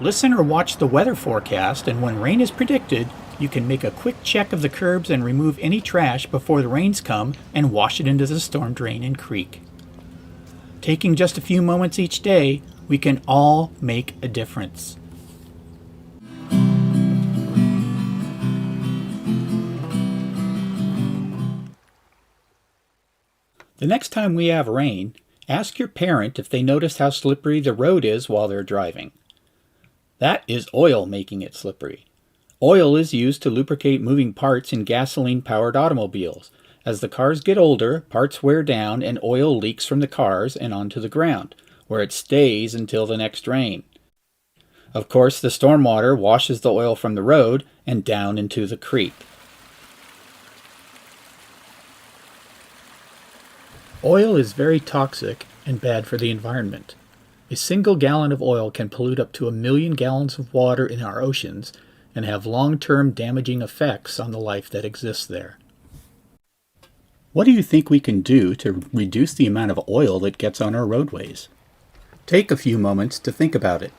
Listen or watch the weather forecast, and when rain is predicted, you can make a quick check of the curbs and remove any trash before the rains come and wash it into the storm drain and creek. Taking just a few moments each day, we can all make a difference. The next time we have rain, ask your parent if they noticed how slippery the road is while they're driving. That is oil making it slippery. Oil is used to lubricate moving parts in gasoline-powered automobiles. As the cars get older, parts wear down and oil leaks from the cars and onto the ground, where it stays until the next rain. Of course, the stormwater washes the oil from the road and down into the creek. Oil is very toxic and bad for the environment. A single gallon of oil can pollute up to 1 million gallons of water in our oceans and have long-term damaging effects on the life that exists there. What do you think we can do to reduce the amount of oil that gets on our roadways? Take a few moments to think about it.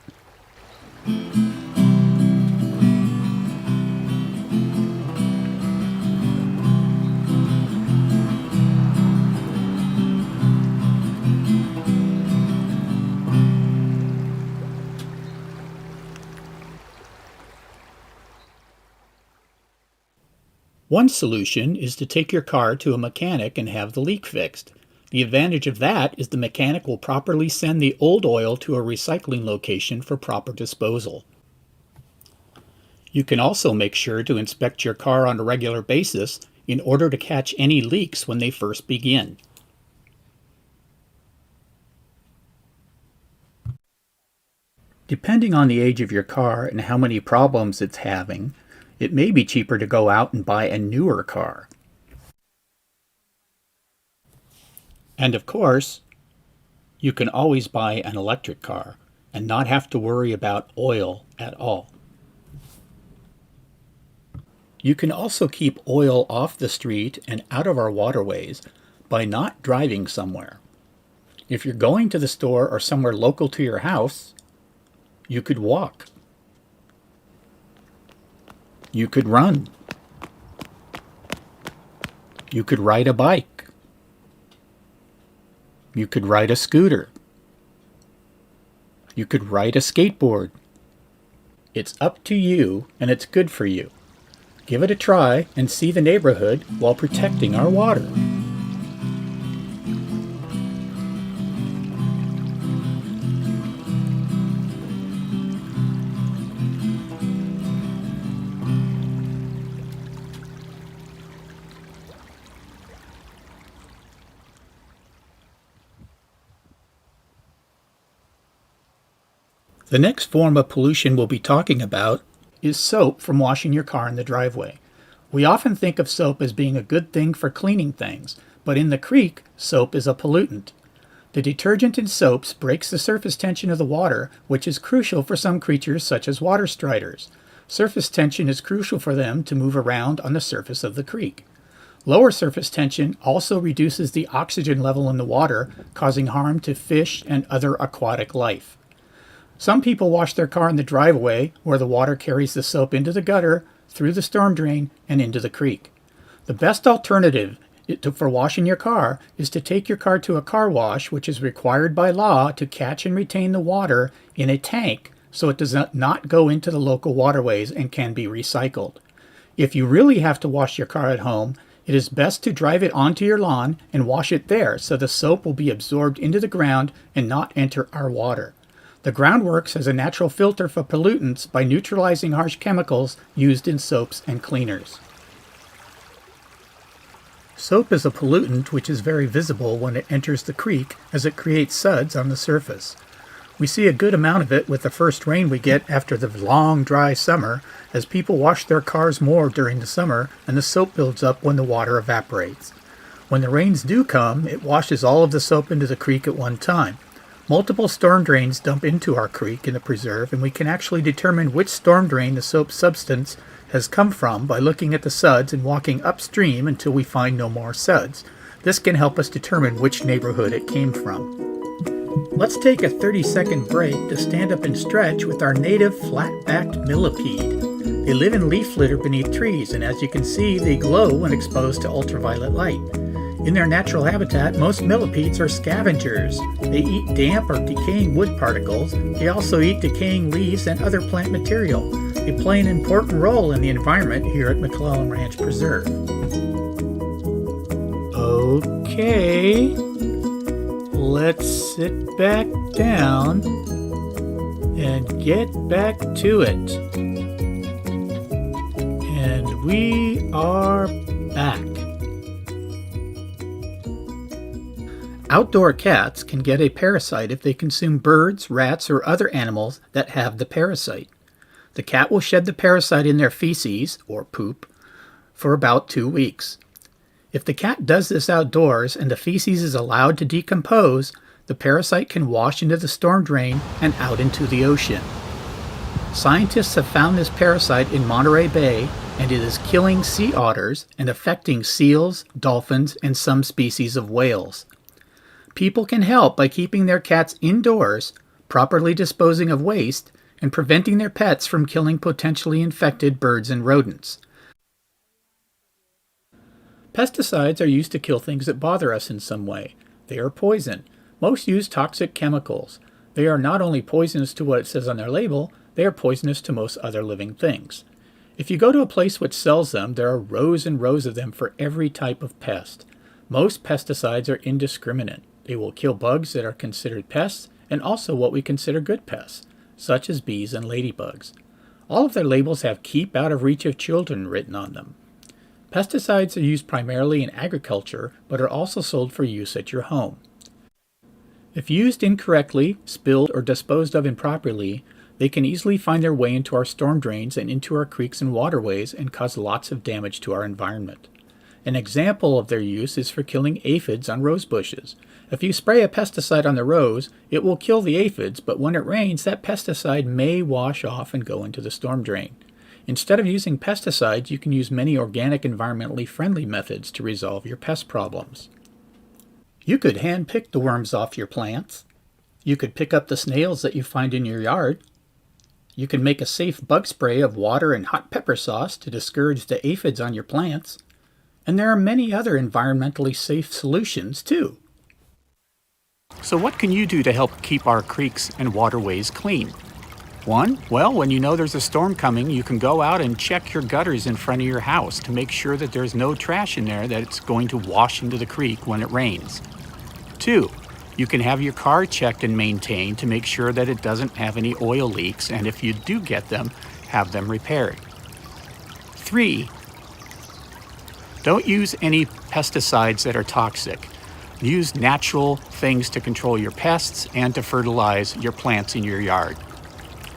One solution is to take your car to a mechanic and have the leak fixed. The advantage of that is the mechanic will properly send the old oil to a recycling location for proper disposal. You can also make sure to inspect your car on a regular basis in order to catch any leaks when they first begin. Depending on the age of your car and how many problems it's having, it may be cheaper to go out and buy a newer car. And of course, you can always buy an electric car and not have to worry about oil at all. You can also keep oil off the street and out of our waterways by not driving somewhere. If you're going to the store or somewhere local to your house, you could walk. You could run. You could ride a bike. You could ride a scooter. You could ride a skateboard. It's up to you, and it's good for you. Give it a try and see the neighborhood while protecting our water. The next form of pollution we'll be talking about is soap from washing your car in the driveway. We often think of soap as being a good thing for cleaning things, but in the creek, soap is a pollutant. The detergent in soaps breaks the surface tension of the water, which is crucial for some creatures such as water striders. Surface tension is crucial for them to move around on the surface of the creek. Lower surface tension also reduces the oxygen level in the water, causing harm to fish and other aquatic life. Some people wash their car in the driveway, where the water carries the soap into the gutter, through the storm drain, and into the creek. The best alternative for washing your car is to take your car to a car wash, which is required by law to catch and retain the water in a tank so it does not go into the local waterways and can be recycled. If you really have to wash your car at home, It is best to drive it onto your lawn and wash it there so the soap will be absorbed into the ground and not enter our water. The ground works as a natural filter for pollutants by neutralizing harsh chemicals used in soaps and cleaners. Soap is a pollutant which is very visible when it enters the creek as it creates suds on the surface. We see a good amount of it with the first rain we get after the long, dry summer, as people wash their cars more during the summer and the soap builds up when the water evaporates. When the rains do come, it washes all of the soap into the creek at one time. Multiple storm drains dump into our creek in the preserve, and we can actually determine which storm drain the soap substance has come from by looking at the suds and walking upstream until we find no more suds. This can help us determine which neighborhood it came from. Let's take a 30-second break to stand up and stretch with our native flat-backed millipede. They live in leaf litter beneath trees, and as you can see, they glow when exposed to ultraviolet light. In their natural habitat, most millipedes are scavengers. They eat damp or decaying wood particles. They also eat decaying leaves and other plant material. They play an important role in the environment here at McClellan Ranch Preserve. Okay, let's sit back down and get back to it. And we are back. Outdoor cats can get a parasite if they consume birds, rats, or other animals that have the parasite. The cat will shed the parasite in their feces, or poop, for about 2 weeks. If the cat does this outdoors and the feces is allowed to decompose, the parasite can wash into the storm drain and out into the ocean. Scientists have found this parasite in Monterey Bay, and it is killing sea otters and affecting seals, dolphins, and some species of whales. People can help by keeping their cats indoors, properly disposing of waste, and preventing their pets from killing potentially infected birds and rodents. Pesticides are used to kill things that bother us in some way. They are poison. Most use toxic chemicals. They are not only poisonous to what it says on their label, they are poisonous to most other living things. If you go to a place which sells them, there are rows and rows of them for every type of pest. Most pesticides are indiscriminate. They will kill bugs that are considered pests and also what we consider good pests, such as bees and ladybugs. All of their labels have "keep out of reach of children" written on them. Pesticides are used primarily in agriculture, but are also sold for use at your home. If used incorrectly, spilled, or disposed of improperly, they can easily find their way into our storm drains and into our creeks and waterways and cause lots of damage to our environment. An example of their use is for killing aphids on rose bushes. If you spray a pesticide on the rose, it will kill the aphids, but when it rains, that pesticide may wash off and go into the storm drain. Instead of using pesticides, you can use many organic, environmentally friendly methods to resolve your pest problems. You could hand-pick the worms off your plants. You could pick up the snails that you find in your yard. You can make a safe bug spray of water and hot pepper sauce to discourage the aphids on your plants. And there are many other environmentally safe solutions, too. So what can you do to help keep our creeks and waterways clean? One, well, when you know there's a storm coming, you can go out and check your gutters in front of your house to make sure that there's no trash in there that it's going to wash into the creek when it rains. Two, you can have your car checked and maintained to make sure that it doesn't have any oil leaks, and if you do get them, have them repaired. Three, don't use any pesticides that are toxic. Use natural things to control your pests and to fertilize your plants in your yard.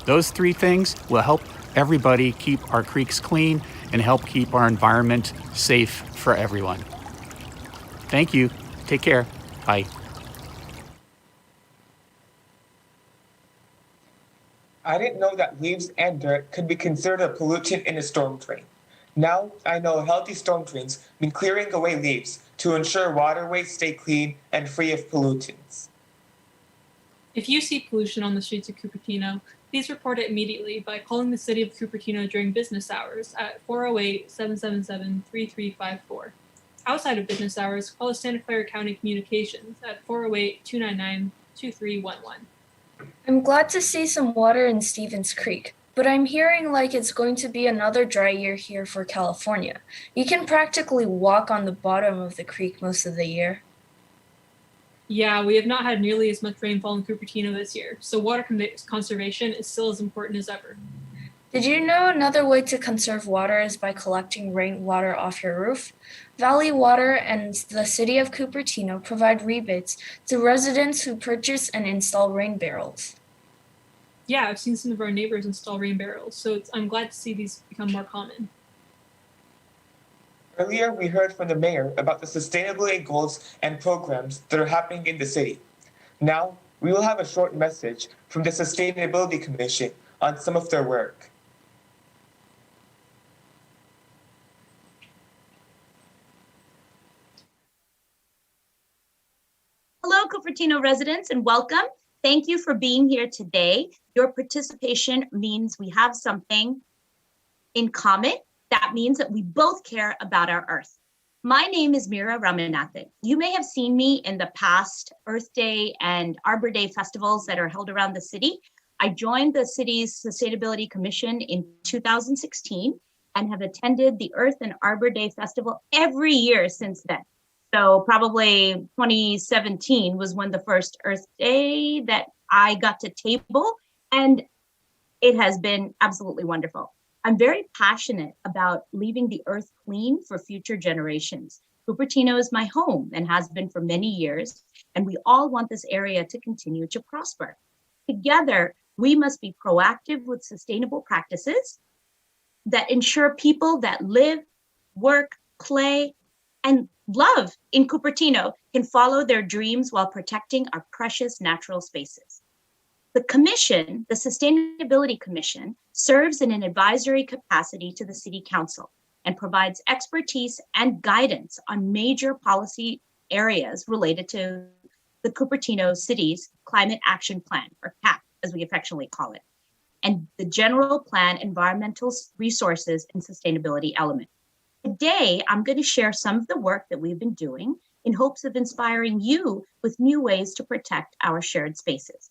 Those three things will help everybody keep our creeks clean and help keep our environment safe for everyone. Thank you. Take care. Bye. I didn't know that leaves and dirt could be considered a pollutant in a storm drain. Now I know healthy storm drains mean clearing away leaves to ensure waterways stay clean and free of pollutants. If you see pollution on the streets of Cupertino, please report it immediately by calling the City of Cupertino during business hours at 408-777-3354. Outside of business hours, call Santa Clara County Communications at 408-299-2311. I'm glad to see some water in Stevens Creek. but I'm hearing like it's going to be another dry year here for California. You can practically walk on the bottom of the creek most of the year. Yeah, we have not had nearly as much rainfall in Cupertino this year, so water conservation is still as important as ever. Did you know another way to conserve water is by collecting rainwater off your roof? Valley Water and the City of Cupertino provide rebates to residents who purchase and install rain barrels. Yeah, I've seen some of our neighbors install rain barrels, so I'm glad to see these become more common. Earlier, we heard from the mayor about the sustainability goals and programs that are happening in the city. Now, we will have a short message from the Sustainability Commission on some of their work. Hello, Cupertino residents, and welcome. Thank you for being here today. Your participation means we have something in common. That means that we both care about our Earth. My name is Mira Ramanathan. You may have seen me in the past Earth Day and Arbor Day festivals that are held around the city. I joined the city's Sustainability Commission in 2016 and have attended the Earth and Arbor Day Festival every year since then. So probably 2017 was when the first Earth Day that I got to table, and it has been absolutely wonderful. I'm very passionate about leaving the Earth clean for future generations. Cupertino is my home and has been for many years, and we all want this area to continue to prosper. Together, we must be proactive with sustainable practices that ensure people that live, work, play, and love in Cupertino can follow their dreams while protecting our precious natural spaces. The Commission, the Sustainability Commission, serves in an advisory capacity to the City Council and provides expertise and guidance on major policy areas related to the Cupertino City's Climate Action Plan, or CAP, as we affectionately call it, and the General Plan Environmental Resources and Sustainability element. Today, I'm going to share some of the work that we've been doing in hopes of inspiring you with new ways to protect our shared spaces.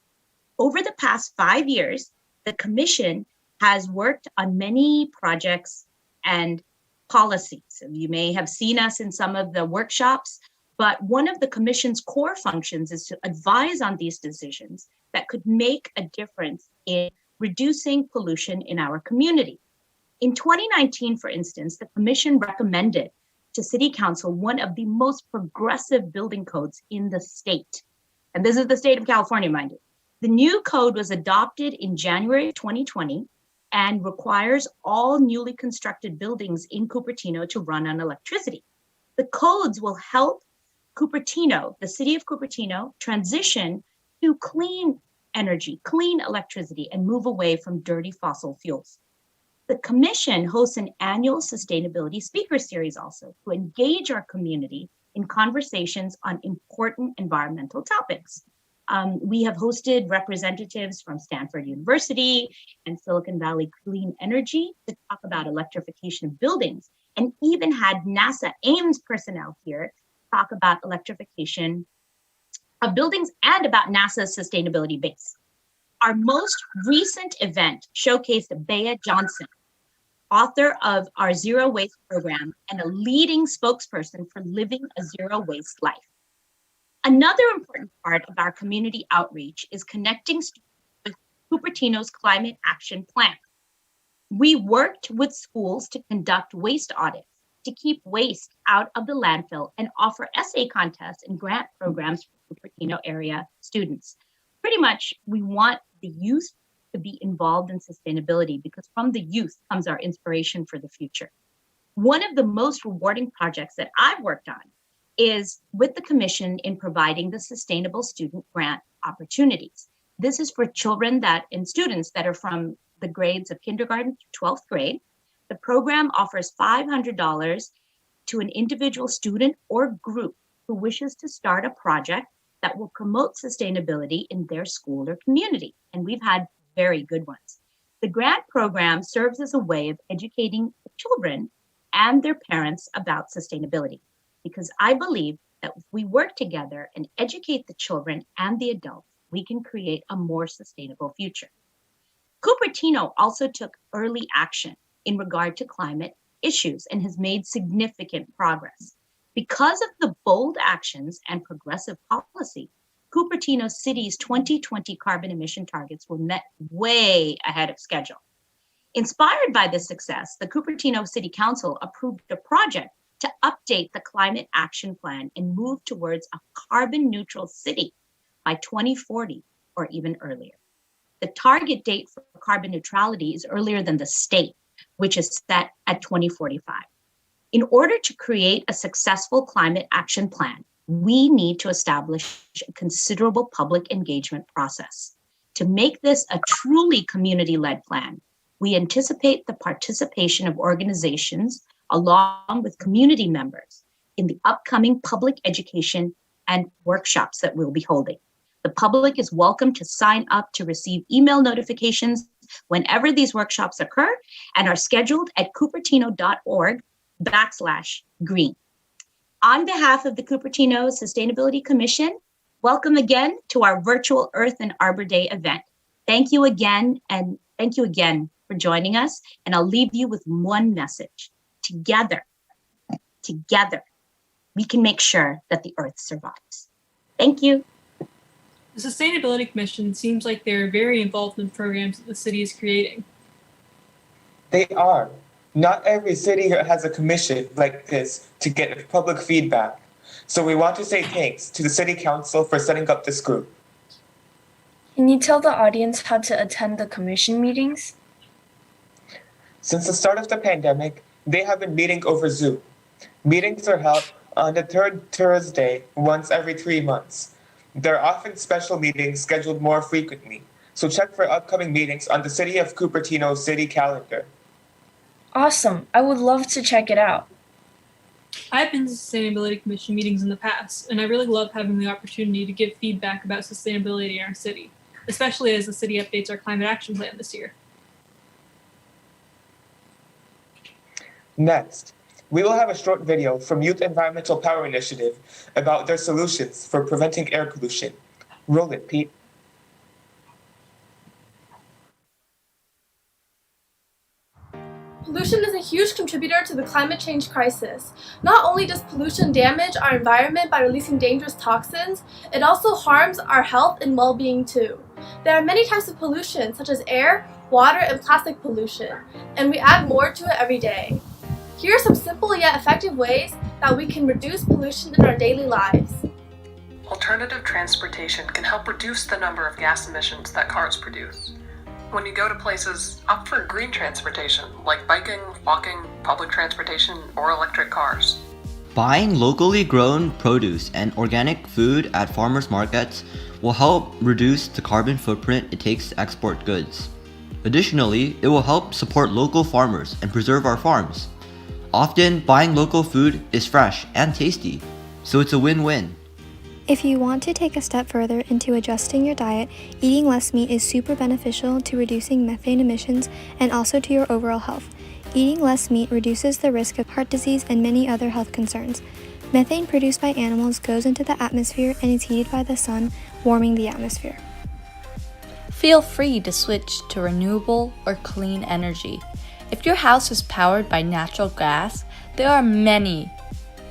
Over the past 5 years, the Commission has worked on many projects and policies. You may have seen us in some of the workshops, but one of the Commission's core functions is to advise on these decisions that could make a difference in reducing pollution in our community. In 2019, for instance, the Commission recommended to City Council one of the most progressive building codes in the state. And this is the state of California, mind you. The new code was adopted in January 2020 and requires all newly constructed buildings in Cupertino to run on electricity. The codes will help Cupertino, the city of Cupertino, transition to clean energy, clean electricity, and move away from dirty fossil fuels. The Commission hosts an annual sustainability speaker series also to engage our community in conversations on important environmental topics. We have hosted representatives from Stanford University and Silicon Valley Clean Energy to talk about electrification of buildings, and even had NASA Ames personnel here talk about electrification of buildings and about NASA's sustainability base. Our most recent event showcased Bea Johnson, author of our Zero Waste program and a leading spokesperson for living a zero waste life. Another important part of our community outreach is connecting students with Cupertino's Climate Action Plan. We worked with schools to conduct waste audits, to keep waste out of the landfill, and offer essay contests and grant programs for Cupertino area students. Pretty much, we want the youth to be involved in sustainability because from the youth comes our inspiration for the future. One of the most rewarding projects that I've worked on is with the Commission in providing the Sustainable Student Grant opportunities. This is for children and students that are from the grades of kindergarten to 12th grade. The program offers $500 to an individual student or group who wishes to start a project that will promote sustainability in their school or community. And we've had very good ones. The grant program serves as a way of educating children and their parents about sustainability, because I believe that if we work together and educate the children and the adults, we can create a more sustainable future. Cupertino also took early action in regard to climate issues and has made significant progress. Because of the bold actions and progressive policy, Cupertino City's 2020 carbon emission targets were met way ahead of schedule. Inspired by this success, the Cupertino City Council approved a project to update the climate action plan and move towards a carbon neutral city by 2040 or even earlier. The target date for carbon neutrality is earlier than the state, which is set at 2045. In order to create a successful climate action plan, we need to establish a considerable public engagement process. To make this a truly community-led plan, we anticipate the participation of organizations along with community members in the upcoming public education and workshops that we'll be holding. The public is welcome to sign up to receive email notifications whenever these workshops occur and are scheduled at cupertino.org/green. On behalf of the Cupertino Sustainability Commission, welcome again to our virtual Earth and Arbor Day event. Thank you again for joining us. And I'll leave you with one message. Together, we can make sure that the Earth survives. Thank you. The Sustainability Commission seems like they're very involved in programs that the city is creating. They are. Not every city has a commission like this to get public feedback. So we want to say thanks to the City Council for setting up this group. Can you tell the audience how to attend the commission meetings? Since the start of the pandemic, they have been meeting over Zoom. Meetings are held on the third Thursday once every 3 months. There are often special meetings scheduled more frequently, so check for upcoming meetings on the City of Cupertino city calendar. Awesome. I would love to check it out. I've been to Sustainability Commission meetings in the past, and I really love having the opportunity to give feedback about sustainability in our city, especially as the city updates our climate action plan this year. Next, we will have a short video from Youth Environmental Power Initiative about their solutions for preventing air pollution. Roll it, Pete. Pollution is a huge contributor to the climate change crisis. Not only does pollution damage our environment by releasing dangerous toxins, it also harms our health and well-being too. There are many types of pollution, such as air, water, and plastic pollution, and we add more to it every day. Here are some simple yet effective ways that we can reduce pollution in our daily lives. Alternative transportation can help reduce the number of gas emissions that cars produce. When you go to places, opt for green transportation, like biking, walking, public transportation, or electric cars. Buying locally grown produce and organic food at farmers markets will help reduce the carbon footprint it takes to export goods. Additionally, it will help support local farmers and preserve our farms. Often, buying local food is fresh and tasty, so it's a win-win. If you want to take a step further into adjusting your diet, eating less meat is super beneficial to reducing methane emissions and also to your overall health. Eating less meat reduces the risk of heart disease and many other health concerns. Methane produced by animals goes into the atmosphere and is heated by the sun, warming the atmosphere. Feel free to switch to renewable or clean energy. If your house is powered by natural gas, there are many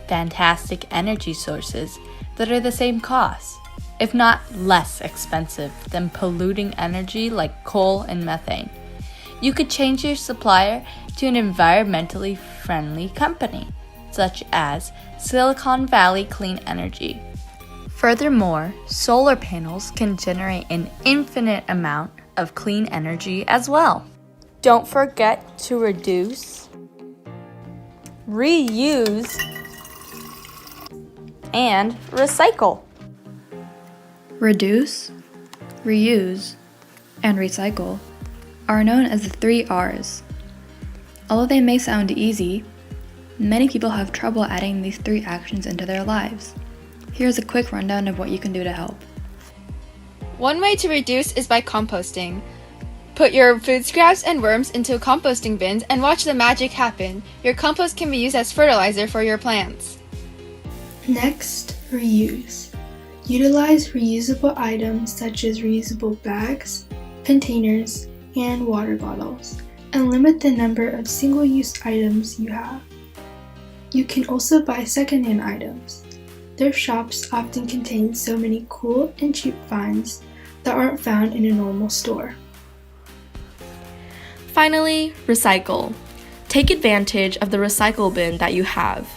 fantastic energy sources that are the same cost, if not less expensive than polluting energy like coal and methane. You could change your supplier to an environmentally friendly company, such as Silicon Valley Clean Energy. Furthermore, solar panels can generate an infinite amount of clean energy as well. Don't forget to reduce, reuse, and recycle. Reduce, reuse, and recycle are known as the 3 R's. Although they may sound easy, many people have trouble adding these 3 actions into their lives. Here's a quick rundown of what you can do to help. One way to reduce is by composting. Put your food scraps and worms into composting bins and watch the magic happen. Your compost can be used as fertilizer for your plants. Next, reuse. Utilize reusable items such as reusable bags, containers, and water bottles, and limit the number of single-use items you have. You can also buy second-hand items. Thrift shops often contain so many cool and cheap finds that aren't found in a normal store. Finally, recycle. Take advantage of the recycle bin that you have.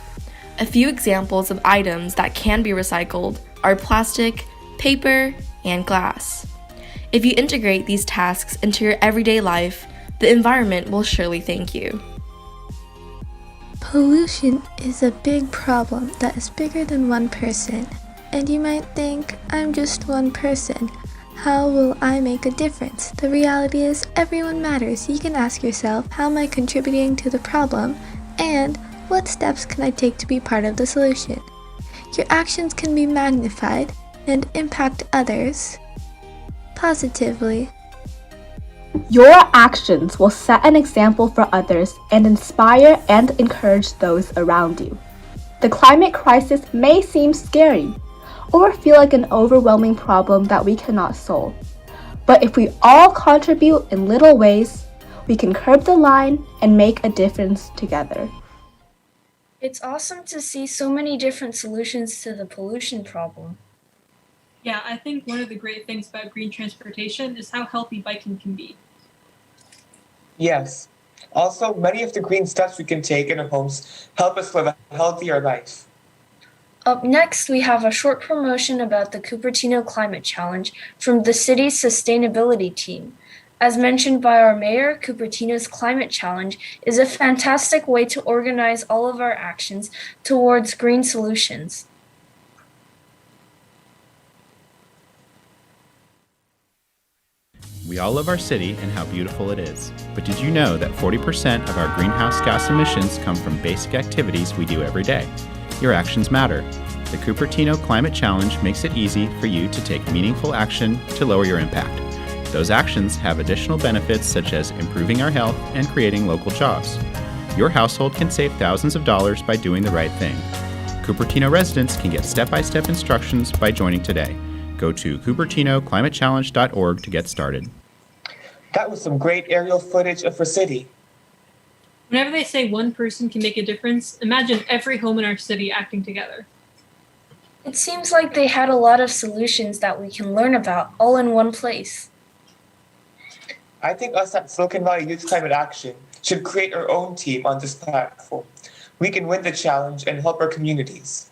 A few examples of items that can be recycled are plastic, paper, and glass. If you integrate these tasks into your everyday life, the environment will surely thank you. Pollution is a big problem that is bigger than one person. And you might think, I'm just one person. How will I make a difference? The reality is, everyone matters. You can ask yourself, how am I contributing to the problem? And what steps can I take to be part of the solution? Your actions can be magnified and impact others positively. Your actions will set an example for others and inspire and encourage those around you. The climate crisis may seem scary or feel like an overwhelming problem that we cannot solve. But if we all contribute in little ways, we can curb the line and make a difference together. It's awesome to see so many different solutions to the pollution problem. Yeah, I think one of the great things about green transportation is how healthy biking can be. Yes. Also, many of the green steps we can take in our homes help us live a healthier life. Up next, we have a short promotion about the Cupertino Climate Challenge from the city's sustainability team. As mentioned by our mayor, Cupertino's Climate Challenge is a fantastic way to organize all of our actions towards green solutions. We all love our city and how beautiful it is. But did you know that 40% of our greenhouse gas emissions come from basic activities we do every day? Your actions matter. The Cupertino Climate Challenge makes it easy for you to take meaningful action to lower your impact. Those actions have additional benefits such as improving our health and creating local jobs. Your household can save thousands of dollars by doing the right thing. Cupertino residents can get step-by-step instructions by joining today. Go to cupertinoclimatechallenge.org to get started. That was some great aerial footage of our city. Whenever they say one person can make a difference, imagine every home in our city acting together. It seems like they had a lot of solutions that we can learn about all in one place. I think us at Silicon Valley Youth Climate Action should create our own team on this platform. We can win the challenge and help our communities.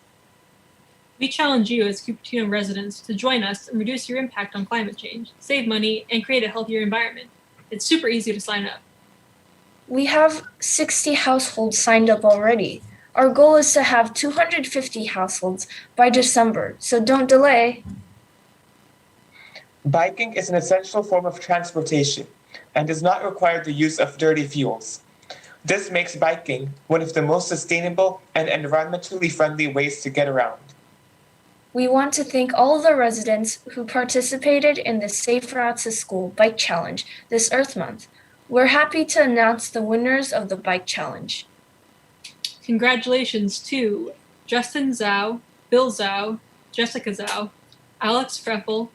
We challenge you as Cupertino residents to join us and reduce your impact on climate change, save money, and create a healthier environment. It's super easy to sign up. We have 60 households signed up already. Our goal is to have 250 households by December, so don't delay. Biking is an essential form of transportation and does not require the use of dirty fuels. This makes biking one of the most sustainable and environmentally friendly ways to get around. We want to thank all the residents who participated in the Safe Routes to School Bike Challenge this Earth Month. We're happy to announce the winners of the Bike Challenge. Congratulations to Justin Zhao, Bill Zhao, Jessica Zhao, Alex Freffel,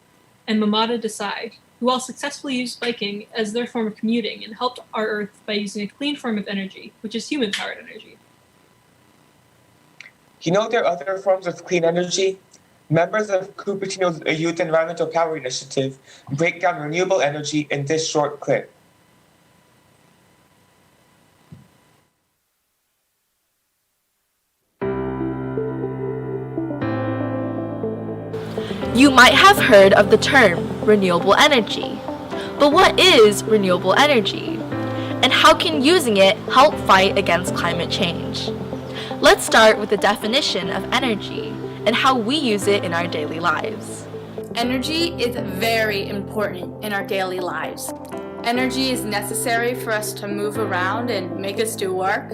and Mamada Desai, who all successfully used biking as their form of commuting and helped our Earth by using a clean form of energy, which is human-powered energy. You know there are other forms of clean energy? Members of Cupertino's Youth Environmental Power Initiative break down renewable energy in this short clip. You might have heard of the term renewable energy. But what is renewable energy? And how can using it help fight against climate change? Let's start with the definition of energy and how we use it in our daily lives. Energy is very important in our daily lives. Energy is necessary for us to move around and make us do work.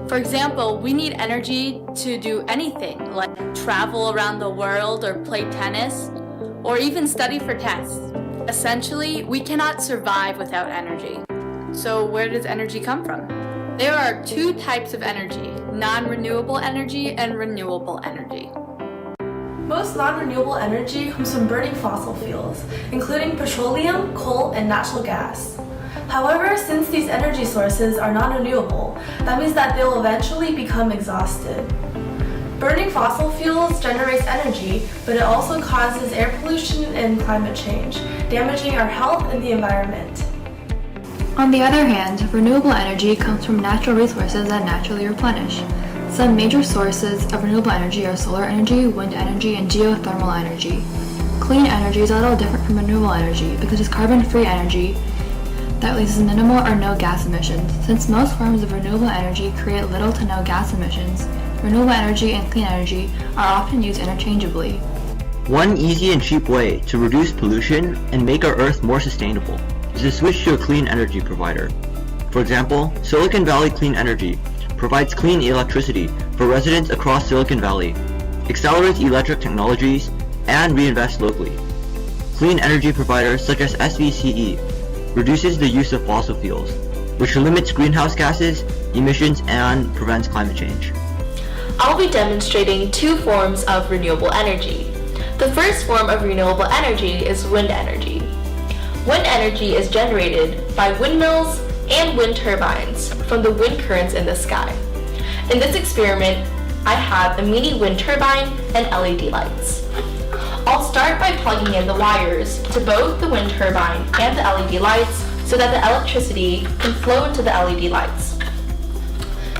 For example, we need energy to do anything, like travel around the world or play tennis, or even study for tests. Essentially, we cannot survive without energy. So where does energy come from? There are two types of energy, non-renewable energy and renewable energy. Most non-renewable energy comes from burning fossil fuels, including petroleum, coal, and natural gas. However, since these energy sources are non-renewable, that means that they'll eventually become exhausted. Burning fossil fuels generates energy, but it also causes air pollution and climate change, damaging our health and the environment. On the other hand, renewable energy comes from natural resources that naturally replenish. Some major sources of renewable energy are solar energy, wind energy, and geothermal energy. Clean energy is a little different from renewable energy because it's carbon-free energy that releases minimal or no gas emissions. Since most forms of renewable energy create little to no gas emissions, renewable energy and clean energy are often used interchangeably. One easy and cheap way to reduce pollution and make our Earth more sustainable is to switch to a clean energy provider. For example, Silicon Valley Clean Energy provides clean electricity for residents across Silicon Valley, accelerates electric technologies, and reinvests locally. Clean energy providers such as SVCE reduces the use of fossil fuels, which limits greenhouse gases, emissions, and prevents climate change. I'll be demonstrating two forms of renewable energy. The first form of renewable energy is wind energy. Wind energy is generated by windmills and wind turbines from the wind currents in the sky. In this experiment, I have a mini wind turbine and LED lights. I'll start by plugging in the wires to both the wind turbine and the LED lights so that the electricity can flow into the LED lights.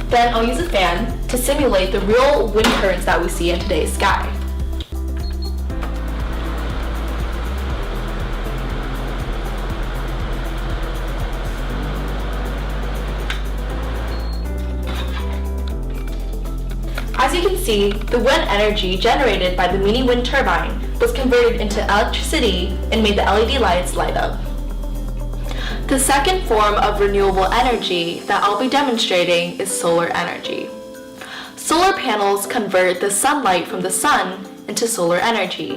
Then I'll use a fan to simulate the real wind currents that we see in today's sky. As you can see, the wind energy generated by the mini wind turbine was converted into electricity and made the LED lights light up. The second form of renewable energy that I'll be demonstrating is solar energy. Solar panels convert the sunlight from the sun into solar energy.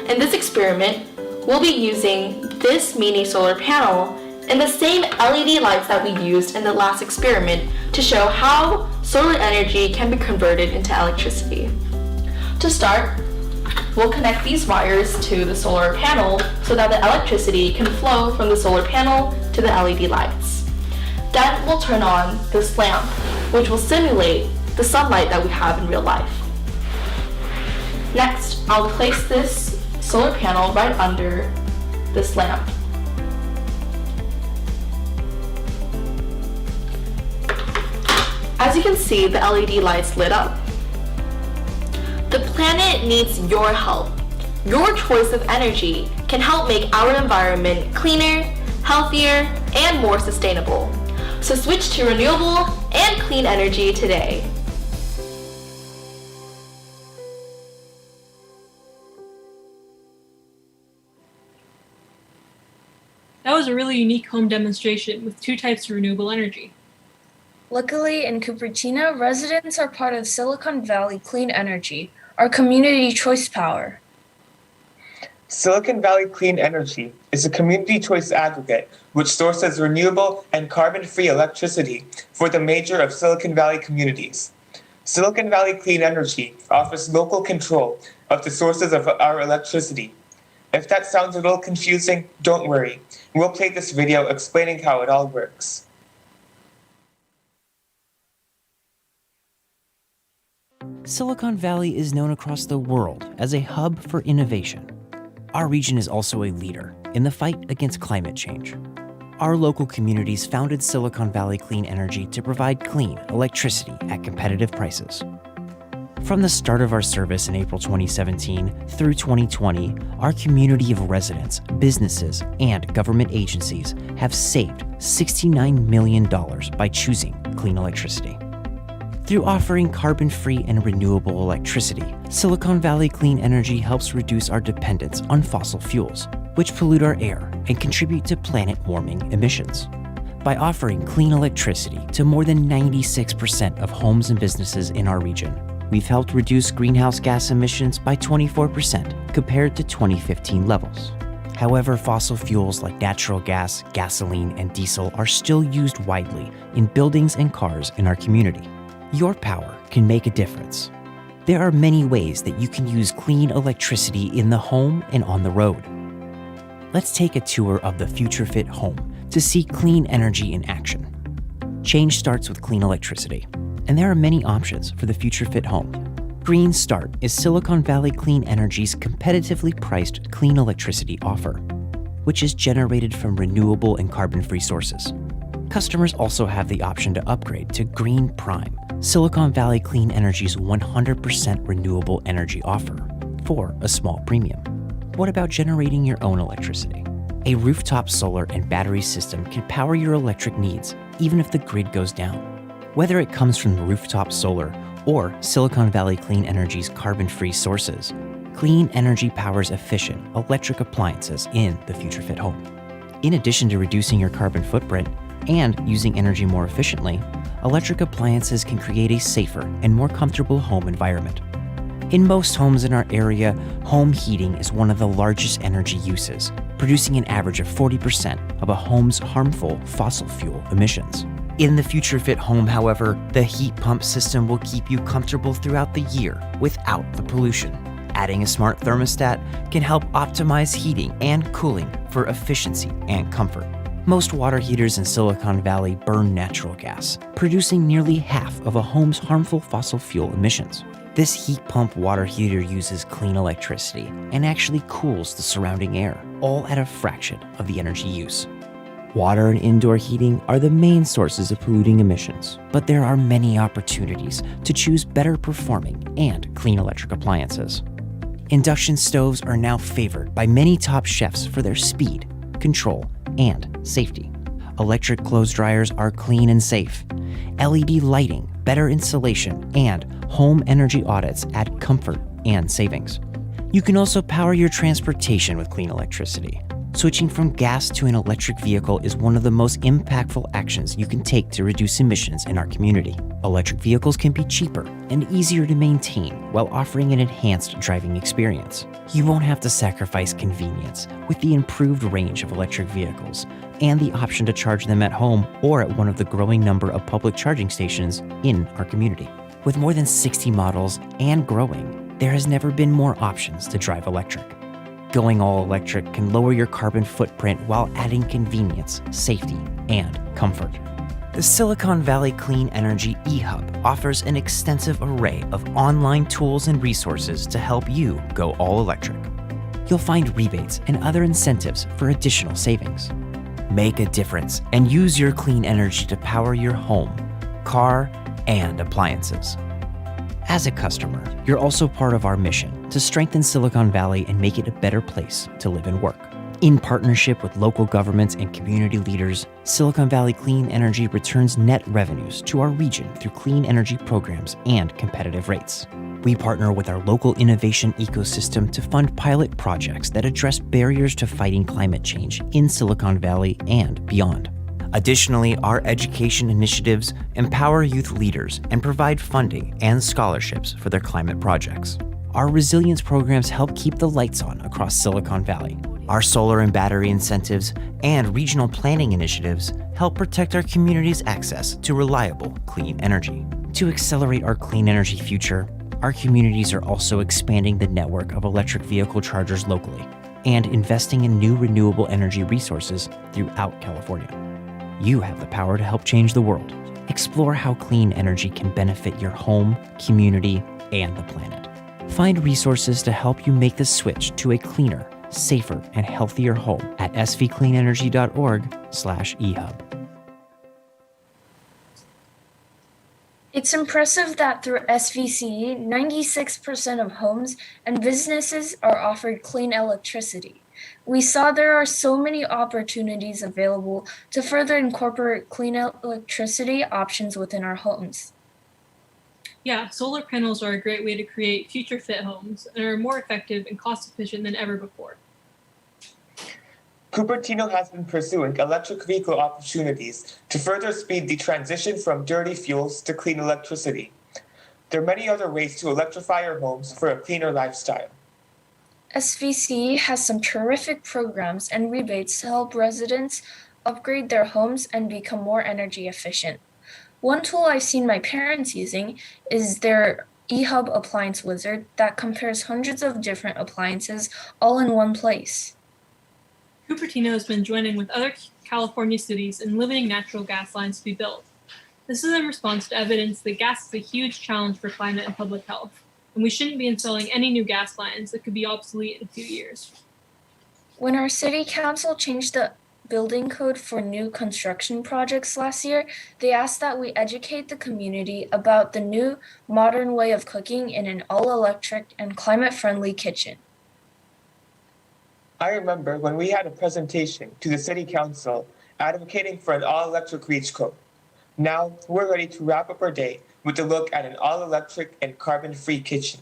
In this experiment, we'll be using this mini solar panel and the same LED lights that we used in the last experiment to show how solar energy can be converted into electricity. To start, we'll connect these wires to the solar panel so that the electricity can flow from the solar panel to the LED lights. Then we'll turn on this lamp, which will simulate the sunlight that we have in real life. Next, I'll place this solar panel right under this lamp. As you can see, the LED lights lit up. The planet needs your help. Your choice of energy can help make our environment cleaner, healthier, and more sustainable. So switch to renewable and clean energy today. That was a really unique home demonstration with two types of renewable energy. Luckily, in Cupertino, residents are part of Silicon Valley Clean Energy, our community choice power. Silicon Valley Clean Energy is a community choice aggregate which sources renewable and carbon-free electricity for the major of Silicon Valley communities. Silicon Valley Clean Energy offers local control of the sources of our electricity. If that sounds a little confusing, don't worry. We'll play this video explaining how it all works. Silicon Valley is known across the world as a hub for innovation. Our region is also a leader in the fight against climate change. Our local communities founded Silicon Valley Clean Energy to provide clean electricity at competitive prices. From the start of our service in April 2017 through 2020, our community of residents, businesses, and government agencies have saved $69 million by choosing clean electricity. Through offering carbon-free and renewable electricity, Silicon Valley Clean Energy helps reduce our dependence on fossil fuels, which pollute our air and contribute to planet-warming emissions. By offering clean electricity to more than 96% of homes and businesses in our region, we've helped reduce greenhouse gas emissions by 24% compared to 2015 levels. However, fossil fuels like natural gas, gasoline, and diesel are still used widely in buildings and cars in our community. Your power can make a difference. There are many ways that you can use clean electricity in the home and on the road. Let's take a tour of the Future Fit home to see clean energy in action. Change starts with clean electricity, and there are many options for the future fit home. Green Start is Silicon Valley Clean Energy's competitively priced clean electricity offer, which is generated from renewable and carbon-free sources. Customers also have the option to upgrade to Green Prime, Silicon Valley Clean Energy's 100% renewable energy offer, for a small premium. What about generating your own electricity? A rooftop solar and battery system can power your electric needs, even if the grid goes down. Whether it comes from rooftop solar or Silicon Valley Clean Energy's carbon-free sources, clean energy powers efficient electric appliances in the future fit home. In addition to reducing your carbon footprint and using energy more efficiently, electric appliances can create a safer and more comfortable home environment. In most homes in our area, home heating is one of the largest energy uses, producing an average of 40% of a home's harmful fossil fuel emissions. In the future fit home, however, the heat pump system will keep you comfortable throughout the year without the pollution. Adding a smart thermostat can help optimize heating and cooling for efficiency and comfort. Most water heaters in Silicon Valley burn natural gas, producing nearly half of a home's harmful fossil fuel emissions. This heat pump water heater uses clean electricity and actually cools the surrounding air, all at a fraction of the energy use. Water and indoor heating are the main sources of polluting emissions, but there are many opportunities to choose better performing and clean electric appliances. Induction stoves are now favored by many top chefs for their speed, control, and safety. Electric clothes dryers are clean and safe. LED lighting, better insulation, and home energy audits add comfort and savings. You can also power your transportation with clean electricity. Switching from gas to an electric vehicle is one of the most impactful actions you can take to reduce emissions in our community. Electric vehicles can be cheaper and easier to maintain while offering an enhanced driving experience. You won't have to sacrifice convenience with the improved range of electric vehicles and the option to charge them at home or at one of the growing number of public charging stations in our community. With more than 60 models and growing, there has never been more options to drive electric. Going all electric can lower your carbon footprint while adding convenience, safety, and comfort. The Silicon Valley Clean Energy eHub offers an extensive array of online tools and resources to help you go all electric. You'll find rebates and other incentives for additional savings. Make a difference and use your clean energy to power your home, car, and appliances. As a customer, you're also part of our mission to strengthen Silicon Valley and make it a better place to live and work. In partnership with local governments and community leaders, Silicon Valley Clean Energy returns net revenues to our region through clean energy programs and competitive rates. We partner with our local innovation ecosystem to fund pilot projects that address barriers to fighting climate change in Silicon Valley and beyond. Additionally, our education initiatives empower youth leaders and provide funding and scholarships for their climate projects. Our resilience programs help keep the lights on across Silicon Valley. Our solar and battery incentives and regional planning initiatives help protect our community's access to reliable, clean energy. To accelerate our clean energy future, our communities are also expanding the network of electric vehicle chargers locally and investing in new renewable energy resources throughout California. You have the power to help change the world. Explore how clean energy can benefit your home, community, and the planet. Find resources to help you make the switch to a cleaner, safer, and healthier home at svcleanenergy.org/ehub. It's impressive that through SVCE, 96% of homes and businesses are offered clean electricity. We saw there are so many opportunities available to further incorporate clean electricity options within our homes. Yeah, solar panels are a great way to create future fit homes and are more effective and cost efficient than ever before. Cupertino has been pursuing electric vehicle opportunities to further speed the transition from dirty fuels to clean electricity. There are many other ways to electrify our homes for a cleaner lifestyle. SVC has some terrific programs and rebates to help residents upgrade their homes and become more energy efficient. One tool I've seen my parents using is their eHub appliance wizard that compares hundreds of different appliances all in one place. Cupertino has been joining with other California cities and limiting natural gas lines to be built. This is in response to evidence that gas is a huge challenge for climate and public health, and we shouldn't be installing any new gas lines that could be obsolete in a few years. When our city council changed the building code for new construction projects last year, they asked that we educate the community about the new modern way of cooking in an all-electric and climate-friendly kitchen. I remember when we had a presentation to the City Council advocating for an all-electric reach code. Now we're ready to wrap up our day with a look at an all-electric and carbon-free kitchen.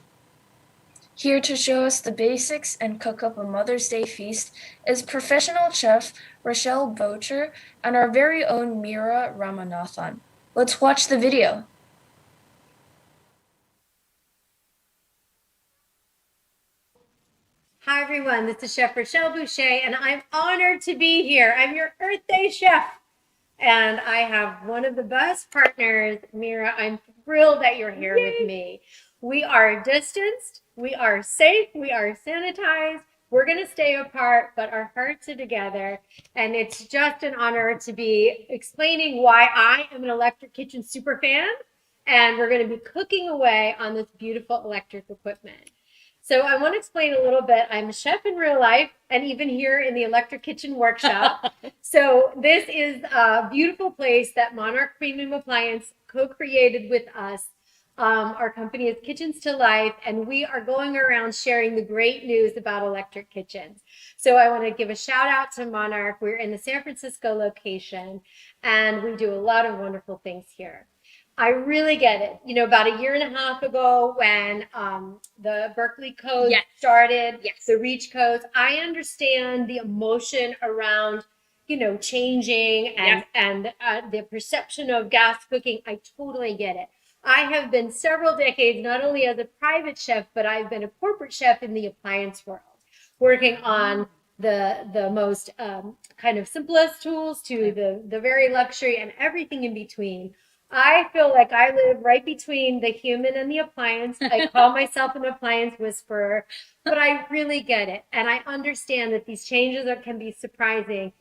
Here to show us the basics and cook up a Mother's Day feast is professional chef Rochelle Bocher and our very own Meera Ramanathan. Let's watch the video. Hi everyone, this is Chef Rochelle Boucher and I'm honored to be here. I'm your Earth Day chef and I have one of the best partners, Meera. I'm thrilled that you're here with me. We are distanced, we are safe, we are sanitized. We're going to stay apart, but our hearts are together. And it's just an honor to be explaining why I am an electric kitchen super fan. And we're going to be cooking away on this beautiful electric equipment. So I want to explain a little bit. I'm a chef in real life and even here in the electric kitchen workshop. So this is a beautiful place that Monarch Premium Appliance co-created with us. Our company is Kitchens to Life, and we are going around sharing the great news about electric kitchens. So I want to give a shout out to Monarch. We're in the San Francisco location, and we do a lot of wonderful things here. I really get it. You know, about a year and a half ago when the Berkeley Code started, the REACH codes, I understand the emotion around, you know, changing and the perception of gas cooking. I totally get it. I have been several decades, not only as a private chef, but I've been a corporate chef in the appliance world, working on the most kind of simplest tools to the very luxury and everything in between. I feel like I live right between the human and the appliance. I call myself an appliance whisperer, but I really get it. And I understand that these changes can be surprising.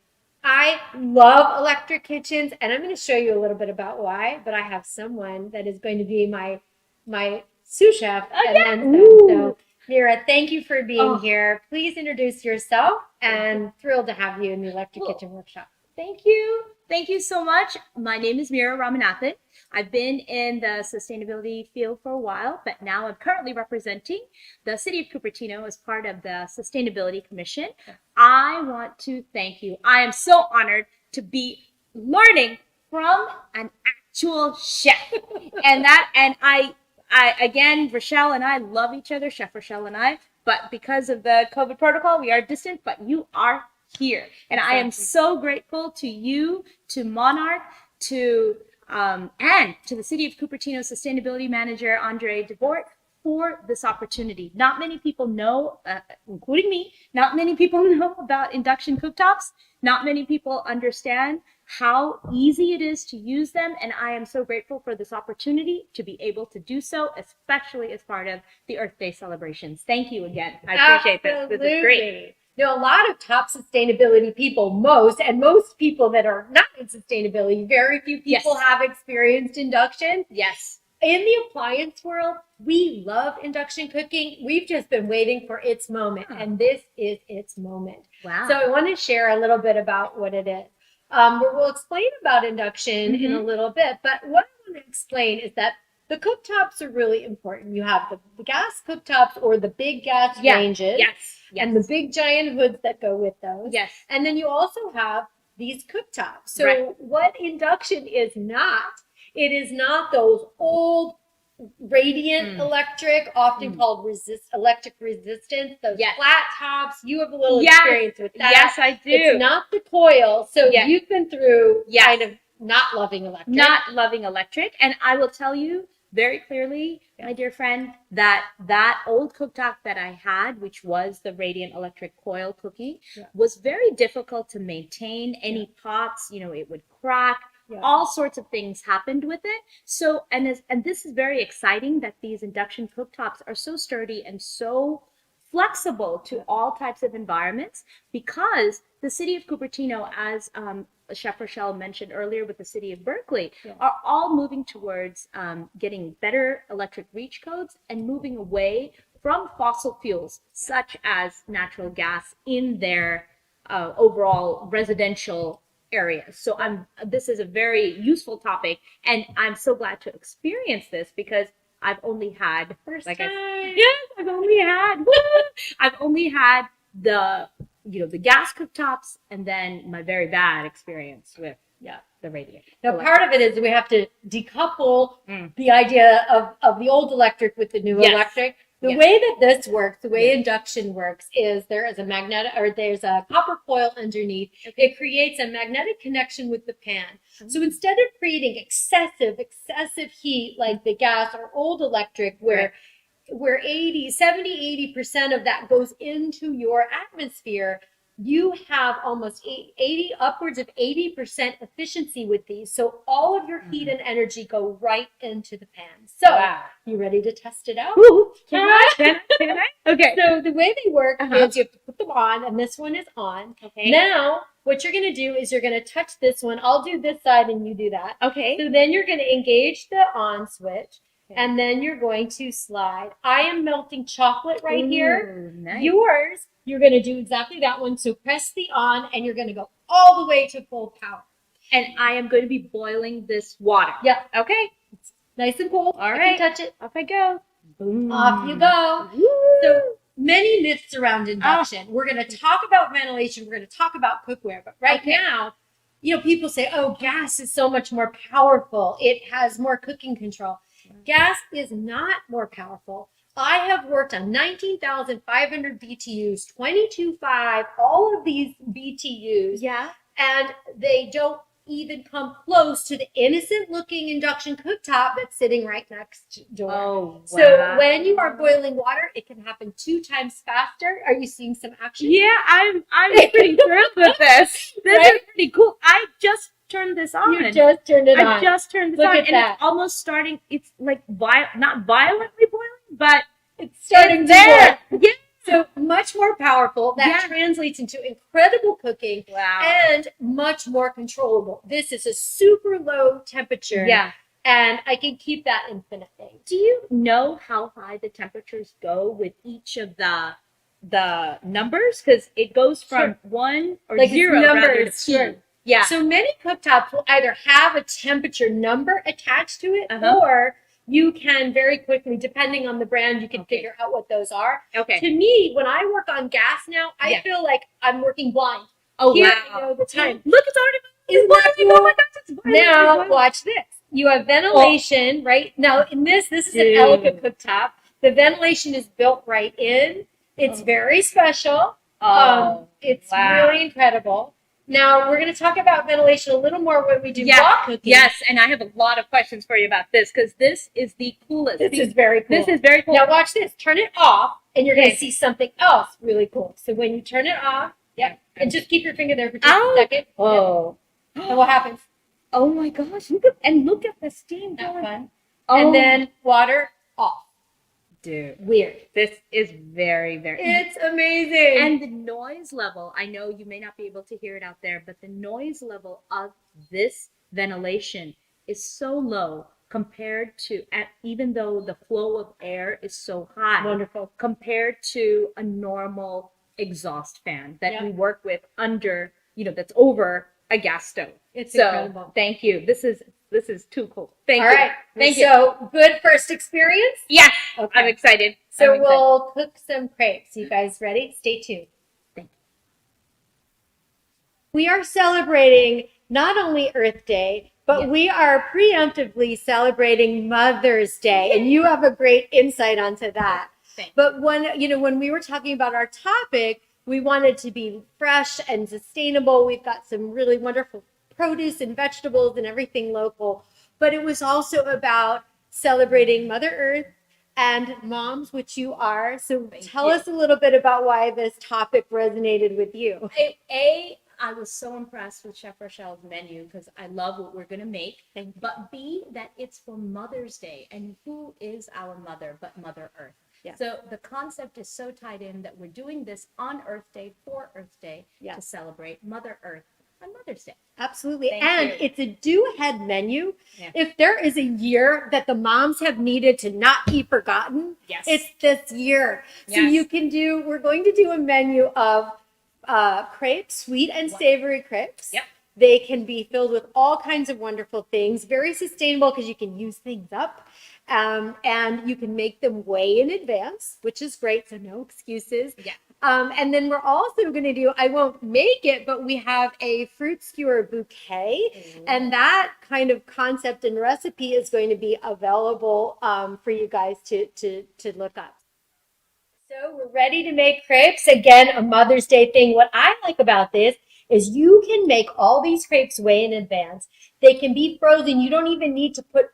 I love electric kitchens, and I'm going to show you a little bit about why, but I have someone that is going to be my sous chef. So, Meera, thank you for being here. Please introduce yourself, and thrilled to have you in the electric kitchen workshop. Thank you. Thank you so much. My name is Meera Ramanathan. I've been in the sustainability field for a while, but now I'm currently representing the City of Cupertino as part of the Sustainability Commission. I want to thank you. I am so honored to be learning from an actual chef. and I again, Rochelle and I love each other, Chef Rochelle and I, but because of the COVID protocol, we are distant, but you are here. And I am so grateful to you, to Monarch, and to the City of Cupertino Sustainability Manager, Andre DeVort, for this opportunity. Not many people know, including me, not many people know about induction cooktops. Not many people understand how easy it is to use them. And I am so grateful for this opportunity to be able to do so, especially as part of the Earth Day celebrations. Thank you again. I appreciate this. This is great. You know, a lot of top sustainability people, most people that are not in sustainability, very few people have experienced induction. Yes. In the appliance world, we love induction cooking. We've just been waiting for its moment, and this is its moment. Wow. So I want to share a little bit about what it is. We'll explain about induction in a little bit, but what I want to explain is that the cooktops are really important. You have the gas cooktops or the big gas ranges. And the big giant hoods that go with those. Yes. And then you also have these cooktops. So what induction is not, it is not those old radiant electric, often called electric resistance, those flat tops. You have a little experience with that. Yes, I do. It's not the coil. So you've been through kind of not loving electric. Not loving electric. And I will tell you very clearly, my dear friend, that old cooktop that I had, which was the radiant electric coil cooking, was very difficult to maintain. Any pots, you know, it would crack. All sorts of things happened with it. So, and this is very exciting that these induction cooktops are so sturdy and so flexible to all types of environments, because the city of Cupertino, as Chef Rochelle mentioned earlier with the city of Berkeley, are all moving towards getting better electric reach codes and moving away from fossil fuels such as natural gas in their overall residential areas. So this is a very useful topic, and I'm so glad to experience this because I've only had I've only had the the gas cooktops, and then my very bad experience with the radiation. Now, part of it is we have to decouple the idea of the old electric with the new electric. The way that this works, the way induction works, is there is a magnetic, or there's a copper coil underneath. It creates a magnetic connection with the pan. So instead of creating excessive heat like the gas or old electric, where 80% of that goes into your atmosphere, you have almost upwards of 80% efficiency with these. So all of your heat and energy go right into the pan. So you ready to test it out? Can I? Okay. So the way they work is you have to put them on, and this one is on. Okay. Now, what you're going to do is you're going to touch this one. I'll do this side and you do that. Okay. So then you're going to engage the on switch. And then you're going to slide. I am melting chocolate right here. Nice. Yours, you're going to do exactly that one. So press the on, and you're going to go all the way to full power. And I am going to be boiling this water. Yeah. Okay. It's nice and cold. All right. I can touch it. Off I go. Boom. Off you go. Woo. So many myths around induction. We're going to talk about ventilation. We're going to talk about cookware. But right now, people say, oh, gas is so much more powerful. It has more cooking control. Gas is not more powerful. I have worked on 19,500 BTUs, 22.5, all of these BTUs. Yeah. And they don't even come close to the innocent looking induction cooktop that's sitting right next door. Oh, wow. So when you are boiling water, it can happen 2 times faster. Are you seeing some action? Yeah, I'm pretty thrilled with this. This is pretty cool. I just turned this on. You just turned it on. I just turned this on, and it's almost starting. It's like not violently boiling, but it's starting there. Yeah. So much more powerful. That translates into incredible cooking. Wow. And much more controllable. This is a super low temperature. Yeah. And I can keep that infinitely. Do you know how high the temperatures go with each of the numbers? Because it goes from 1 or 0 rather to 2. Yeah. So many cooktops will either have a temperature number attached to it, or you can very quickly, depending on the brand, you can figure out what those are. Okay. To me, when I work on gas now, I feel like I'm working blind. Oh, wow. I know the time. Look, it's already Isn't that cool? Oh my gosh, it's violent. Now, watch this. You have ventilation, right? Now, in this is an elegant cooktop. The ventilation is built right in. It's very special. It's really incredible. Now, we're going to talk about ventilation a little more when we do wok cooking. Yes, and I have a lot of questions for you about this, because this is the coolest. This is very cool. This is very cool. Now, watch this. Turn it off, and you're going to see something else really cool. So when you turn it off, and just keep your finger there for just a second. Oh. And what happens? Oh, my gosh. Look at the steam going. Fun. And then water off. Dude, weird. This is very, very. It's amazing. And the noise level, I know you may not be able to hear it out there, but the noise level of this ventilation is so low compared to, even though the flow of air is so high. Wonderful. Compared to a normal exhaust fan that we work with under, that's over a gas stove. It's incredible. Thank you. This is too cool. Thank you. All right. Thank you. So, good first experience? Yes. Okay. I'm excited. So, we'll cook some crepes. You guys ready? Stay tuned. Thank you. We are celebrating not only Earth Day, but we are preemptively celebrating Mother's Day. And you have a great insight onto that. Thanks. But when we were talking about our topic, we wanted to be fresh and sustainable. We've got some really wonderful produce and vegetables and everything local, but it was also about celebrating Mother Earth and moms, which you are. So tell us a little bit about why this topic resonated with you. I was so impressed with Chef Rochelle's menu because I love what we're going to make. But B, that it's for Mother's Day. And who is our mother but Mother Earth? Yeah. So the concept is so tied in that we're doing this on Earth Day for Earth Day to celebrate Mother Earth on Mother's Day. Absolutely. Thank And you. it's a do ahead menu. Yeah. If there is a year that the moms have needed to not be forgotten, Yes. it's this year. So Yes. you can do, we're going to do a menu of crepes, sweet and savory crepes. Yep. They can be filled with all kinds of wonderful things, very sustainable because you can use things up. And you can make them way in advance, which is great. So no excuses. Yeah. And then we're also going to do, I won't make it, but we have a fruit skewer bouquet. And that kind of concept and recipe is going to be available for you guys to look up. So we're ready to make crepes. Again, a Mother's Day thing. What I like about this is you can make all these crepes way in advance. They can be frozen. You don't even need to put,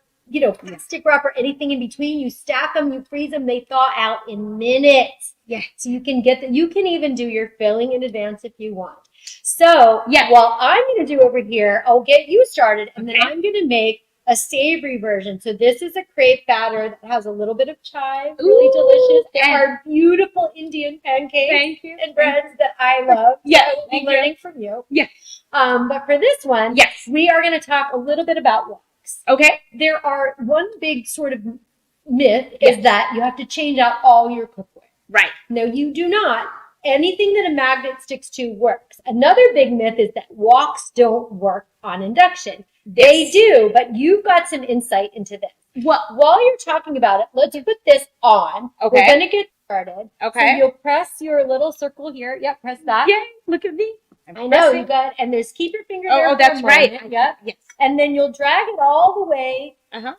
plastic wrap or anything in between. You stack them, you freeze them, they thaw out in minutes. Yeah. So you can you can even do your filling in advance if you want. So what I'm going to do over here, I'll get you started, and then I'm going to make a savory version. So this is a crepe batter that has a little bit of chive, really delicious. They are beautiful Indian pancakes and breads that I love. Yeah, I will be learning from you. Yeah. But for this one, we are going to talk a little bit about woks. Okay. There are one big sort of myth is that you have to change out all your cookware. Right. No, you do not. Anything that a magnet sticks to works. Another big myth is that woks don't work on induction. They do, but you've got some insight into this. While you're talking about it, let's put this on. Okay. We're going to get started. Okay. So you'll press your little circle here. Yep, press that. Yay, look at me. I know, you got, and there's keep your finger there. Oh, for that's a right. moment. Yep. Yes. And then you'll drag it all the way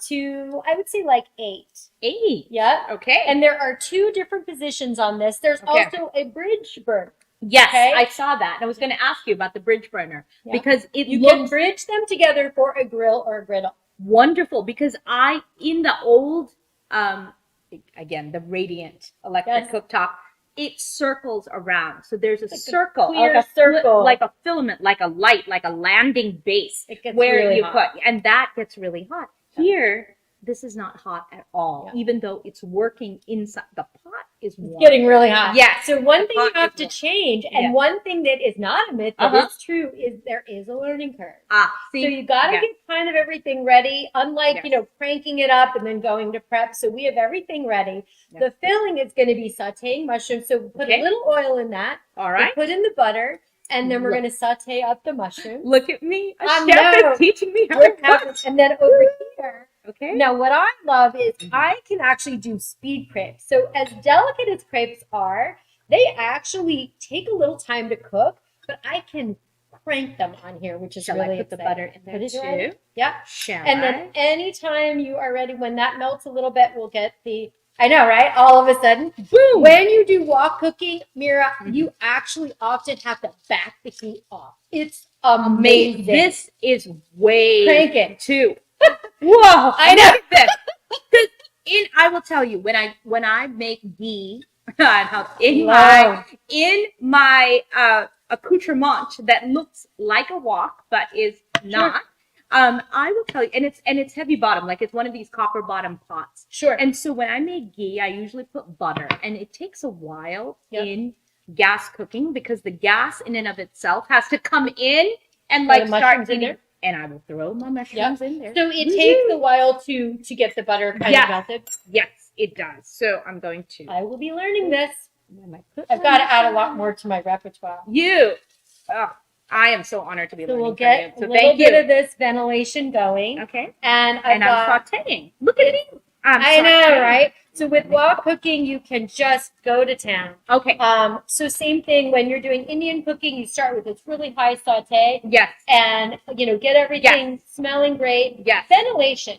to, I would say like 8. 8. Yep. Okay. And there are 2 different positions on this. There's also a bridge burner. Yes, Okay. I saw that. I was going to ask you about the bridge burner because You can bridge them together for a grill or a griddle. Wonderful, because in the old, again, the Radiant electric cooktop, it circles around. So there's a circle, clear circle. like a filament, like a light, like a landing base It gets where really you hot. put, and that gets really hot. Here, this is not hot at all, even though it's working inside. The pot is warm. Getting really hot. Yes. So one The thing you pot have is to warm. change, and Yeah. one thing that is not a myth, but is true, is there is a learning curve. See? So you got to Yeah. get kind of everything ready, unlike, Yes. cranking it up and then going to prep. So we have everything ready. Yeah. The filling is going to be sauteing mushrooms. So put a little oil in that. All right. We'll put in the butter, and then we're Look. going to saute up the mushrooms. Look at me. A I chef know. is teaching me how We're to having- cook. and then over here, Okay. now, what I love is I can actually do speed crepes. So as delicate as crepes are, they actually take a little time to cook, but I can crank them on here, which is Shall really I put the exciting. butter in there Put it too? right. Yep. Shall And I? then anytime you are ready, when that melts a little bit, we'll get I know, right? All of a sudden, boom! When you do wok cooking, Mira, you actually often have to back the heat off. It's amazing. This is way Crank it. too. Whoa! I know. Look at this. 'Cause I will tell you, when I make ghee in my accoutrement that looks like a wok but is not. I will tell you, and it's heavy bottom, like it's one of these copper bottom pots. Sure. And so when I make ghee, I usually put butter, and it takes a while in gas cooking because the gas in and of itself has to come in and Throw like the start mushrooms in eating. there? And I will throw my mushrooms in there. So it takes a while to get the butter kind of melted. Yes, it does. So I'm going to. I will be learning this. I've I've got to add a lot more to my repertoire. I am so honored to be So learning we'll from you. get So a little thank bit you. of this ventilation going. Okay. And I'm sauteing. Look at me. I know, sauteing. right? So with wok cooking, you can just go to town. Okay. So same thing when you're doing Indian cooking, you start with this really high saute. Yes. And get everything smelling great. Yes. Ventilation.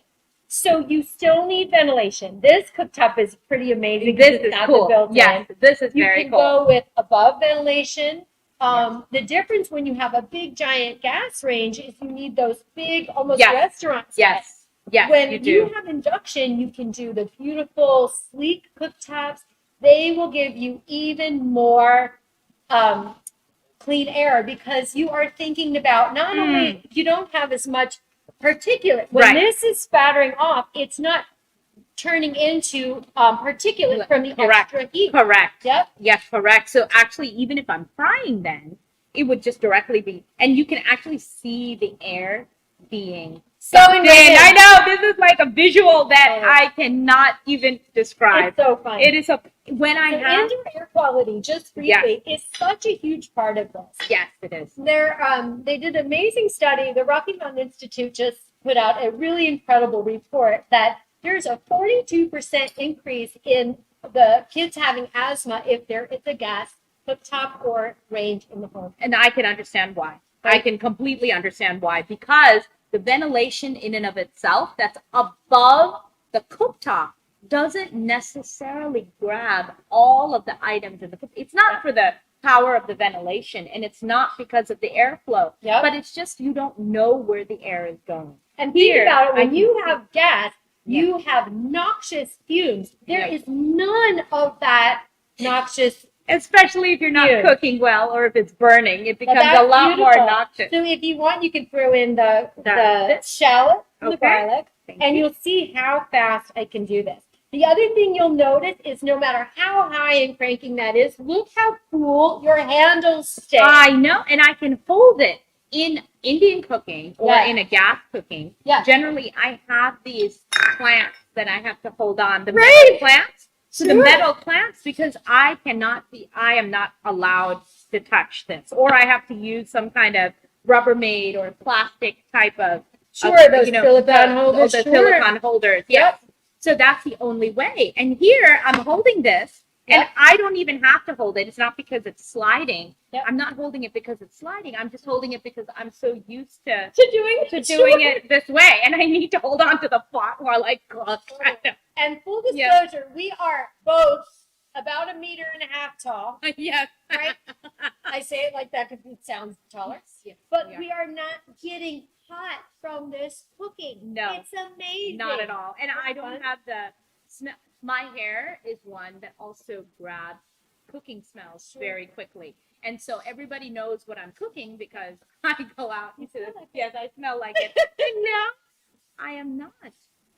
So you still need ventilation. This cooktop is pretty amazing. This It's is got the cool. built-in. Yes, this is You very can cool. go with above ventilation. The difference when you have a big giant gas range is you need those big, almost restaurant sets. Yes. Yes, When you do. you have induction, you can do the beautiful, sleek cooktops. They will give you even more clean air because you are thinking about not only you don't have as much particulate. When this is spattering off, it's not turning into particulate from the extra heat. Correct. Yep. Yes, correct. So actually, even if I'm frying, then it would just directly be, and you can actually see the air being sucked in. I know this is like a visual that I cannot even describe. It's so fun. It is when I have indoor air quality, just briefly, is such a huge part of this. Yes, it is. They did an amazing study. The Rocky Mountain Institute just put out a really incredible report that there's a 42% increase in the kids having asthma if it's a gas cooktop or range in the home. And I can understand why. I can completely understand why, because the ventilation in and of itself that's above the cooktop doesn't necessarily grab all of the items in the cooktop. It's not for the power of the ventilation, and it's not because of the airflow, but it's just you don't know where the air is going. And think about it, when you have gas, you have noxious fumes. There is none of that noxious, especially if you're not cooking well or if it's burning, it becomes a lot more noxious. So if you want, you can throw in the shallot, the garlic, and you'll see how fast I can do this. The other thing you'll notice is no matter how high and cranking that is, look how cool your handles stay. I know, and I can hold it. In Indian cooking or in a gas cooking, generally I have these clamps that I have to hold on, the metal clamps. So the metal clamps, because I am not allowed to touch this, or I have to use some kind of Rubbermaid or plastic type of those silicone holders. The silicone holders. Yes. So that's the only way. And here I'm holding this. And I don't even have to hold it. It's not because it's sliding. I'm not holding it because it's sliding. I'm just holding it because I'm so used to doing it this way. And I need to hold on to the pot while I cook. And full disclosure, we are both about 1.5 meters tall. Yes. Right? I say it like that because it sounds taller. But we are not getting hot from this cooking. No. It's amazing. Not at all. And I don't have the smell. My hair is one that also grabs cooking smells very quickly. And so everybody knows what I'm cooking because I go out into the, yes, I smell like it. No, I am not.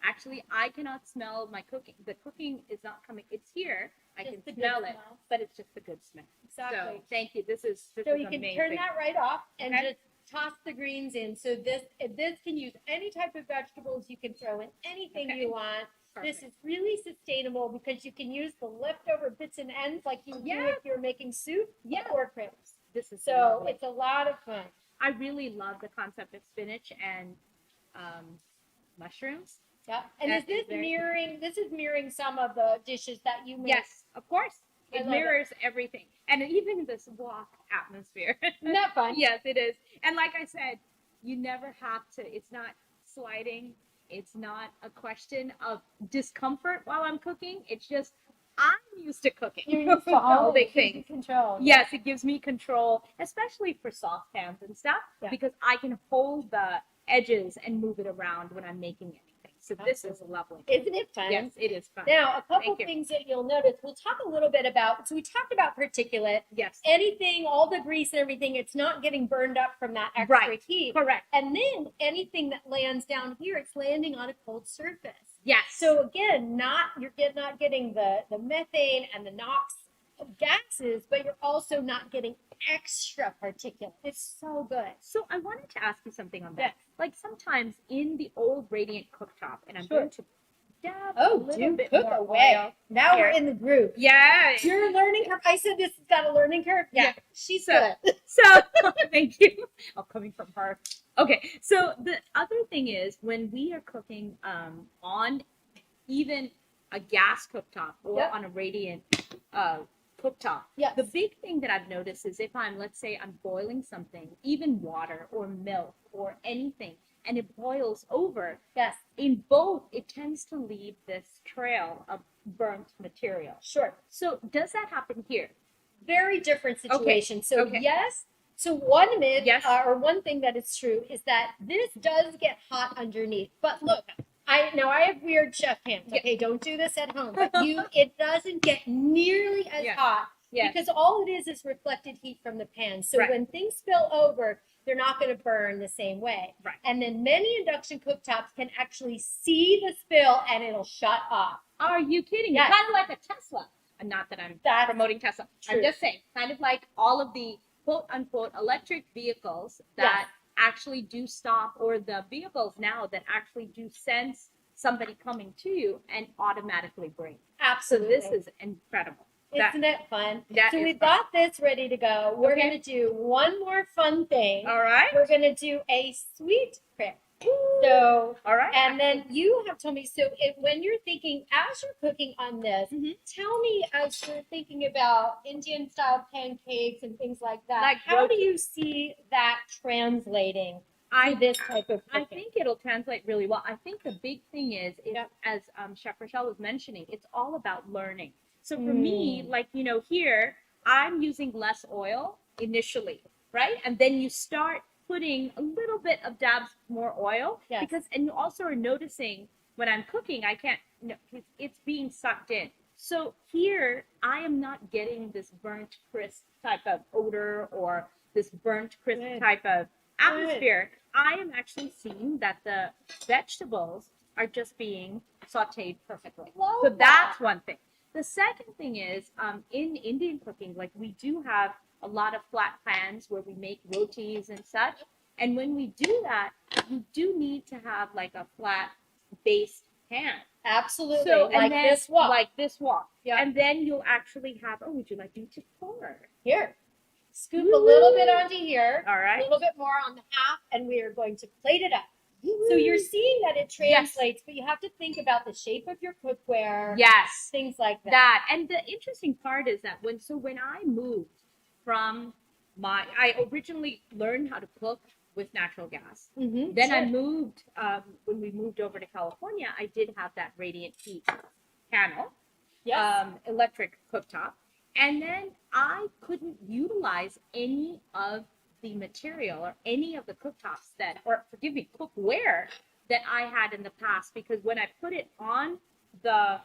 Actually, I cannot smell my cooking. The cooking is not coming. It's here. I can smell it, but it's just a good smell. Exactly. So thank you. This is so you can amazing. turn that right off and just toss the greens in. So this can use any type of vegetables. You can throw in anything you want. Perfect. This is really sustainable because you can use the leftover bits and ends like you do if you're making soup or crisps. This is lovely. It's a lot of fun. I really love the concept of spinach and mushrooms. Yeah, and is this mirroring? This is mirroring some of the dishes that you make. Yes, of course. It mirrors everything, and even this wok atmosphere. Isn't that fun? Yes, it is. And like I said, you never have to. It's not sliding. It's not a question of discomfort while I'm cooking. It's just I'm used to cooking. You're used to holding things. Control. Yes, it gives me control, especially for saucepans and stuff, because I can hold the edges and move it around when I'm making anything. So this is lovely. Isn't it fun? Yes, it is fun. Now, a couple things that you'll notice. We'll talk a little bit about, so we talked about particulate. Yes. Anything, all the grease and everything, it's not getting burned up from that extra heat. Correct. And then anything that lands down here, it's landing on a cold surface. Yes. So again, you're not getting the methane and the NOx gases, but you're also not getting extra particulate. It's so good. So I wanted to ask you something on that. Like sometimes in the old Radiant cooktop, and I'm going to dab a little bit cook more away. oil Now here. we're in the groove. Yeah. You're learning curve. I said this has got a learning curve. Yeah. She's good. So thank you. I'm coming from her. Okay. So the other thing is when we are cooking on even a gas cooktop or on a Radiant cooktop. Yes. The big thing that I've noticed is if let's say I'm boiling something, even water or milk or anything, and it boils over. Yes. In both, it tends to leave this trail of burnt material. Sure. So does that happen here? Very different situation. Okay. So yes. So one myth or one thing that is true is that this does get hot underneath. But look, I have weird chef hands. Okay, don't do this at home. But it doesn't get nearly as hot Yes. Because all it is reflected heat from the pan. So Right. when things spill over, they're not going to burn the same way. Right. And then many induction cooktops can actually see the spill and it'll shut off. Are you kidding? Yes. Kind of like a Tesla. Not that I'm promoting Tesla. true. I'm just saying, kind of like all of the quote unquote electric vehicles that actually do stop, or the vehicles now that actually do sense somebody coming to you and automatically bring. Absolutely. So this is incredible. Isn't it fun? That so is we've fun. got this ready to go. We're Okay. going to do one more fun thing. All right. We're going to do a sweet prick. So, all right. And then you have told me, so when you're thinking, as you're cooking on this, tell me as you're thinking about Indian style pancakes and things like that, Like how do roti. you see that translating to this type of cooking? I think it'll translate really well. I think the big thing is as Chef Rochelle was mentioning, it's all about learning. So for me, like, here, I'm using less oil initially, right? And then you start putting a little bit of dabs more oil because, and you also are noticing when I'm cooking, I can't, it's being sucked in. So here, I am not getting this burnt crisp type of odor or this burnt crisp type of atmosphere. I am actually seeing that the vegetables are just being sauteed perfectly. So that's one thing. The second thing is, in Indian cooking, like we do have a lot of flat pans where we make rotis and such. And when we do that, you do need to have like a flat base pan. Absolutely. So, like and then, this wok. Like this wok. Yeah. And then you'll actually have, would you like me to pour? Here. Scoop a little bit onto here. All right. A little bit more on the half, and we are going to plate it up. So you're seeing that it translates, but you have to think about the shape of your cookware. Yes. Things like that. And the interesting part is that when I moved from I originally learned how to cook with natural gas. Then I moved, when we moved over to California, I did have that radiant heat panel, electric cooktop. And then I couldn't utilize any of the material or any of the cooktops cookware that I had in the past, because when I put it on the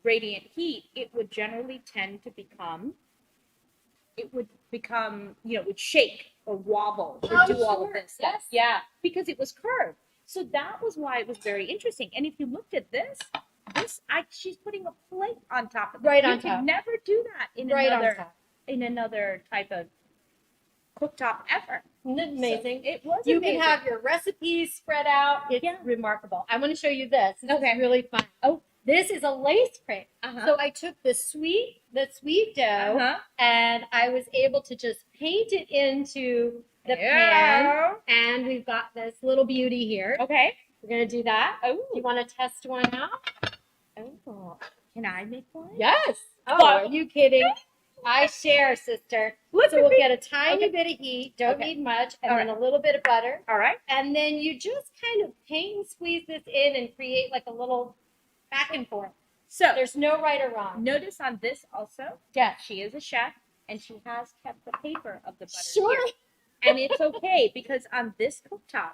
radiant heat, it would generally tend to become, it would shake or wobble or do all of this stuff. Yeah, because it was curved. So that was why it was very interesting. And if you looked at this, she's putting a plate on top of it. Right on You top. could never do that in another type of cooktop ever. Isn't it amazing? So it was You amazing. can have your recipes spread out. It's remarkable. I want to show you this. This is really fun. Oh, this is a lace crepe. So I took the sweet dough and I was able to just paint it into the pan. And we've got this little beauty here. Okay. We're going to do that. Oh. You want to test one out? Oh, can I make one? Yes. Oh, are you kidding? I share, sister. So we'll get a tiny bit of heat. Don't need much. And then a little bit of butter. All right. And then you just kind of paint and squeeze this in and create like a little back and forth. So there's no right or wrong. Notice on this also, she is a chef and she has kept the paper of the butter here. And it's okay because on this cooktop,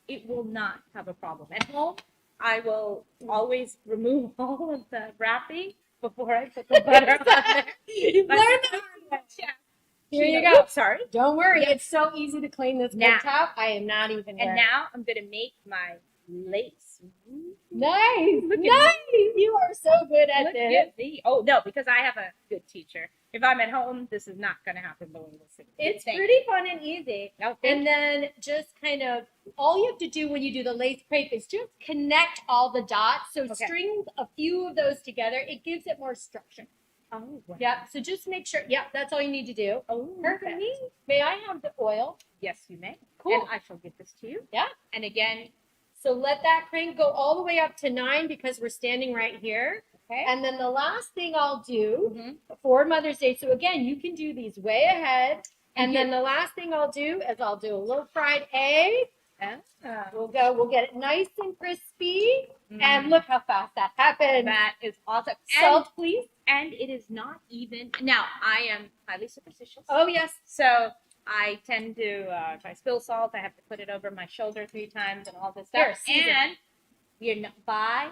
it will not have a problem. At home, I will always remove all of the wrapping before I put the butter on there. You've learned that. Here you go. Sorry. Don't worry. It's so easy to clean this cooktop. I am not even And now I'm going to make my lace. Nice. Nice. You are so good at this. At me. Oh, no, because I have a good teacher. If I'm at home, this is not going to happen the way this is. It's pretty fun and easy. And then just kind of, all you have to do when you do the lace crepe is just connect all the dots. So string a few of those together. It gives it more structure. Oh, wow. Yeah, so just make sure. Yeah, that's all you need to do. Oh, perfect. May I have the oil? Yes, you may. Cool. And I shall give this to you. Yeah. And again, so let that crank go all the way up to 9 because we're standing right here. Okay. And then the last thing I'll do for Mother's Day. So again, you can do these way ahead. And then the last thing I'll do is I'll do a little fried egg. We'll get it nice and crispy. And look how fast that happened. That is awesome. Salt, please. And it is not even, now I am highly superstitious. Oh, yes. So I tend to, if I spill salt, I have to put it over my shoulder 3 times and all this stuff. Here, and you're not, bye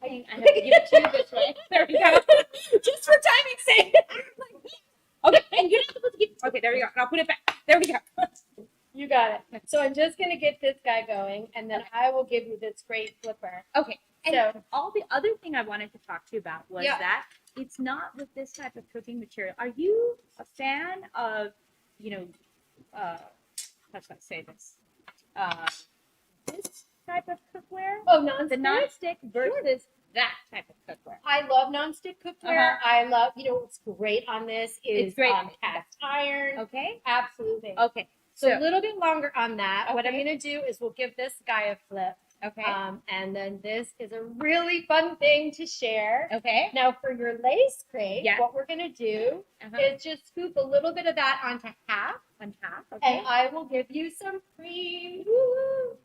thing, I have to give it to you this way. There we go. Just for timing's sake. Okay, and you're not supposed to keep. Okay, there we go. I'll put it back. There we go. You got it. So I'm just gonna get this guy going, and then I will give you this great flipper. Okay. And So all the other thing I wanted to talk to you about was Yeah. that it's not with this type of cooking material. Are you a fan of, how should I say this? This type of cookware? Oh, nonstick? The nonstick versus that type of cookware. I love nonstick cookware. I love, what's great on this is It's great. cast iron. Okay. Absolutely. Okay. So a little bit longer on that. What I'm Okay. going to do is we'll give this guy a flip. Okay. And then this is a really fun thing to share. Okay. Now for your lace crate, Yeah. what we're going to do is just scoop a little bit of that onto half. On half. Okay. And I will give you some cream. Woo-hoo.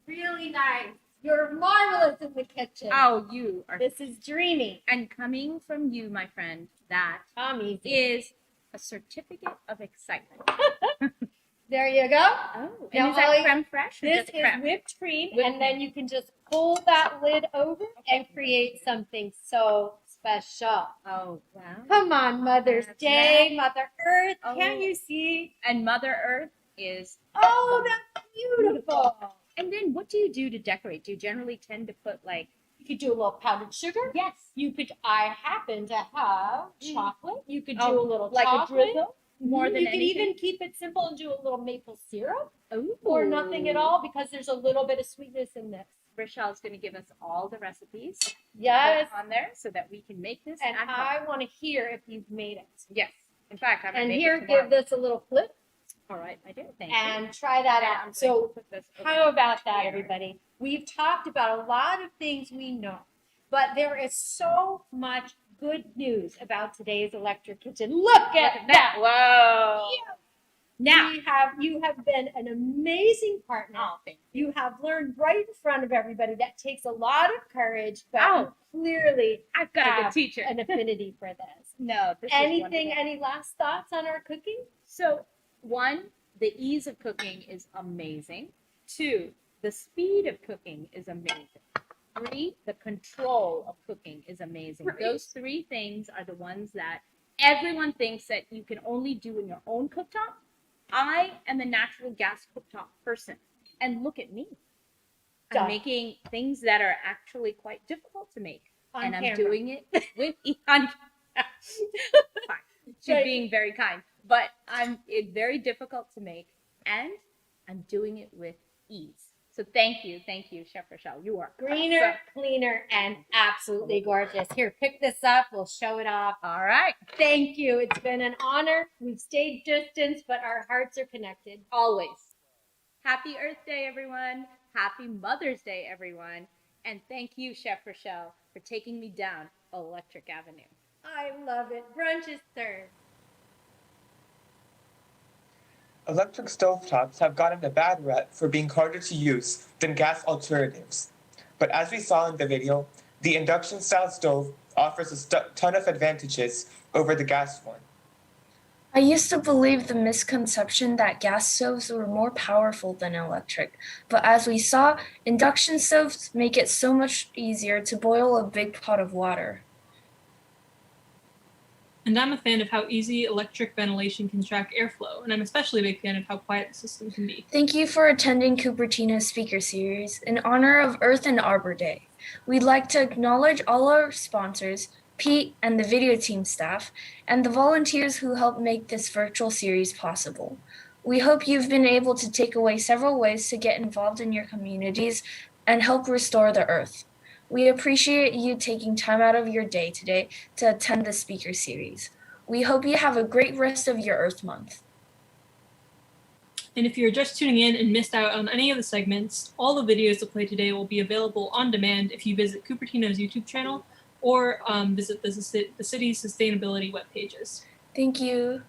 Really nice. You're marvelous in the kitchen. Oh, you are. This is dreamy. And coming from you, my friend, that is a certificate of excitement. There you go. Oh, and is that creme fraiche? Or This just is creme? whipped cream, Whipped and then you can just pull that lid over and create something so special. Oh, wow. Come on, Mother's That's Day, right. Mother Earth. Oh. Can't you see? And Mother Earth is. Oh, that's beautiful. And then what do you do to decorate? Do you generally tend to put like. You could do a little powdered sugar. Yes. You could. I happen to have chocolate. You could do Oh, a little like a chocolate. drizzle? More than You could anything? even keep it simple and do a little maple syrup, Ooh. or nothing at all, because there's a little bit of sweetness in this. Rochelle's going to give us all the recipes. Yes. On there so that we can make this. And at home. I want to hear if you've made it. Yes. In fact, I'm going And to make here, it tomorrow. give this a little flip All right, I do. Thank you. and try that I'm out. going So, to put this over how about that, here. everybody? We've talked about a lot of things we know, but there is so much good news about today's electric kitchen. Look at that! Whoa. Now you have been an amazing partner. Oh, thank You have learned right in front of everybody. That takes a lot of courage, but Oh. you clearly I've got a good have teacher. an affinity for this. No, this is Anything? wonderful. Any last thoughts on our cooking? So, one, the ease of cooking is amazing. Two, the speed of cooking is amazing. Three, the control of cooking is amazing. Right. Those three things are the ones that everyone thinks that you can only do in your own cooktop. I am a natural gas cooktop person. And look at me. Done. I'm making things that are actually quite difficult to make. On and I'm camera. doing it with on Fine. She's Right. being very kind. But it's very difficult to make, and I'm doing it with ease. So thank you, Chef Rochelle. You are Greener, awesome. cleaner, and absolutely gorgeous. Here, pick this up. We'll show it off. All right. Thank you. It's been an honor. We've stayed distance, but our hearts are connected. Always. Happy Earth Day, everyone. Happy Mother's Day, everyone. And thank you, Chef Rochelle, for taking me down Electric Avenue. I love it. Brunch is served. Electric stovetops have gotten a bad rep for being harder to use than gas alternatives. But as we saw in the video, the induction-style stove offers a ton of advantages over the gas one. I used to believe the misconception that gas stoves were more powerful than electric, but as we saw, induction stoves make it so much easier to boil a big pot of water. And I'm a fan of how easy electric ventilation can track airflow, and I'm especially a big fan of how quiet the system can be. Thank you for attending Cupertino's speaker series in honor of Earth and Arbor Day. We'd like to acknowledge all our sponsors, Pete and the video team staff, and the volunteers who helped make this virtual series possible. We hope you've been able to take away several ways to get involved in your communities and help restore the Earth. We appreciate you taking time out of your day today to attend the speaker series. We hope you have a great rest of your Earth Month. And if you're just tuning in and missed out on any of the segments, all the videos to play today will be available on demand if you visit Cupertino's YouTube channel or visit the city's sustainability web pages. Thank you.